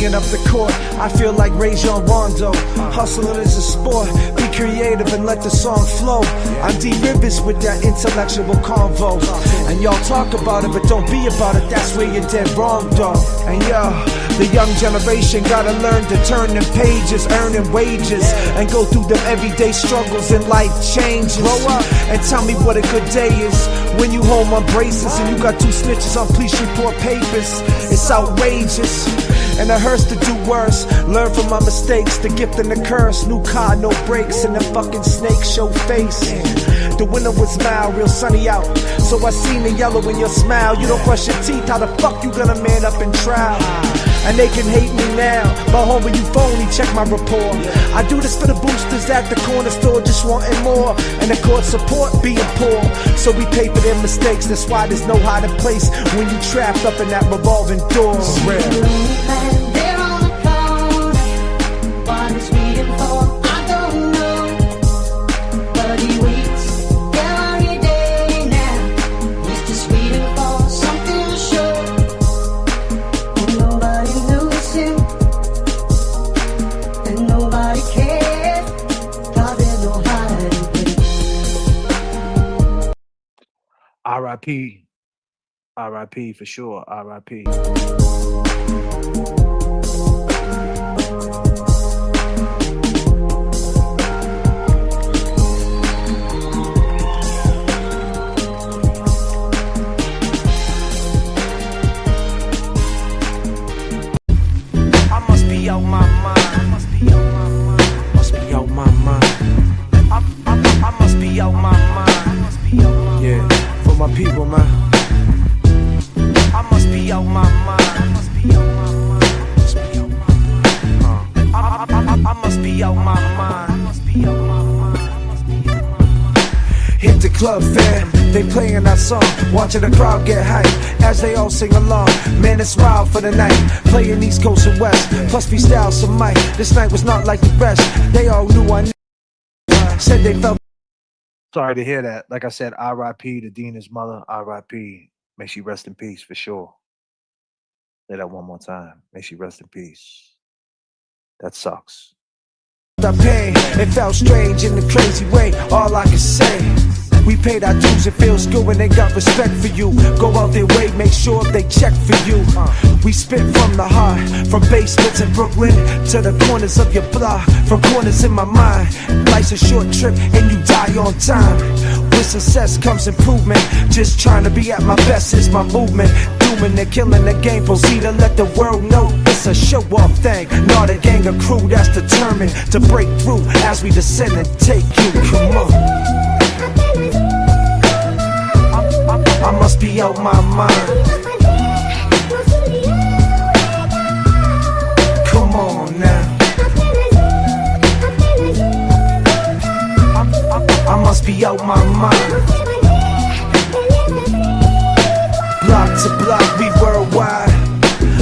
[SPEAKER 5] Up the court, I feel like Rajon Rondo. Hustling is a sport. Be creative and let the song flow. I'm D Rivers with that intellectual convo. And y'all talk about it, but don't be about it. That's where you're dead wrong, dog. And yo, the young generation gotta learn to turn them pages, earning wages, and go through them everyday struggles and life changes. Grow up and tell me what a good day is when you home on braces and you got 2 snitches on police report papers. It's outrageous. And it hurts to do worse. Learn from my mistakes, the gift and the curse. New car, no brakes, and the fucking snake show face. The winter was mild, real sunny out. So I seen the yellow in your smile. You don't brush your teeth, how the fuck you gonna man up in trial? And they can hate me now, but homie, you phony, check my rapport. I do this for the boosters at the corner store, just wanting more. And the court support being poor, so we pay for their mistakes. That's why there's no hiding place when you trapped up in that revolving door. R.I.P. R.I.P. for sure. R.I.P. I must be out my mind. Must be out my mind. Must be out my mind. I must be out my mind. Must be out my mind. Yeah, for my people, man. I must be out my mind. Must be out my mind. Must be out my mind. I must be out my mind. Must be out my mind. Must be out my mind. Hit the club, fam. They playing that song, watching the crowd get hyped as they all sing along. Man, it's wild for the night, playing East Coast and West. Plus freestyle some mic. This night was not like the rest. They all knew I said they felt. Sorry to hear that. Like I said, R.I.P. to Dina's mother. R.I.P. May she rest in peace for sure. Say that one more time. May she rest in peace. That sucks. The pain, it felt strange in a crazy way. All I can say, we paid our dues, it feels good when they got respect for you. Go out their way, make sure they check for you. We spit from the heart, from basements in Brooklyn to the corners of your block, from corners in my mind. Life's a short trip and you die on time. With success comes improvement. Just trying to be at my best is my movement. Dooming and killing the game, proceed to let the world know it's a show-off thing. Not a gang of crew that's determined to break through as we descend and take you. Come on. I must be out my mind. Come on now. I must be out my mind. Block to block, we worldwide.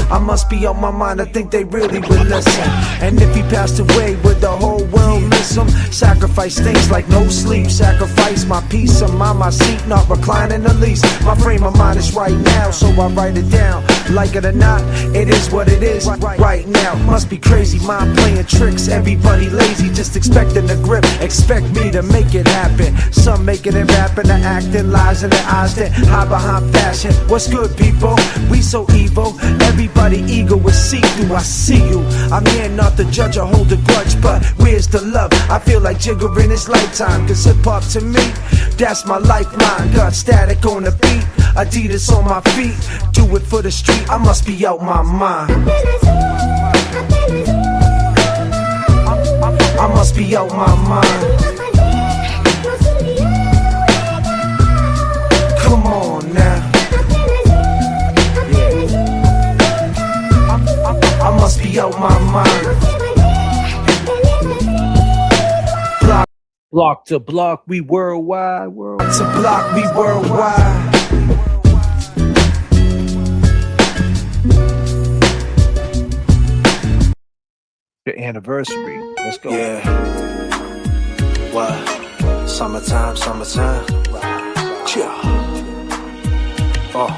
[SPEAKER 5] I must be on my mind, I think they really would listen. And if he passed away, would the whole world miss him? Sacrifice things like no sleep. Sacrifice my peace of mind, my seat not reclining the least. My frame of mind is right now, so I write it down. Like it or not, it is what it is right now. Must be crazy, mind playing tricks. Everybody lazy, just expecting the grip. Expect me to make it happen. Some making it rapping, the acting, lies in their eyes that hide behind fashion. What's good, people? We so evil. Everybody ego is see-through. I see you. I'm here not the judge or hold a grudge, but where's the love? I feel like Jigger in his lifetime. Cause hip-hop to me, that's my lifeline. Got static on the beat, Adidas on my feet. Do it for the street, I must be out my mind. I must be out my mind. Come on now. I must be out my mind.
[SPEAKER 7] Block to block, we worldwide.
[SPEAKER 5] To block, we worldwide.
[SPEAKER 7] The anniversary. Let's go.
[SPEAKER 5] Yeah. What? Summertime. Yeah. Oh,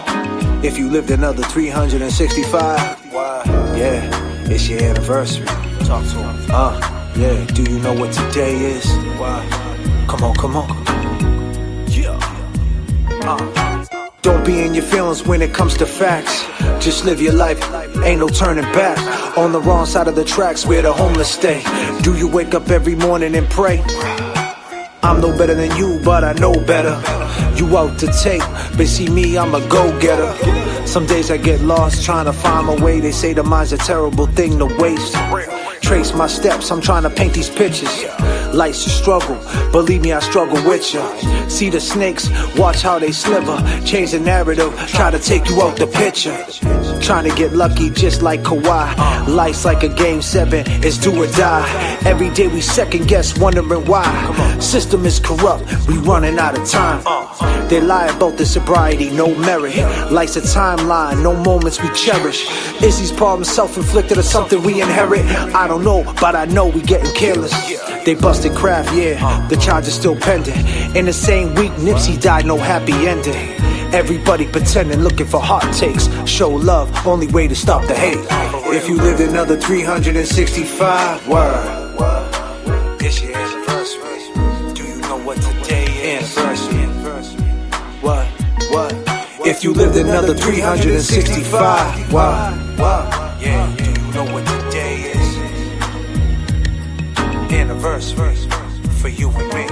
[SPEAKER 5] if you lived another 365, yeah, it's your anniversary. Talk to him. Yeah. Do you know what today is? Come on. Yeah. Don't be in your feelings when it comes to facts. Just live your life, ain't no turning back. On the wrong side of the tracks where the homeless stay. Do you wake up every morning and pray? I'm no better than you, but I know better. You out to take, but see me, I'm a go-getter. Some days I get lost trying to find my way. They say the mind's a terrible thing to waste. Trace my steps, I'm trying to paint these pictures. Life's a struggle, believe me, I struggle with ya. See the snakes, watch how they sliver. Change the narrative, try to take you out the picture. Trying to get lucky just like Kawhi. Life's like a game 7, it's do or die. Every day we second guess, wondering why. System is corrupt, we running out of time. They lie about the sobriety, no merit. Life's a timeline, no moments we cherish. Is these problems self-inflicted or something we inherit? I don't know, but I know we getting careless. They busted Kraft, yeah, the charge is still pending. In the same week, Nipsey died, no happy ending. Everybody pretending, looking for hot takes. Show love, only way to stop the hate. If you lived another 365, it's your anniversary. Do you know what today is? Anniversary. What? If you lived another 365, yeah, do you know what today is? Anniversary for you and me.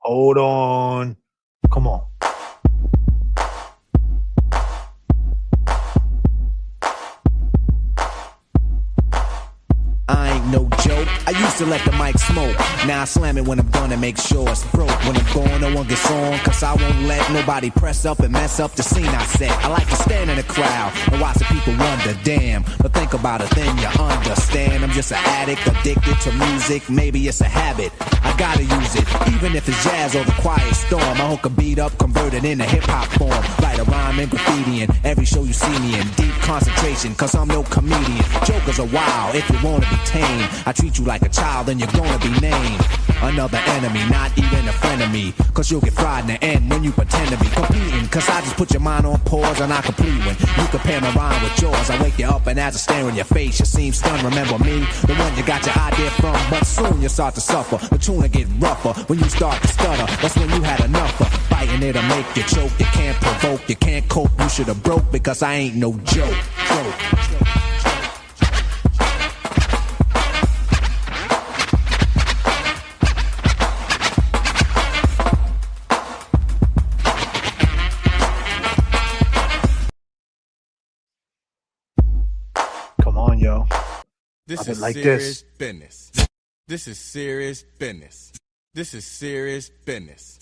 [SPEAKER 7] Hold on. Come on.
[SPEAKER 11] I ain't no joke. I used to let the mic smoke. Now I slam it when I'm done and make sure it's broke. When I'm gone, no one gets on, cause I won't let nobody press up and mess up the scene I set. I like to stand in the crowd and watch the people wonder, damn. But think about it, then you understand. I'm just an addict, addicted to music. Maybe it's a habit, I gotta use it. Even if it's jazz or the quiet storm, I hook a beat up, convert it into hip-hop form. Write a rhyme and graffiti in every show you see me in. Deep concentration, cause I'm no comedian. Jokers are wild, if you wanna be tame. I treat you like a child and you're gonna be named another enemy, not even a friend of me. Cause you'll get fried in the end when you pretend to be competing. Cause I just put your mind on pause and I complete when you compare my rhyme with yours. I wake you up and as I stare in your face, you seem stunned. Remember me, the one you got your idea from. But soon you start to suffer, the tune will get rougher. When you start to stutter, that's when you had enough of fighting. It'll make you choke, you can't provoke, you can't cope. You should've broke because I ain't no joke.
[SPEAKER 7] Yo.
[SPEAKER 10] This
[SPEAKER 7] is
[SPEAKER 10] like serious business. This is serious business. This is serious business.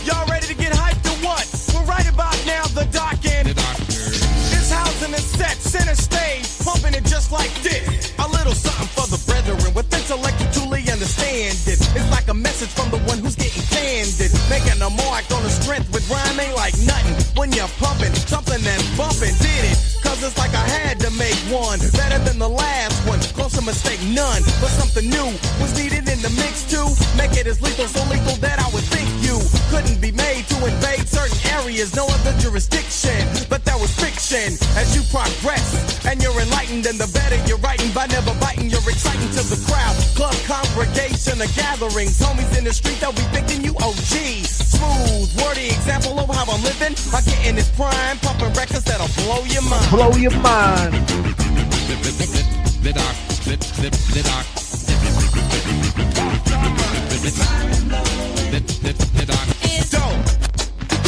[SPEAKER 1] Y'all ready to get hyped or what? We're right about now, the dock end. This housing is set, center stage, pumping it just like this. A little something for the brethren with intellect to truly understand it. It's like a message from the one who's getting candid. Making a mark on the strength with rhyme ain't like nothing. When you're pumping, something and bumping, did it. Cause it's like I had to make one better than the last one. Close to mistake, none. But something new was needed in the mix too. Make it as lethal, so lethal that I would think you couldn't be made to invade certain areas. No other jurisdiction, but that was fiction. As you progress and you're enlightened, and the better you're writing by never biting, you're exciting to the crowd. Club congregation or gatherings, homies in the street, they'll be thinking you OG. Smooth, wordy example of how I'm living. I get in this prime, pumping records that'll blow your mind.
[SPEAKER 7] Blow your mind.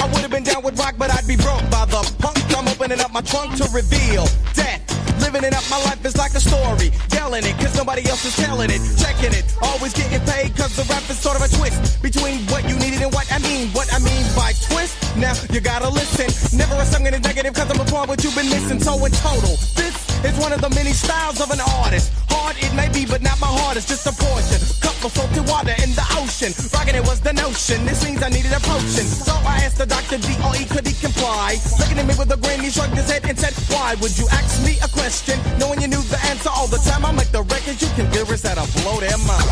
[SPEAKER 2] I would have been down with rock, but I'd be broke by the punk. I'm opening up my trunk to reveal death. Living it up, my life is like a story. Telling it, cause nobody else is telling it. Checking it, always getting paid, cause the rap is sort of a twist between what you needed and what I mean. What I mean by twist, now you gotta listen. Never a song in a negative, cause I'm upon what you've been missing. So in total, this is one of the many styles of an artist. Hard it may be, but not my heart, it's just a portion. Cup of salty water in the ocean. Rocking it was the notion, this means I needed a potion. So I asked the doctor D.O.E. could he comply? Looking at me with a grin, he shrugged his head and said, why would you ask me a question? Knowing you knew the answer all the time, I'll make the records you can lyrics that'll blow their mind.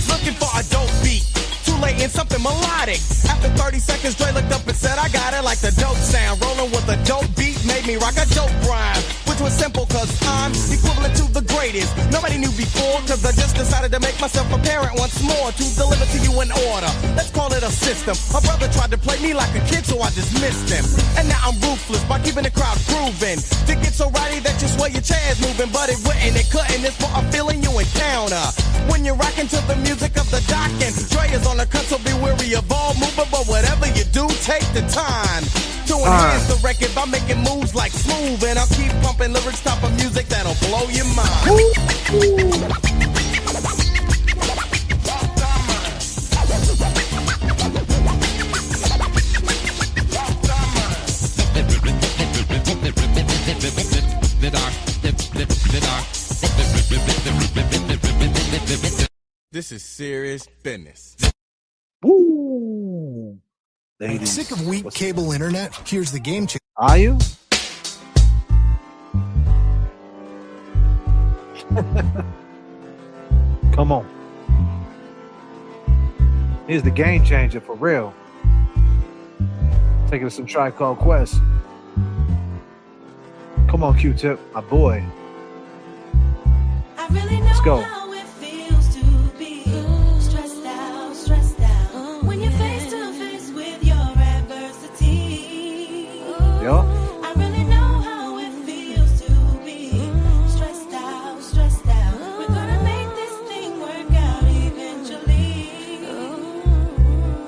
[SPEAKER 2] Looking for a dope beat, too late in something melodic. After 30 seconds, Dre looked up and said, I got it like the dope sound. Rolling with a dope beat made me rock a dope rhyme, which was simple cause I'm equivalent to the greatest. Nobody knew before cause I just decided to make myself apparent once more to deliver to you in order. Let's call it a system. My brother tried to play me like a kid, so I dismissed him. And now I'm ruthless by keeping the crowd grooving. To get so rowdy that you swear your chair's moving, but it wouldn't, it couldn't. It's for a feeling you encounter when you're rocking to the music of the dock. And Dre is on the cut, so be weary of all movement. But whatever you do, take the time to enhance the record by making moves like smooth. And I'll keep pumping lyrics, top of music that'll blow your mind.
[SPEAKER 15] This is serious business.
[SPEAKER 7] Woo! Ladies,
[SPEAKER 3] sick of weak cable internet? Here's the game changer.
[SPEAKER 7] Are you? Come on. Here's the game changer for real. Taking some Tribe Called Quest. Come on, Q-Tip, my boy. Let's go.
[SPEAKER 8] I really know how it feels to be stressed out. We're gonna make this thing work out eventually.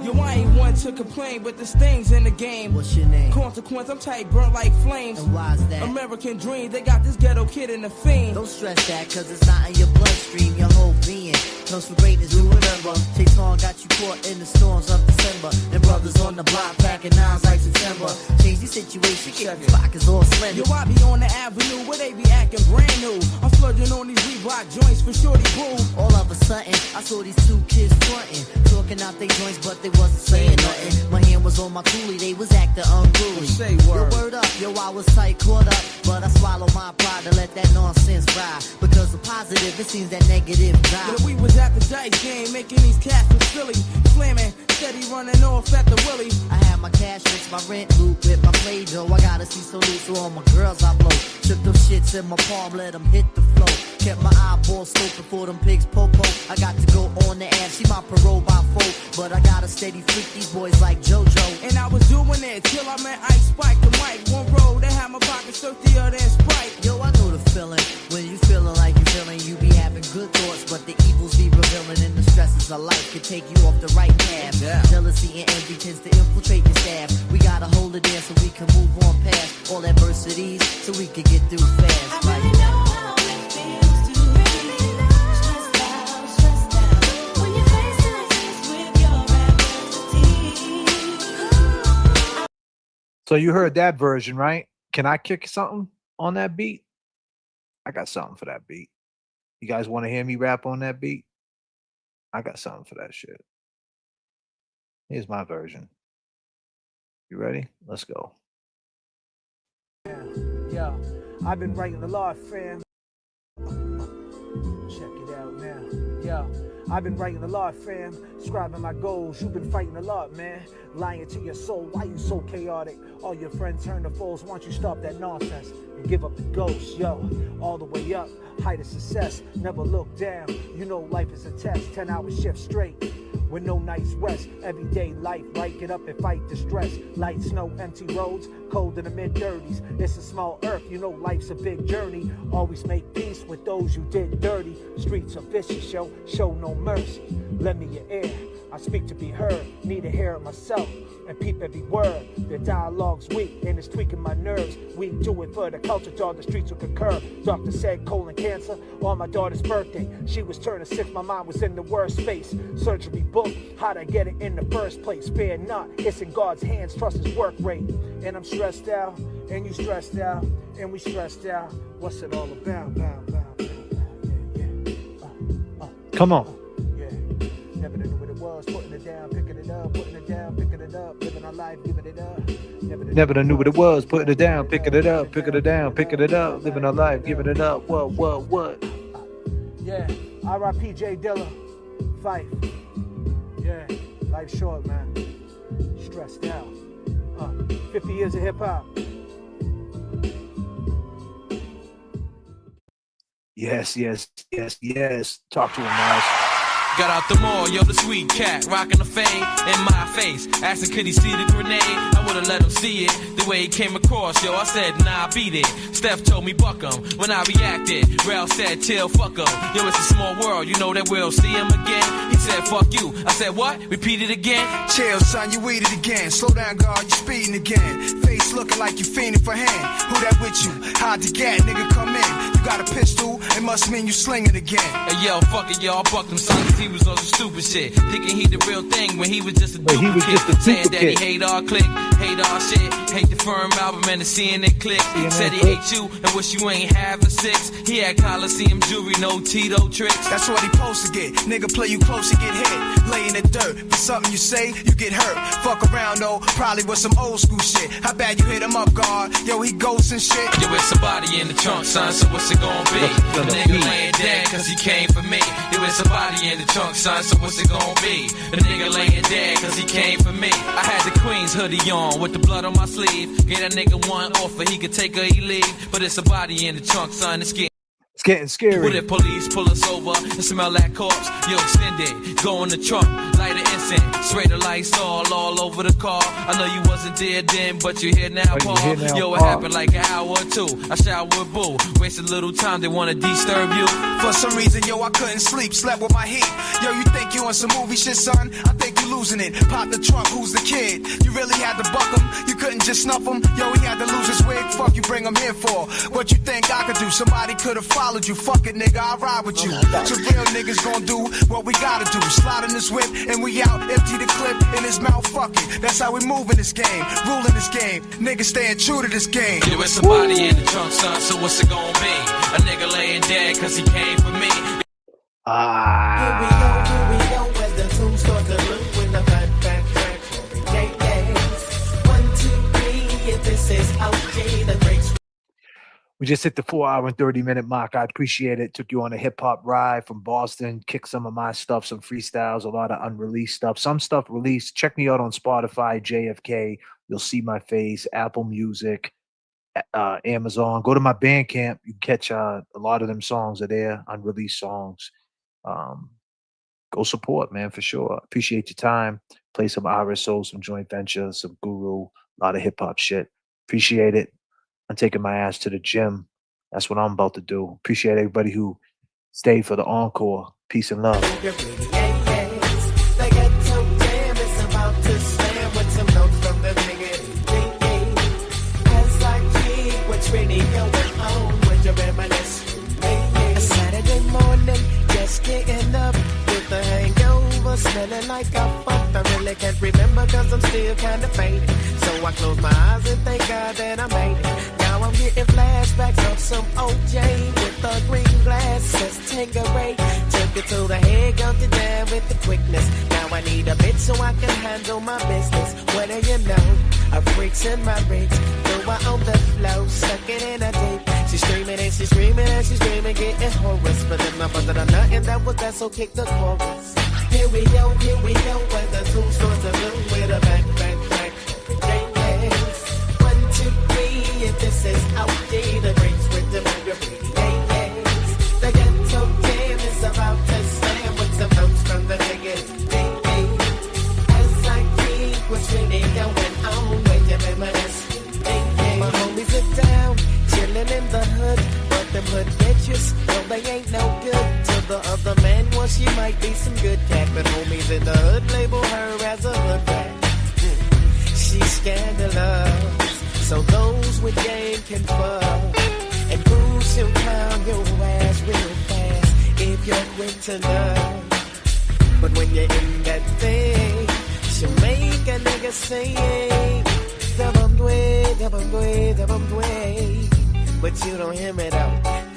[SPEAKER 10] Yo, I ain't one to complain, but there's things in the game.
[SPEAKER 17] What's your name?
[SPEAKER 10] Consequence, I'm tight, burnt like flames.
[SPEAKER 17] And why's that?
[SPEAKER 10] American dream, they got this ghetto kid in the fiend.
[SPEAKER 17] Don't stress that, cause it's not in your bloodstream, your whole being. Comes for greatness, you remember. Chase on got you caught in the storms of December. And brothers on the block packing nines like September. Change the situation, keep your pockets all slender.
[SPEAKER 10] Yo, I be on the avenue where they be acting brand new. I'm splurging on these Reebok joints for shorty boo.
[SPEAKER 17] All of a sudden, I saw these two kids frontin', talking out their joints, but they wasn't saying nothing. My hand was on my coolie, they was acting unruly.
[SPEAKER 10] Say word.
[SPEAKER 17] Yo, word up, yo, I was tight, caught up, but I swallowed my pride to let that nonsense ride. Because the positive, it seems that negative die.
[SPEAKER 10] Yeah, we was at the dice game, making these cats look silly. Slamming, steady running off at the willy.
[SPEAKER 17] I had my cash fix, my rent loop with my play dough. I gotta see so loose, so all my girls I blow. Took them shits in my palm, let them hit the flow. Kept my eyeballs scoping for them pigs popo. I got to go on the app, see my parole by four. But I got a steady freak these boys like JoJo.
[SPEAKER 10] And I was doing it till I met Ice Spike and Mike. One road, they had my pockets thirstier than Sprite.
[SPEAKER 17] Yo, I know the feeling. When you feeling like you feeling, you be having good thoughts, but the evils be revealing, and the stresses of life can take you off the right path.
[SPEAKER 10] Yeah.
[SPEAKER 17] Jealousy and envy tends to infiltrate your staff. We gotta hold it in so we can move on past all adversities, so we can get through fast.
[SPEAKER 8] I really know how it feels to be stressed out. When you're face to face with your adversity.
[SPEAKER 7] So you heard that version, right? Can I kick something on that beat? I got something for that beat. You guys want to hear me rap on that beat? I got something for that shit. Here's my version. You ready? Let's go.
[SPEAKER 5] Yeah, I've been writing a lot, fam. Check it out now. Yeah, I've been writing a lot, fam. Scribing my goals. You've been fighting a lot, man. Lying to your soul. Why you so chaotic? All your friends turn to foes. Why don't you stop that nonsense and give up the ghost, yo? All the way up. Height of success. Never look down. You know life is a test. 10-hour shift straight. With no night's rest, everyday life, right? Get up and fight the stress. Light snow, empty roads, cold in the mid-30s. It's a small earth, you know life's a big journey. Always make peace with those you did dirty. Streets are vicious, yo, show no mercy. Lend me your ear, I speak to be heard. Need to hear it myself and peep every word. The dialogue's weak and it's tweaking my nerves. We do it for the culture, dog, the streets will concur. Doctor said colon cancer on my daughter's birthday. She was turning 6, my mind was in the worst space. Surgery book, how'd I get it in the first place? Fear not, it's in God's hands, trust his work rate. And I'm stressed out, and you stressed out, and we stressed out. What's it all about?
[SPEAKER 7] Come on.
[SPEAKER 5] Never knew what it was, putting it down, picking it up, putting it down, picking it up, living our life, giving it up.
[SPEAKER 7] Never knew what it was, putting it down, picking it up, picking it down, picking it up, living our life, giving it up. What?
[SPEAKER 5] Yeah, R.I.P. J. Dilla, Fife. Yeah, life's short, man. Stressed out. 50 years of hip hop.
[SPEAKER 7] Yes. Talk to him, Miles.
[SPEAKER 9] Got out the mall, yo, the sweet cat, rocking the fade in my face. Asking could he see the grenade? I would've let him see it. The way he came across, yo, I said, nah, beat it. Steph told me buck him. When I reacted, Ralph said, chill, fuck him. Yo, it's a small world, you know that we'll see him again. He said, fuck you. I said, what? Repeat it again.
[SPEAKER 6] Chill, son, you weeded again. Slow down, guard, you speeding again. Face looking like you fiending for hand. Who that with you? Hard to get, nigga, come in. You got a pistol, it must mean you slinging again.
[SPEAKER 9] Hey, yo, fuck it, yo, I bucked him, son, cause he was on some stupid shit. Thinking he the real thing when he was just a duplicate. Saying that he hate our clique, hate our shit, hate the firm album and the CNN click. Said he hate you and wish you ain't have a 6. He had Coliseum jewelry, no Tito tricks.
[SPEAKER 6] That's what he supposed to get. Nigga play you close, you get hit. Lay in the dirt, for something you say, you get hurt. Fuck around though, probably with some old school shit. How bad you hit him up, guard? Yo, he ghosts and shit.
[SPEAKER 9] Yo, it's somebody in the trunk, son, so what's it gonna be? The nigga laying dead cause he came for me. Yo, it's somebody in the trunk, son, so what's it gonna be? The nigga laying dead cause he came for me. I had the Queen's hoodie on with the blood on my sleeve. Get that nigga one offer, he could take or he leave. But it's a body in the trunk, son,
[SPEAKER 7] it's getting scary.
[SPEAKER 9] Would the police pull us over and smell that corpse? Yo, extend it, go in the trunk, light an incense, spray the lights all over the car. I know you wasn't there then, but you're here now, Paul. Yo, it happened like an hour or two. I showered with Boo, wasted a little time, they wanna disturb you.
[SPEAKER 6] For some reason, yo, I couldn't sleep, slept with my heat. Yo, you think you on some movie shit, son? I think you losing it. Pop the trunk, who's the kid? You really had to buck him, you couldn't just snuff him. Yo, he had to lose his wig, fuck you bring him here for. What you think I could do? Somebody could've followed you, fuck it, nigga, I'll ride with you. So real niggas gon' do what we gotta do. Slide in this whip and we out, empty the clip in his mouth, fuck it. That's how we move in this game, ruling this game. Niggas staying true to this game.
[SPEAKER 9] Yo, it's somebody in the trunk, son, so what's it gon' be? A nigga laying dead cause he came for me.
[SPEAKER 4] Here we go, as the tune starts to loop with the fat track. Yeah. 1, 2, 3, if this is OG, the breaks.
[SPEAKER 7] We just hit the 4-hour and 30-minute mark. I appreciate it. Took you on a hip-hop ride from Boston. Kicked some of my stuff, some freestyles, a lot of unreleased stuff. Some stuff released. Check me out on Spotify, J.F.K. You'll see my face. Apple Music, Amazon. Go to my Bandcamp. You can catch a lot of them songs are there, unreleased songs. Go support, man, for sure. Appreciate your time. Play some RSO, some Joint Venture, some Guru, a lot of hip-hop shit. Appreciate it. I'm taking my ass to the gym. That's what I'm about to do. Appreciate everybody who stayed for the encore. Peace and love.
[SPEAKER 4] Saturday morning, just getting up with the hangover, smelling like I fucked. I really can't remember cause I'm still kinda faded. So I close my eyes and thank God that I made it. Now I'm getting flashbacks of some OJ with the green glasses, Tangeray. Took it to the head, gumped it down with the quickness. Now I need a bit so I can handle my business. What do you know? A freak's in my rings. Throw her on the floor, suck it in a deep. She's screaming and she's screaming and she's screaming, getting hoarse. But then my brother done nothing that was that, so kick the chorus. Here we go, with the two swords of blue with a back. Yes. 1, 2, 3, if this is outdated, drinks with the margarita. Yes. The ghetto jam is about to slam with some notes from the niggas. As I keep what's really going on, wait a minute. My homies are down, chillin' in the hood, but them hood bitches, well they ain't no good. To the other man, well she might be some good cat, but homies in the hood label her as a hood rat. She's scandalous, so those with game can fuck. And Bruce, she'll clown your ass real fast if you're quick to love. But when you're in that thing, she'll make a nigga say, dabam dwe, but you don't hear me though.